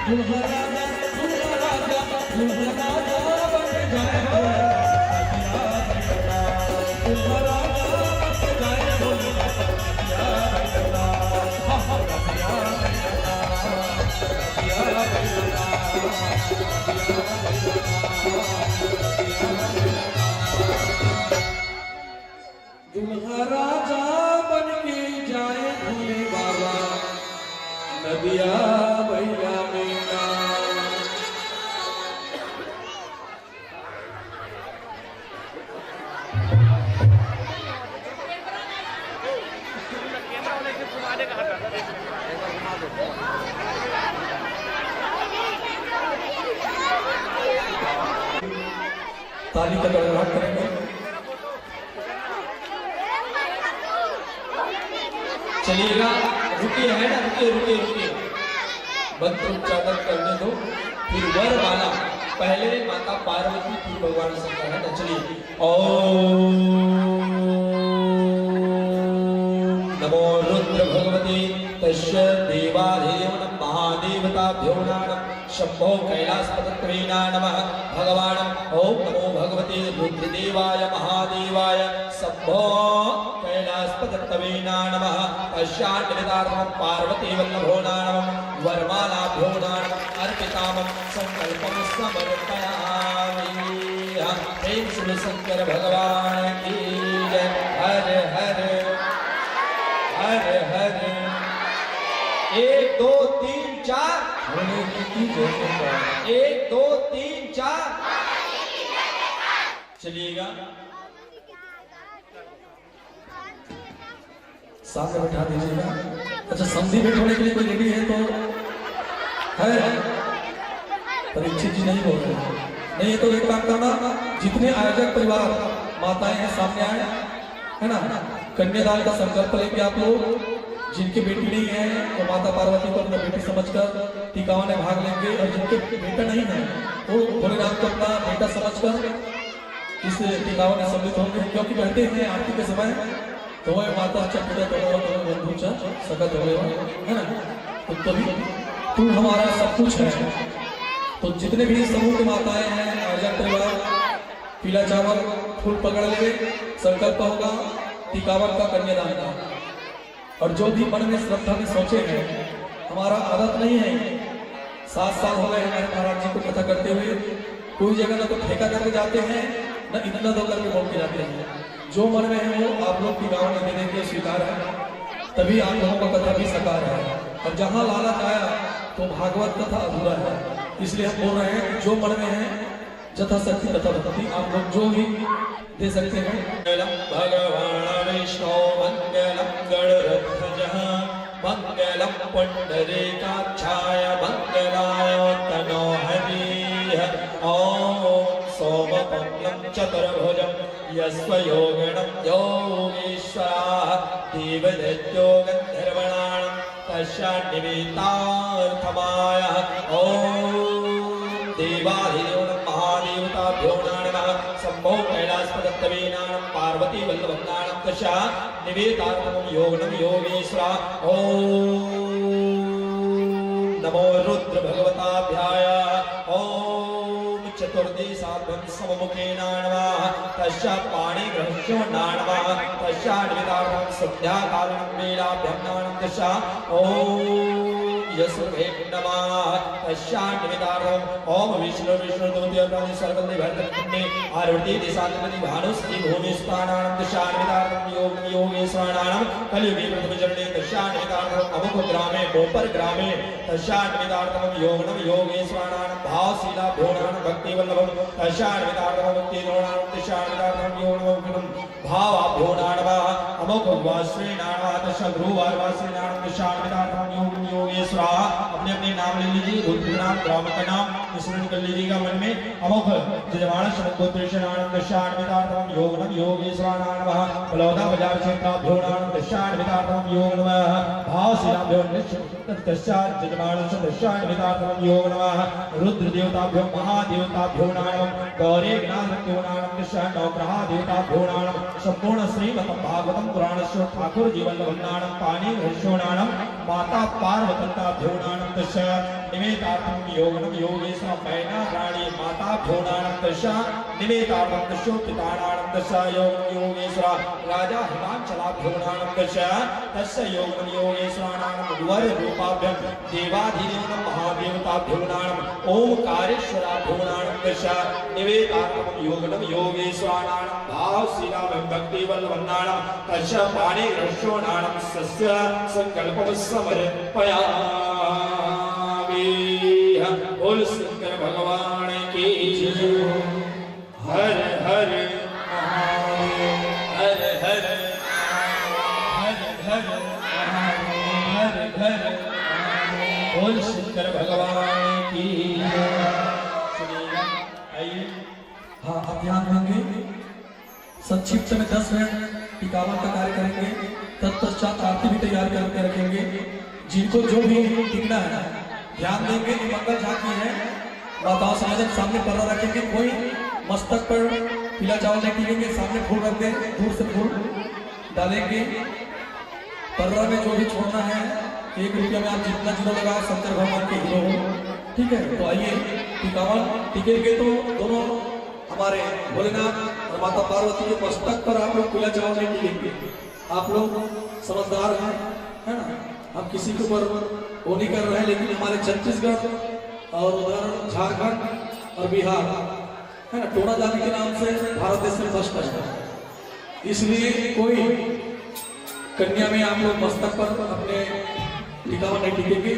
दुल्हा राजा बन जाए हो दुल्हा राजा बन जाए हो दुल्हा राजा बन के जाए भोले बाबा नदिया भैया मीना ताली का गड़गड़ाहट करेंगे। चलिएगा, रुकिए है ना, रुकिए रुकिए रुकिए, मंत्र उच्चारण करने दो, फिर वर माला, पहले माता पार्वती फिर भगवान शंकर है ना। चलिए, ओम नमो रुद्र भगवते तस्य देवादेव महादेवताभ्यो नमः शंभो कैलासपतये नमः भगवान ओम नमो भगवते रुद्रदेवाय महादेवाय शंभो कैलासपतये नमः पश्चान्निवेदार्थं पार्वती वल्लभो नमः वरमालाभ्यो नमः अर्पितामं संकल्पं समर्पयामि। प्रेम से शंकर भगवान की जय। हर हर हर हर 1 2 3 4 भोले की जय। 1 2 3 4 चलिएगा। सामने बैठा दीजिएगा। अच्छा, संधि बैठने के लिए कोई रेडी है तो है? परीक्षित जी नहीं बोल रहे, नहीं तो एक काम करना, जितने आयोजक परिवार माताएं हैं सामने आए, है ना। कन्यादान का संकल्प लेके आप लोग, जिनकी बेटी नहीं है वो माता पार्वती को अपना बेटी समझकर टीकाओं में भाग लेंगे, और जिनके बेटा नहीं है वो भोलेनाथ को अपना बेटा समझकर इस टीकाओं में सम्मिलित होंगे। क्योंकि कहते हैं आरती के समय तो वह माता पिता तो बंधु सकत हो गए, है ना। तो तभी तू हमारा सब कुछ है। तो जितने भी समूह की माताएं हैं, आयोजक परिवार, पीला चावल फूल पकड़ लेंगे, संकल्प होगा टीकावन का, कन्यादान का। और जो भी मन में श्रद्धा में सोचे हैं, हमारा आदत नहीं है, 7 साल हो गए हमारे महाराज जी को कथा करते हुए, कोई जगह ना तो ठेका करके जाते हैं न इतना दो करके बोल के जाते हैं। जो मन में है वो आप लोग की गाँव में देने के स्वीकार है, तभी आप लोगों का कथा भी साकार है। और जहाँ लालच आया तो भागवत कथा अधूरा है। इसलिए हम बोल रहे हैं जो मन में है जथा शक्ति तथा भक्ति आप लोग जो भी दे सकते हैं। भगवान विष्णु मंगलम गणरध्वजः मंगलम पुंडरीकाक्षाय मंगलाय तनो हरिः। ओम सोमपंक्लं चतुर्भुजं यस्व योगिनं योगीश्वरः देवदैत्यो गन्धर्वणां तस्यान्निमित्तार्थमाय। ओम देवाधिदेव महादेवताभ्यो नमः शंभो कैलासपतये नमः पार्वती वल्लभं नमः तस्या निवेदार्थं योगनं योगेश्वरा। ओम नमो रुद्र भगवताभ्याय। ओम चतुर्दिशाभ्यं सममुखेन नमः तस्या पाणिग्रहस्यो नमः तस्या निवेदार्थं संध्याकालं वेलाभ्यं नमः तस्या। ओम यशुभे नमः तस्यान्निवेदार्थं ओम विष्णु विष्णुदूतयोगी सर्वदेवैर्तन्मे आरुति दिशाधिपति भानुस्ति भूमिस्थानां तस्यान्निवेदार्थं योगेश्वराणां कलियुगे प्रथमचरणे तस्यान्निवेदार्थं अमुक ग्रामे गोपर ग्रामे तस्यान्निवेदार्थं योगनं योगेश्वराणां भावशीलाभ्यो नमः भक्तिवल्लभं तस्यान्निवेदार्थं मुक्तिद्रोणां तस्यान्निवेदार्थं योगनं भावाभ्यो नमः अमुक वाश्री नमः तस्य ध्रुवाश्री नमः तस्यान्निवेदार्थं योगेश्वरा। अपने अपने नाम ले लीजिए, रुद्र नाम, ग्राम का नाम स्मरण कर लीजिएगा मन में। अमोघ जजमान शब्दोत्तरशनानं दशान्वितार्थं योगनं योगेश्वराणां नमः बलौदा बाजार क्षेत्राभ्यो नमः दशान्वितार्थं योग नमः भावशिलाभ्यो तस्यात् जजमान दशान्वितार्थं योग नमः रुद्र देवताभ्यो महादेवताभ्यो नमः गौरी गणाधिपत्यो नमः दशान्नवग्रह देवताभ्यो नमः संपूर्ण श्रीमद् भागवतं पुराणस्य ठाकुर जीवल्लभं नमः पाणि हर्षो नमः माता पार्वती भ्यो नमः तस्यात् निमित्तार्थं योगनं योगेश्वर मैना राणी माता भ्योनानं दशा निमित्तार्थं दशो पितानानं दशा योगेश्वर राजा हिमांचला भ्योनानं दशा तस्य योगनं योगेश्वराणां द्वार रूपाभ्यं देवाधिदेवं महादेवता भ्योनानं ओमकारेश्वरा भ्योनानं दशा निमित्तार्थं योगनं योगेश्वराणां भाव श्रीराम भक्ति वल्लभनाणां तस्य पाणि रक्षोणां सस्य संकल्पं समर्पयामि। बोल शंकर भगवान की जय। हर हर महादेव हर हर हर हर हर हर बोल शंकर भगवान की जय। आइए हाँ, आप ध्यान देंगे। संक्षिप्त में 10 मिनट टिकावन का कार्य करेंगे, तत्पश्चात आरती भी तैयार करके रखेंगे। जिनको जो भी टिकना है ध्यान देंगे कि मंगल झांकी है, माताओं समाजन सामने पर्रा रखेंगे। कोई मस्तक पर पीला चावल नहीं टिकेंगे, सामने फूल रख दे, दूर से फूल डालेंगे। पर्रा में जो भी छोड़ना है 1 रुपया में आप जितना जुड़ा लगा शंकर भगवान के हीरो हो, ठीक है। तो आइए टिकावन टिकेंगे तो दोनों हमारे भोलेनाथ और माता पार्वती के मस्तक पर आप लोग पीला चावल नहीं टिकेंगे। आप लोग समझदार हैं, है ना। हम किसी के ऊपर वो नहीं कर रहे हैं, लेकिन हमारे छत्तीसगढ़ और उधर झारखंड और बिहार है ना, टोना जाति के नाम से भारत देश में फर्स्ट है। इसलिए कोई कन्या में आप लोग मस्तक पर अपने टिकावा नहीं टिकेंगे,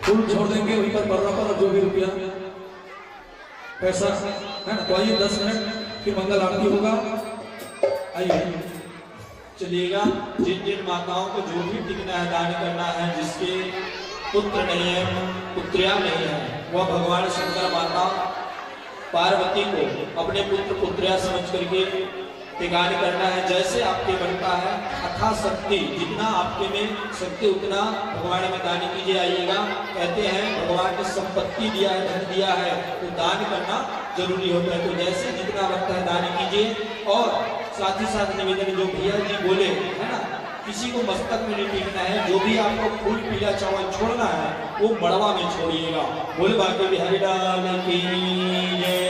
फूल छोड़ देंगे वहीं पर बर्रा पर, जो भी रुपया पैसा है ना। तो आइए 10 मिनट की मंगल आरती होगा। आइए चलिएगा। जिन जिन माताओं को जो भी टिकना है, दान करना है, जिसके पुत्र नहीं है, पुत्रिया नहीं है, वह भगवान शंकर माता पार्वती को अपने पुत्र पुत्रिया समझ करके दान करना है। जैसे आपके बनता है अथा शक्ति, जितना आपके में शक्ति उतना भगवान में दान कीजिए। आइएगा। कहते हैं भगवान ने संपत्ति दिया है, धन दिया है, तो दान करना जरूरी होता है। तो जैसे जितना बनता है दान कीजिए। और साथ ही साथ निवेदन जो भैया जी बोले है ना, किसी को मस्तक में नहीं टिकना है, जो भी आपको फूल पीला चावल छोड़ना है वो मड़वा में छोड़िएगा। बोल बाकी बिहारी लाल की जय।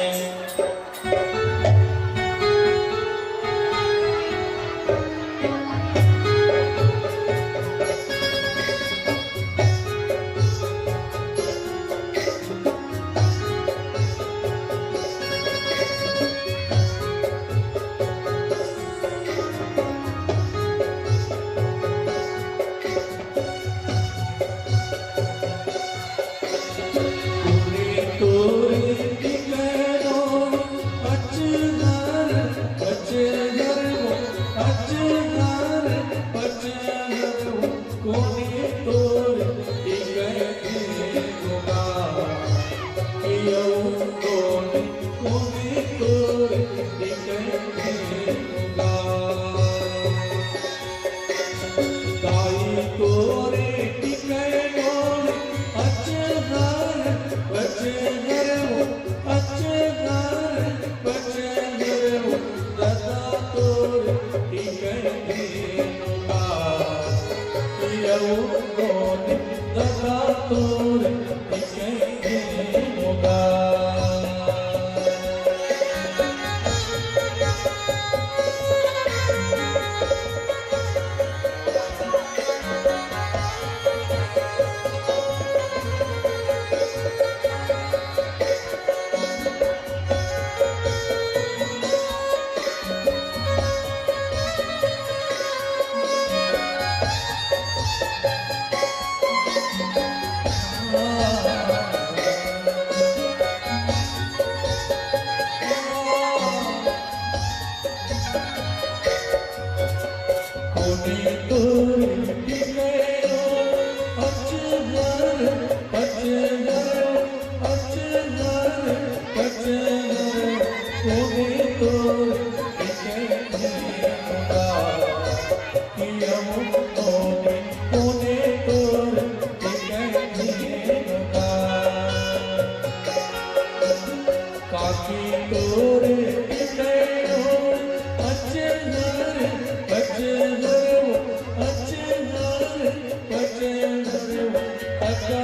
अच्छा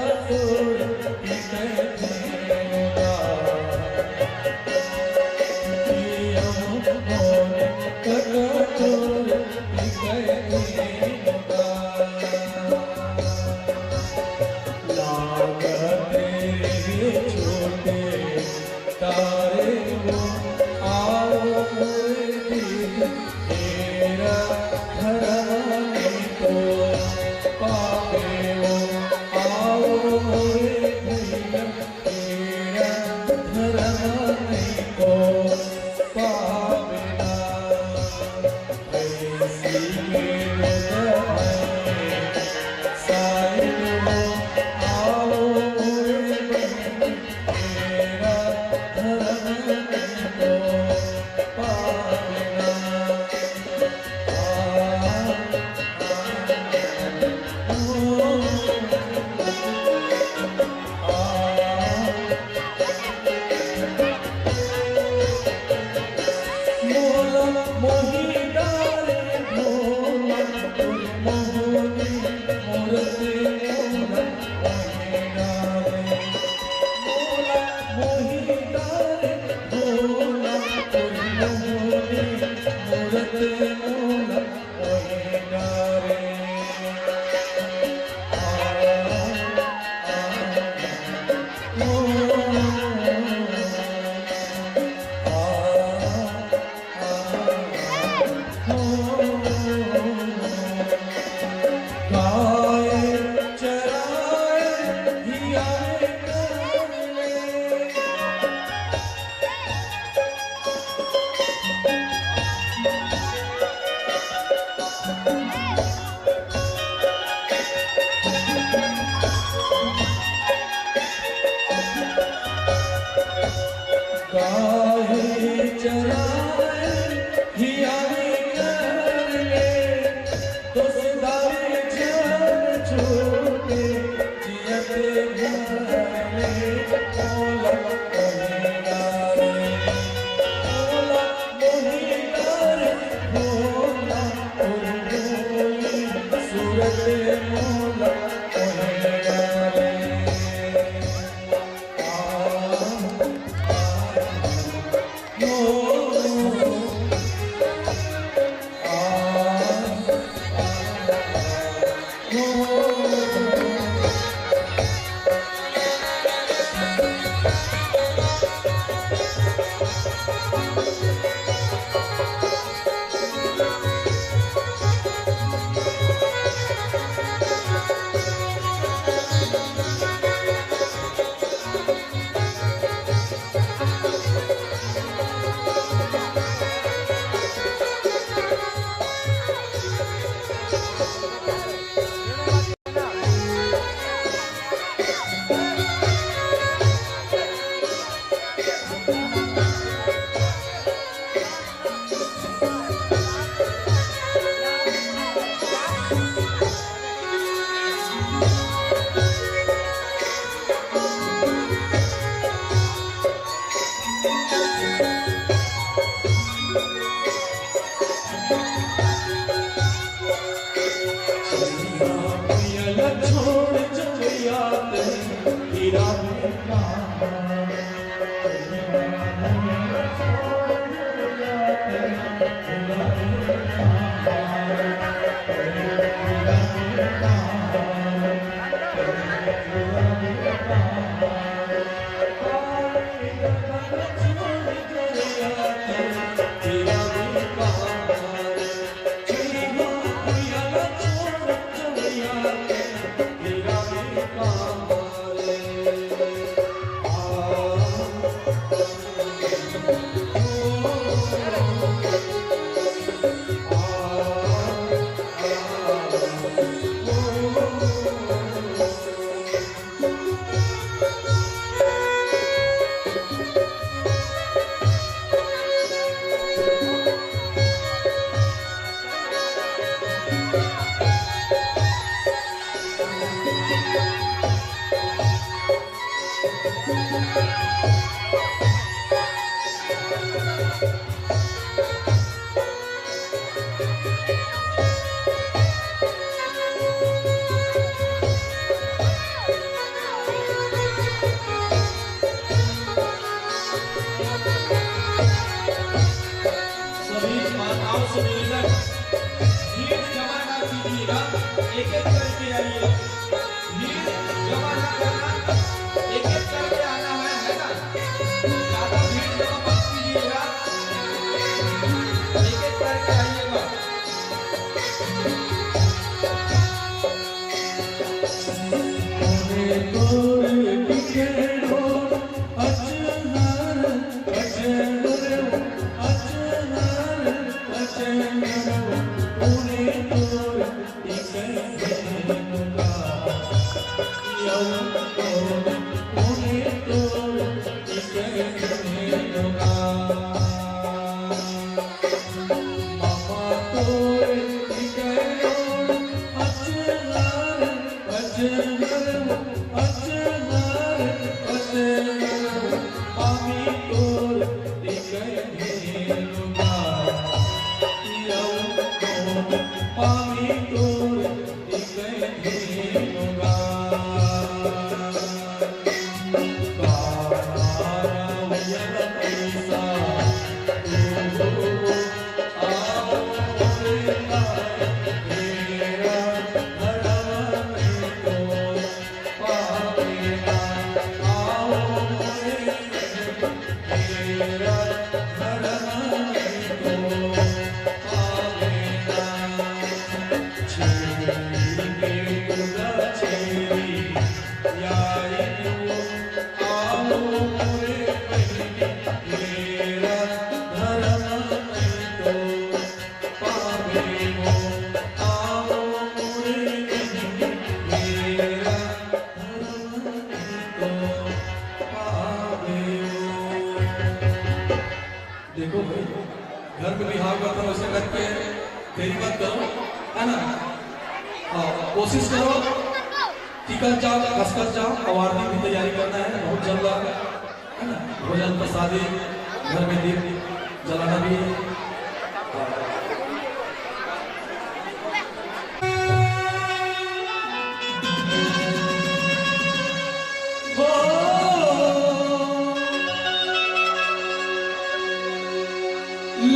देखो भाई, घर में बिहार करता हूँ वैसे करके तेरी बात करो, है ना? कोशिश करो, टिकट जाओ, कसकर जाओ, अवार्डी की तैयारी करना है, बहुत जल्द है ना? भोजन प्रसादी घर में दीप जलाना भी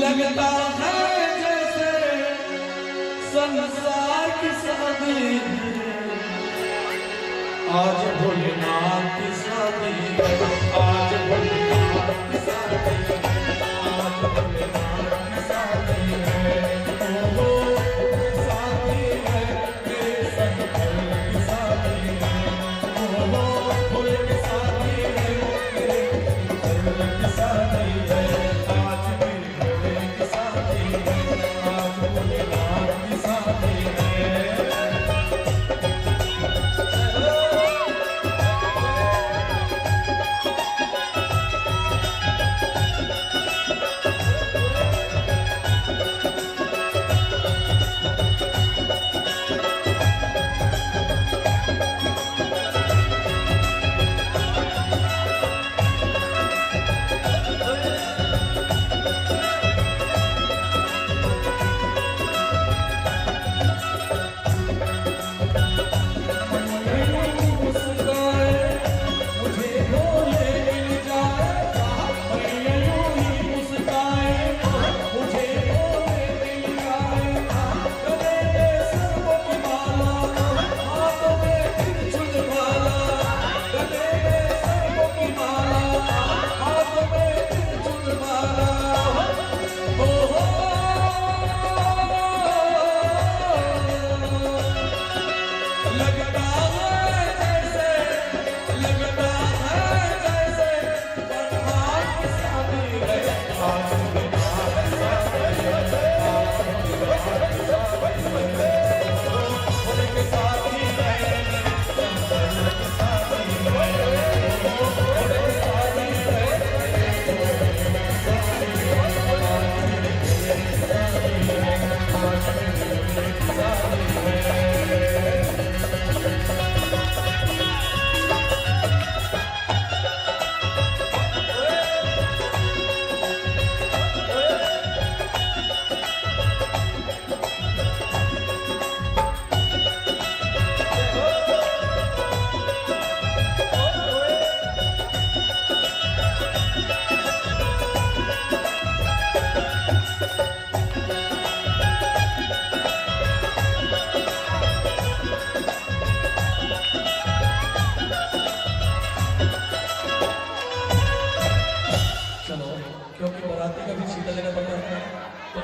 लगता है जैसे संसार की शादी, आज भोलेनाथ की शादी, आज भोलेनाथ की शादी, आज भोलेनाथ की शादी है, ओ शादी है मेरे शंकर की शादी है, ओ भोले की शादी है मेरे शंकर की शादी है, आज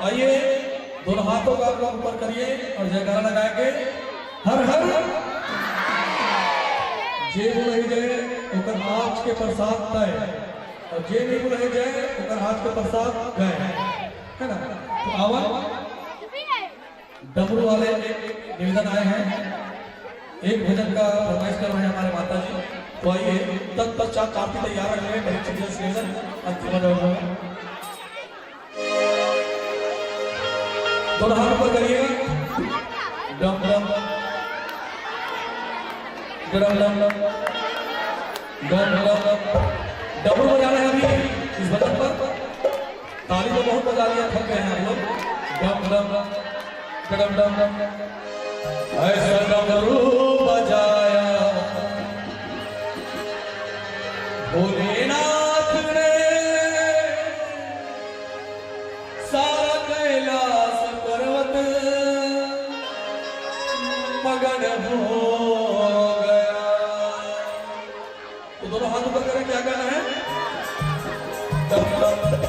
आइए दोनों हाथों का आप ऊपर करिए और जयकारा लगा के हर हर जे बोले जाए ओकर आज के प्रसाद तय और जे नहीं बोले जाए ओकर आज के प्रसाद गए, है ना? तो आवा डमरू वाले निवेदन आए हैं, एक भजन का फरमाइश कर रहे हैं हमारे माता जी, तो आइए तत्पश्चात काफी तैयार रहे परीक्षित सिलेक्शन अंतिम दोनों हाथ ऊपर करिएगा। डम डम डम डम डम डम डबल बजाना है अभी इस भजन पर। ताली तो बहुत बजा लिया, थक गए हैं हम लोग। डम डम डम डम डम ऐसा डमरू बजाया भोलेनाथ ने, सारा कैलाश पर्वत मगन हो गया। तो दोनों हाथ ऊपर करें, क्या कहना है? डम डम डम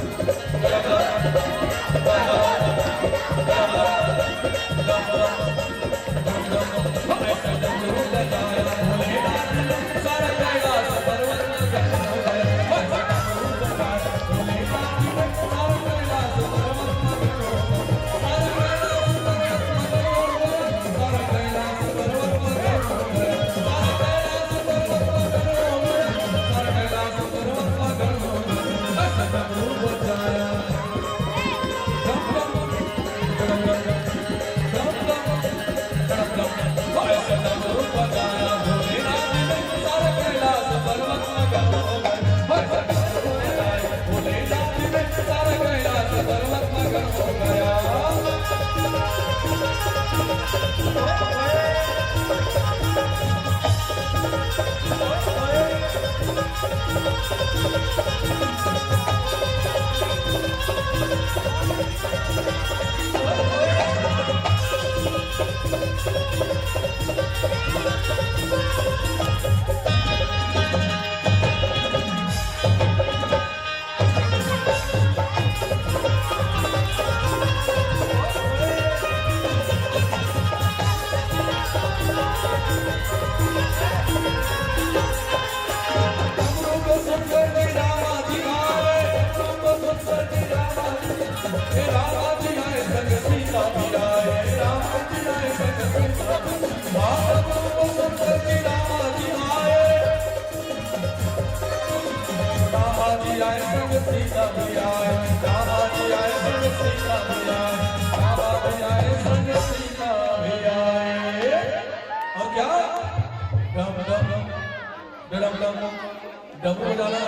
डमरू बजाना।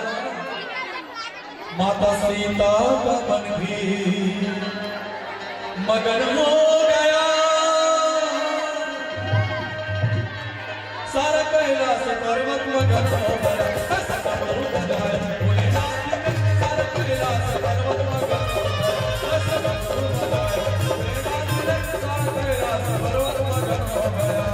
माता सीता का मन भी मगन हो गया, सारा कैलाश पर्वत मगन हो गया। डमरू बजाया भोलेनाथ ने, सारा कैलाश पर्वत मगन हो गया। डमरू बजाया भोलेनाथ ने, सारा कैलाश पर्वत मगन हो गया।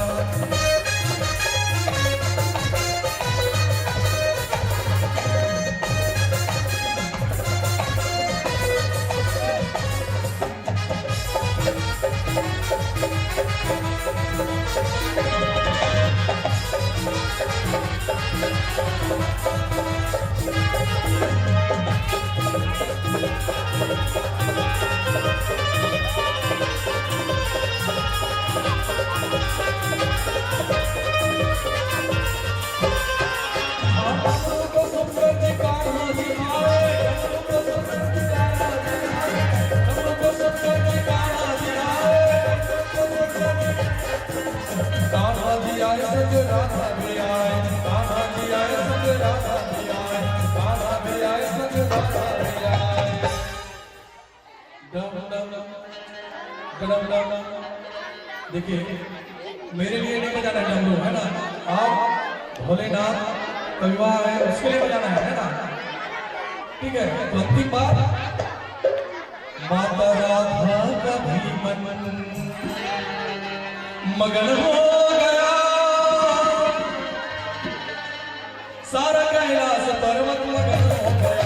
देखिए मेरे लिए नहीं बजाना है डमरू, है ना? आप भोलेनाथ का विवाह है उसके लिए बजाना है ना? ठीक है, तो अंतिम बात, माता राधा का भी मन मगन हो गया, सारा कैलाश पर्वत मगन हो गया।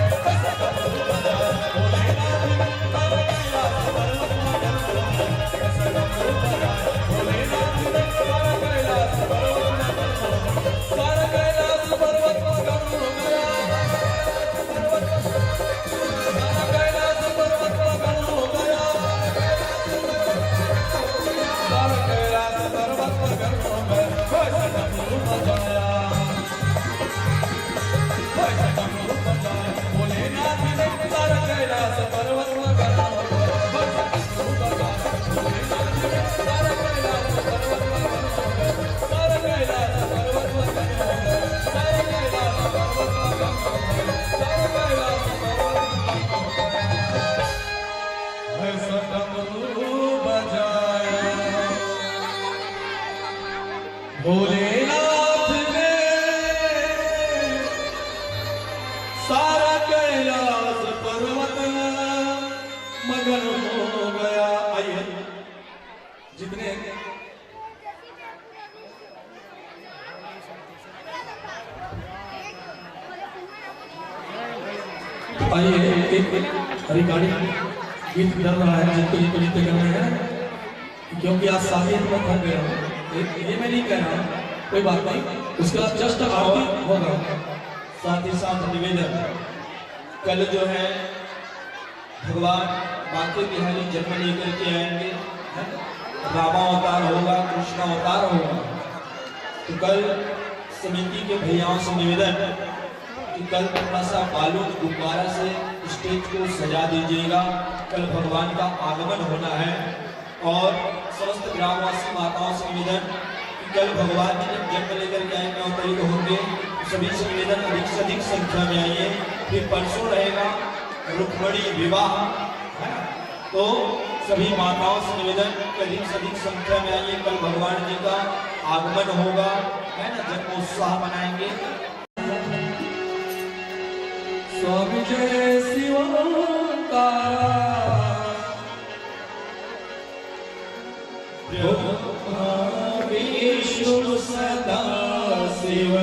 मगन हो गया। आइए जितने आइए एक रिकॉर्डिंग गीत कर रहा है जिनको जितने करने हैं, क्योंकि आज शादी में थक गया हूँ। ये मैं नहीं कह रहा, कोई बात नहीं, उसका जस्ट आरती होगा। साथ ही साथ निवेदन, कल जो है भगवान बांके बिहारी जन्म लेकर के आएंगे, रामा अवतार होगा, कृष्ण अवतार होगा। तो कल समिति के भैयाओं से निवेदन कि कल थोड़ा सा बालून गुब्बारा से स्टेज को सजा दीजिएगा। कल भगवान का आगमन होना है और समस्त ग्रामवासी माताओं से निवेदन कि कल भगवान जी जब जन्म लेकर के आएंगे अवतरित होंगे, सभी से निवेदन अधिक से अधिक संख्या में आइए। फिर परसों रहेगा रुक्मणी विवाह, है ना, तो सभी माताओं से निवेदन कि अधिक से अधिक संख्या में आइए। कल भगवान जी का आगमन होगा, है ना, जन्मोत्सव मनाएंगे। स्वामी जय शिवंकारा विष्णु सदा शिव,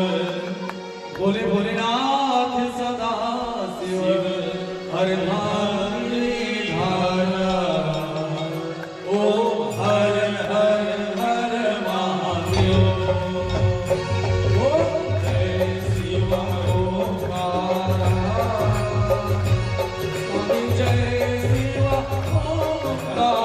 बोले भोलेनाथ सदा शिव, हर भांगे धारा, ओ हर हर हर महादेव, ओ जय शिव ओंकारा, स्वामी जय शिव ओंकारा।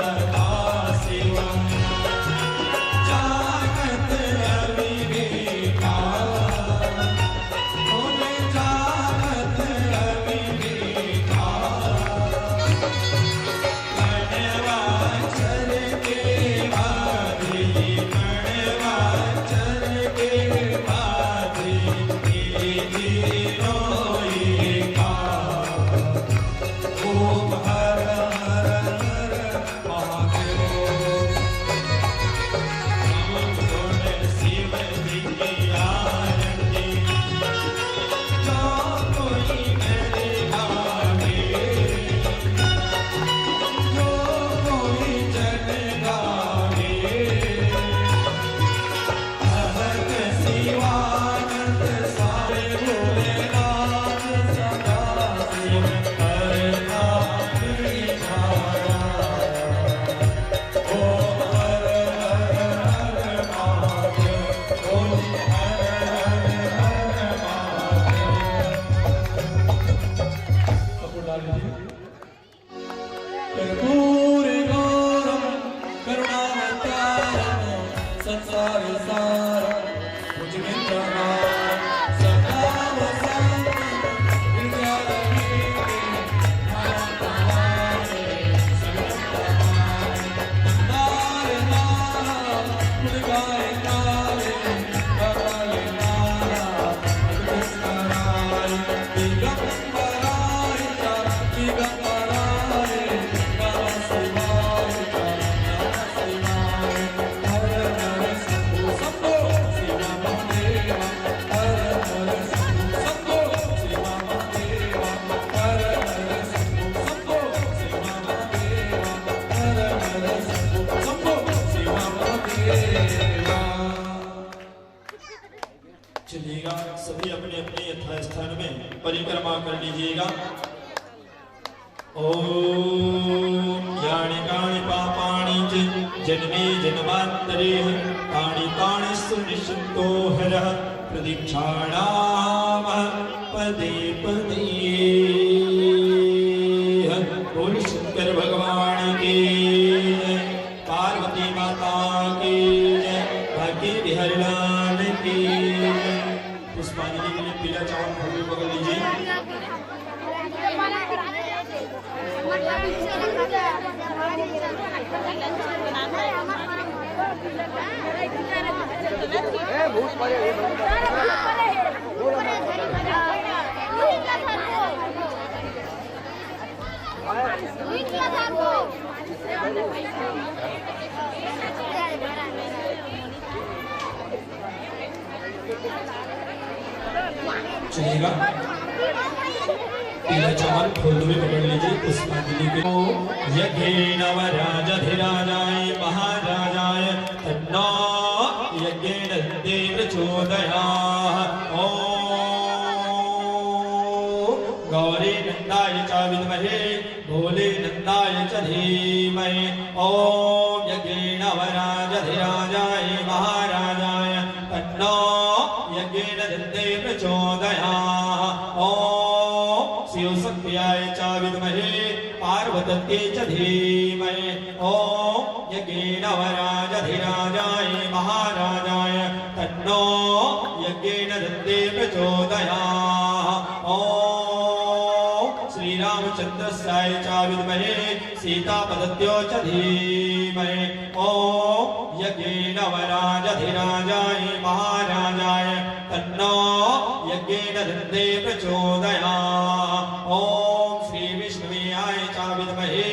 सदा शिवा जागत अविवेका बोले जागत अविवेका मणवाचर के माधे मणवाचर के माधे रोएगा ओम हर हर हर महादेव शिव जी की आरती जो कोई मेरे भागे जो कोई जन गावे अहत शिवानंद सारे भोलेनाथ सदा शिव हर नाम निधारा ओम हर हर हर महादेव ओम हर हर हर महादेव कपूर डाल दीजिए। कर्पूर गौरम करुणावतारम संसार सारम भुजगेन्द्रनाथम सदा वसंतम विद्याधरीते मातंगारे समस्तमाने नारे नारा मुनिगाय नारे गाये नारा अद्भुतस्मराय दिगंबराय दिगंबराय नमः शिवाय नमः शिवाय हर हर शंभो शंभो शिव महादेव हर हर शंभो शंभो शिव महादेव हर हर शंभो शंभो शिव महादेव हर हर शंभो शंभो शिव महादेव। चलिएगा सभी अपने अपने यथास्थान में परिक्रमा कर लीजिएगा। ओम यानि कानि पापानि च जन्मे जन्मान्तरे तानि तानि सुनिश्चितो हरः प्रदीक्षाणामः पदे पदे। बोल शंकर भगवान की जय, पार्वती माता की जय, भाग्य बिहारी लाल की जय। पुष्पांजलि के लिए पीला चावल फूल पकड़ लीजिए। चलिएगा पीला चावल फूल भी पकड़ लीजिए। पुष्पांजलि के यज्ञेन वराजधिराजाय महाराजाय तन्नो यज्ञेन देव प्रचोदयात्। ओम गौरी नंदाय च विद्महे भोले नंदाय च धीमहि। ओम यज्ञेन वराजधिराजाय महाराजाय तन्नो यज्ञेन देव प्रचोदयात्। ओम शिव शक्त्याय च विद्महे पार्वत्यै च धीमहि। ओम यज्ञेन वराजधिराजाय महाराजाय तन्नो यज्ञेन देव प्रचोदयात्। ओम श्रीरामचन्द्रस्याय च विद्महे सीतापदत्यो च धीमहि। ओम यज्ञेन वराजधिराजाय महाराजाय तन्नो यज्ञेन देव प्रचोदयात्। ओम श्री विष्णुयाय च विद्महे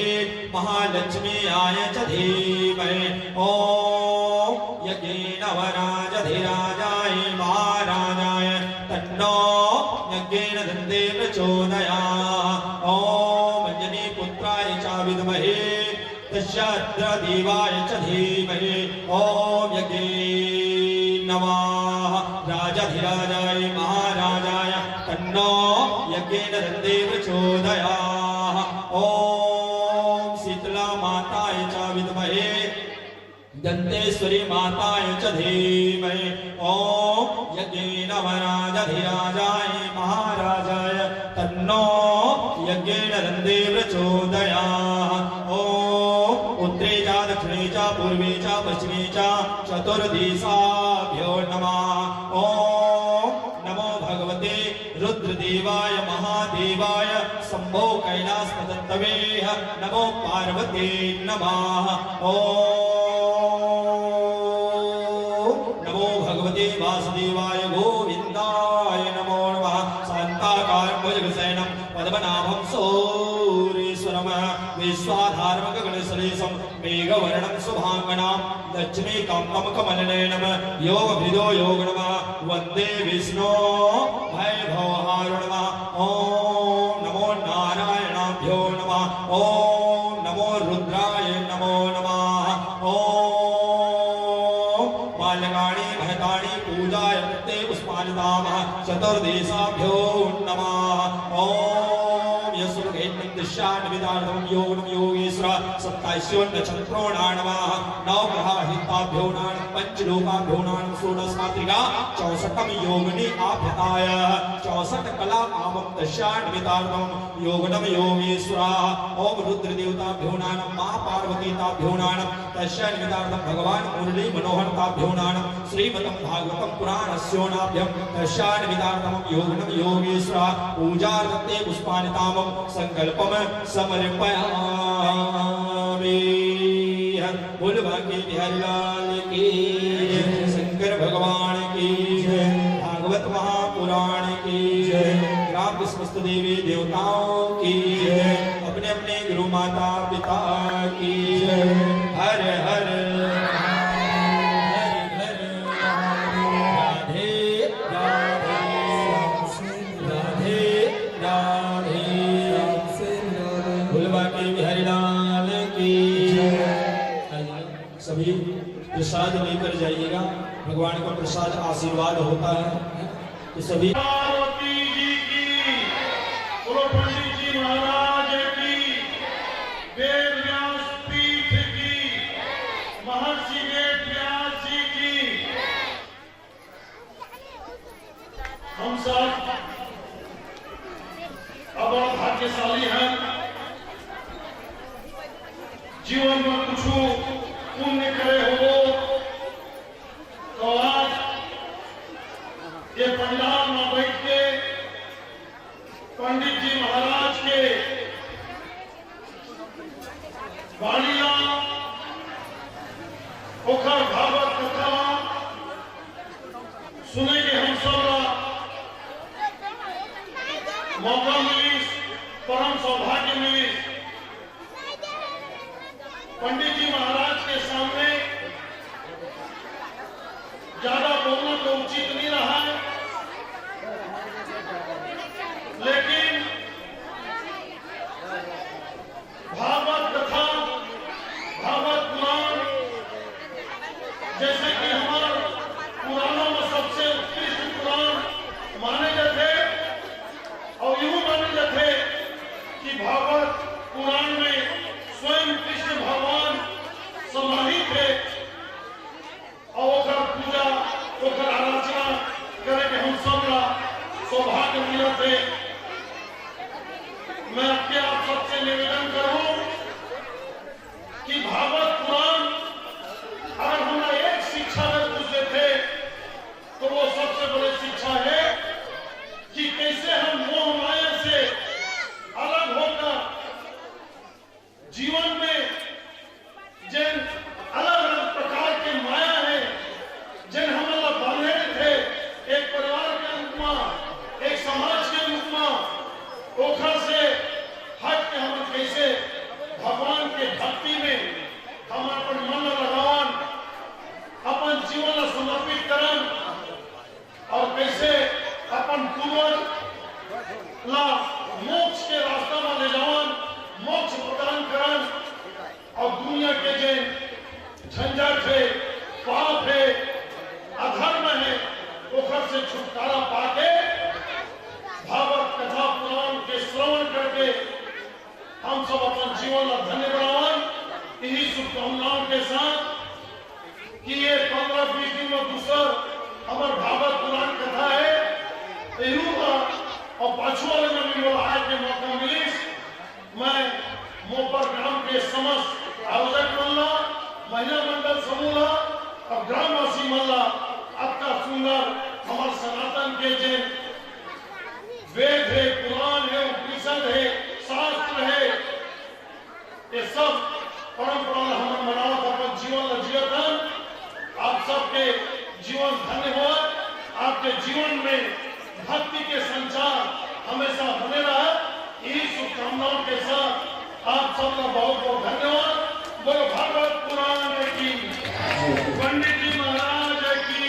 महालक्ष्मीयाय च धीमहि। ओम यज्ञेन वराजधिराजाय महाराजाय तन्नो यज्ञेन देव प्रचोदयात्। ओम अंजनी पुत्राय च विद्महे दशाद्रदेवाय च धीमहि। ओम यज्ञेन राजाधिराजाय महाराजाय तन्नो यज्ञेन देव प्रचोदयात्। ओम शीतला माताय च विद्महे दंतेश्वरी माताय च धीमहि। ओम यज्ञेन वराजधिराजाय महाराजाय तन्नो यज्ञेन देव प्रचोदयात्। ओम उत्तरे च दक्षिणे च पूर्वे च पश्चिमे च चतुर्दिशाभ्यो नमः। ओम नमो भगवते रुद्रदेवाय महादेवाय शंभो कैलासपतंतवे नमो पार्वती नमः। ओम नमो भगवते वासुदेवाय गोविंदाय नमो नमः। शांताकार भुजगशयनं पद्मनाभं सूरेश्वरम् विश्वाधारं गगनसदृशं मेघवर्णं शुभांगनां लक्ष्मीकान्तं कमलनयनं योगभिदो योग नमः। वन्दे विष्णो वैभवहारो नमः। ओम नमो नारायणाभ्यो नमः। ओम नमो रुद्राय नमो नमः। ओम माल्यकाणि महताणि पूजाय ते पुष्पाणिदामः चतुर्देशाभ्यो नमः। ओम यशुर्गेन्द्रं दृश्यान्वितार्थं योगनं योगेश्वर सप्ताश्योन्नक्षत्रोणां नमः। नवग्रहाहिताभ्यो नाम पंचलोकाभ्यो नाम षोडशमात्रिका 64 योगिनी आभ्यताय 64 कला आमं दशान्वितार्थं योगनं योगेश्वर। ओम रुद्रदेवताभ्यो नाम मां पार्वतीताभ्यो नाम दशान्वितार्थं भगवान मुरली मनोहरताभ्यो नाम श्रीमतं भागवतं पुराणस्योनाभ्यं दशान्वितार्थं योगनं योगेश्वर। पूजार्थे पुष्पाणितामं संकल्पं समर्पयामि। बोल भाग्य बिहारी लाल की शंकर भगवान की भागवत महापुराण की राम समस्त देवी देवताओं की अपने अपने गुरु माता पिता की हर हर सभी प्रसाद लेकर जाइएगा। भगवान का प्रसाद आशीर्वाद होता है तो सभी पार्वती जी की, बोलो पंडित जी महाराज की, वेद व्यास पीठ की, महर्षि वेद व्यास जी की। हम सब अब भाग्यशाली हैं, जीवन में कुछ पुण्य करे हो तो आज ये पंडाल में बैठ के पंडित जी महाराज के वाणिया ओखर भागवत कथा सुने के हम सब मौका मिली, परम सौभाग्य मिली। पंडित जी महाराज के सामने ज्यादा बोलना तो उचित नहीं रहा है, लेकिन भागवत कथा भागवत पुराण जैसे कि हमारे पुराणों में सबसे उत्कृष्ट पुराण माने जाते और यूं माने जाते कि भागवत पुराण में स्वयं कृष्ण भगवान समाहित है और ओकर पूजा ओकर आराधना करे के हम सब सौभाग्य मिलत है। मैं आपके आप सबसे निवेदन करूं कि भागवत पुराण अगर हमें एक शिक्षा में पूछते थे तो वो सबसे बड़ी शिक्षा है कि कैसे हम मोह माया से अलग होकर जीवन में जिन अलग अलग प्रकार के माया है जिन हम लोग बांधे थे, एक परिवार के रूप में, एक समाज के रूप में, ओखर से हट के हम कैसे भगवान के भक्ति में हम अपन मन लगावन, अपन जीवन समर्पित करन और कैसे अपन पूर्वज ला मोक्ष के रास्ता में ले जावन, मोक्ष प्रदान करन और दुनिया के जो झंझट है, पाप है, अधर्म है, ओखर से छुटकारा पाके भागवत कथा पुराण के श्रवण करके हम सब अपन जीवन ला धन्य बनावन। इन्हीं शुभकामनाओं के साथ कि ये 15-20 दिन में दूसरा हमारे भागवत पुराण कथा है और पाछुआ में भी आए के मौका मिली। मैं मोपर ग्राम के समस्त आयोजक आपके जीवन में भक्ति के संचार हमेशा बने रहे। इस शुभकामनाओं के साथ आप सबका बहुत बहुत धन्यवाद। बोलो भागवत पुराण की, पंडित जी महाराज की,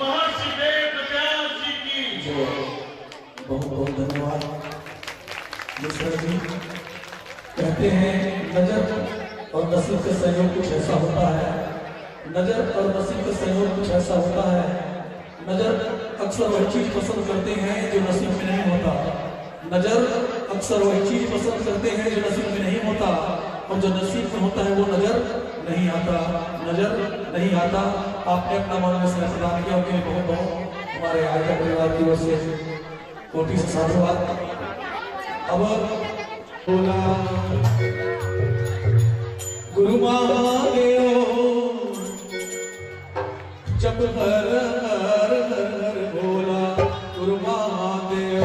महर्षि वेद व्यास जी की। बहुत बहुत धन्यवाद। मिश्रा जी कहते हैं नजर और नसीब का सहयोग कुछ ऐसा होता है, नजर और नसीब का सहयोग कुछ ऐसा होता है। नजर अक्सर वही चीज पसंद करते हैं जो नसीब में नहीं होता, नजर अक्सर वही चीज पसंद करते हैं जो नसीब में नहीं होता, और जो नसीब में होता है वो नजर नहीं आता, नजर नहीं आता। आपने अपना मान में से प्रदान किया, उनके लिए बहुत बहुत हमारे आयोजक परिवार की ओर से कोटि से साधुवाद। अब बोला गुरु महादेव जब हर हर हर बोला गुरु महादेव।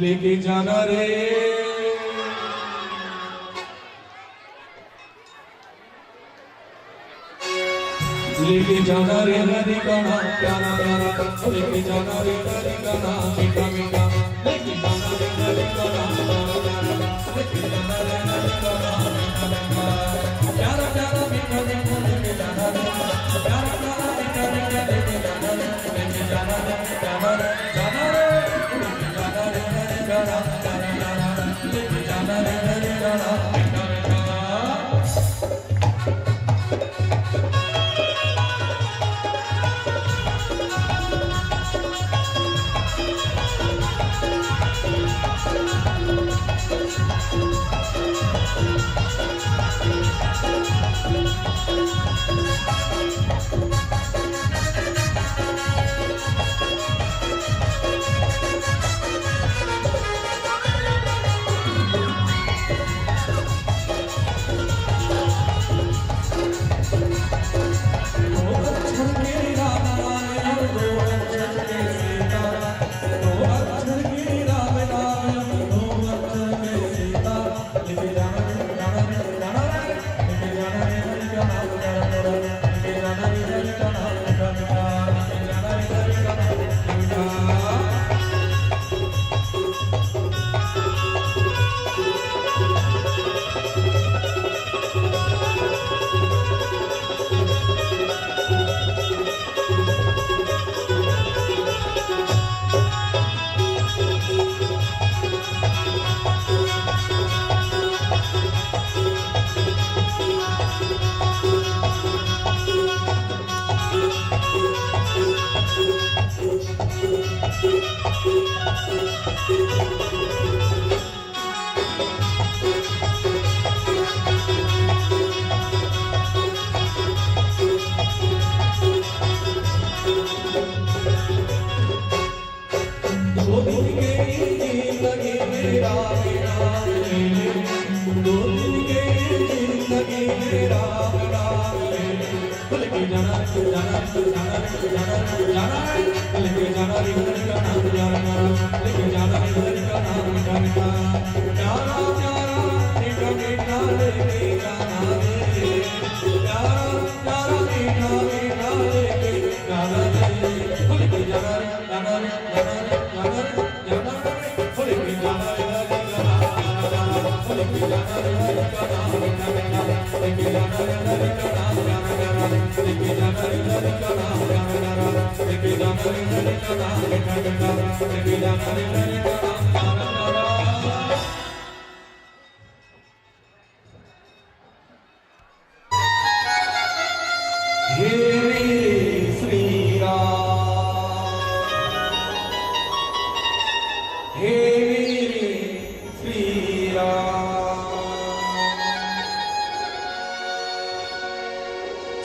लेके जाना रे लेके जाना रे हरी का नाम प्यारा प्यारा लेके जाना रे हरी का नाम मीठा मीठा लेके जाना रे हरी का नाम प्यारा प्यारा लेके जाना रे हरी का नाम मीठा मीठा प्यारा प्यारा मीठा मीठा लेके जाना रे प्यारा प्यारा मीठा मीठा लेके जाना रे लेके जाना रे जाना रे जाना रे लेके जाना रे हरी का नाम प्यारा प्यारा लेके जाना रे हरी का नाम मीठा मीठा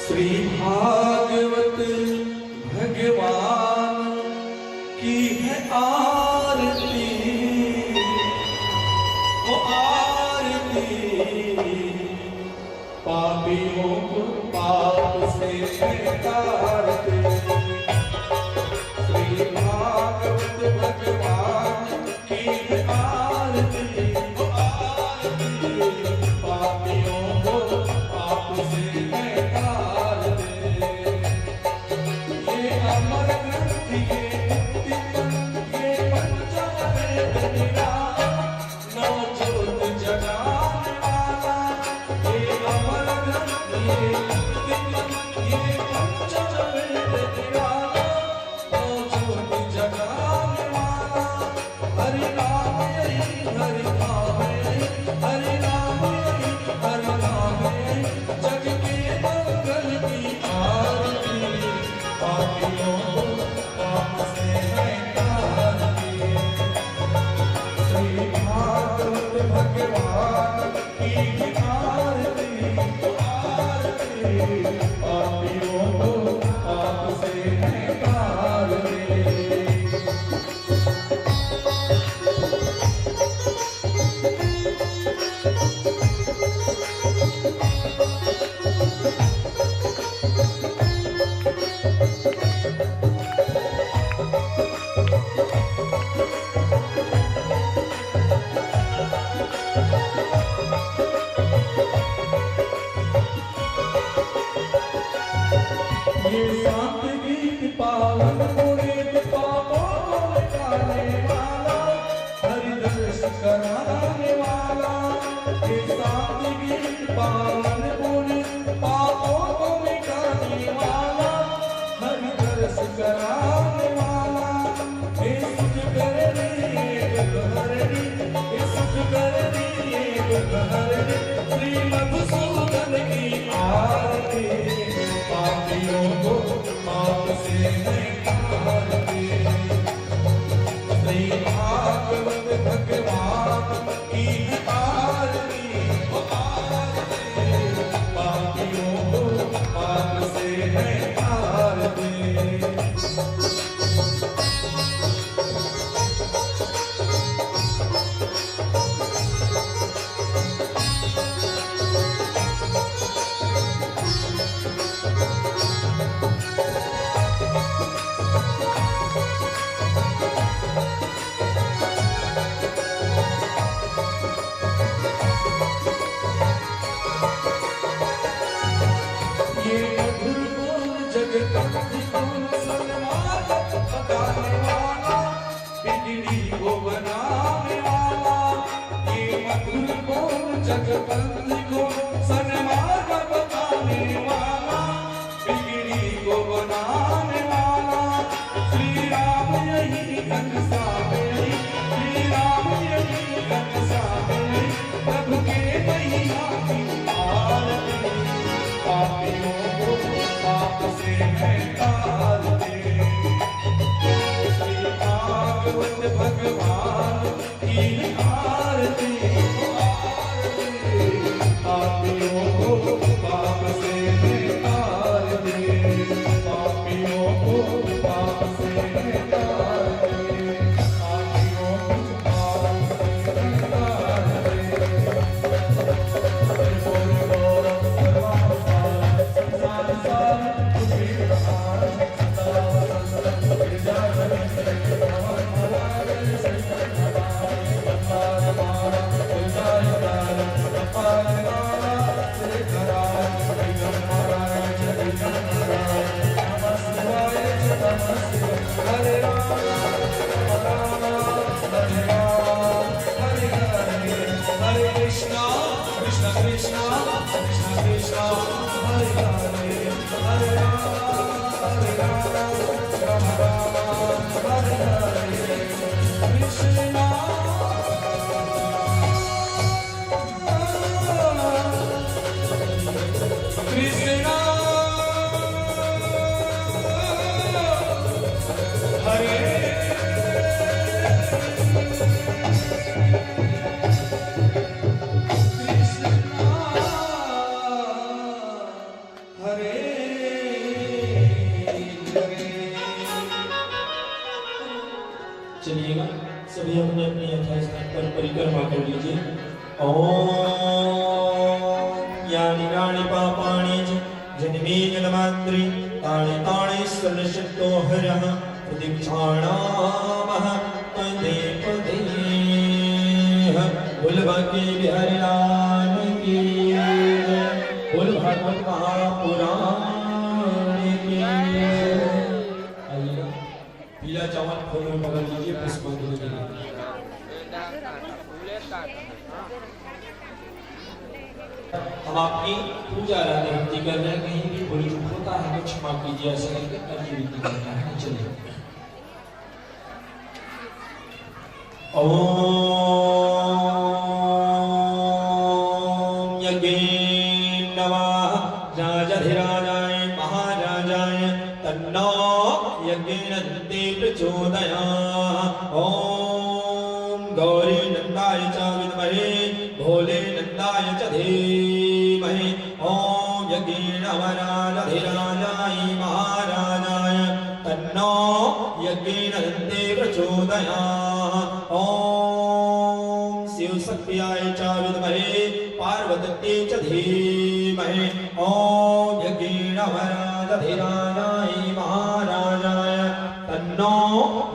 श्री भागवत भगवान की है आरती वो आरती पापियों को पाप से तारते श्री भागवत भगवान की है आरती वो आरती पापियों को पाप से ये शांत गीत पावन पुनीत पापों को मिटाने वाला, हरि दर्श कराने वाला। ये शांत गीत पावन पुनीत पापों को मिटाने वाला, हरि दर्श कराने वाला। हे सुख करनी दुख हरनी, हे सुख करनी दुख हरनी, श्री मधुसूदन की आरती। पापियों को पाप से निकालते, श्री भागवत भगवान की आरती। पापियों को पाप से निकालते। ये मधुर बोल जगत को सन्मार्ग बताने वाला, बिगड़ी को बनाने वाला। ये मधुर बोल जगत को सन्मार्ग बताने वाला, बिगड़ी को बनाने वाला। श्री राम यही घनसा में, श्री राम यही घनसा में, प्रभु के मैया की आरती। पापियों को पाप से निकालते, श्री भागवत भगवान की आरती। पापियों को पाप से निकालते, पापियों को पाप से निकालते, पापियों को पाप से निकालते। हरे राम राम हरे राम हरे हरे, हरे कृष्णा कृष्णा कृष्णा कृष्णा कृष्णा हरे हरे, हरे राम राम राम हरे हरे। कृष्णा कृष्णा हरे चलिएगा सभी अपने अपने यथास्थान पर परिक्रमा कर लीजिए। ओम यानि यानि पापानि जन्मे जन्मांतरे तानि तानि सर्वशक्तो हरः प्रदीक्षाणामः पदे पदे। बोल बाकी बिहारी लाल की जय, बोल भागवत महापुराण की जय। आइएगा पीला चावल फूल में पकड़ लीजिए पुष्पांजलि के लिए। हम आपकी पूजा आराधना विनती कर रहे हैं, कहीं भी भूल चूक होता है तो क्षमा कीजिए, ऐसे करके अर्जी विनती करना है। चलिए ओम यज्ञेन नमः राजाधिराजाय महाराजाय तन्नो यज्ञेन दन्ते प्रचोदयात्। ओम गौरी नंदाय च विद्महे भोले नंदाय च धीमहि। ओम यज्ञेन वराजाधिराजाय महाराजाय तन्नो यज्ञेन दन्ते प्रचोदयात्। ओम शिव शक्त्याय च विद्महे पार्वत्यै च धीमहि। ओम यज्ञेन वराजाधिराजाय महाराजाय तन्नो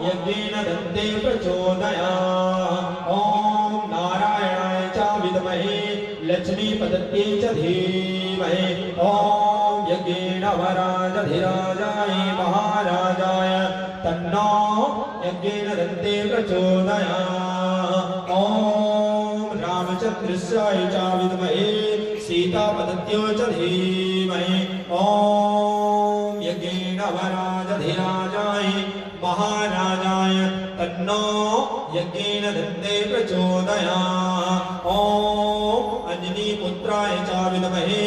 यज्ञेन दन्ते प्रचोदयात्। ओम नारायणाय च विद्महे लक्ष्मीपतये च धीमहि। ओम यज्ञेन यज्ञेनावराजधिराजाय महाराजाय तन्नो यज्ञेन दन्ते प्रचोदयात्। ओम रामचन्द्रस्याय च विद्महे सीतापतत्यो च धीमहि। ओम यज्ञेनावराजधिराजाय महाराजाय तन्नो यज्ञेन दन्ते प्रचोदयात्। ओम अंजनीपुत्राय च विद्महे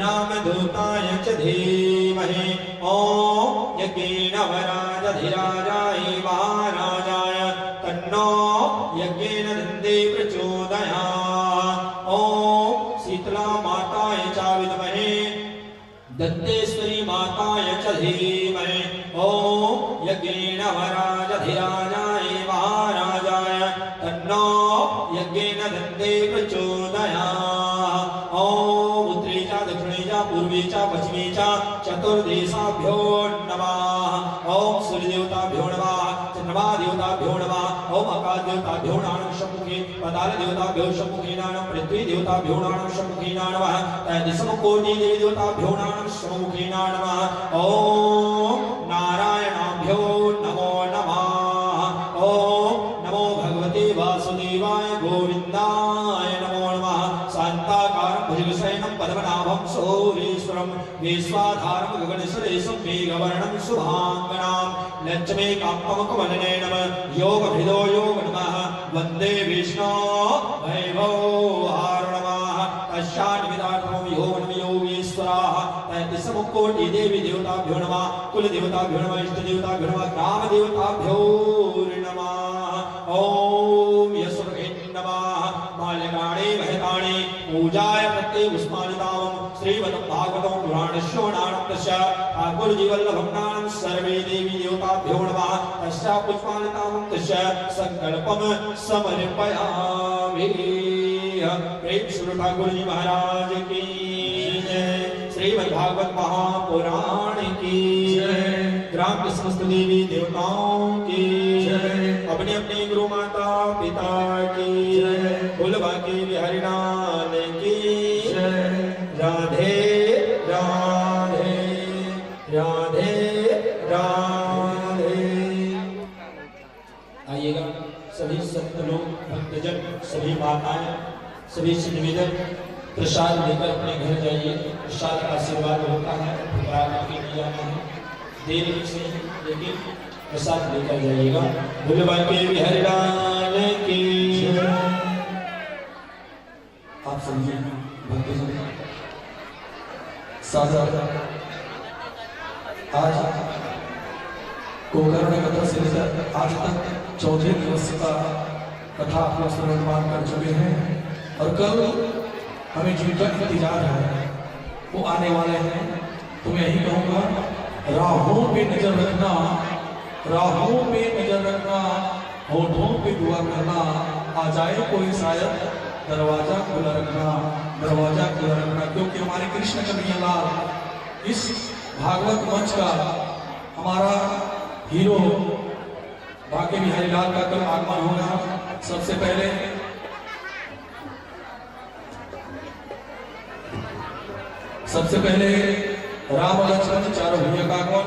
रामदूताय च धीमहि। ओम यज्ञेनावराजधिराजाय महाराजाय तन्नो यज्ञेन दन्ते प्रचोदयात्। ओम शीतला माताय च विद्महे दन्तेश्वरी माताय च धीमहि। ओम यज्ञेनावराजधिराजाय महाराजाय तन्नो यज्ञेन दन्ते प्रचोदयात्। ओम उत्तरी च दक्षिणी च पूर्वी च पश्चिमी च चतुर्दिशाभ्यो नमः। ओम सूर्यदेवताभ्यो नमः, चंद्रमा देवताभ्यो नमः। ओम आकाश देवताभ्यो नमः शम्मुखे, पाताल देवताभ्यो शम्मुखे नमः, पृथ्वी देवताभ्यो नमः शम्मुखे नमः, दिशमकोटि देवी देवताभ्यो नमः शम्मुखे नमः। ओम नारायणाभ्यो नमो नमः। ओम नमो भगवते वासुदेवाय गोविन्दाय नमो नमः। शान्ताकारं भुजगशयनं पद्मनाभं सूरीश्वरं विश्वाधारं गगनसदृशं मेघवर्णं शुभाङ्गनां लक्ष्मीकान्तमकमलनयनं योगभिदो योग नमः। वन्दे विष्णो वैभवहारो नमः। तस्यान्वितार्थं योगनं योगीश्वराः तैतिसमुक्कोटि देवी देवताभ्यो नमः, कुल देवताभ्यो नमः, इष्ट देवताभ्यो नमः, ग्राम देवताभ्यो नमः। ओम यशोभे नमः। माल्यकाणे महताणे पूजाय प्रत्यय पुष्पाणितावं श्रीमद् भागवतं पुराणश्रवणानं तस्य ठाकुरजीवल्लभं नाम सर्वे देवी देवताभ्यो नमः। तस्य पुष्पाणितावं तस्य संकल्पं समर्पयामि। प्रेम श्री ठाकुर जी महाराज की जय। श्रीमद् भागवत महापुराण की जय। ग्राम के समस्त देवी देवताओं की जय। अपने अपने गुरु माता पिता की जय। भोलबा की बिहारी लाल की जय। राधे राधे राधे राधे। आइएगा सभी संत लोग, भक्तजन, सभी माताएं, सभी से निवेदन प्रसाद लेकर अपने घर जाइए। प्रसाद का आशीर्वाद होता है, के लिए आना है, देर से लेकिन प्रसाद लेकर जाइएगा। भोलेबा के बिहारी लाल की आप समझिए भक्तजन साझा आज गोकर्ण कथा से लेकर आज तक चौथे दिवस का कथा आपको श्रवण कर चुके हैं और कल हमें जिनका इंतजार है वो आने वाले हैं। तो मैं यही कहूँगा, राहों पे नजर रखना, राहों पे नजर रखना, होठों पे दुआ करना, आ जाए कोई शायद दरवाजा खुला रखना, दरवाजा खुला रखना। क्योंकि हमारे कृष्ण कन्हैया लाल इस भागवत मंच का हमारा हीरो भाग्य बिहारी लाल का कल आगमन होगा। सबसे पहले राम लक्ष्मण चारों भैया का आगमन।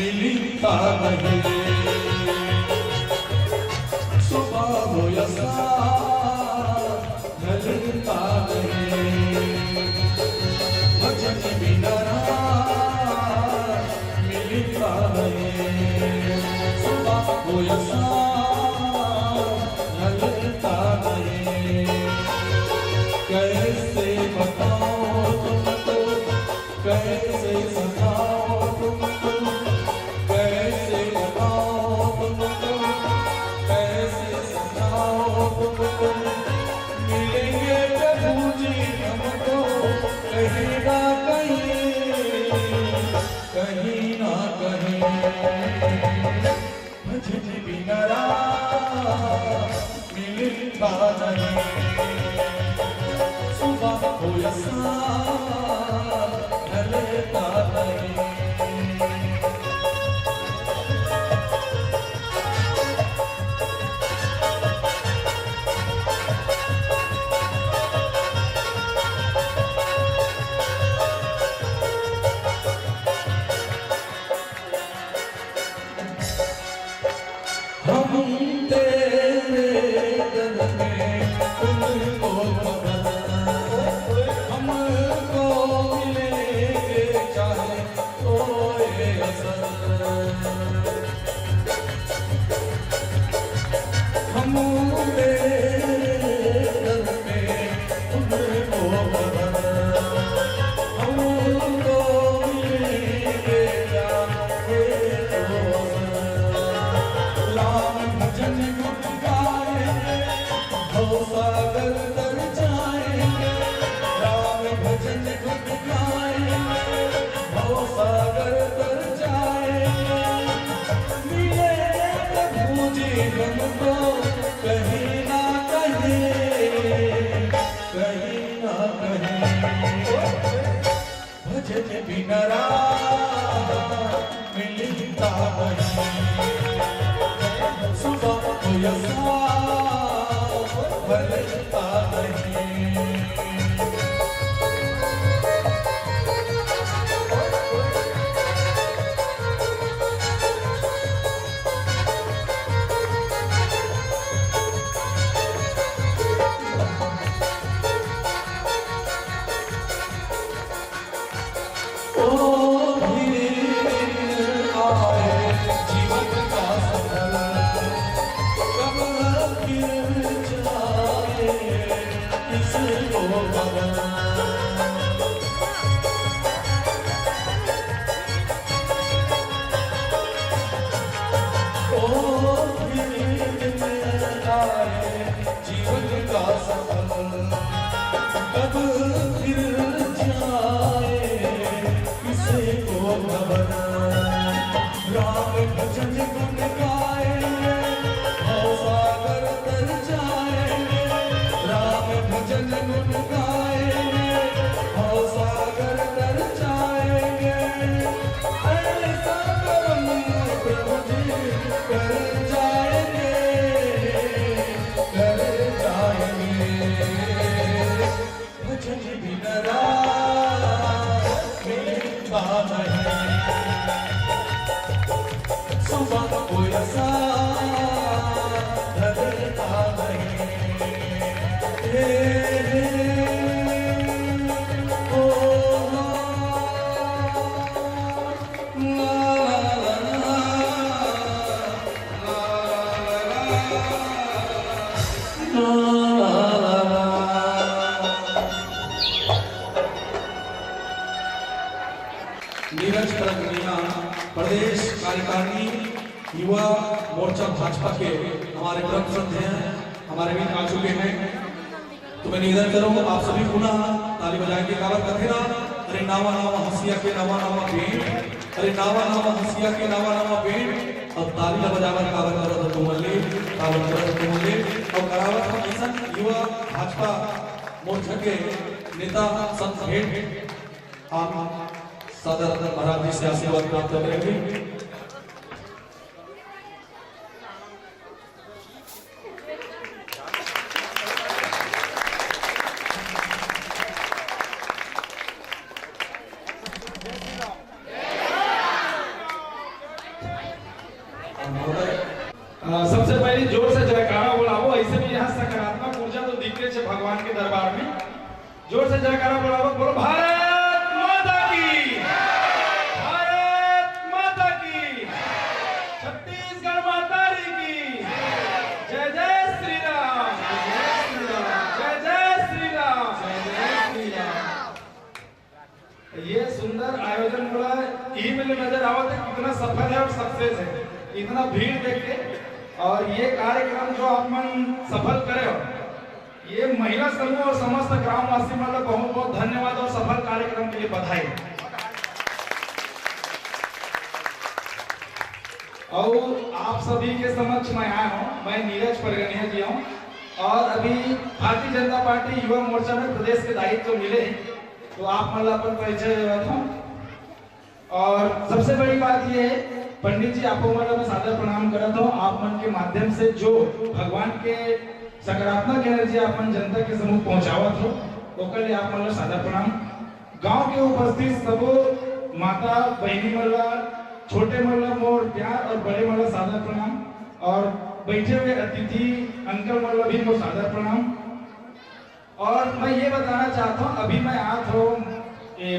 मिलता नहीं सुबह हो यसा ढलता नहीं भजन बिना मिलता नहीं। कोई सा ढलता नहीं। कैसे बताओ तुमको, कैसे सताओ तुमको, कैसे बताओ तुमको, कैसे सताओ तुमको। मिलेंगे प्रभु जी हमको कहीं ना कहीं, कहीं ना कहीं। भजन बिना मिलता नहीं। सुबह हो या शाम ढलता नहीं। हम तेरे दर में उनको खबर, हमको मिलेंगे चाहे कोई असर। हम तेरे दर में उनको खबर, हमको मिलेंगे चाहे कोई असर। भजन गुण गाएंगे हो सागर तर जाएंगे। राम भजन गुण गाएंगे हो सागर तर जाएंगे। मिलेंगे प्रभु जी हमको कहीं ना कहीं, कहीं ना कहीं। भजन बिना मिलता नहीं। सुबह हो या शाम ढलता नहीं। ओ धीरे आए जीवन का सफर, कब फिर जाए किसको खबर। ओ धीरे आए जीवन का सफर, कब फिर जाए किसको खबर। राम भजन गुण गाएंगे हो सागर तर जाएंगे। राम भजन गुण गाएंगे हो सागर तर जाएंगे। ऐसा करम प्रभु जी कर जाएंगे, कर जाएंगे। भजन बिना मिलता नहीं। सुबह हो या शाम ढलता नहीं। ओ नीरज करगनिया प्रदेश कार्यकारिणी युवा मोर्चा भाजपा के हमारे प्रमुख हैं, हमारे बीच आ चुके हैं। तो मैं निवेदन करूंगा आप सभी पुनः ताली बजाएंगे। कावत कथेरा अरे नावा नावा हंसिया के नावा नावा भेंट, अरे नावा नावा हंसिया के नावा नावा भेंट। अब ताली बजावर कावत करो तो तुमले, कावत करो तो तुमले। और करावत हम ऐसा युवा भाजपा मोर्चा के नेता संत भेंट आप सदर महाराज जी से आशीर्वाद प्राप्त करेंगे। सबसे पहले जोर से जयकारा बोलावो। ऐसे भी यहाँ सकारात्मक ऊर्जा तो दिख रही है भगवान के दरबार में। जोर से जयकारा बोलावो। बोलो भारत माता की, भारत माता की, छत्तीसगढ़ माता की। सफल है और सक्सेस है। इतना भीड़ देख के और ये कार्यक्रम जो आप मन सफल करे हो, ये महिला समूह और समस्त ग्रामवासी मतलब बहुत बहुत धन्यवाद और सफल कार्यक्रम के लिए बधाई। और आप सभी के समक्ष मैं आया हूँ, मैं नीरज परगनिया जी हूँ और अभी भारतीय जनता पार्टी युवा मोर्चा में प्रदेश के दायित्व मिले, तो आप मतलब अपन परिचय दे रहा था। और सबसे बड़ी बात ये है, पंडित जी आपको मतलब मैं सादर प्रणाम करता हूँ। आप मन के माध्यम से जो भगवान के सकारात्मक एनर्जी आप मन जनता के समूह पहुंचावत हो, तो कल आप मतलब सादर प्रणाम। गांव के उपस्थित सब माता बहनी मतलब छोटे मतलब मोर प्यार और बड़े मतलब सादर प्रणाम, और बैठे हुए अतिथि अंकल मतलब भी मोर सादर प्रणाम। और मैं ये बताना चाहता हूँ, अभी मैं आया था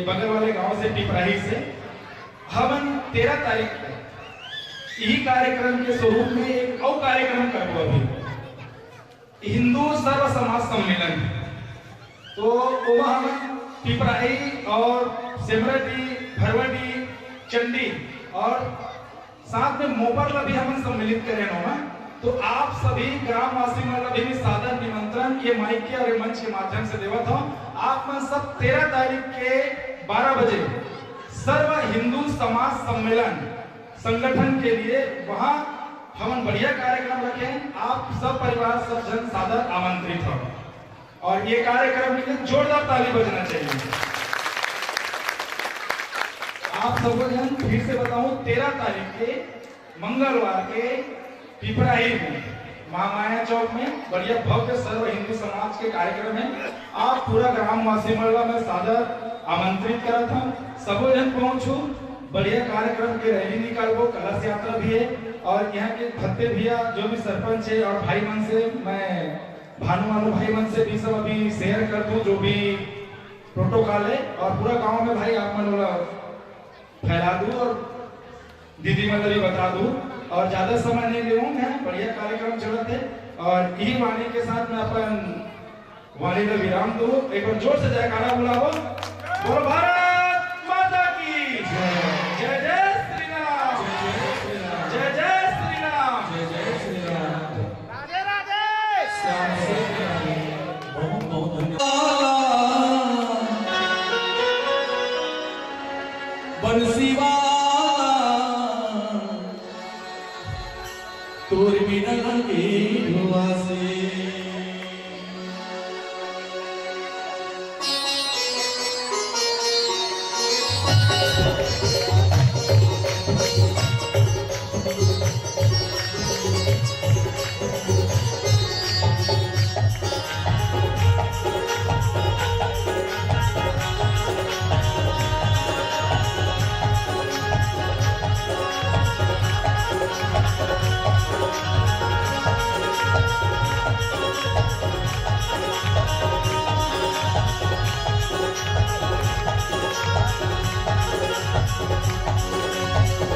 बगल वाले गांव से टिपराही से, हम 13 तारीख को यही कार्यक्रम के स्वरूप में एक और कार्यक्रम करबो अभी हिंदू सर्व समाज सम्मेलन। तो वो हम टिपराही और सेमरटी भरवटी चंडी और साथ में मोपर भी हम सम्मिलित करें होगा। तो आप सभी ग्रामवासी मतलब भी सादर निमंत्रण ये माइक के और मंच के माध्यम से देवत हो। आप मन सब 13 तारीख के 12 बजे सर्व हिंदू समाज सम्मेलन संगठन के लिए वहां हम बढ़िया कार्यक्रम रखें। आप सब परिवार सब जन सादर आमंत्रित हो और ये कार्यक्रम के लिए जोरदार ताली बजना चाहिए। आप सबको जन फिर से बताऊं, 13 तारीख के मंगलवार के पिपराही में महामाया चौक में बढ़िया भव्य सर्व हिंदू समाज के कार्यक्रम है। आप पूरा ग्रामवासी मल्ला में सादर आमंत्रित करा था, सबो जन पहुंचो। बढ़िया कार्यक्रम के रैली निकालबो, कलश यात्रा भी है और यहाँ के भत्ते भैया जो भी सरपंच है और भाई मन से मैं भानु भाई मन से भी सब अभी शेयर कर दूं जो भी प्रोटोकॉल है, और पूरा गांव में भाई आप मन फैला दूं और दीदी मतलब भी बता दूं और ज्यादा समय नहीं ले मैं, बढ़िया कार्यक्रम चलते है। और यही वाणी के साथ में अपन वाणी का विराम दो, एक बार जोर से जयकारा बुलाओ, बोलो भारत माता की जय जय श्री राम, जय जय श्री राम, जय श्री राम, राधे राधे, श्याम से बहुत बहुत धन्यवाद। बंसीवा तोर बिना लगे धुआ से,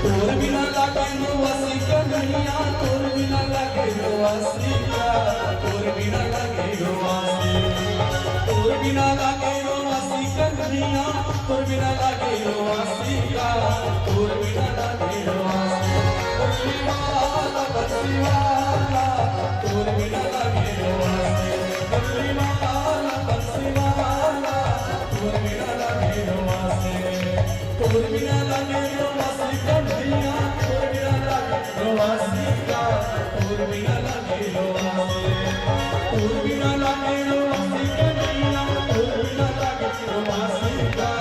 तोर बिना लागे नवासी कन्हैया, तोर बिना लागे नवासी का, तोर बिना लागे नवासी, तोर बिना लागे नवासी कन्हैया, तोर बिना लागे नवासी का, तोर बिना लागे नवासी। बंसीवाला बंसीवाला तोर बिना लागे नवासी, बंसीवाला बंसीवाला तोर बिना लागे नवासी, तोर बिना लागे नवासी कन्हैया, तोर बिना लागे नवासी का, तोर बिना लागे नवासी, तोर बिना लागे नवासी कन्हैया, तोर बिना लागे नवासी का,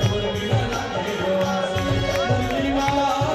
तोर बिना लागे नवासी। बंसीवाला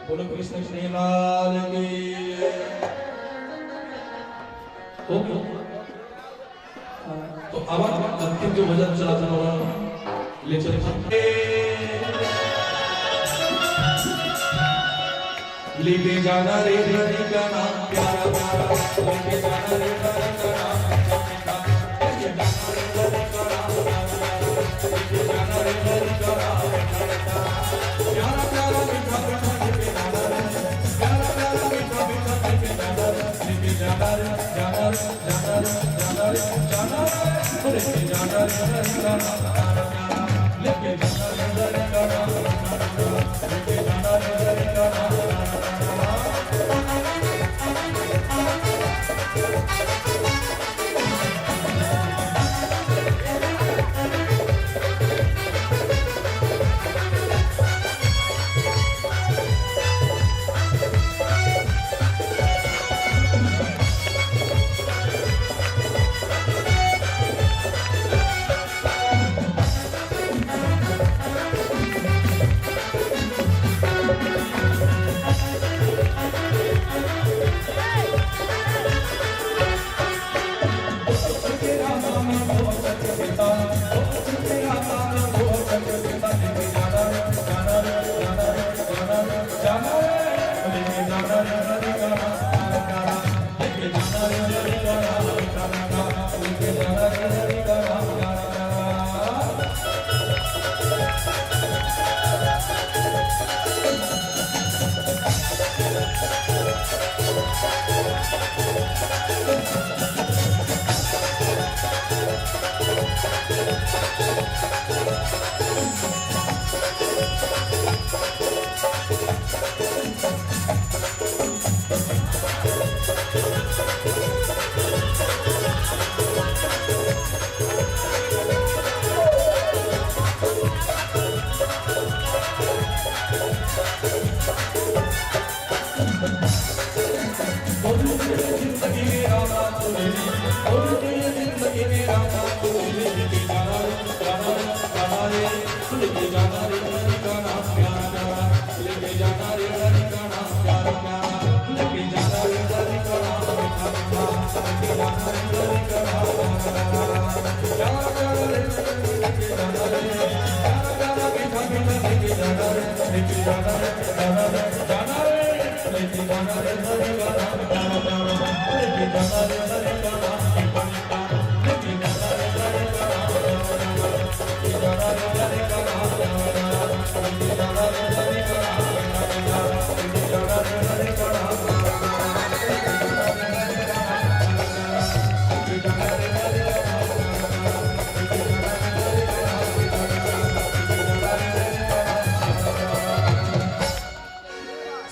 बोलो कृष्ण श्रीलाल की। ओके, तो अब अंतिम जो भजन चला था ले चलते लेके जाना रे हरि का नाम प्यारा प्यारा, लेके जाना रे हरि का नाम लेके जाना रे हरि का नाम लेके जाना रे हरि का नाम प्यारा प्यारा मीठा मीठा लेके जाना रे प्यारा प्यारा मीठा मीठा लेके जाना रे लेके जाना रे जाना रे जाना रे जाना रे जाना रे लेके जाना रे हरि का नाम प्यारा प्यारा लेके जाना रे हरि का नाम लेके जाना रे हरि का नाम।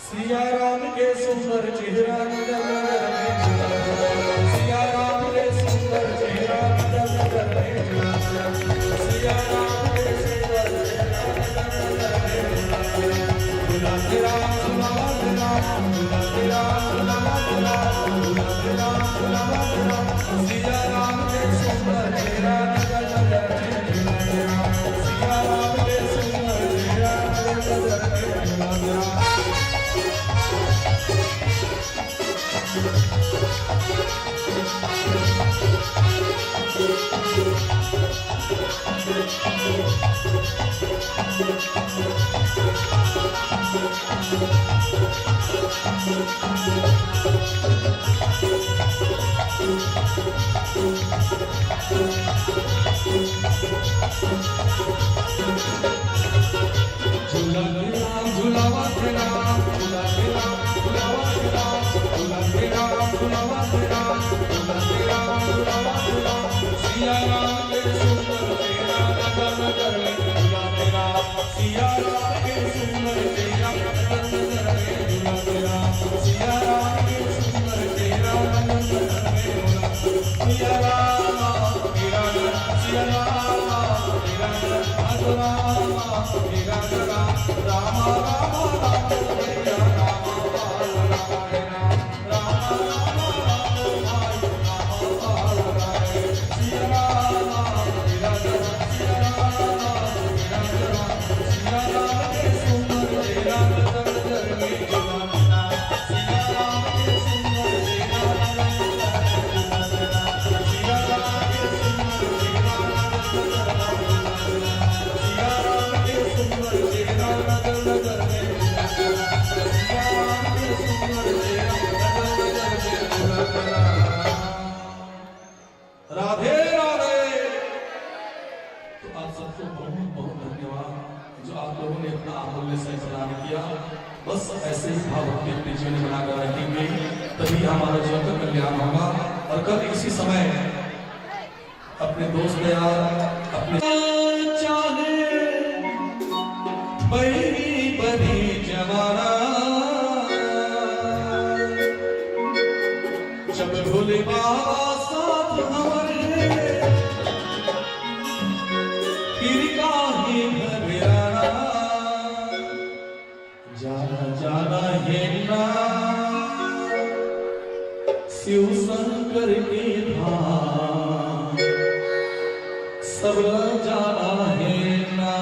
सिया राम के सुंदर चेहरा नगर नगर में, सिया राम के सुंदर चेहरा नगर नगर में, सिया राम के सुंदर चेहरा नगर नगर में, दुल्हा तेरा दुल्हा तेरा दुल्हा तेरा दुल्हा तेरा दुल्हा तेरा दुल्हा तेरा, सिया राम के सुंदर चेहरा नगर नगर में, सिया राम के सुंदर चेहरा नगर नगर में, दुल्हा तेरा Siya सबको बहुत बहुत धन्यवाद जो आप लोगों ने अपना अमूल्य समय प्रदान किया। बस ऐसे ही भाव अपने अपने जीवन में बनाकर रखेंगे, तभी हमारा जीवन का कल्याण होगा। और कल इसी समय अपने दोस्त यार अपने चाहे बड़ी बड़ी जवाना जब भोले बाबा साथ हमारे फिर काहे घबराना जाना जाना है ना शिव शंकर के धाम सब जाना है ना।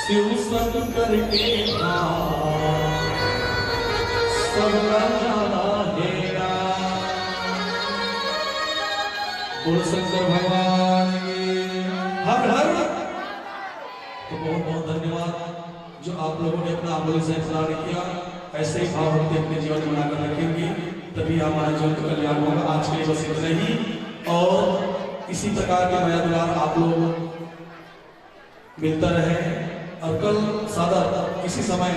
शिव शंकर के नाम सबका जाना हेरा। बोल शंकर भगवान की हर हर। तो बहुत बहुत धन्यवाद जो आप लोगों ने अपना अमूल्य समय प्रदान किया। ऐसे ही भाव हम अपने जीवन में बनाकर रखेंगे, तभी हमारे जीवन का कल्याण होगा। आज के लिए बस इतना ही, और इसी प्रकार के नया दुलार आप लोग मिलता रहे। और कल सादा इसी समय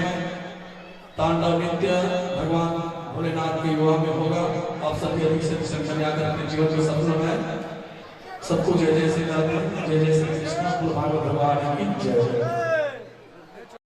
तांडव नृत्य भगवान भोलेनाथ के युवा में होगा। आप सभी अधिक से अधिक संख्या में आकर अपने जीवन में सफल बनाए। सबको जय जय श्री राम, जय जय श्री कृष्ण, भागवत भगवान की जय।